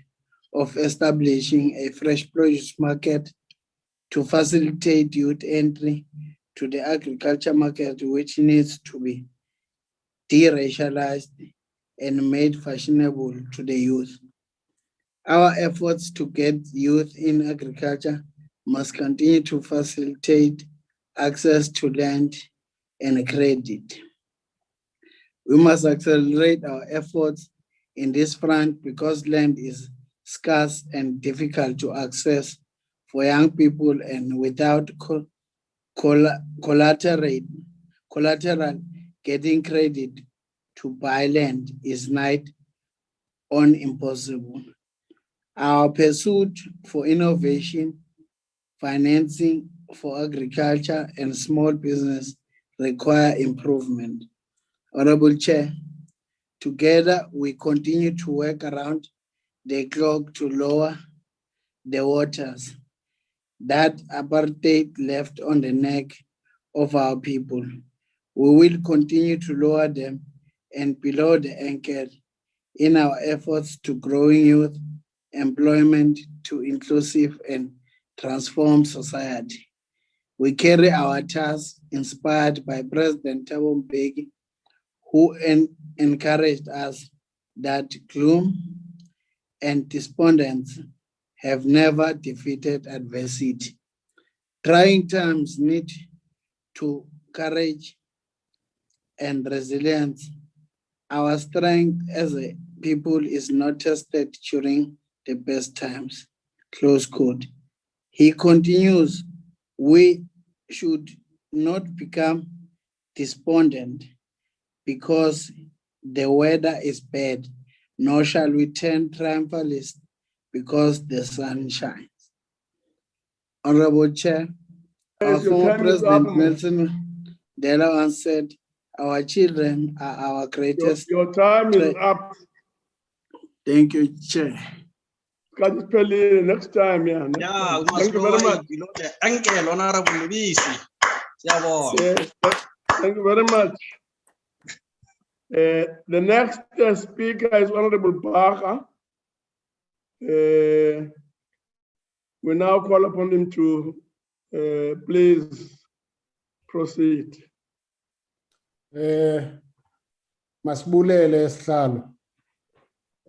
of establishing a fresh produce market to facilitate youth entry to the agriculture market, which needs to be de-racialized and made fashionable to the youth. Our efforts to get youth in agriculture must continue to facilitate access to land and credit. We must accelerate our efforts in this front because land is scarce and difficult to access for young people, and without collateral, getting credit to buy land is nigh on impossible. Our pursuit for innovation, financing for agriculture and small business require improvement. Honorable Chair, together we continue to work around the clock to lower the waters that apartheid left on the neck of our people. We will continue to lower them and below the ankle in our efforts to growing youth employment to inclusive and transform society. We carry our task inspired by President Thabo Mbeki, who encouraged us that gloom and despondence have never defeated adversity. Trying times need to courage and resilience. Our strength as a people is not tested during the best times. Close quote. He continues, we should not become despondent because the weather is bad, nor shall we turn triumphalist because the sun shines. Honorable Chair, our former President Nelson Mandela said, our children are our greatest. Your time is up. Thank you, Chair. Next time, yeah. Thank you very much. Thank you, Honorable Lubisi. Yes, thank you very much. The next speaker is Honorable Baga. We now call upon him to please proceed. Masibulele Sihlalo,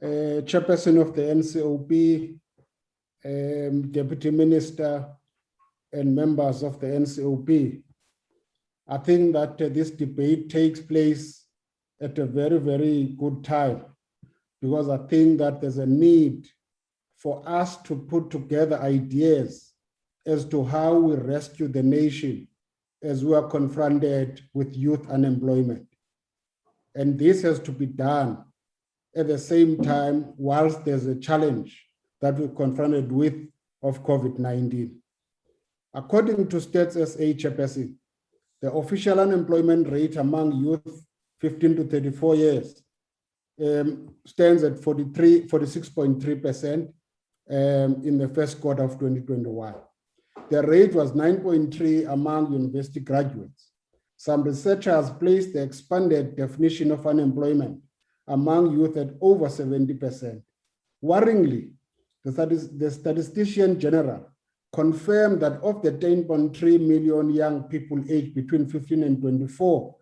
Chairperson of the NCOP, Deputy Minister, and members of the NCOP. I think that this debate takes place at a very, very good time, because I think that there's a need for us to put together ideas as to how we rescue the nation as we are confronted with youth unemployment. And this has to be done at the same time whilst there's a challenge that we're confronted with of COVID-19. According to Stats SA Chairperson, the official unemployment rate among youth 15 to 34 years stands at 46.3% in the first quarter of 2021. The rate was 9.3 among university graduates. Some researchers placed the expanded definition of unemployment among youth at over 70%. Worryingly, the statistician general confirmed that of the 10.3 million young people aged between 15 and 24,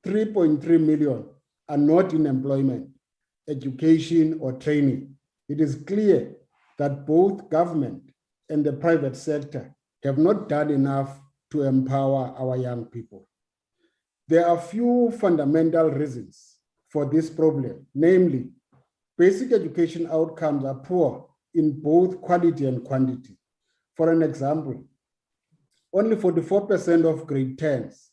3.3 million are not in employment, education, or training. It is clear that both government and the private sector have not done enough to empower our young people. There are few fundamental reasons for this problem, namely, basic education outcomes are poor in both quality and quantity. For an example, only 44% of grade 10s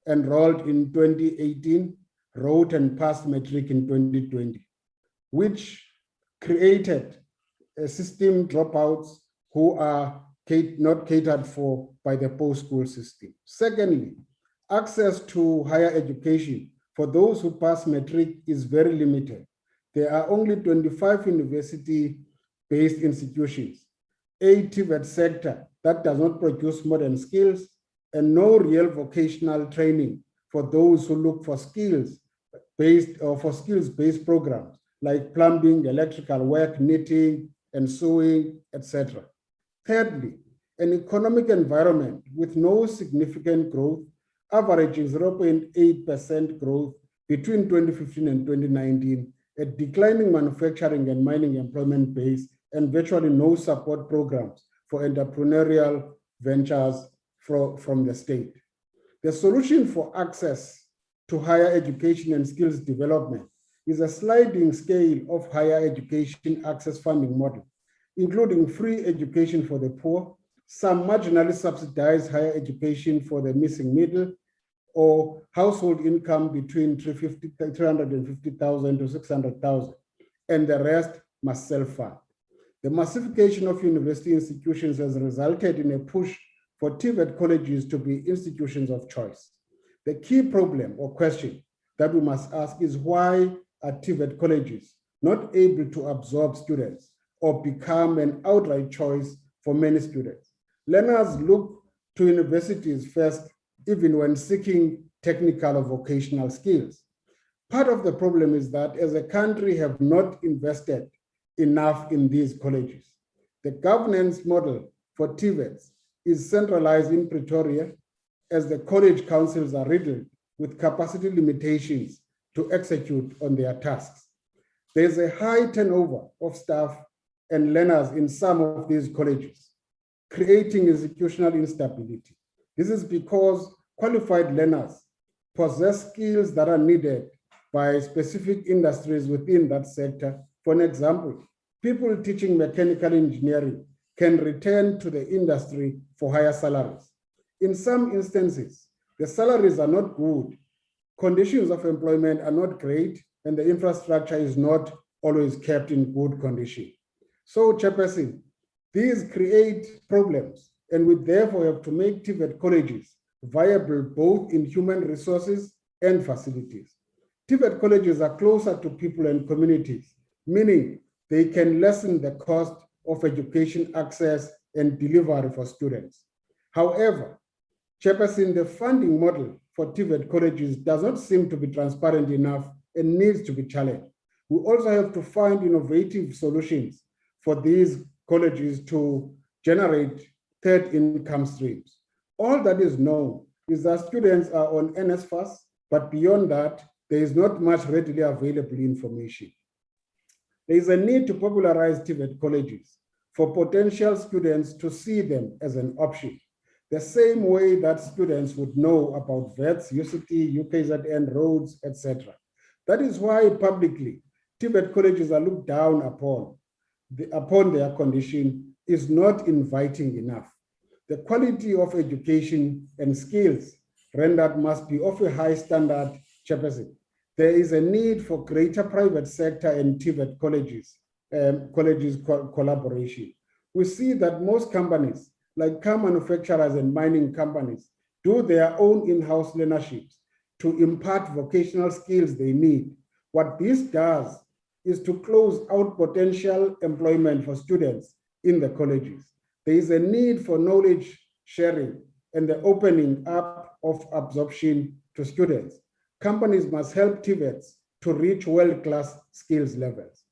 enrolled in 2018 wrote and passed matric in 2020, which created a system dropouts who are not catered for by the post-school system. Secondly, access to higher education for those who pass matric is very limited. There are only 25 university-based institutions, 8 TVET sector that does not produce modern skills, and no real vocational training for those who look for skills-based programs like plumbing, electrical work, knitting, and sewing, etc. Thirdly, an economic environment with no significant growth, averaging 0.8% growth between 2015 and 2019, a declining manufacturing and mining employment base, and virtually no support programs for entrepreneurial ventures from the state. The solution for access to higher education and skills development is a sliding scale of higher education access funding model, including free education for the poor, some marginally subsidized higher education for the missing middle, or household income between 350,000 to 600,000, and the rest must self-fund. The massification of university institutions has resulted in a push for TVET colleges to be institutions of choice. The key problem or question that we must ask is, why are TVET colleges not able to absorb students or become an outright choice for many students? Learners look to universities first, even when seeking technical or vocational skills. Part of the problem is that as a country have not invested enough in these colleges. The governance model for TVETs is centralized in Pretoria, as the college councils are riddled with capacity limitations to execute on their tasks. There's a high turnover of staff and learners in some of these colleges, creating institutional instability. This is because qualified learners possess skills that are needed by specific industries within that sector. For an example, people teaching mechanical engineering can return to the industry for higher salaries. In some instances, the salaries are not good, conditions of employment are not great, and the infrastructure is not always kept in good condition. So, Chairperson, these create problems, and we therefore have to make TVET colleges viable both in human resources and facilities. TVET colleges are closer to people and communities, meaning they can lessen the cost of education access and delivery for students. However, Chairperson, the funding model for TVET colleges does not seem to be transparent enough and needs to be challenged. We also have to find innovative solutions for these colleges to generate third income streams. All that is known is that students are on NSFAS, but beyond that, there is not much readily available information. There is a need to popularize TVET colleges for potential students to see them as an option, the same way that students would know about VETS, UCT, UKZN, roads, etc. That is why publicly, TVET colleges are looked down upon. Upon their condition is not inviting enough. The quality of education and skills rendered must be of a high standard, Chairperson. There is a need for greater private sector and TVET colleges collaboration. We see that most companies, like car manufacturers and mining companies, do their own in-house learnerships to impart vocational skills they need. What this does is to close out potential employment for students in the colleges. There is a need for knowledge sharing and the opening up of absorption to students. Companies must help TVETs to reach world-class skills levels.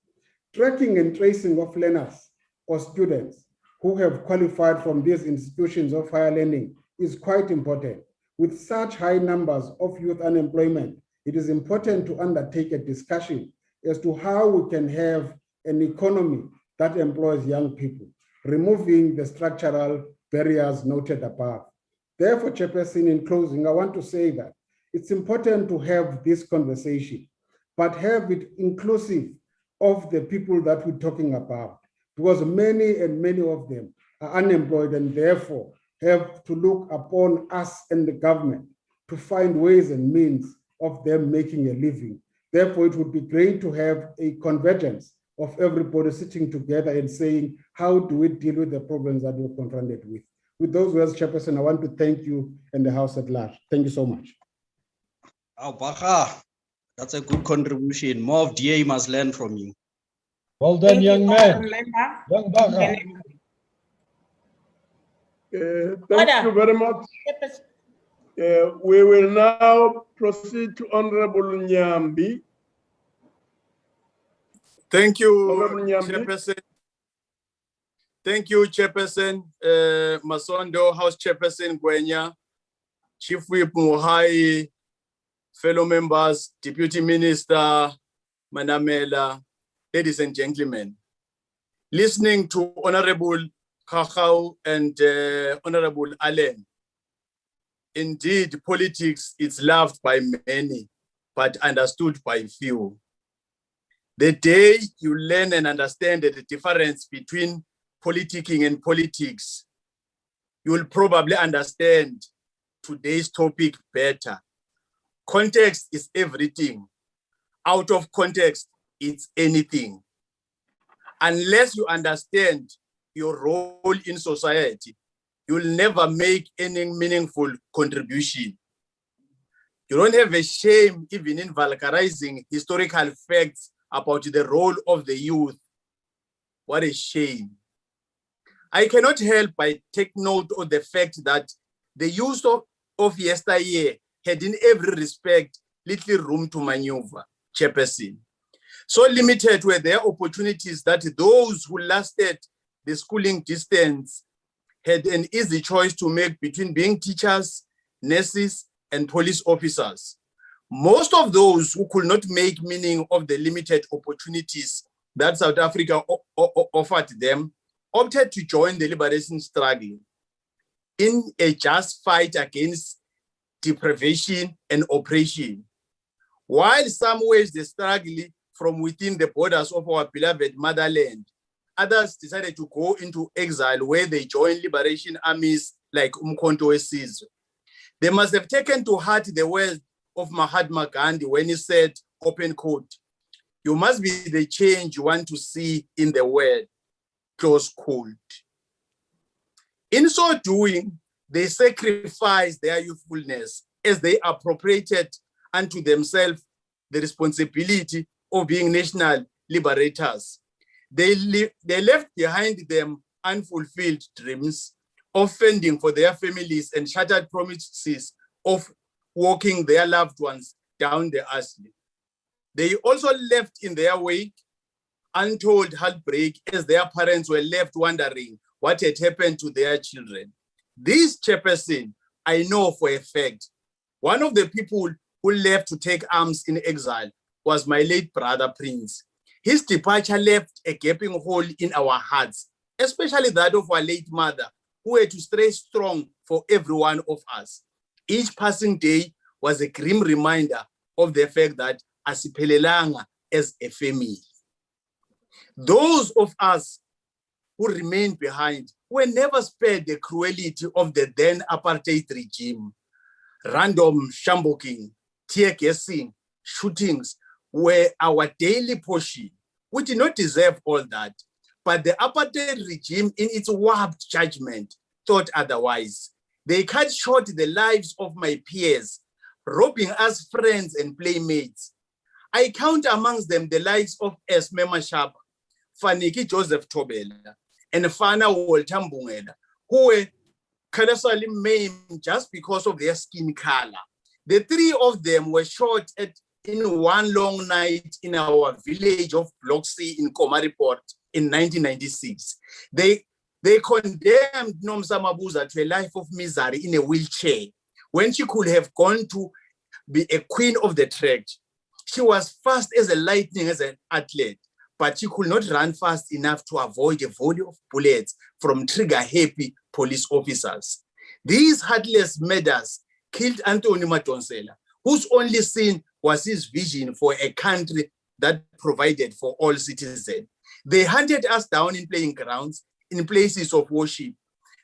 Tracking and tracing of learners or students who have qualified from these institutions of higher learning is quite important. With such high numbers of youth unemployment, it is important to undertake a discussion as to how we can have an economy that employs young people, removing the structural barriers noted above. Therefore, Chairperson, in closing, I want to say that it's important to have this conversation, but have it inclusive of the people that we're talking about, because many of them are unemployed and therefore have to look upon us and the government to find ways and means of them making a living. Therefore, it would be great to have a convergence of everybody sitting together and saying, how do we deal with the problems that we're confronted with? With those words, Chairperson, I want to thank you and the House at large. Thank you so much. Oh, Baka, that's a good contribution. More of DA must learn from you. Well done, young man. Young Baka. Thank you very much. We will now proceed to Honorable Nyambi. Thank you, Honorable Nyambi. Chairperson. Thank you, Chairperson Masondo, House Chairperson Gwenya, Chief Whip Muhai, fellow members, Deputy Minister Manamela, ladies and gentlemen. Listening to Honorable Kakao and Honorable Allen, indeed, politics is loved by many, but understood by few. The day you learn and understand the difference between politicking and politics, you will probably understand today's topic better. Context is everything. Out of context, it's anything. Unless you understand your role in society, you'll never make any meaningful contribution. You don't have a shame even in vulgarizing historical facts about the role of the youth. What a shame. I cannot help but take note of the fact that the youth of yesteryear had in every respect little room to maneuver, Chairperson. So limited were their opportunities that those who lasted the schooling distance had an easy choice to make between being teachers, nurses, and police officers. Most of those who could not make meaning of the limited opportunities that South Africa offered them opted to join the liberation struggle in a just fight against deprivation and oppression. While some waged the struggle from within the borders of our beloved motherland, others decided to go into exile where they joined liberation armies like Umkhonto weSizwe. They must have taken to heart the words of Mahatma Gandhi when he said, open quote, "You must be the change you want to see in the world," close quote. In so doing, they sacrificed their youthfulness as they appropriated unto themselves the responsibility of being national liberators. They left behind them unfulfilled dreams of fending for their families and shattered promises of walking their loved ones down the aisle. They also left in their wake untold heartbreak as their parents were left wondering what had happened to their children. This Chairperson, I know for a fact, one of the people who left to take arms in exile was my late brother Prince. His departure left a gaping hole in our hearts, especially that of our late mother, who had to stay strong for every one of us. Each passing day was a grim reminder of the fact that asiphelelanga as a family. Those of us who remained behind were never spared the cruelty of the then apartheid regime. Random shambuking, tear gassing, shootings were our daily portion. We did not deserve all that, but the apartheid regime in its warped judgment thought otherwise. They cut short the lives of my peers, robbing us friends and playmates. I count amongst them the likes of Esme Mashaba, Faniki Joseph Tobela, and Fana Walter Mbungela, who were colossally maimed just because of their skin color. The three of them were shot in one long night in our village of Block C in Komariport in 1996. They condemned Nomsa Mabuza to a life of misery in a wheelchair when she could have gone to be a queen of the track. She was fast as a lightning as an athlete, but she could not run fast enough to avoid a volley of bullets from trigger-happy police officers. These heartless murders killed Anthony Madonsela, whose only sin was his vision for a country that provided for all citizens. They hunted us down in playing grounds, in places of worship.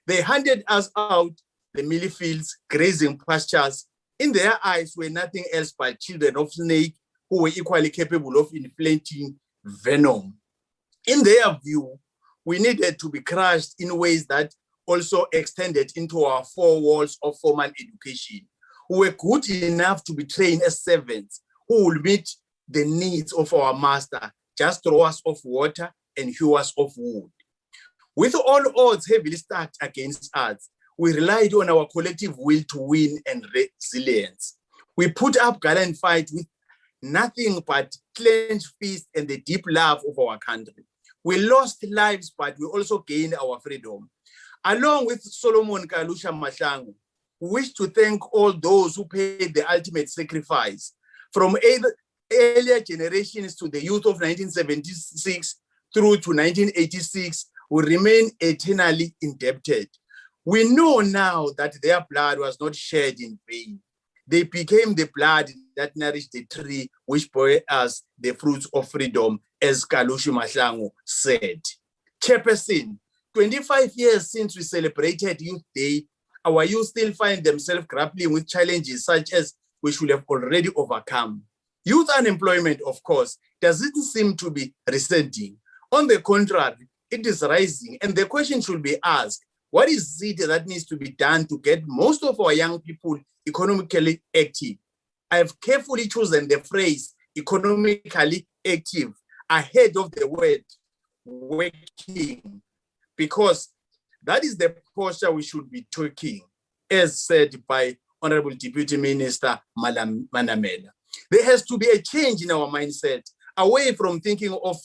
They hunted us out the mealie fields, grazing pastures. In their eyes were nothing else but children of snake who were equally capable of inflating venom. In their view, we needed to be crushed in ways that also extended into our four walls of formal education. We were good enough to be trained as servants who will meet the needs of our master, just throwers of water and hewers of wood. With all odds heavily stacked against us, we relied on our collective will to win and resilience. We put up gallant fight with nothing but clenched fists and the deep love of our country. We lost lives, but we also gained our freedom. Along with Solomon Kalusha Mahlangu, we wish to thank all those who paid the ultimate sacrifice, from earlier generations to the youth of 1976 through to 1986, we remain eternally indebted. We know now that their blood was not shed in vain. They became the blood that nourished the tree which bore us the fruits of freedom, as Kalushi Mahlangu said. Chairperson, 25 years since we celebrated Youth Day, our youth still find themselves grappling with challenges such as we should have already overcome. Youth unemployment, of course, doesn't seem to be receding. On the contrary, it is rising, and the question should be asked, what is it that needs to be done to get most of our young people economically active? I have carefully chosen the phrase economically active ahead of the word working, because that is the posture we should be taking, as said by Honorable Deputy Minister Manamela. There has to be a change in our mindset, away from thinking of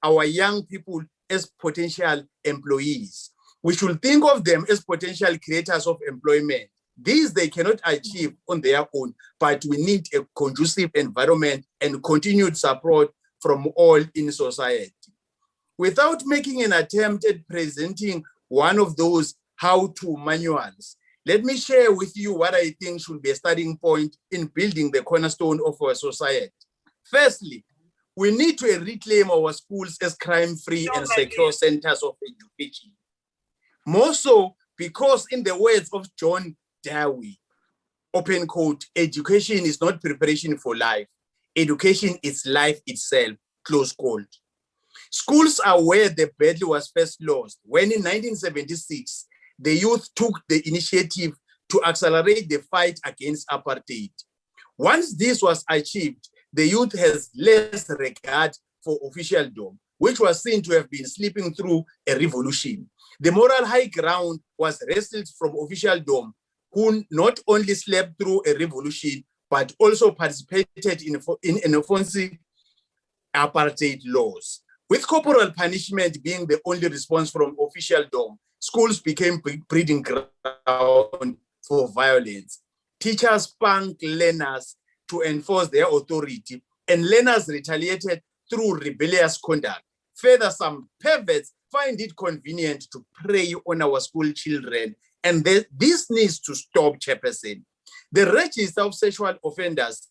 our young people as potential employees. We should think of them as potential creators of employment. These they cannot achieve on their own, but we need a conducive environment and continued support from all in society. Without making an attempt at presenting one of those how-to manuals, let me share with you what I think should be a starting point in building the cornerstone of our society. Firstly, we need to reclaim our schools as crime-free and secure centers of education. More so because, in the words of John Dewey, open quote, education is not preparation for life. Education is life itself, close quote. Schools are where the battle was first lost, when in 1976, the youth took the initiative to accelerate the fight against apartheid. Once this was achieved, the youth has less regard for officialdom, which was seen to have been slipping through a revolution. The moral high ground was wrestled from officialdom, who not only slept through a revolution, but also participated in enforcing apartheid laws. With corporal punishment being the only response from officialdom, schools became breeding ground for violence. Teachers spanked learners to enforce their authority, and learners retaliated through rebellious conduct. Further, some perverts find it convenient to prey on our school children, and this needs to stop, Chairperson. The register of sexual offenders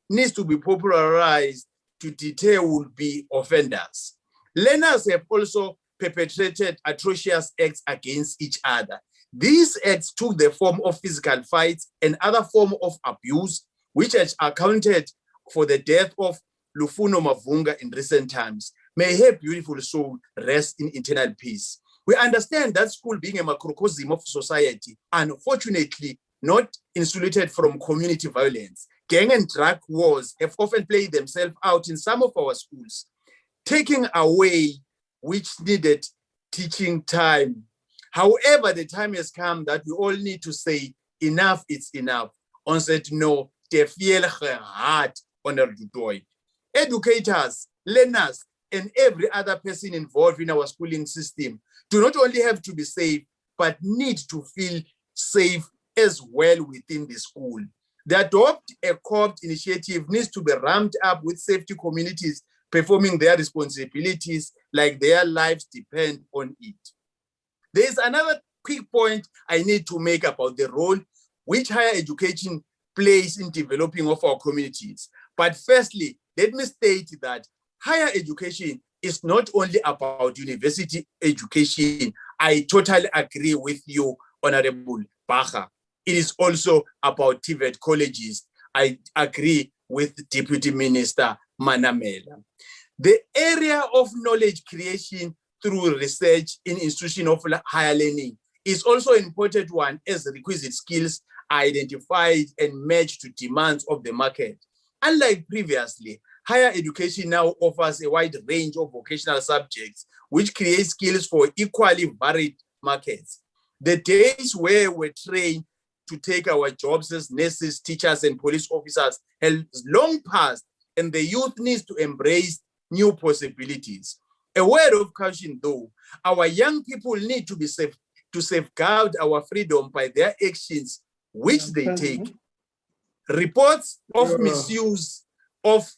needs to be popularized to deter would-be offenders. Learners have also perpetrated atrocious acts against each other. These acts took the form of physical fights and other forms of abuse, which has accounted for the death of Lufuno Mavunga in recent times. May her beautiful soul rest in eternal peace. We understand that school, being a macrocosm of society, unfortunately not insulated from community violence. Gang and drug wars have often played themselves out in some of our schools, taking away which needed teaching time. However, the time has come that we all need to say, enough, it's enough. On said no, te fiel heart on the educators, learners, and every other person involved in our schooling system do not only have to be safe, but need to feel safe as well within the school. The Adopt a Co-op initiative needs to be ramped up with safety communities performing their responsibilities like their lives depend on it. There's another quick point I need to make about the role which higher education plays in developing of our communities. But firstly, let me state that higher education is not only about university education. I totally agree with you, Honorable Bacher. It is also about TVET colleges. I agree with Deputy Minister Manamela. The area of knowledge creation through research in institutions of higher learning is also an important one, as requisite skills are identified and matched to demands of the market. Unlike previously, higher education now offers a wide range of vocational subjects, which create skills for equally varied markets. The days where we're trained to take our jobs as nurses, teachers, and police officers has long passed, and the youth needs to embrace new possibilities. A word of caution, though, our young people need to be safe to safeguard our freedom by their actions, which they take. Reports of misuse of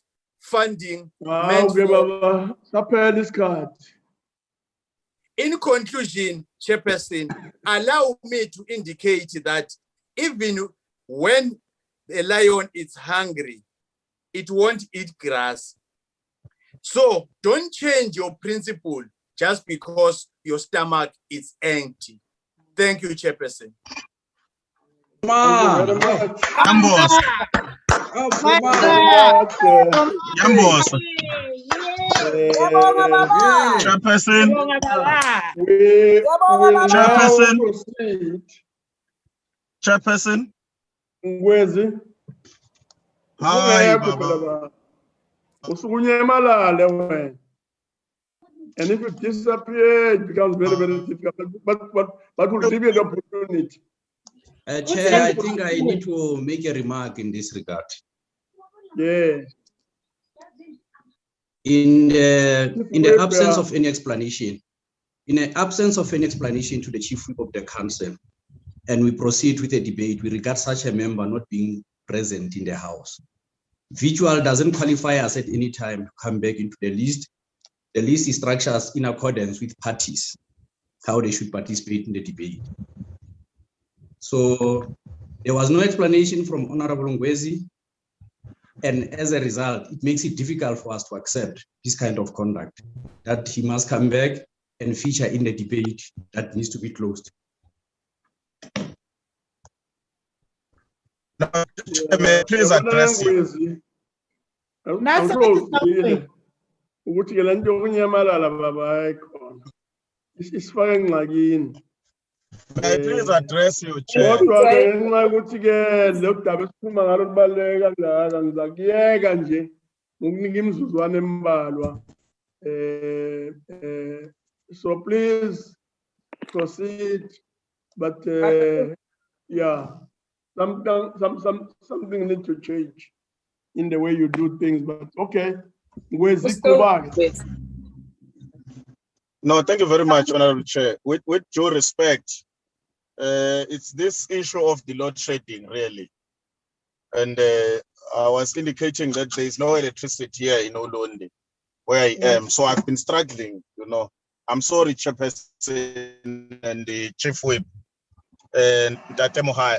funding meant for. In conclusion, Chairperson, allow me to indicate that even when a lion is hungry, it won't eat grass. So don't change your principle just because your stomach is empty. Thank you, Chairperson. Chairperson. Chairperson. Hi, Baba. And if you disappear, it becomes very, very difficult. But we'll give you the opportunity. Chair, I think I need to make a remark in this regard. Yeah. In the absence of any explanation, to the Chief Whip of the Council, and we proceed with a debate, we regard such a member not being present in the House. Virtual doesn't qualify us at any time to come back into the list. The list is structured in accordance with parties, how they should participate in the debate. So there was no explanation from Honorable Ngwezi, and as a result, it makes it difficult for us to accept this kind of conduct, that he must come back and feature in the debate that needs to be closed. Please address you. I'm sure ukuthi ke lento kunyamalala baba ayikho. Isifake ngxakini. Please address you, Chair. Kodwa ke nxa ukuthi ke lokudaba esikhuluma ngalo kubaluleke kangaka ngizakuyeka nje ngokunika imizuzwana embalwa. So please proceed, but yeah, something needs to change in the way you do things, but okay. No, thank you very much, Honorable Chair. With due respect, it's this issue of the load shedding, really. And I was indicating that there is no electricity here in Olondi, where I am. So I've been struggling, you know. I'm sorry, Chairperson and the Chief Whip, and Date Mohai.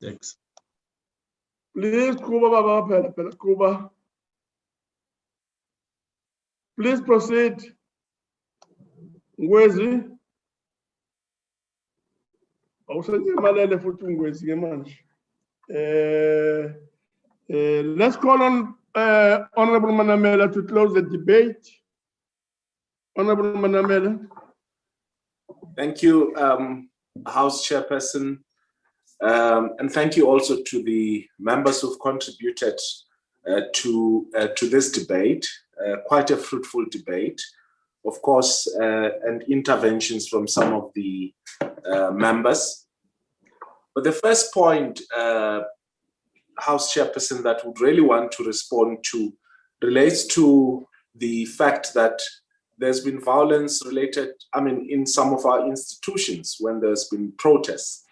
Thanks. Please, Kuba Baba, Kuba. Please proceed. Ngwezi. Let's call on Honorable Manamela to close the debate. Honorable Manamela. Thank you, House Chairperson. And thank you also to the members who've contributed to this debate, quite a fruitful debate, of course, and interventions from some of the members. But the first point, House Chairperson, that would really want to respond to relates to the fact that there's been violence related, in some of our institutions when there's been protests.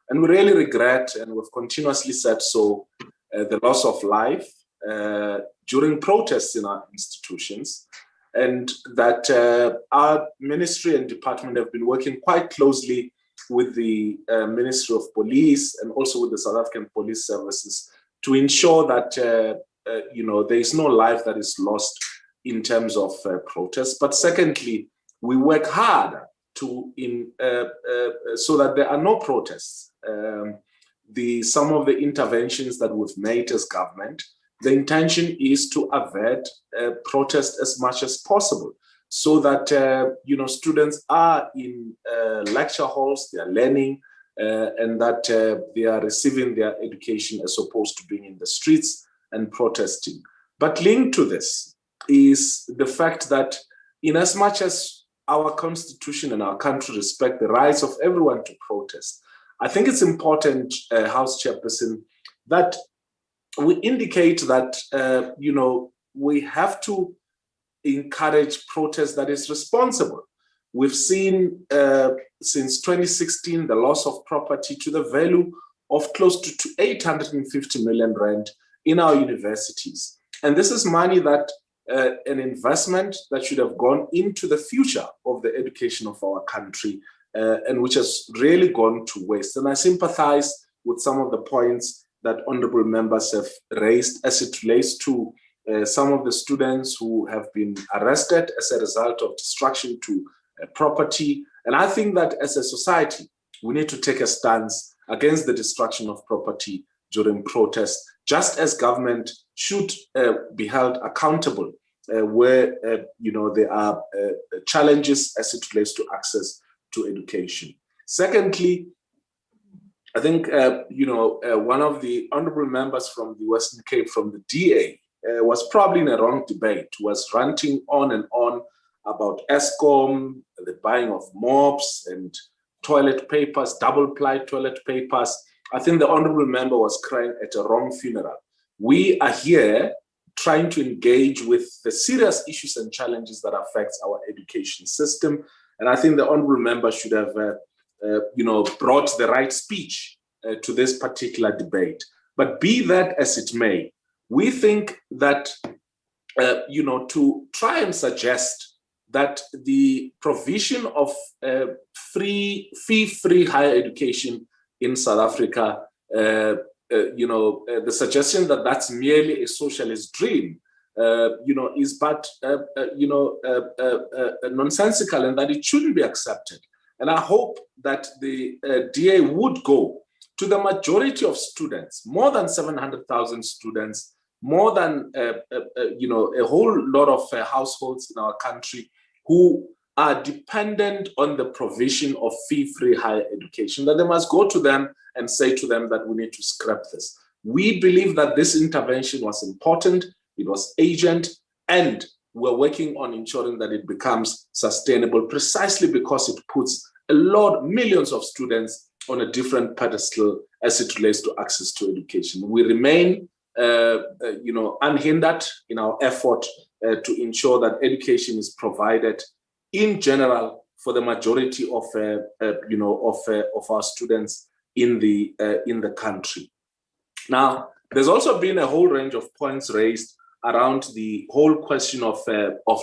And we really regret, and we've continuously said so, the loss of life during protests in our institutions, and that our ministry and department have been working quite closely with the Ministry of Police and also with the South African Police Services to ensure that there is no life that is lost in terms of protests. But secondly, we work hard to so that there are no protests. Some of the interventions that we've made as government, the intention is to avert protest as much as possible, so that students are in lecture halls, they are learning, and that they are receiving their education as opposed to being in the streets and protesting. But linked to this is the fact that in as much as our constitution and our country respect the rights of everyone to protest, I think it's important, House Chairperson, that we indicate that, we have to encourage protest that is responsible. We've seen since 2016 the loss of property to the value of close to 850 million rand in our universities. And this is money that an investment that should have gone into the future of the education of our country, and which has really gone to waste. And I sympathize with some of the points that honorable members have raised as it relates to some of the students who have been arrested as a result of destruction to property. And I think that as a society, we need to take a stance against the destruction of property during protests, just as government should be held accountable where there are challenges as it relates to access to education. Secondly, I think one of the honorable members from the Western Cape, from the DA, was probably in a wrong debate, was ranting on and on about ESCOM, the buying of mops and toilet papers, double-ply toilet papers. I think the honorable member was crying at a wrong funeral. We are here trying to engage with the serious issues and challenges that affects our education system. And I think the honorable member should have brought the right speech to this particular debate. But be that as it may, we think that, to try and suggest that the provision of fee-free higher education in South Africa, the suggestion that that's merely a socialist dream, is but, nonsensical, and that it shouldn't be accepted. And I hope that the DA would go to the majority of students, more than 700,000 students, more than a whole lot of households in our country who are dependent on the provision of fee-free higher education, that they must go to them and say to them that we need to scrap this. We believe that this intervention was important, it was urgent, and we're working on ensuring that it becomes sustainable precisely because it puts millions of students on a different pedestal as it relates to access to education. We remain unhindered in our effort to ensure that education is provided in general for the majority of our students in the country. Now, there's also been a whole range of points raised around the whole question of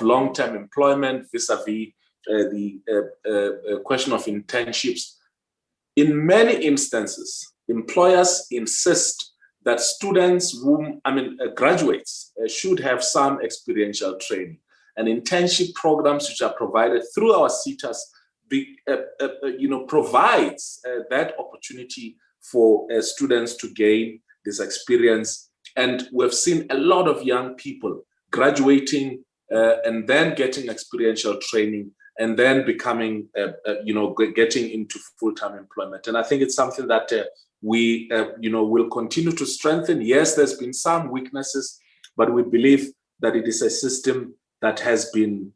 long-term employment vis-a-vis the question of internships. In many instances, employers insist that students, graduates, should have some experiential training, and internship programs which are provided through our CETAs provides that opportunity for students to gain this experience. And we've seen a lot of young people graduating and then getting experiential training and then becoming, getting into full-time employment. And I think it's something that we will continue to strengthen. Yes, there's been some weaknesses, but we believe that it is a system that has been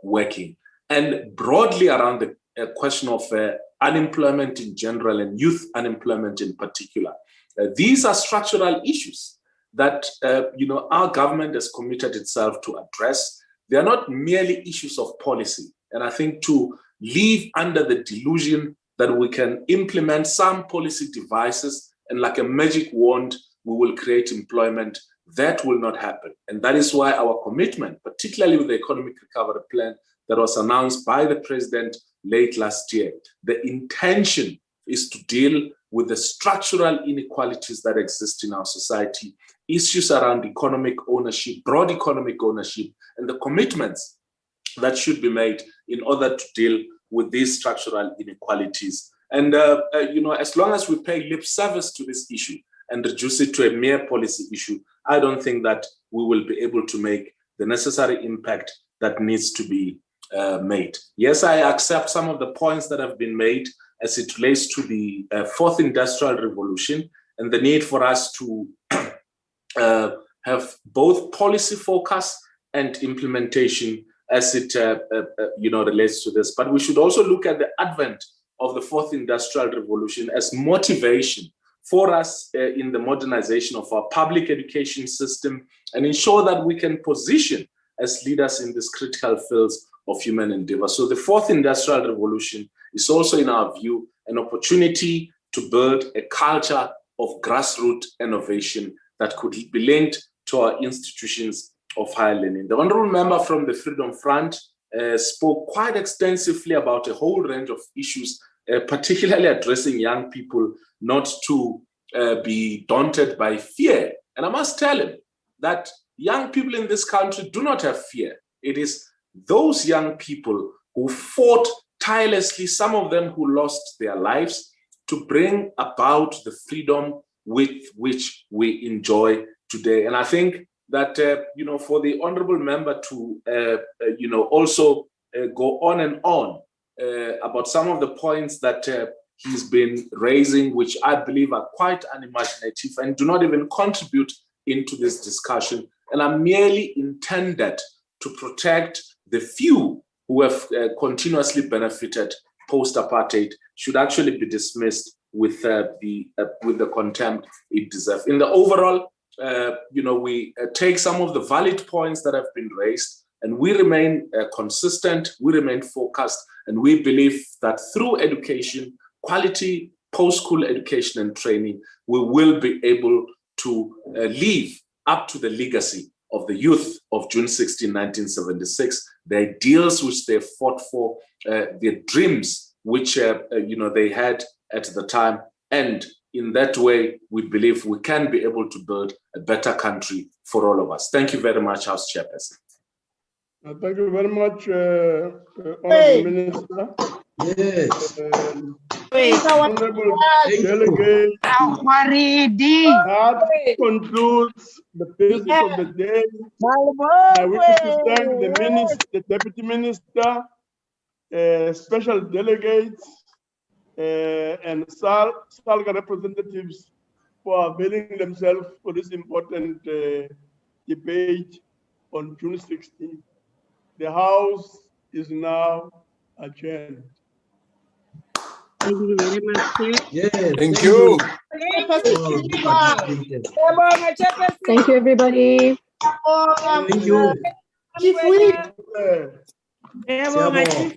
working. And broadly around the question of unemployment in general and youth unemployment in particular, these are structural issues that our government has committed itself to address. They are not merely issues of policy. And I think to live under the delusion that we can implement some policy devices and like a magic wand, we will create employment, that will not happen. And that is why our commitment, particularly with the economic recovery plan that was announced by the president late last year, the intention is to deal with the structural inequalities that exist in our society, issues around economic ownership, broad economic ownership, and the commitments that should be made in order to deal with these structural inequalities. And, as long as we pay lip service to this issue and reduce it to a mere policy issue, I don't think that we will be able to make the necessary impact that needs to be made. Yes, I accept some of the points that have been made as it relates to the fourth industrial revolution and the need for us to have both policy focus and implementation as it relates to this. But we should also look at the advent of the fourth industrial revolution as motivation for us in the modernization of our public education system and ensure that we can position as leaders in these critical fields of human endeavor. So the fourth industrial revolution is also, in our view, an opportunity to build a culture of grassroots innovation that could be linked to our institutions of higher learning. The honorable member from the Freedom Front spoke quite extensively about a whole range of issues, particularly addressing young people not to be daunted by fear. And I must tell him that young people in this country do not have fear. It is those young people who fought tirelessly, some of them who lost their lives, to bring about the freedom with which we enjoy today. And I think that, for the honorable member to, also go on and on about some of the points that he's been raising, which I believe are quite unimaginative and do not even contribute into this discussion, and are merely intended to protect the few who have continuously benefited post-apartheid, should actually be dismissed with the contempt it deserves. In the overall, we take some of the valid points that have been raised, and we remain consistent, we remain focused, and we believe that through education, quality post-school education and training, we will be able to live up to the legacy of the youth of June 16, 1976, the ideals which they fought for, the dreams which they had at the time. And in that way, we believe we can be able to build a better country for all of us. Thank you very much, House Chairperson. Thank you very much, Honorable Minister. Yes. Honorable Delegate, that concludes the business of the day. I wish to thank the minister, the Deputy Minister, special delegates, and SALGA representatives for availing themselves for this important debate on June 16. The House is now adjourned. Thank you very much, Chair. Yes. Thank you. Thank you, everybody. Thank you. Chief Whip. Siyabonga.